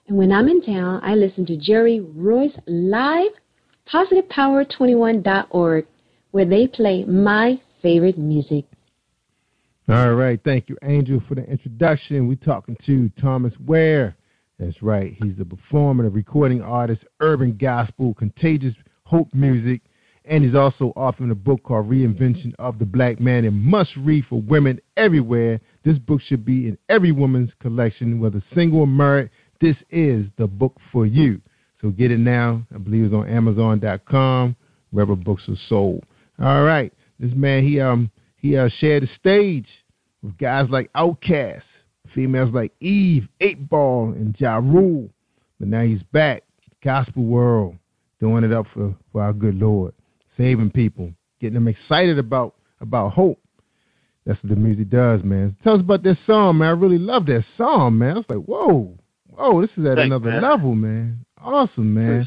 And when I'm in town, I listen to Jerry Royce live, PositivePower21.org, where they play my favorite music. All right. Thank you, Angel, for the introduction. We're talking to Thomas Ware. That's right. He's the performer, the recording artist, urban gospel, contagious hope music, and he's also authoring a book called Reinvention of the Black Man, and must read for women everywhere. This book should be in every woman's collection, whether single or married. This is the book for you. So get it now. I believe it's on Amazon.com, wherever books are sold. All right. This man, he shared the stage with guys like Outkast, females like Eve, 8 Ball, and Ja Rule. But now he's back, gospel world, doing it up for our good Lord, saving people, getting them excited about hope. That's what the music does, man. Tell us about that song, man. I really love that song, man. I was like, whoa, this is at another level, man. Awesome, man.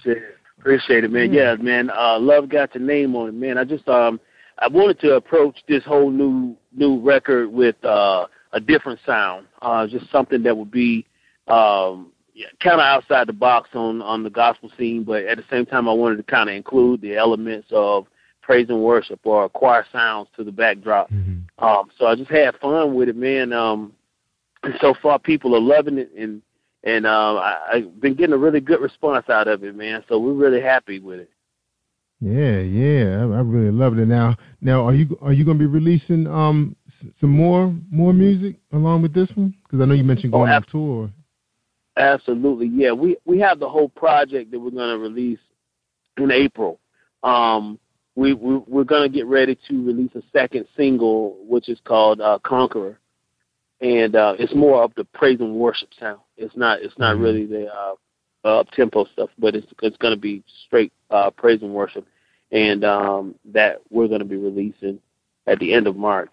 Appreciate it, man. Yeah, man. Love Got Your Name on it, man. I just I wanted to approach this whole new record with a different sound, just something that would be kind of outside the box on the gospel scene, but at the same time, I wanted to kind of include the elements of praise and worship or choir sounds to the backdrop. So I just had fun with it, man. And so far, people are loving it, and I've been getting a really good response out of it, man. So we're really happy with it. Yeah, I really love it. Now, are you going to be releasing some more music along with this one? Because I know you mentioned going on tour. Absolutely, yeah. We have the whole project that we're going to release in April. We're going to get ready to release a second single, which is called Conqueror, and it's more of the praise and worship sound. It's not really the up-tempo stuff, but it's going to be straight praise and worship, and that we're going to be releasing at the end of March.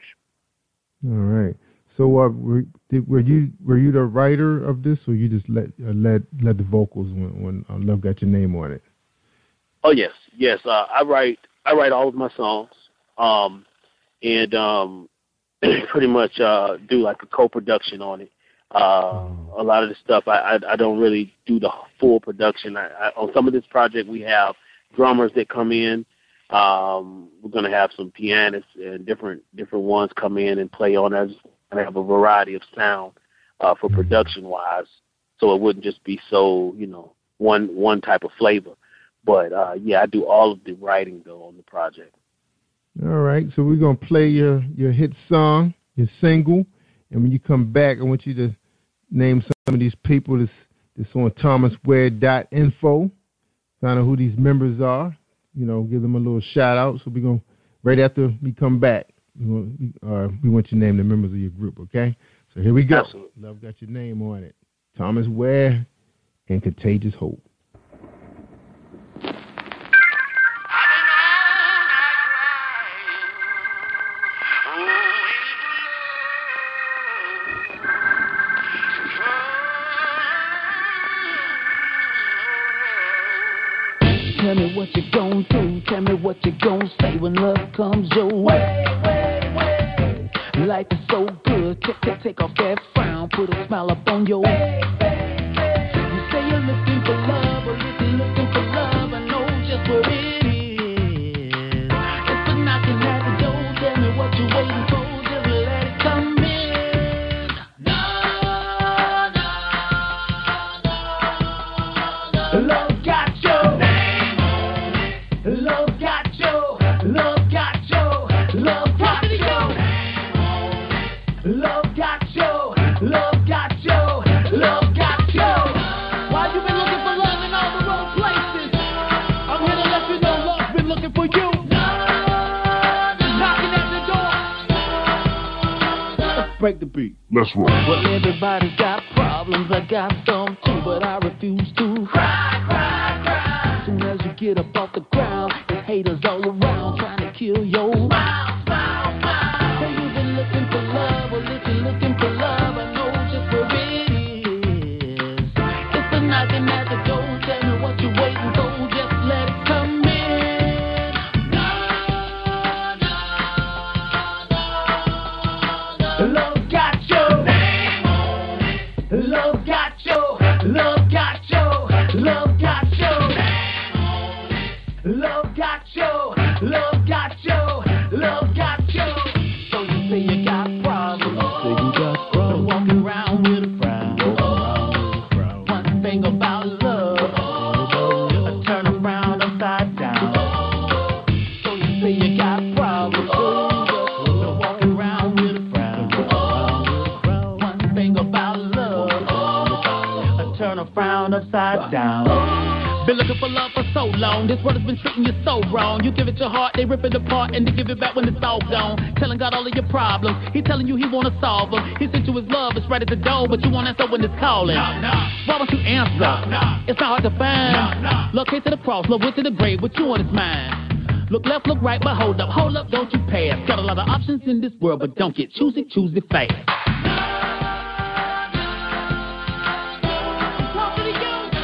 All right. So were you the writer of this, or you just let the vocals when Love Got Your Name on it? Oh yes. I write all of my songs, and pretty much do like a co-production on it. A lot of the stuff I don't really do the full production. On some of this project we have drummers that come in. We're gonna have some pianists and different ones come in and play on it. And have a variety of sound for production wise, so it wouldn't just be so one type of flavor. But I do all of the writing though on the project. All right, so we're gonna play your hit song, your single, and when you come back, I want you to name some of these people that's on thomasware.info. Find out who these members are. Give them a little shout out. So we're gonna right after we come back. We want you to name the members of your group, okay? So here we go. Absolutely. Love Got Your Name on it. Thomas Ware and Contagious Hope. Tell me what you gon' do, tell me what you gon' say when love comes your way. Life is so good, take off that frown, put a smile up on your face. You say you're looking for love, or if you're looking for love, I know just where it is. It's been knocking at the door, tell me what you're waiting for, just let it come in. No. Love got your name on it. Love got your, love got your, love got your name on it. Love got your, love got your, love got your. Why you been looking for love in all the wrong places? I'm here to let you know love's been looking for you. Knocking at the door. Let's break the beat. Let's roll. Well, everybody's got problems, I got some too, but I refuse to cry, cry, cry. Soon as you get up off the ground, there's haters all around trying to kill your smile, smile, smile. So you've been looking for love, well, if you're looking for love, I know just where it is. It's the knocking at the door, tell me what you're waiting for, just let it come in. No. Love got your name on it. Love got your, love got your, love got your name on it. Love got your, love got your, love got your. So you say you got problems. Say you got problems. Walking around with a frown. One thing about love, turn around upside down. So you say you got problems. Walking around with a frown. One thing about love, turn a frown upside down. Been looking for love for so long. This world has been treating you so wrong. You give it your heart, they rip it apart, and they give it back when it's all gone. Telling God all of your problems. He telling you he wanna solve them. He sent you his love, it's right at the door, but you won't answer when it's calling. Why won't you answer? It's not hard to find. Love came to the cross, love went to the grave, with you on his mind. Look left, look right, but hold up, don't you pass. Got a lot of options in this world, but don't get choosy fast.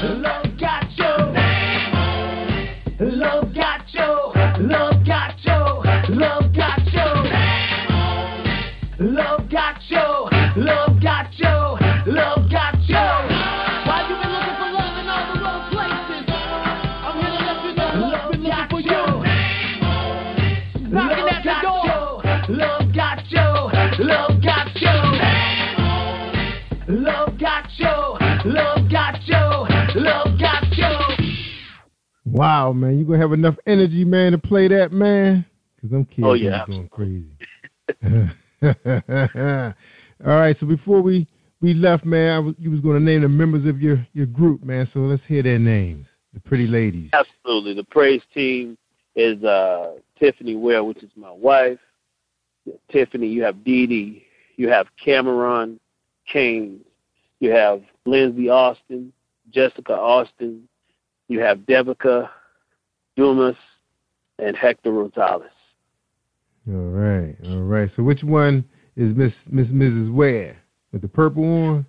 Love got your name on it. Love got your, love got your, love got your name on it. Love got your, love got your, love got your. Why you been looking for love in all the wrong places? I'm here to let you know love been looking for you. Name on it. Knocking at the door. Love got your, love got your name on it. Love got your, love got your, love got your. Wow, man, you gonna have enough energy, man, to play that, man? Because them kids are going crazy. All right, so before we left, man, you was going to name the members of your group, man, so let's hear their names, the pretty ladies. Absolutely. The praise team is Tiffany Ware, which is my wife. Tiffany, you have Dee Dee, you have Cameron Kane, you have Lindsay Austin, Jessica Austin, you have Devika Dumas, and Hector Rosales. All right. So which one is Mrs. Ware with the purple on?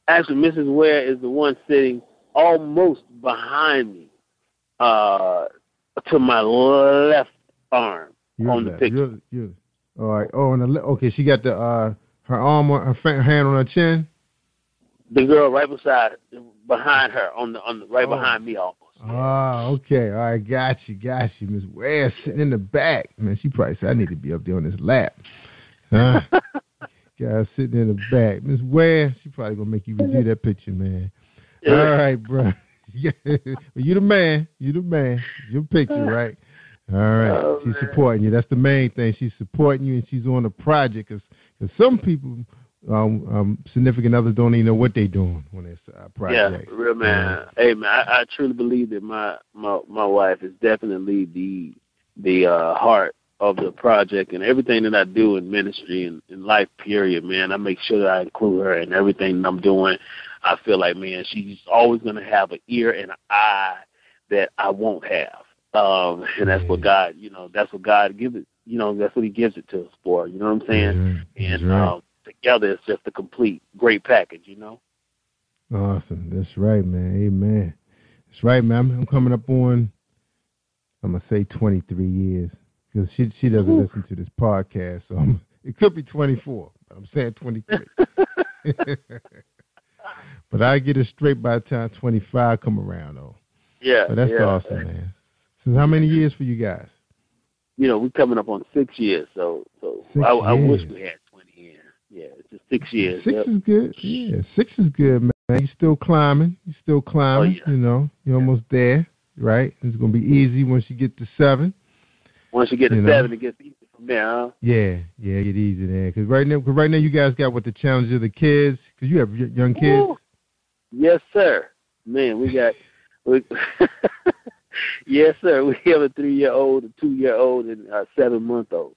Actually, Mrs. Ware is the one sitting almost behind me, to my left arm on the picture. All right. Oh, okay. She got the her arm, her hand on her chin. The girl right behind her, on the behind me almost. Oh, okay. All right, got you. Miss Ware sitting in the back. Man, she probably said, I need to be up there on this lap. Huh? Guy sitting in the back. Miss Ware, she probably going to make you review that picture, man. Yeah. All right, bro. You the man. Your picture, right? All right. Oh, she's supporting you. That's the main thing. She's supporting you, and she's on the project. Because some people... significant others don't even know what they're doing when it's a project. Yeah, real man. Hey man, I truly believe that my wife is definitely the heart of the project, and everything that I do in ministry and in life, period, man. I make sure that I include her in everything that I'm doing. I feel like, man, she's always going to have an ear and an eye that I won't have, and that's what God, that's what God gives it. That's what He gives it to us for. You know what I'm saying? And together, it's just a complete, great package, Awesome. That's right, man. Amen. That's right, man. I'm coming up on, I'm going to say 23 years, because she doesn't listen to this podcast, so it could be 24, but I'm saying 23. But I get it straight by the time 25 come around, though. Yeah. So that's awesome, man. So how many years for you guys? We're coming up on 6 years, so I wish we had 20 years. Yeah, it's just 6 years. 6 is good. Yeah, 6 is good, man. You're still climbing. Oh, yeah. You're almost there, right? It's going to be easy once you get to 7. Once you get to 7, it gets easy from there, huh? Yeah, get easy there. Because right now you guys got the challenge of the kids, because you have young kids. Ooh. Yes, sir. Man, yes, sir. We have a 3-year-old, a 2-year-old, and a 7-month-old.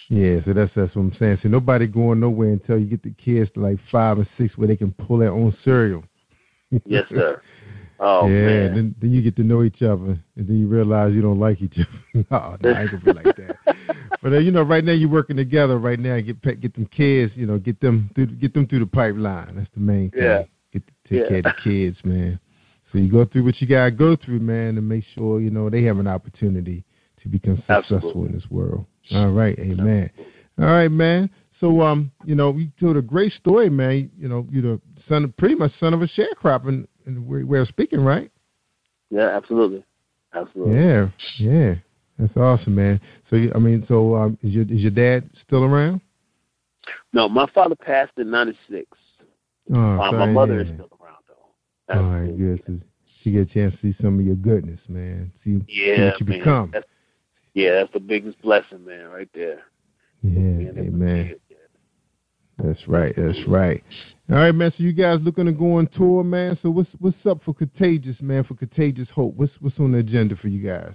Yeah, so that's what I'm saying. So nobody going nowhere until you get the kids to like 5 or 6 where they can pull their own cereal. Yes, sir. Oh, yeah, man. Then you get to know each other, and then you realize you don't like each other. No, I ain't gonna be like that. But right now you're working together. Right now, get them kids. Get them through the pipeline. That's the main thing. Yeah. Take care of the kids, man. So you go through what you gotta go through, man, to make sure they have an opportunity to become successful in this world. All right, amen. All right, man. So you told a great story, man. You're the pretty much son of a sharecropper in way of speaking, right? Yeah, absolutely. Yeah. That's awesome, man. So is your dad still around? No, my father passed in '96. My mother is still around though. All right, good. So she get a chance to see some of your goodness, man. See what you become. That's the biggest blessing, man, right there. Yeah, amen. That's right. All right, man. So you guys looking to go on tour, man? So what's up for Contagious, man? For Contagious Hope, what's on the agenda for you guys?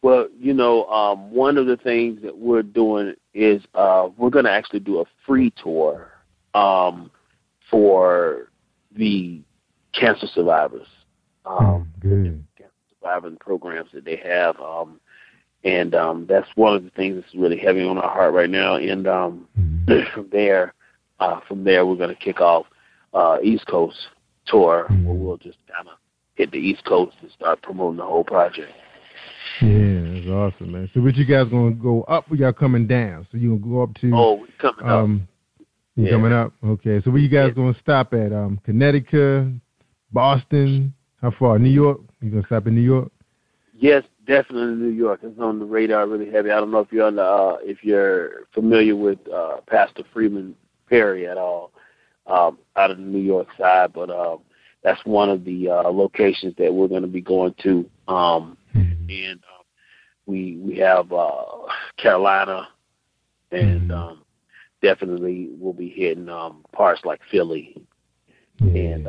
Well, one of the things that we're doing is we're going to actually do a free tour for the cancer survivors. Good. Cancer survivor programs that they have. And that's one of the things that's really heavy on our heart right now. And from there, we're going to kick off East Coast tour, where we'll just kind of hit the East Coast and start promoting the whole project. Yeah, that's awesome, man. So, what you guys going to go up or y'all coming down? So, you going to go up to... Oh, we're coming up. You're coming up? Okay. So, where you guys going to stop at? Connecticut, Boston? How far? New York? You going to stop in New York? Yes, definitely New York. It's on the radar really heavy. I don't know if you're if you're familiar with Pastor Freeman Perry at all out of the New York side, but that's one of the locations that we're going to be going to. And we have Carolina, and definitely we'll be hitting parts like Philly and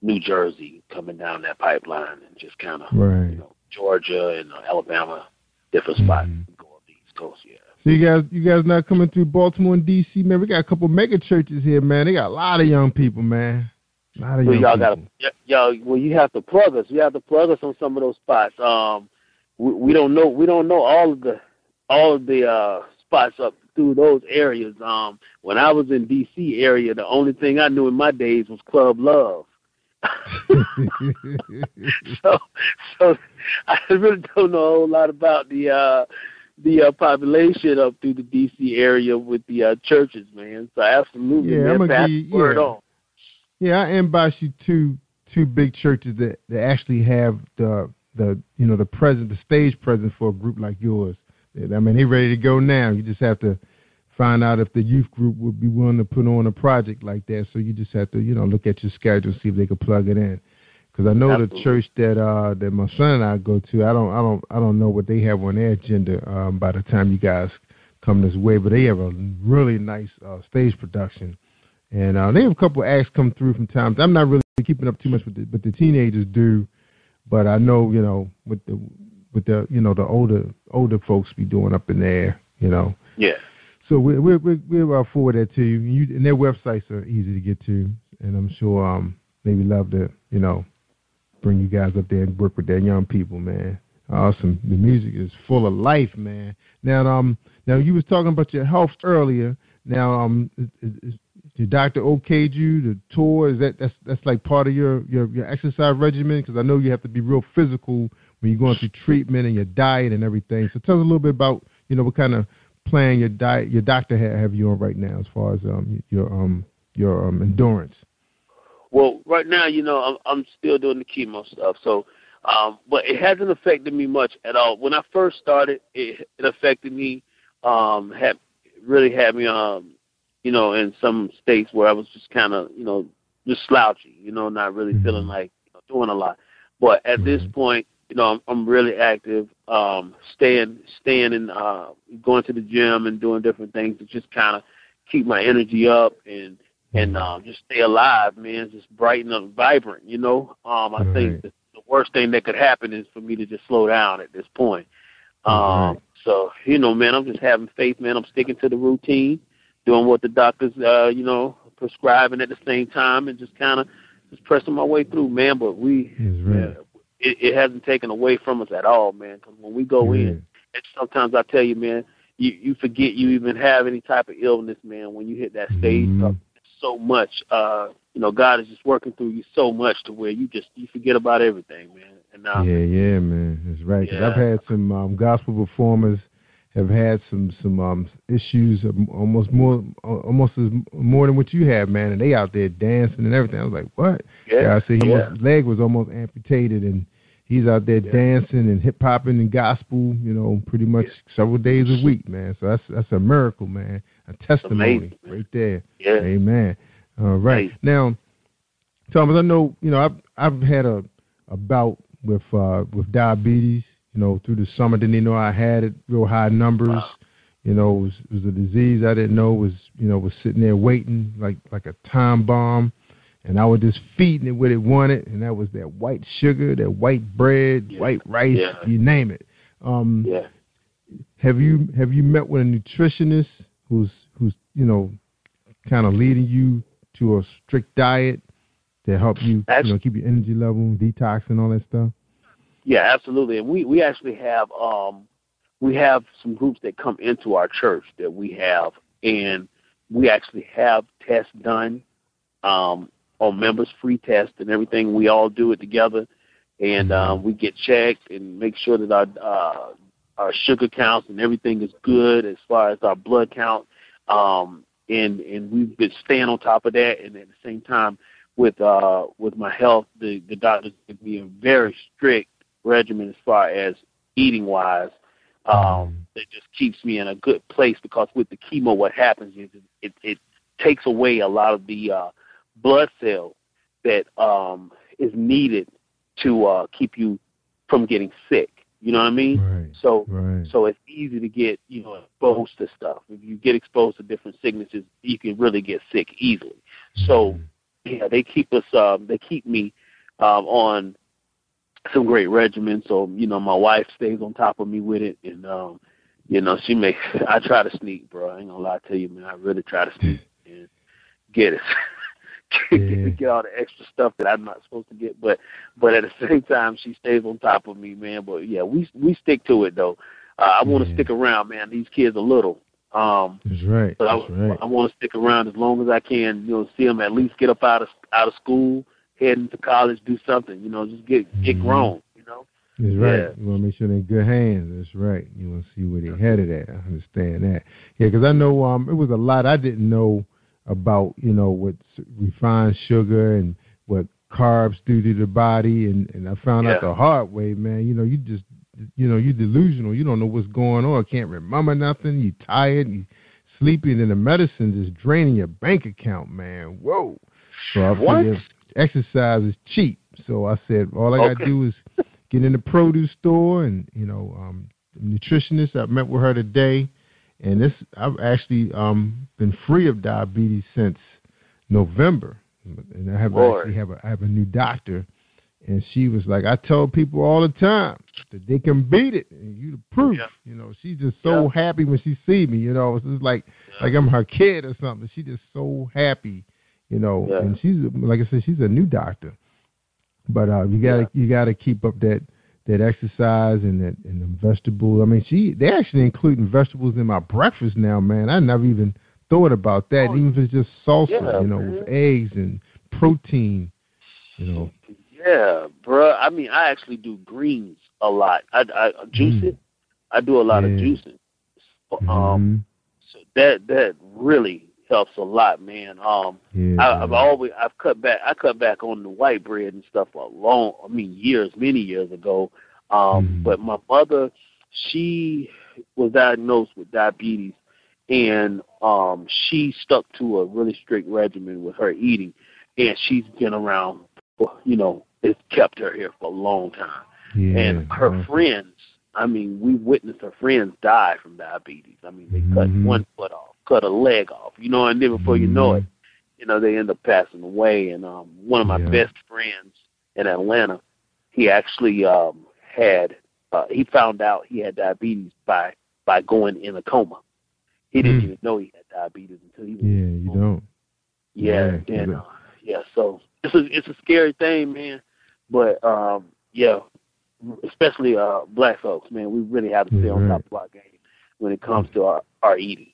New Jersey coming down that pipeline, and just kind of Georgia and Alabama, different spots. Go up the East Coast, So you guys not coming through Baltimore and D.C., man? We got a couple mega churches here, man. They got a lot of young people, man. A lot of young people. Well, you have to plug us. You have to plug us on some of those spots. We don't know all of the spots up through those areas. When I was in D.C. area, the only thing I knew in my days was Club Love. so I really don't know a whole lot about the population up through the D.C. area with the churches, man. So absolutely, man, pass the word on. Yeah, I inbox you two big churches that actually have the present, the stage presence for a group like yours. I mean, they're ready to go now. You just have to find out if the youth group would be willing to put on a project like that. So you just have to, look at your schedule and see if they could plug it in. Because I know the church that my son and I go to, I don't know what they have on their agenda by the time you guys come this way, but they have a really nice stage production, and they have a couple of acts come through from time. I'm not really keeping up too much with the teenagers do, but I know with the older folks be doing up in there, Yeah. So we'll forward that to you. And their websites are easy to get to, and I'm sure they would love to, bring you guys up there and work with their young people, man. Awesome. The music is full of life, man. Now you was talking about your health earlier. Now, is your doctor okayed you to tour? Is that's like part of your exercise regimen? Because I know you have to be real physical when you're going through treatment and your diet and everything. So tell us a little bit about what kind of plan your doctor have you on right now as far as your endurance. Well, right now, I'm still doing the chemo stuff, so but it hasn't affected me much at all. When I first started, it affected me, had me, in some states where I was just kind of, just slouchy, not really feeling like doing a lot. But at this point, I'm really active, staying and going to the gym and doing different things to just kind of keep my energy up and just stay alive, man. Just bright and vibrant, I think the worst thing that could happen is for me to just slow down at this point. So, man, I'm just having faith, man. I'm sticking to the routine, doing what the doctors, prescribing at the same time, and just kind of just pressing my way through, man. But it hasn't taken away from us at all, man. Because when we go in, and sometimes I tell you, man, you forget you even have any type of illness, man. When you hit that stage, so much, God is just working through you so much to where you forget about everything, man. And yeah, man, that's right. Cause I've had some gospel performers have had some issues, almost more than what you have, man. And they out there dancing and everything. I was like, what? I see his leg was almost amputated, and he's out there dancing and hip hopping and gospel, pretty much several days a week, man. So that's a miracle, man. A testimony right there. Yeah. Amen. All right. Now, Thomas, I know, I've had a bout with diabetes, through the summer. Didn't know I had it, real high numbers. Wow. It was a disease I didn't know was sitting there waiting like a time bomb. And I was just feeding it what it wanted, and that was that white sugar, that white bread, white rice, you name it. Have you met with a nutritionist who's kind of leading you to a strict diet to help you, keep your energy level, detox, and all that stuff? Yeah, absolutely. And we actually have we have some groups that come into our church that we have, and we actually have tests done on members, free tests and everything. We all do it together, and we get checked and make sure that our sugar counts and everything is good as far as our blood count. And we've been staying on top of that, and at the same time with my health, the doctors give me a very strict regimen as far as eating wise. That just keeps me in a good place, because with the chemo, what happens is it takes away a lot of the blood cells that is needed to keep you from getting sick. You know what I mean? Right. So it's easy to get, exposed to stuff. If you get exposed to different sicknesses, you can really get sick easily. So yeah, they keep me on some great regimens. So, my wife stays on top of me with it, and I try to sneak, bro. I ain't gonna lie to you, man. I really try to sneak and get it. Get all the extra stuff that I'm not supposed to get, but at the same time, she stays on top of me, man. But yeah, we stick to it though. I want to stick around, man. These kids are little. That's right. But I want to stick around as long as I can. See them at least get up out of school, head into college, do something. Just get grown. That's right. You want to make sure they're in good hands. That's right. You want to see where they're headed at. I understand that. Yeah, because I know it was a lot I didn't know about, what refined sugar and what carbs do to the body, and I found out the hard way, man. You just, you're delusional. You don't know what's going on. Can't remember nothing. You're tired. You sleepy, and then the medicine is draining your bank account, man. Whoa. So I figured exercise is cheap. So I said, all I got to do is get in the produce store, and, nutritionist, I met with her today. And I've actually been free of diabetes since November, and I have a new doctor, and she was like, I tell people all the time that they can beat it, and you the proof. She's just so happy when she sees me. It's just like I'm her kid or something. She's just so happy, And she's, like I said, she's a new doctor, but you gotta keep up that exercise and the vegetables. I mean, they're actually including vegetables in my breakfast now, man. I never even thought about that, even if it's just salsa, with eggs and protein, Yeah, bro. I mean, I actually do greens a lot. I juice it. I do a lot of juicing. So that really helps a lot, man. I've cut back. I cut back on the white bread and stuff many years ago. But my mother, she was diagnosed with diabetes, and she stuck to a really strict regimen with her eating, and she's been around. It's kept her here for a long time. And her friends, we witnessed her friends die from diabetes. They cut one foot off, cut a leg off, and then before you know it, they end up passing away. And one of my best friends in Atlanta, he actually he found out he had diabetes by going in a coma. He didn't even know he had diabetes until he was in a coma. You don't. So it's a scary thing, man. But especially black folks, man, we really have to stay on top of our game when it comes to our eating.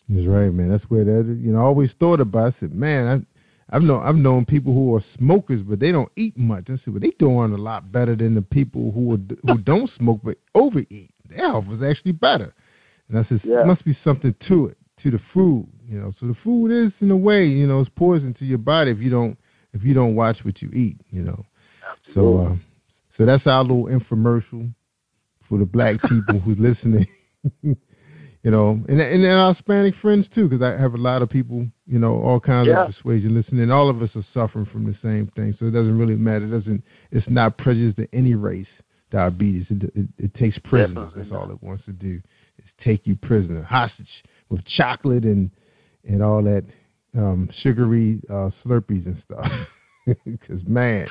That's right, man. That's where I always thought about. I said, man, I've known people who are smokers, but they don't eat much. I said, well, they doing a lot better than the people who don't smoke but overeat. Their health is actually better. And I said, there must be something to it, to the food. So the food is, in a way, it's poison to your body if you don't watch what you eat. So that's our little infomercial for the black people who's listening. And our Hispanic friends too, because I have a lot of people, all kinds of persuasion listening. All of us are suffering from the same thing, so it doesn't really matter. It's not prejudice to any race. Diabetes, it takes prisoners. That's all it wants to do, is take you prisoner, hostage with chocolate and all that sugary Slurpees and stuff. Because man,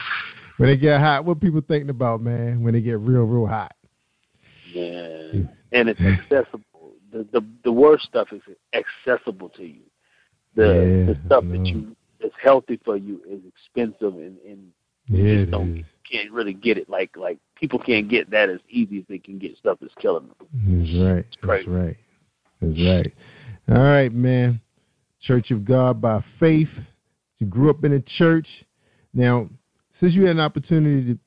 when they get hot, what people thinking about, man? When they get real hot. Yeah, and it's accessible. The worst stuff is accessible to you. The stuff that's healthy for you is expensive, and you just don't. can't really get it. Like people can't get that as easy as they can get stuff that's killing them. That's right. All right, man. Church of God by faith. You grew up in a church. Now, since you had an opportunity to,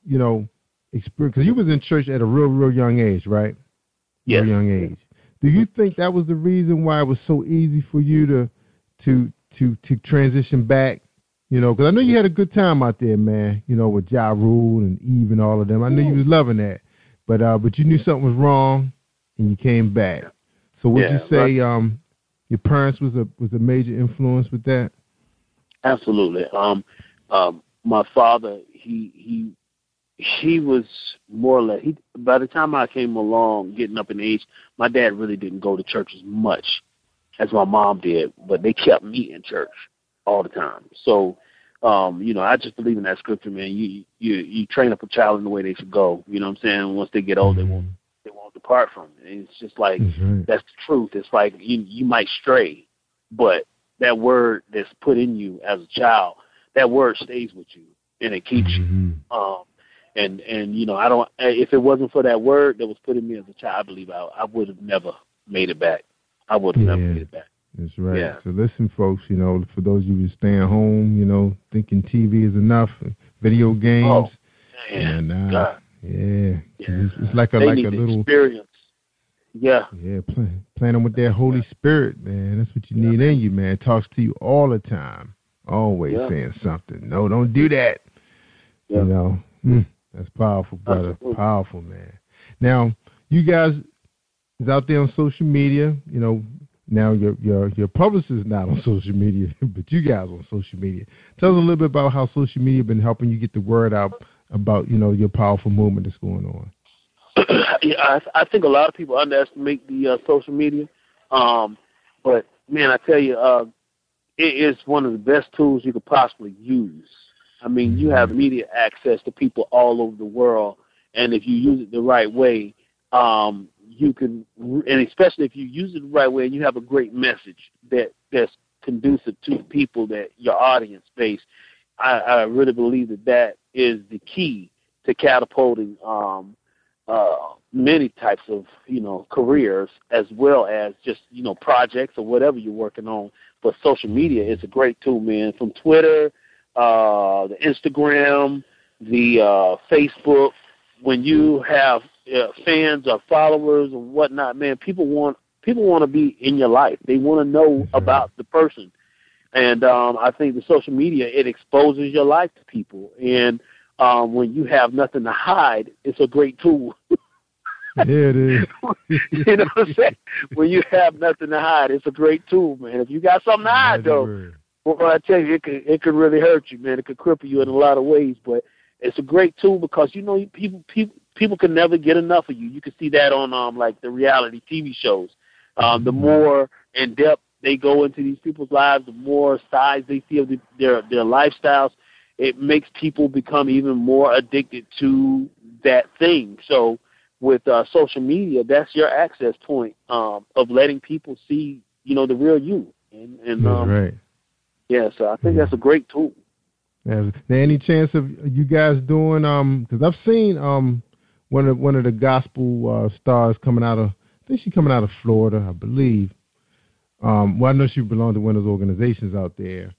experience, because you was in church at a real young age, right? Yes. Real young age. Do you think that was the reason why it was so easy for you to transition back? Because I know you had a good time out there, man. With Ja Rule and Eve and all of them. I know you was loving that, but you knew something was wrong, and you came back. So would you say your parents was a major influence with that? Absolutely. My father, he was more or less. By the time I came along, getting up in age, my dad really didn't go to church as much as my mom did, but they kept me in church all the time. So, I just believe in that scripture, man. You train up a child in the way they should go. You know what I'm saying? Once they get old, they won't depart from it. And it's just like that's the truth. It's like you might stray, but that word that's put in you as a child, that word stays with you and it keeps you. And I don't. If it wasn't for that word that was put in me as a child, I believe I would have never made it back. I would have never made it back. That's right. Yeah. So listen, folks, for those of you who staying home, thinking TV is enough, video games. It's like a little experience. Yeah. Yeah, playing them with that Holy Spirit, man. That's what you need in you, man. It talks to you all the time. Always saying something. No, don't do that. Yeah. That's powerful, brother. Absolutely. Powerful, man. Now, you guys is out there on social media, Now your publicist is not on social media, but you guys on social media. Tell us a little bit about how social media been helping you get the word out about your powerful movement that's going on. I think a lot of people underestimate the social media, but man, I tell you, it is one of the best tools you could possibly use. I mean, you have immediate access to people all over the world, and if you use it the right way, you can, and especially if you use it the right way and you have a great message that's conducive to the people that your audience face, I really believe that is the key to catapulting many types of careers, as well as just projects or whatever you're working on. But social media is a great tool, man. From Twitter, the Instagram, the Facebook. When you have fans or followers or whatnot, man, people want to be in your life. They want to know about the person, and I think the social media, it exposes your life to people. And when you have nothing to hide, it's a great tool. Yeah, it is. You know what I'm saying? When you have nothing to hide, it's a great tool, man. If you got something to hide, though, well, I tell you, it could really hurt you, man. It could cripple you in a lot of ways, but it's a great tool because people can never get enough of you. You can see that on like the reality TV shows. The more in depth they go into these people's lives, the more sides they see of their lifestyles. It makes people become even more addicted to that thing. So with social media, that's your access point of letting people see, the real you. And right. Yeah, so I think that's a great tool. Now, any chance of you guys doing? Because I've seen one of the gospel stars coming out of. I think she's coming out of Florida, I believe. Well, I know she belonged to one of those organizations out there.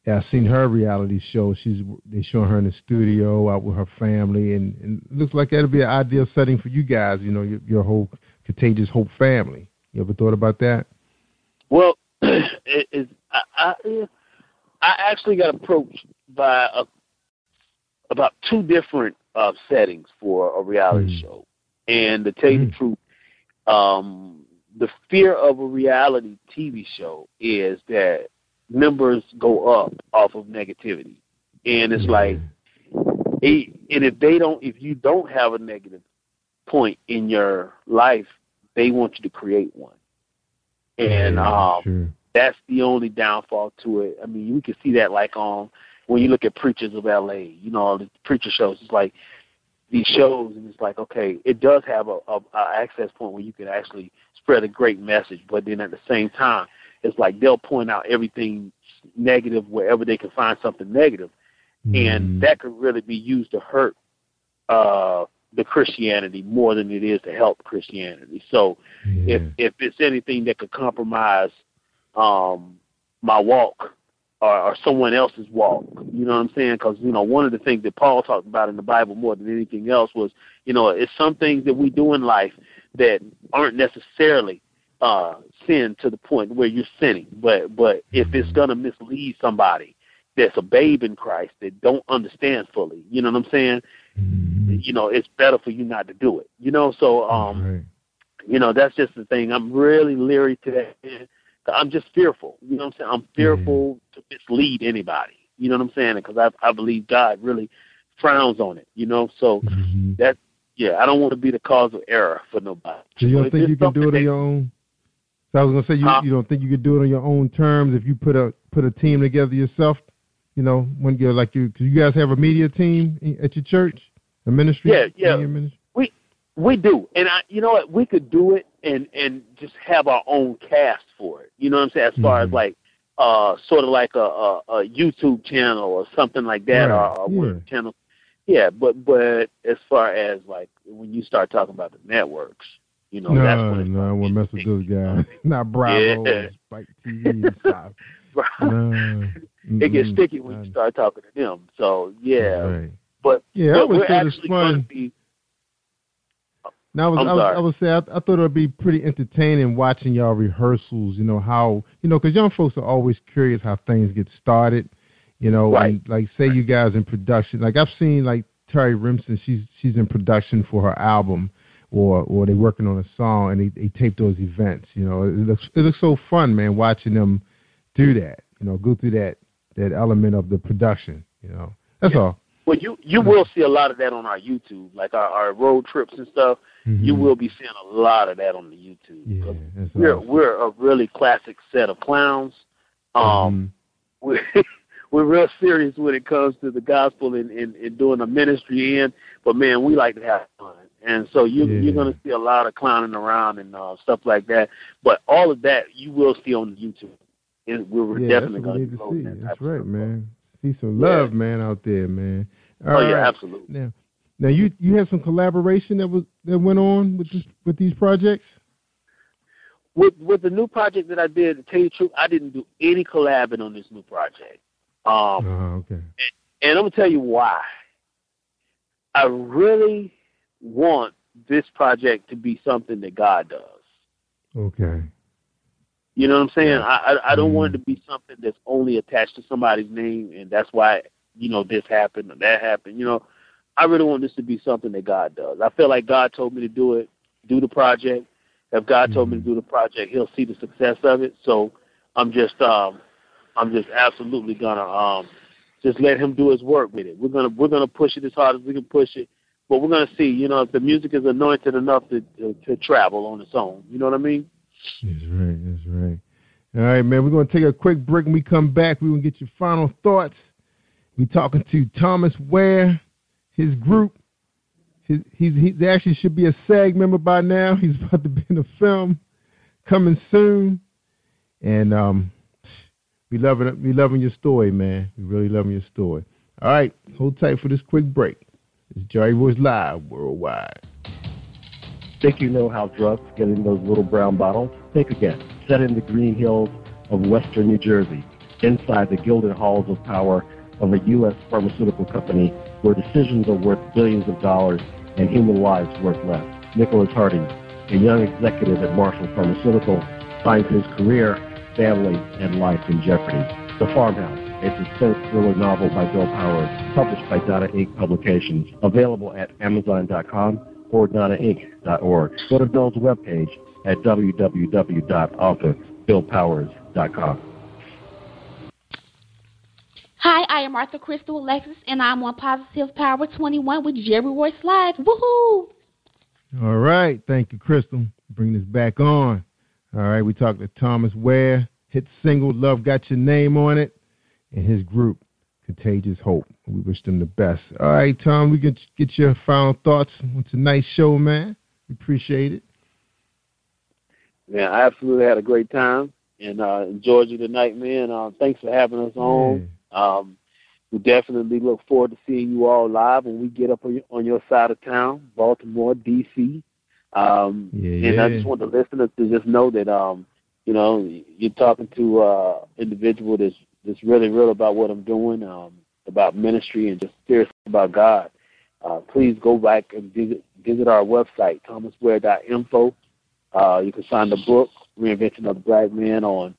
I've seen her reality show. They showing her in the studio out with her family, and it looks like that'll be an ideal setting for you guys. Your whole Contagious Hope family. You ever thought about that? Well, I actually got approached by about two different settings for a reality show. And to tell you the truth, the fear of a reality TV show is that members go up off of negativity. And it's like, if you don't have a negative point in your life, they want you to create one. And that's the only downfall to it. I mean, we can see that like when you look at Preachers of L.A., the preacher shows. It's like these shows, and it's like, okay, it does have a access point where you can actually spread a great message, but then at the same time, it's like they'll point out everything negative wherever they can find something negative. and that could really be used to hurt the Christianity more than it is to help Christianity. So if it's anything that could compromise my walk or someone else's walk, you know what I'm saying? Because, one of the things that Paul talked about in the Bible more than anything else was, it's some things that we do in life that aren't necessarily sin to the point where you're sinning. But if it's going to mislead somebody that's a babe in Christ that don't understand fully, you know what I'm saying? It's better for you not to do it. So, that's just the thing. I'm really leery to that, man. I'm just fearful. You know what I'm saying? I'm fearful to mislead anybody. You know what I'm saying? Because I believe God really frowns on it. So I don't want to be the cause of error for nobody. So you don't think you can do it on your own? So I was gonna say you don't think you could do it on your own terms if you put a team together yourself? When you're because you guys have a media team at your church, a ministry. Yeah. Ministry? We do, and you know what? We could do it and just have our own cast for it. You know what I'm saying? As far as like sort of like a YouTube channel or something like that, right. or a word channel. Yeah, but as far as like when you start talking about the networks, that's when I won't mess with those guys. Not Bravo, Spike TV and stuff. It gets sticky when you start talking to them. So but I would we're say actually going to be. Now, I would say I thought it would be pretty entertaining watching y'all rehearsals. How because young folks are always curious how things get started. And like say you guys in production. Like I've seen like Terry Rimson, she's in production for her album, or they're working on a song and they tape those events. It looks so fun, man, watching them do that. Go through that element of the production. That's all. Well, you will see a lot of that on our YouTube, like our road trips and stuff. You will be seeing a lot of that on the YouTube. Yeah, we're a really classic set of clowns. We're real serious when it comes to the gospel and doing a ministry in, but man, we like to have fun. And so you're going to see a lot of clowning around and stuff like that. But all of that you will see on YouTube. And we're definitely going to see. That's right, man. See some love, man, out there, man. Absolutely. Now you have some collaboration that went on with these projects? With the new project that I did, to tell you the truth, I didn't do any collabing on this new project. Okay. And I'm going to tell you why. I really want this project to be something that God does. Okay. You know what I'm saying? I don't want it to be something that's only attached to somebody's name, and that's why, this happened or that happened. I really want this to be something that God does. I feel like God told me to do the project. If God told me to do the project, He'll see the success of it. So I'm just absolutely gonna just let Him do His work with it. We're gonna push it as hard as we can push it, but we're gonna see. If the music is anointed enough to travel on its own. You know what I mean? That's right. All right, man. We're gonna take a quick break. When we come back, we're gonna get your final thoughts. We're talking to Thomas Ware, his group. He actually should be a SAG member by now. He's about to be in a film coming soon, and we loving your story, man. We really loving your story. All right, hold tight for this quick break. It's Jerry Royce Live Worldwide. Think you know how drugs get in those little brown bottles? Think again. Set in the green hills of western New Jersey, inside the gilded halls of power of a U.S. pharmaceutical company where decisions are worth billions of dollars and human lives worth less. Nicholas Harding, a young executive at Marshall Pharmaceutical, finds his career, family, and life in jeopardy. The Farmhouse, a suspense thriller novel by Bill Powers, published by Donna Inc. Publications, available at Amazon.com or DonnaInc.org. Go to Bill's webpage at www.author.BillPowers.com. Hi, I am Arthur Crystal Alexis, and I'm on Positive Power 21 with Jerry Royce Live. Woohoo! All right. Thank you, Crystal. Bring this back on. All right. We talked to Thomas Ware, hit single Love Got Your Name on it, and his group, Contagious Hope. We wish them the best. All right, Tom, we can get your final thoughts on tonight's show, man. We appreciate it. Yeah, I absolutely had a great time and enjoyed you tonight, man. Thanks for having us on. We definitely look forward to seeing you all live when we get up on your side of town, Baltimore, D.C. And I just want the listeners to just know that, you're talking to an individual that's really real about what I'm doing, about ministry and just serious about God. Please go back and visit our website, thomasware.info. You can find the book, Reinvention of the Black Man, on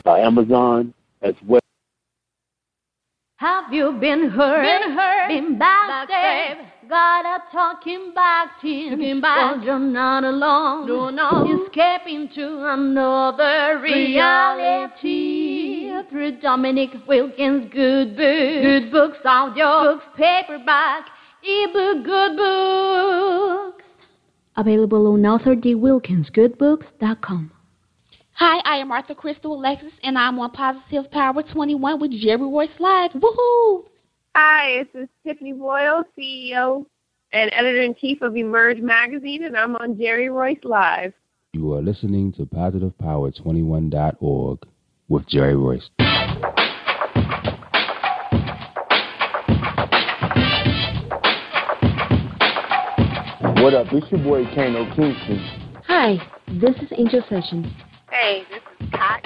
Amazon as well. Have you been hurt, been backstabbed? God are talking back to you. Well, you're not alone. Escaping to another reality. Through Dominic Wilkins' good books, audio books, paperback, ebook, good books. Available on authordwilkinsgoodbooks.com. Hi, I am Arthur Crystal Alexis, and I'm on Positive Power 21 with Jerry Royce Live. Woohoo! Hi, this is Tiffany Boyle, CEO and Editor-in-Chief of Emerge Magazine, and I'm on Jerry Royce Live. You are listening to PositivePower21.org with Jerry Royce. What up? It's your boy Kano Kingston. Hi, this is Angel Sessions. Hey, this is Pat.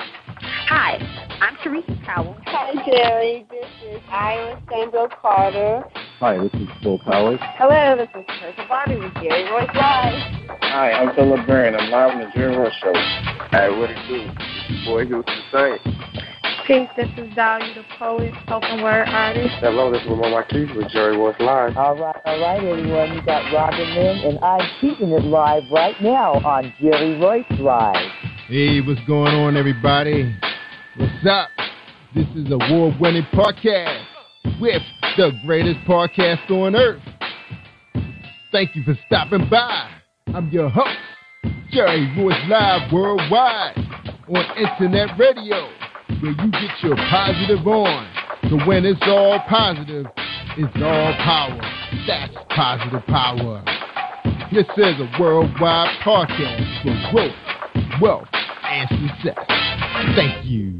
Hi, I'm Teresa Powell. Hi, Jerry. This is Iowa Samuel Carter. Hi, this is Phil Powers. Hello, this is Teresa Bobby with Jerry Royce Live. Hi, I'm Philip Barron. I'm live on the Jerry Royce Show. Hey, what it do? It's your boy Houston Saint. Peace, this is Dahlia the poet, spoken word artist. Hello, this is Lamar Marquise with Jerry Royce Live. All right, everyone. You got Robin Lynn, and I'm keeping it live right now on Jerry Royce Live. Hey, what's going on, everybody? What's up? This is award-winning podcast with the greatest podcast on earth. Thank you for stopping by. I'm your host, Jerry Royce Live worldwide on internet radio, where you get your positive on. So when it's all positive, it's all power. That's positive power. This is a worldwide podcast for growth, wealth, and success. Thank you.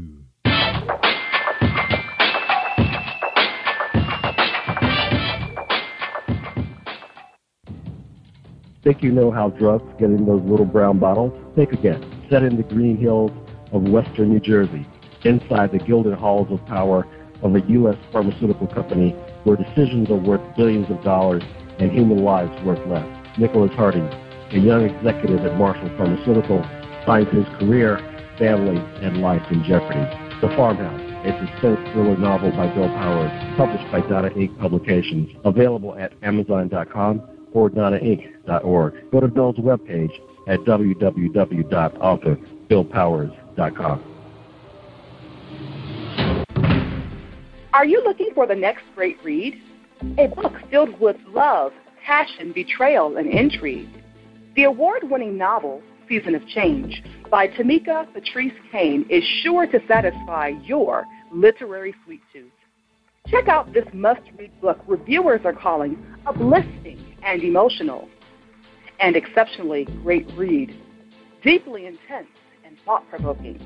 Think you know how drugs get in those little brown bottles? Think again. Set in the green hills of western New Jersey, inside the gilded halls of power of a U.S. pharmaceutical company where decisions are worth billions of dollars and human lives worth less. Nicholas Harding, a young executive at Marshall Pharmaceutical, finds his career, family, and life in jeopardy. The Farmhouse, a suspense thriller novel by Bill Powers, published by Donna Inc. Publications, available at Amazon.com or DonnaInc.org. Go to Bill's webpage at www.authorBillPowers.com. Are you looking for the next great read? A book filled with love, passion, betrayal, and intrigue. The award-winning novel, Season of Change, by Tamika Patrice Kane, is sure to satisfy your literary sweet tooth. Check out this must-read book reviewers are calling uplifting and emotional, and exceptionally great read, deeply intense and thought-provoking.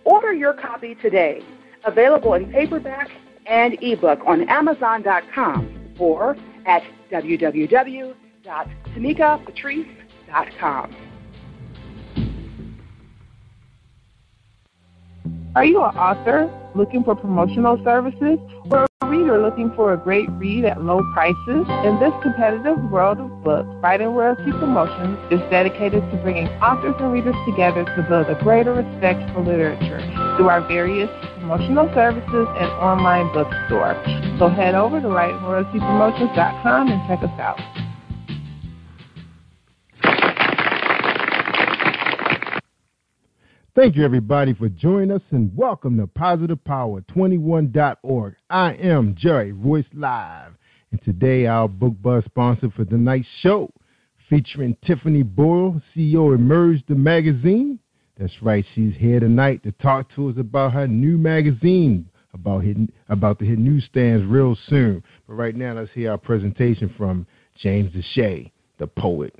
Order your copy today, available in paperback and ebook on Amazon.com or at www.tamikapatrice.com. Are you an author looking for promotional services or a reader looking for a great read at low prices? In this competitive world of books, Writing Royalty Promotions is dedicated to bringing authors and readers together to build a greater respect for literature through our various promotional services and online bookstore. So head over to WritingRoyaltyPromotions.com and check us out. Thank you, everybody, for joining us, and welcome to PositivePower21.org. I am Jerry Royce Live, and today our book buzz sponsor for tonight's show, featuring Tiffany Boyle, CEO of Emerge the Magazine. That's right, she's here tonight to talk to us about her new magazine, about to hit newsstands real soon. But right now, let's hear our presentation from James Deshay, the poet.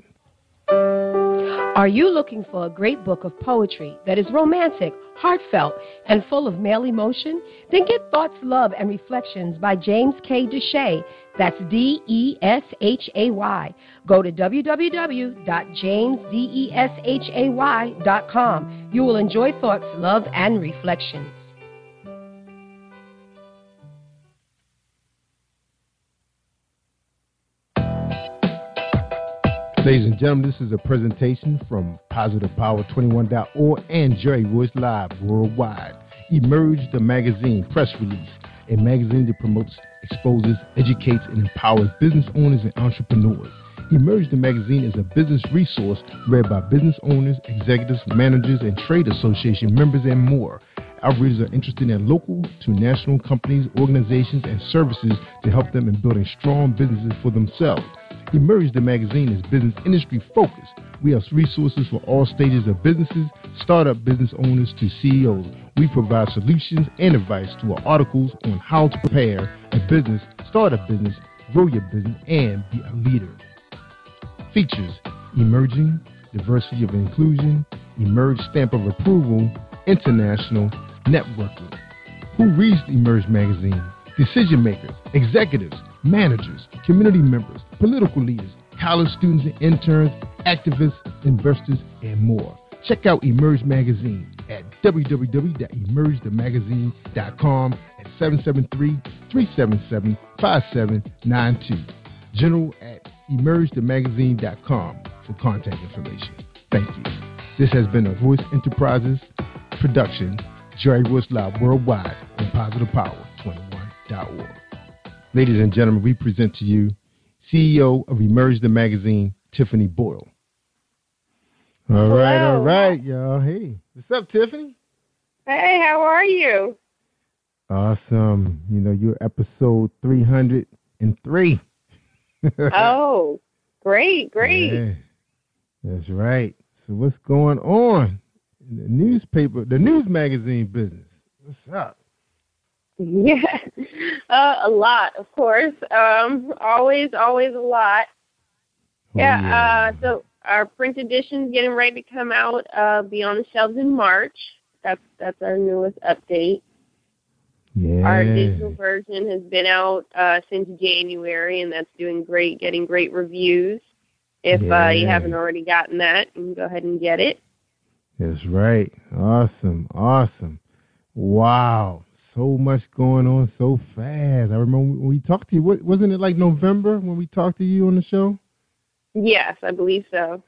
Are you looking for a great book of poetry that is romantic, heartfelt, and full of male emotion? Then get Thoughts, Love, and Reflections by James K. Deshay. That's Deshay. Go to www.jamesdeshay.com. You will enjoy Thoughts, Love, and Reflections. Ladies and gentlemen, this is a presentation from PositivePower21.org and Jerry Royce Live Worldwide. Emerge the Magazine press release, a magazine that promotes, exposes, educates, and empowers business owners and entrepreneurs. Emerge the Magazine is a business resource read by business owners, executives, managers, and trade association members, and more. Our readers are interested in local to national companies, organizations, and services to help them in building strong businesses for themselves. Emerge the Magazine is business industry focused. We have resources for all stages of businesses, startup business owners to CEOs. We provide solutions and advice to our articles on how to prepare a business, start a business, grow your business, and be a leader. Features: emerging, diversity of inclusion, Emerge stamp of approval, international networking. Who reads the Emerge magazine? Decision makers, executives, managers, community members, political leaders, college students and interns, activists, investors, and more. Check out Emerge Magazine at www.emergethemagazine.com at 773-377-5792. General at emergethemagazine.com for contact information. Thank you. This has been a Voice Enterprises production, Jerry Royce Live Worldwide on PositivePower21.org. Ladies and gentlemen, we present to you CEO of Emerge the Magazine, Tiffany Boyle. All right, y'all. Hey, what's up, Tiffany? Hey, how are you? Awesome. You know, you're episode 303. Oh, great. Yeah, that's right. So what's going on in the newspaper, the news magazine business? What's up? Yeah, a lot, of course. Always a lot. So our print edition's getting ready to come out, be on the shelves in March. That's our newest update. Yeah. Our digital version has been out since January, and that's doing great, getting great reviews. If you haven't already gotten that, you can go ahead and get it. That's right. Awesome. Wow. So much going on so fast. I remember when we talked to you, wasn't it like November when we talked to you on the show? Yes, I believe so.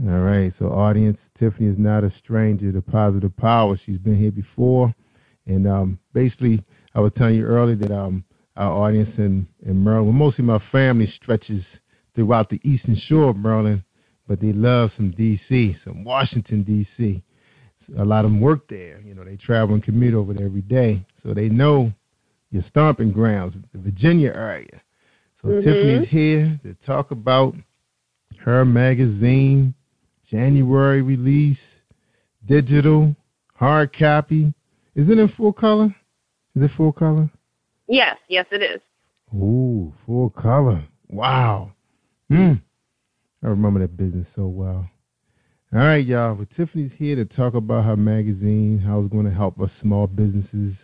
All right. So, audience, Tiffany is not a stranger to Positive Power. She's been here before. And basically, I was telling you earlier that our audience in Maryland, well, mostly my family stretches throughout the eastern shore of Maryland, but they love some D.C., some Washington, D.C. A lot of them work there. You know, they travel and commute over there every day. So they know your stomping grounds, the Virginia area. So Tiffany's here to talk about her magazine, January release, digital, hard copy. Is it in full color? Is it full color? Yes, it is. Ooh, full color. Wow. I remember that business so well. All right, y'all. Well, Tiffany's here to talk about her magazine, how it's going to help us small businesses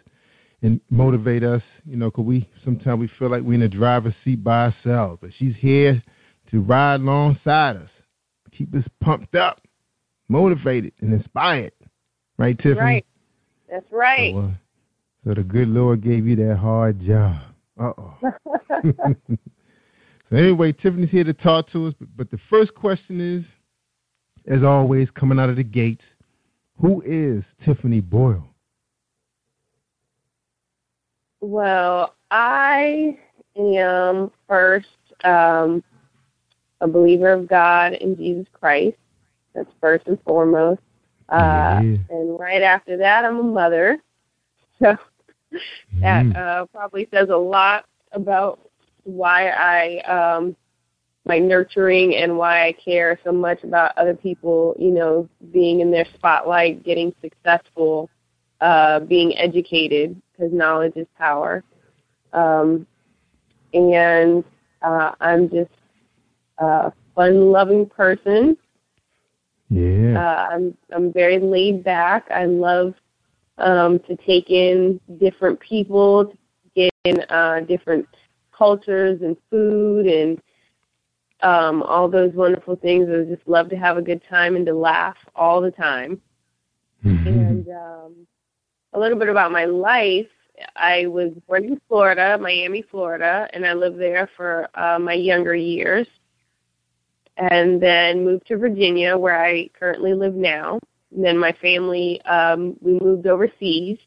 and motivate us. You know, because sometimes we feel like we're in the driver's seat by ourselves. But she's here to ride alongside us, keep us pumped up, motivated, and inspired. Right, Tiffany? Right. That's right. So the good Lord gave you that hard job. So anyway, Tiffany's here to talk to us. But the first question is, as always, coming out of the gates, who is Tiffany Boyle? Well, I am first a believer of God in Jesus Christ. That's first and foremost. And right after that, I'm a mother. So that probably says a lot about why I my nurturing and why I care so much about other people, you know, being in their spotlight, getting successful, being educated. because knowledge is power. And I'm just a fun-loving person. Yeah. I'm very laid back. I love to take in different people, to get in different cultures and food and all those wonderful things. I just love to have a good time and to laugh all the time. And a little bit about my life. I was born in Florida, Miami, Florida, and I lived there for my younger years. And then moved to Virginia, where I currently live now. And then my family, we moved overseas.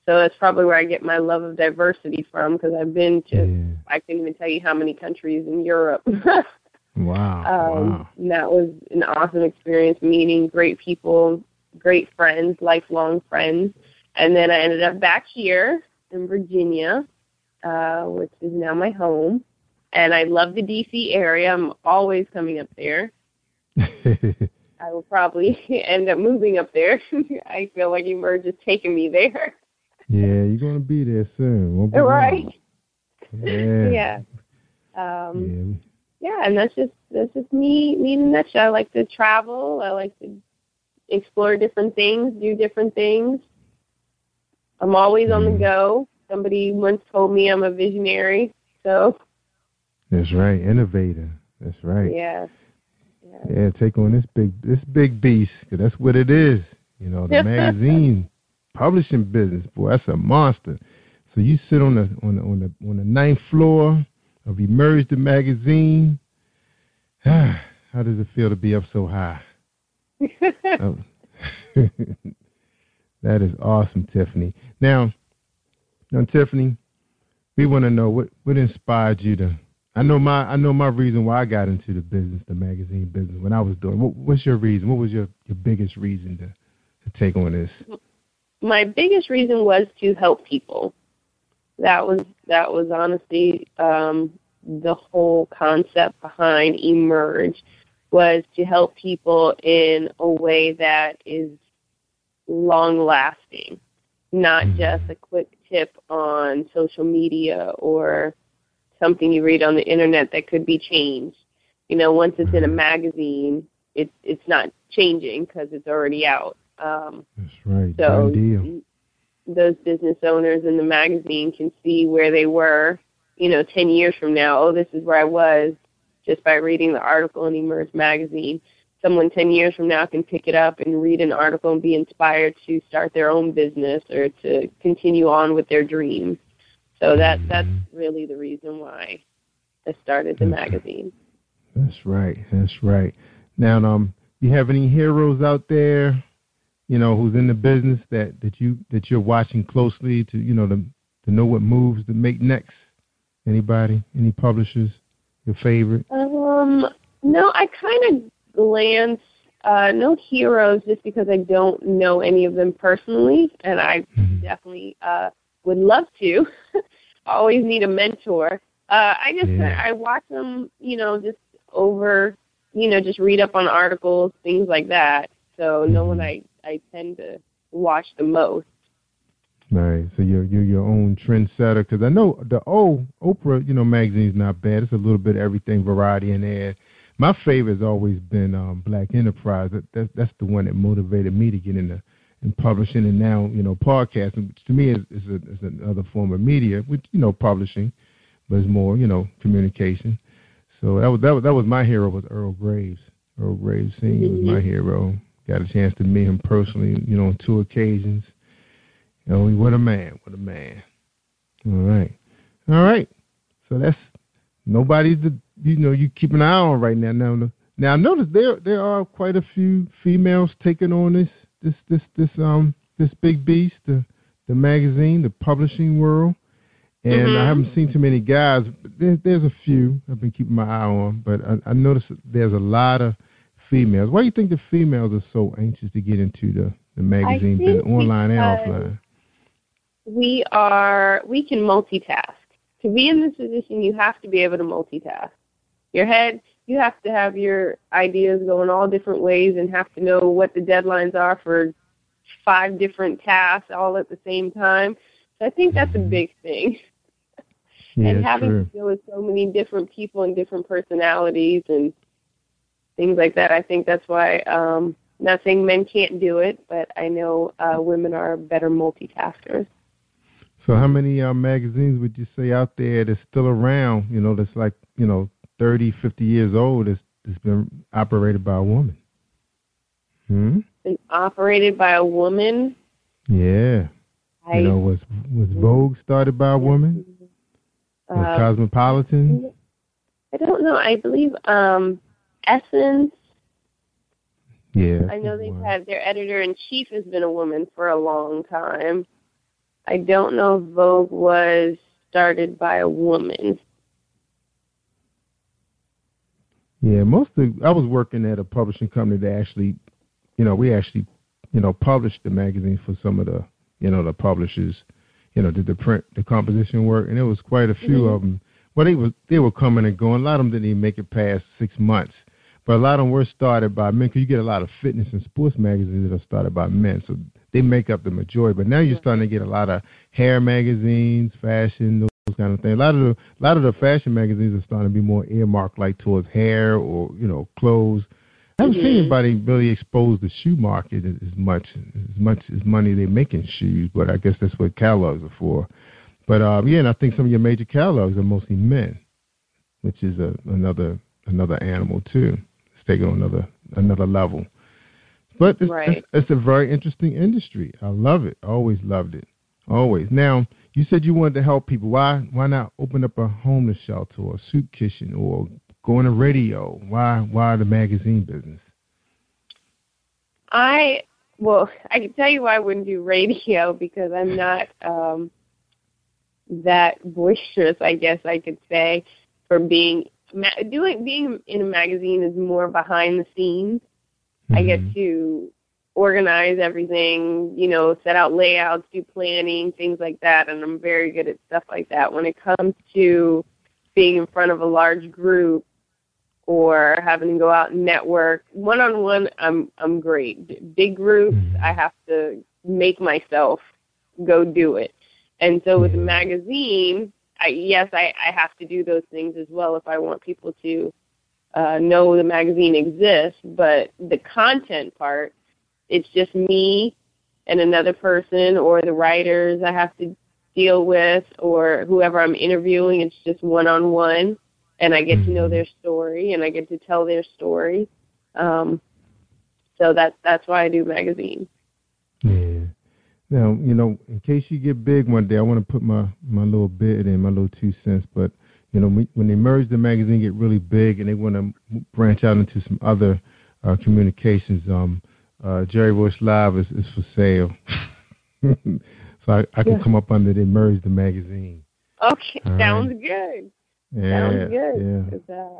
So that's probably where I get my love of diversity from, because I've been to, I can't even tell you how many countries in Europe. Wow. And that was an awesome experience, meeting great people, great friends, lifelong friends. And then I ended up back here in Virginia, which is now my home. And I love the D.C. area. I'm always coming up there. I will probably end up moving up there. I feel like Emerge is taking me there. Yeah, you're going to be there soon. Won't be Right. long. Yeah. Yeah, and that's just me in a nutshell. I like to travel. I like to explore different things, do different things. I'm always on the go. Somebody once told me I'm a visionary, so. That's right, innovator. That's right. Yeah. Yeah, take on this big beast, 'cause that's what it is. You know, the magazine publishing business, boy, that's a monster. So you sit on the ninth floor of Emerge the magazine. How does it feel to be up so high? Oh. That is awesome, Tiffany. Now, Tiffany, we want to know what inspired you to. I know my reason why I got into the business, the magazine business, when I was doing. What's your reason? What was your biggest reason to take on this? My biggest reason was to help people. That was honestly the whole concept behind Emerge, was to help people in a way that is long-lasting, not just a quick tip on social media or something you read on the internet that could be changed. You know, once it's in a magazine, it's not changing because it's already out. That's right. So Done deal. Those business owners in the magazine can see where they were, 10 years from now. Oh, this is where I was, just by reading the article in Emerge magazine. Someone 10 years from now can pick it up and read an article and be inspired to start their own business or to continue on with their dreams. So that's really the reason why I started the magazine. That's right. Now, you have any heroes out there, who's in the business that you're watching closely to know what moves to make next? Anybody? Any publishers? Your favorite? No, I kind of glance. No heroes, just because I don't know any of them personally, and I definitely would love to. Always need a mentor. I watch them, just over, just read up on articles, things like that. So no one I tend to watch the most. Right. So you're your own trendsetter, because I know the old Oprah, magazine's not bad. It's a little bit of everything, variety in there. My favorite has always been Black Enterprise. That's the one that motivated me to get into publishing, and now podcasting, which to me is another form of media, which publishing, but it's more communication. So that was my hero, was Earl Graves. Earl Graves Sr. was my hero. Got a chance to meet him personally, on 2 occasions. What a man! All right. So that's nobody's you keep an eye on right now. Now I notice there are quite a few females taking on this big beast, the magazine, the publishing world, and I haven't seen too many guys. But there's a few I've been keeping my eye on, but I noticed there's a lot of females. Why do you think the females are so anxious to get into the magazine, both online and offline? We can multitask. To be in this position, you have to be able to multitask. Your head, you have to have your ideas going all different ways and have to know what the deadlines are for 5 different tasks all at the same time. So I think that's a big thing. Yeah, and having true. to deal with so many different people and different personalities and things like that, I think that's why, not saying men can't do it, but I know women are better multitaskers. So how many magazines would you say out there that's still around, that's like, 30, 50 years old, that's been operated by a woman? Been operated by a woman? Yeah. Was Vogue started by a woman? Was Cosmopolitan? I don't know. I believe Essence. Yeah. I know they've had their editor-in-chief has been a woman for a long time. I don't know if Vogue was started by a woman. Yeah, I was working at a publishing company that actually, we actually, published the magazine for some of the, the publishers, did the print, the composition work, and there was quite a few of them. Well, they were coming and going. A lot of them didn't even make it past 6 months. But a lot of them were started by men, because you get a lot of fitness and sports magazines that are started by men, so they make up the majority. But now you're starting to get a lot of hair magazines, fashion, those kind of things. A lot of the fashion magazines are starting to be more earmarked, like towards hair or clothes. I haven't seen anybody really expose the shoe market as much as money they make in shoes. But I guess that's what catalogs are for. But and I think some of your major catalogs are mostly men, which is another animal too. Take it on another level. But it's a very interesting industry. I love it. Always loved it. Always. Now, you said you wanted to help people. Why not open up a homeless shelter or a soup kitchen or go on a radio? Why the magazine business? I can tell you why I wouldn't do radio, because I'm not that boisterous, I guess I could say, for being in a magazine is more behind the scenes. I get to organize everything, set out layouts, do planning, things like that, and I'm very good at stuff like that. When it comes to being in front of a large group or having to go out and network, one-on-one, I'm great. Big groups, I have to make myself go do it. And so with a magazine, I have to do those things as well if I want people to know the magazine exists. But the content part, it's just me and another person or the writers I have to deal with or whoever I'm interviewing. It's just one-on-one, and I get to know their story, and I get to tell their story. So that's why I do magazines. Yeah. Now, in case you get big one day, I want to put my little bit in, my little 2 cents. But, when they merge the magazine, get really big, and they want to branch out into some other communications, Jerry Royce Live is for sale. So I can come up under the merge the magazine. Okay, sounds good. Yeah, sounds good. Yeah,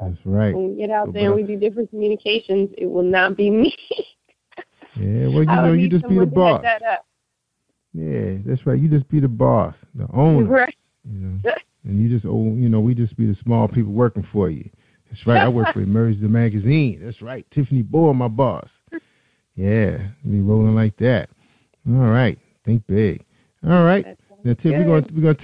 that's right. When we get out there and we do different communications, it will not be me. Yeah, well, you just be the boss. Yeah, that's right. You just be the boss, the owner. Right. And you just, we just be the small people working for you. That's right. I work for Emerge the Magazine. That's right. Tiffany Boyle, my boss. Yeah, be rolling like that. All right. Think big. All right. Now, Tiff, we're gonna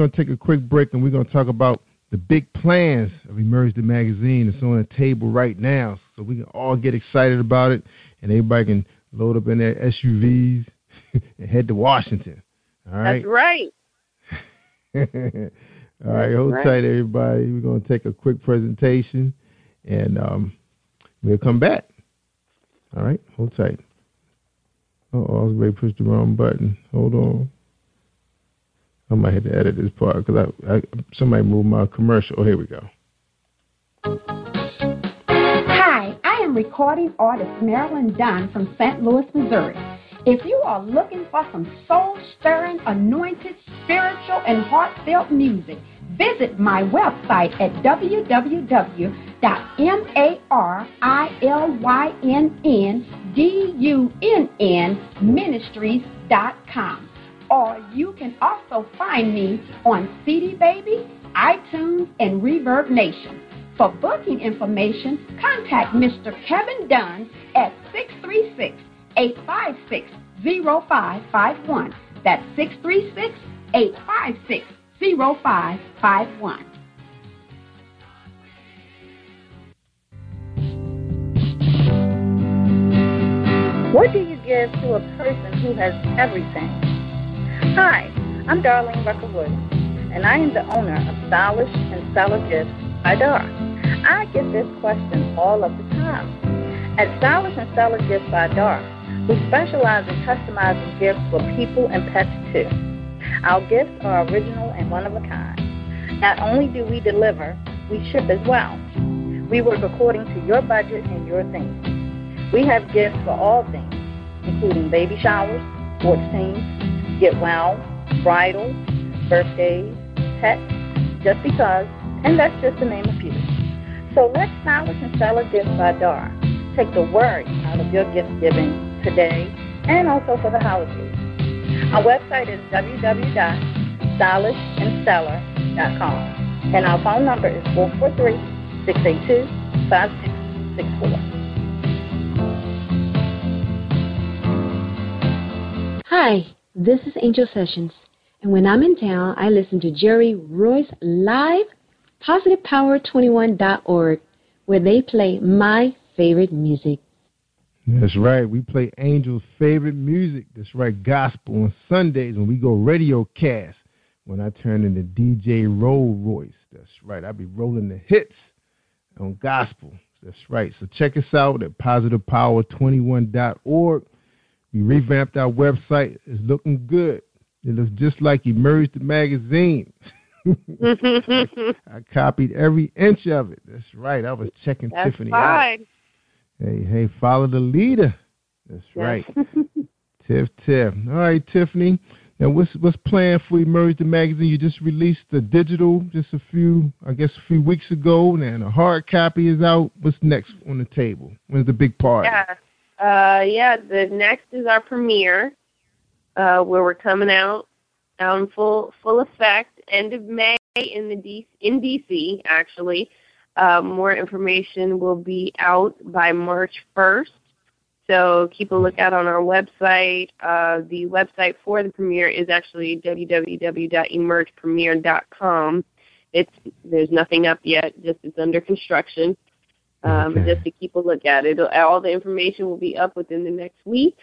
take a quick break, and we're gonna talk about the big plans of Emerge the Magazine. It's on the table right now, so we can all get excited about it, and everybody can load up in their SUVs and head to Washington. All right. That's right. All right, hold tight, everybody. We're going to take a quick presentation, and we'll come back. All right, hold tight. Oh, I was ready to push the wrong button. Hold on. I might have to edit this part because somebody moved my commercial. Oh, here we go. Hi, I am recording artist Marilyn Dunn from St. Louis, Missouri. If you are looking for some soul-stirring, anointed, spiritual, and heartfelt music, visit my website at www.marilynnDunnMinistries.com. Or you can also find me on CD Baby, iTunes, and Reverb Nation. For booking information, contact Mr. Kevin Dunn at 636-856-0551. That's 856-0551. What do you give to a person who has everything? Hi, I'm Darlene Rucker-Williams, and I am the owner of Stylish and Stellar Gifts by Dar. I get this question all of the time. At Stylish and Stellar Gifts by Dar, we specialize in customizing gifts for people and pets too. Our gifts are original and one of a kind. Not only do we deliver, we ship as well. We work according to your budget and your theme. We have gifts for all things, including baby showers, sports teams, get well, bridal, birthdays, pets, just because, and that's just to name a few. So let Stylish and Stellar Gifts by Dar take the worry out of your gift giving today and also for the holidays. Our website is www.stylishandstellar.com, and our phone number is 443-682-5664. Hi, this is Angel Sessions, and when I'm in town, I listen to Jerry Royce live, PositivePower21.org, where they play my favorite music. That's right. We play Angel's favorite music. That's right. Gospel on Sundays when we go radio cast. When I turn into DJ Royce. That's right. I'll be rolling the hits on gospel. That's right. So check us out at PositivePower21.org. We revamped our website. It's looking good. It looks just like Emerge the magazine. I copied every inch of it. That's right. I was checking Tiffany out. Hey, follow the leader. That's right. Tiff. All right, Tiffany. Now, what's planned for Emerge the magazine? You just released the digital just a few weeks ago, and a hard copy is out. What's next on the table? When's the big party? The next is our premiere, where we're coming out in full effect, end of May in DC, actually. More information will be out by March 1st, so keep a lookout on our website. The website for the premiere is actually www.emergepremiere.com. There's nothing up yet, just it's under construction. Just to keep a look at it. All the information will be up within the next week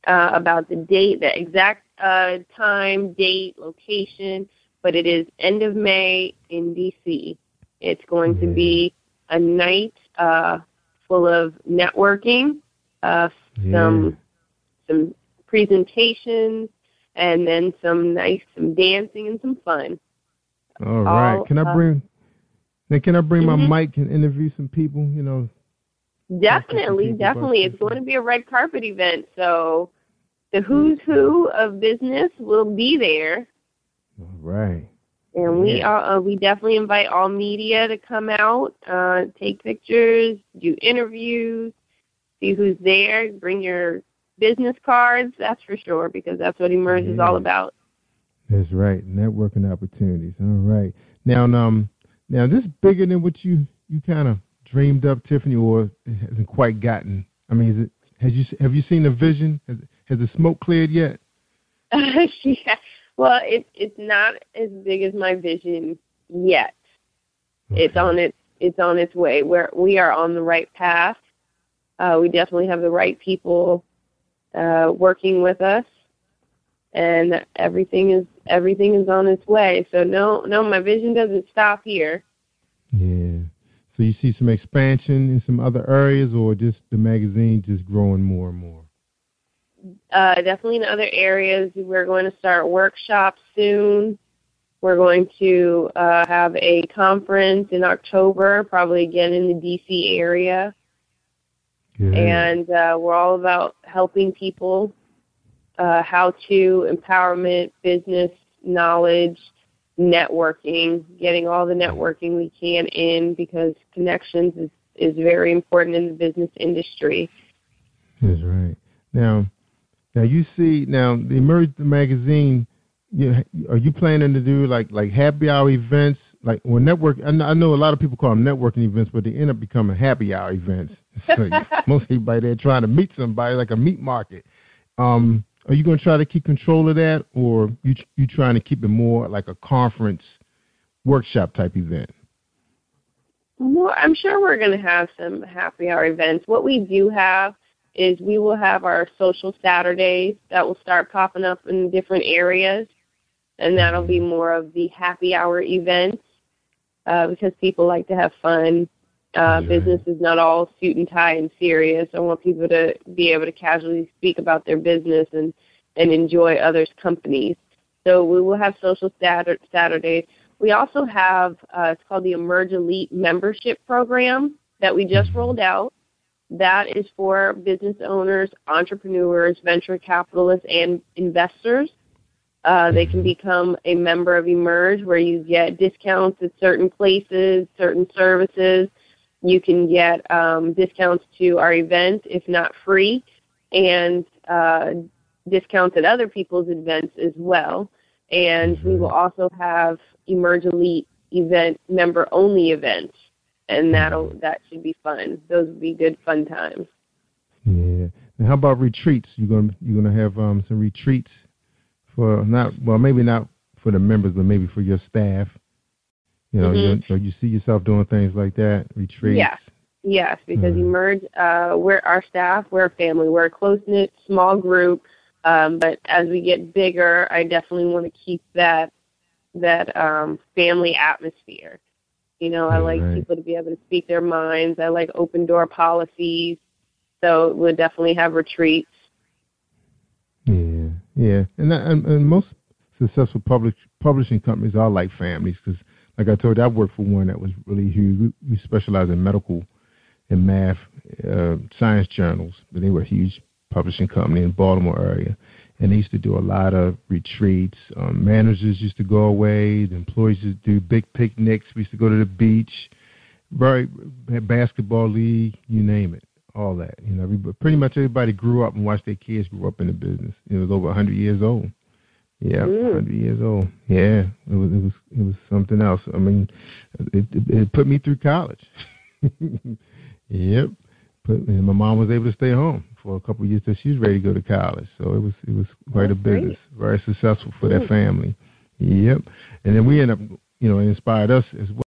about the date, the exact time, date, location, but it is end of May in D.C. It's going to be a night full of networking, some presentations, and then some dancing and some fun. All right. Can I bring my mic and interview some people? Definitely. It's going to be a red carpet event, so the who's who of business will be there. All right. And we definitely invite all media to come out, take pictures, do interviews, see who's there, bring your business cards, that's for sure, because that's what Emerge is all about. That's right, networking opportunities. All right. Now this is bigger than what you kind of dreamed up, Tiffany, or hasn't quite gotten? I mean, have you seen the vision? Has the smoke cleared yet? Yeah. Well, it's not as big as my vision yet. Okay. It's on its way. We are on the right path. We definitely have the right people working with us, and everything is on its way. So no, my vision doesn't stop here. Yeah. So you see some expansion in some other areas, or just the magazine just growing more and more? Definitely in other areas. We're going to start workshops soon. We're going to have a conference in October, probably again in the D.C. area. Good. And we're all about helping people, how-to, empowerment, business, knowledge, networking, getting all the networking we can in, because connections is very important in the business industry. That's right. Now you see, the Emerge the magazine, are you planning to do like happy hour events? Like, or network? I know a lot of people call them networking events, but they end up becoming happy hour events. So most everybody there trying to meet somebody, like a meat market. Are Are you going to try to keep control of that, or you trying to keep it more like a conference workshop type event? Well, I'm sure we're going to have some happy hour events. What we do have is we will have our social Saturdays that will start popping up in different areas, and that'll be more of the happy hour events because people like to have fun. Business is not all suit and tie and serious. I want people to be able to casually speak about their business and enjoy others' companies. So we will have social Saturdays. We also have, it's called the Emerge Elite membership program that we just rolled out. That is for business owners, entrepreneurs, venture capitalists, and investors. They can become a member of Emerge where you get discounts at certain places, certain services. You can get discounts to our event, if not free, and discounts at other people's events as well. And we will also have Emerge Elite event, member-only events, and that should be fun. Those would be good fun times. Yeah. Now, how about retreats? You're gonna have some retreats for maybe not for the members, but maybe for your staff. You know, you see yourself doing things like that, retreats? Yes, because Emerge, we're our staff, we're a family, we're a close-knit, small group, but as we get bigger, I definitely want to keep that family atmosphere. You know, I like people to be able to speak their minds. I like open-door policies, so we'll definitely have retreats. Yeah, and most successful publishing companies are like families because, like I told you, I worked for one that was really huge. We specialize in medical and math, science journals, but they were a huge publishing company in the Baltimore area. And they used to do a lot of retreats. Managers used to go away. The employees used to do big picnics. We used to go to the beach, basketball league, you name it, all that. You know, pretty much everybody grew up and watched their kids grow up in the business. It was over 100 years old. Yeah, 100 years old. Yeah, it was something else. I mean, it put me through college. Yep. And my mom was able to stay home for a couple of years till she was ready to go to college. So it was quite a business, very successful for that family. Yep. And then we ended up, it inspired us as well.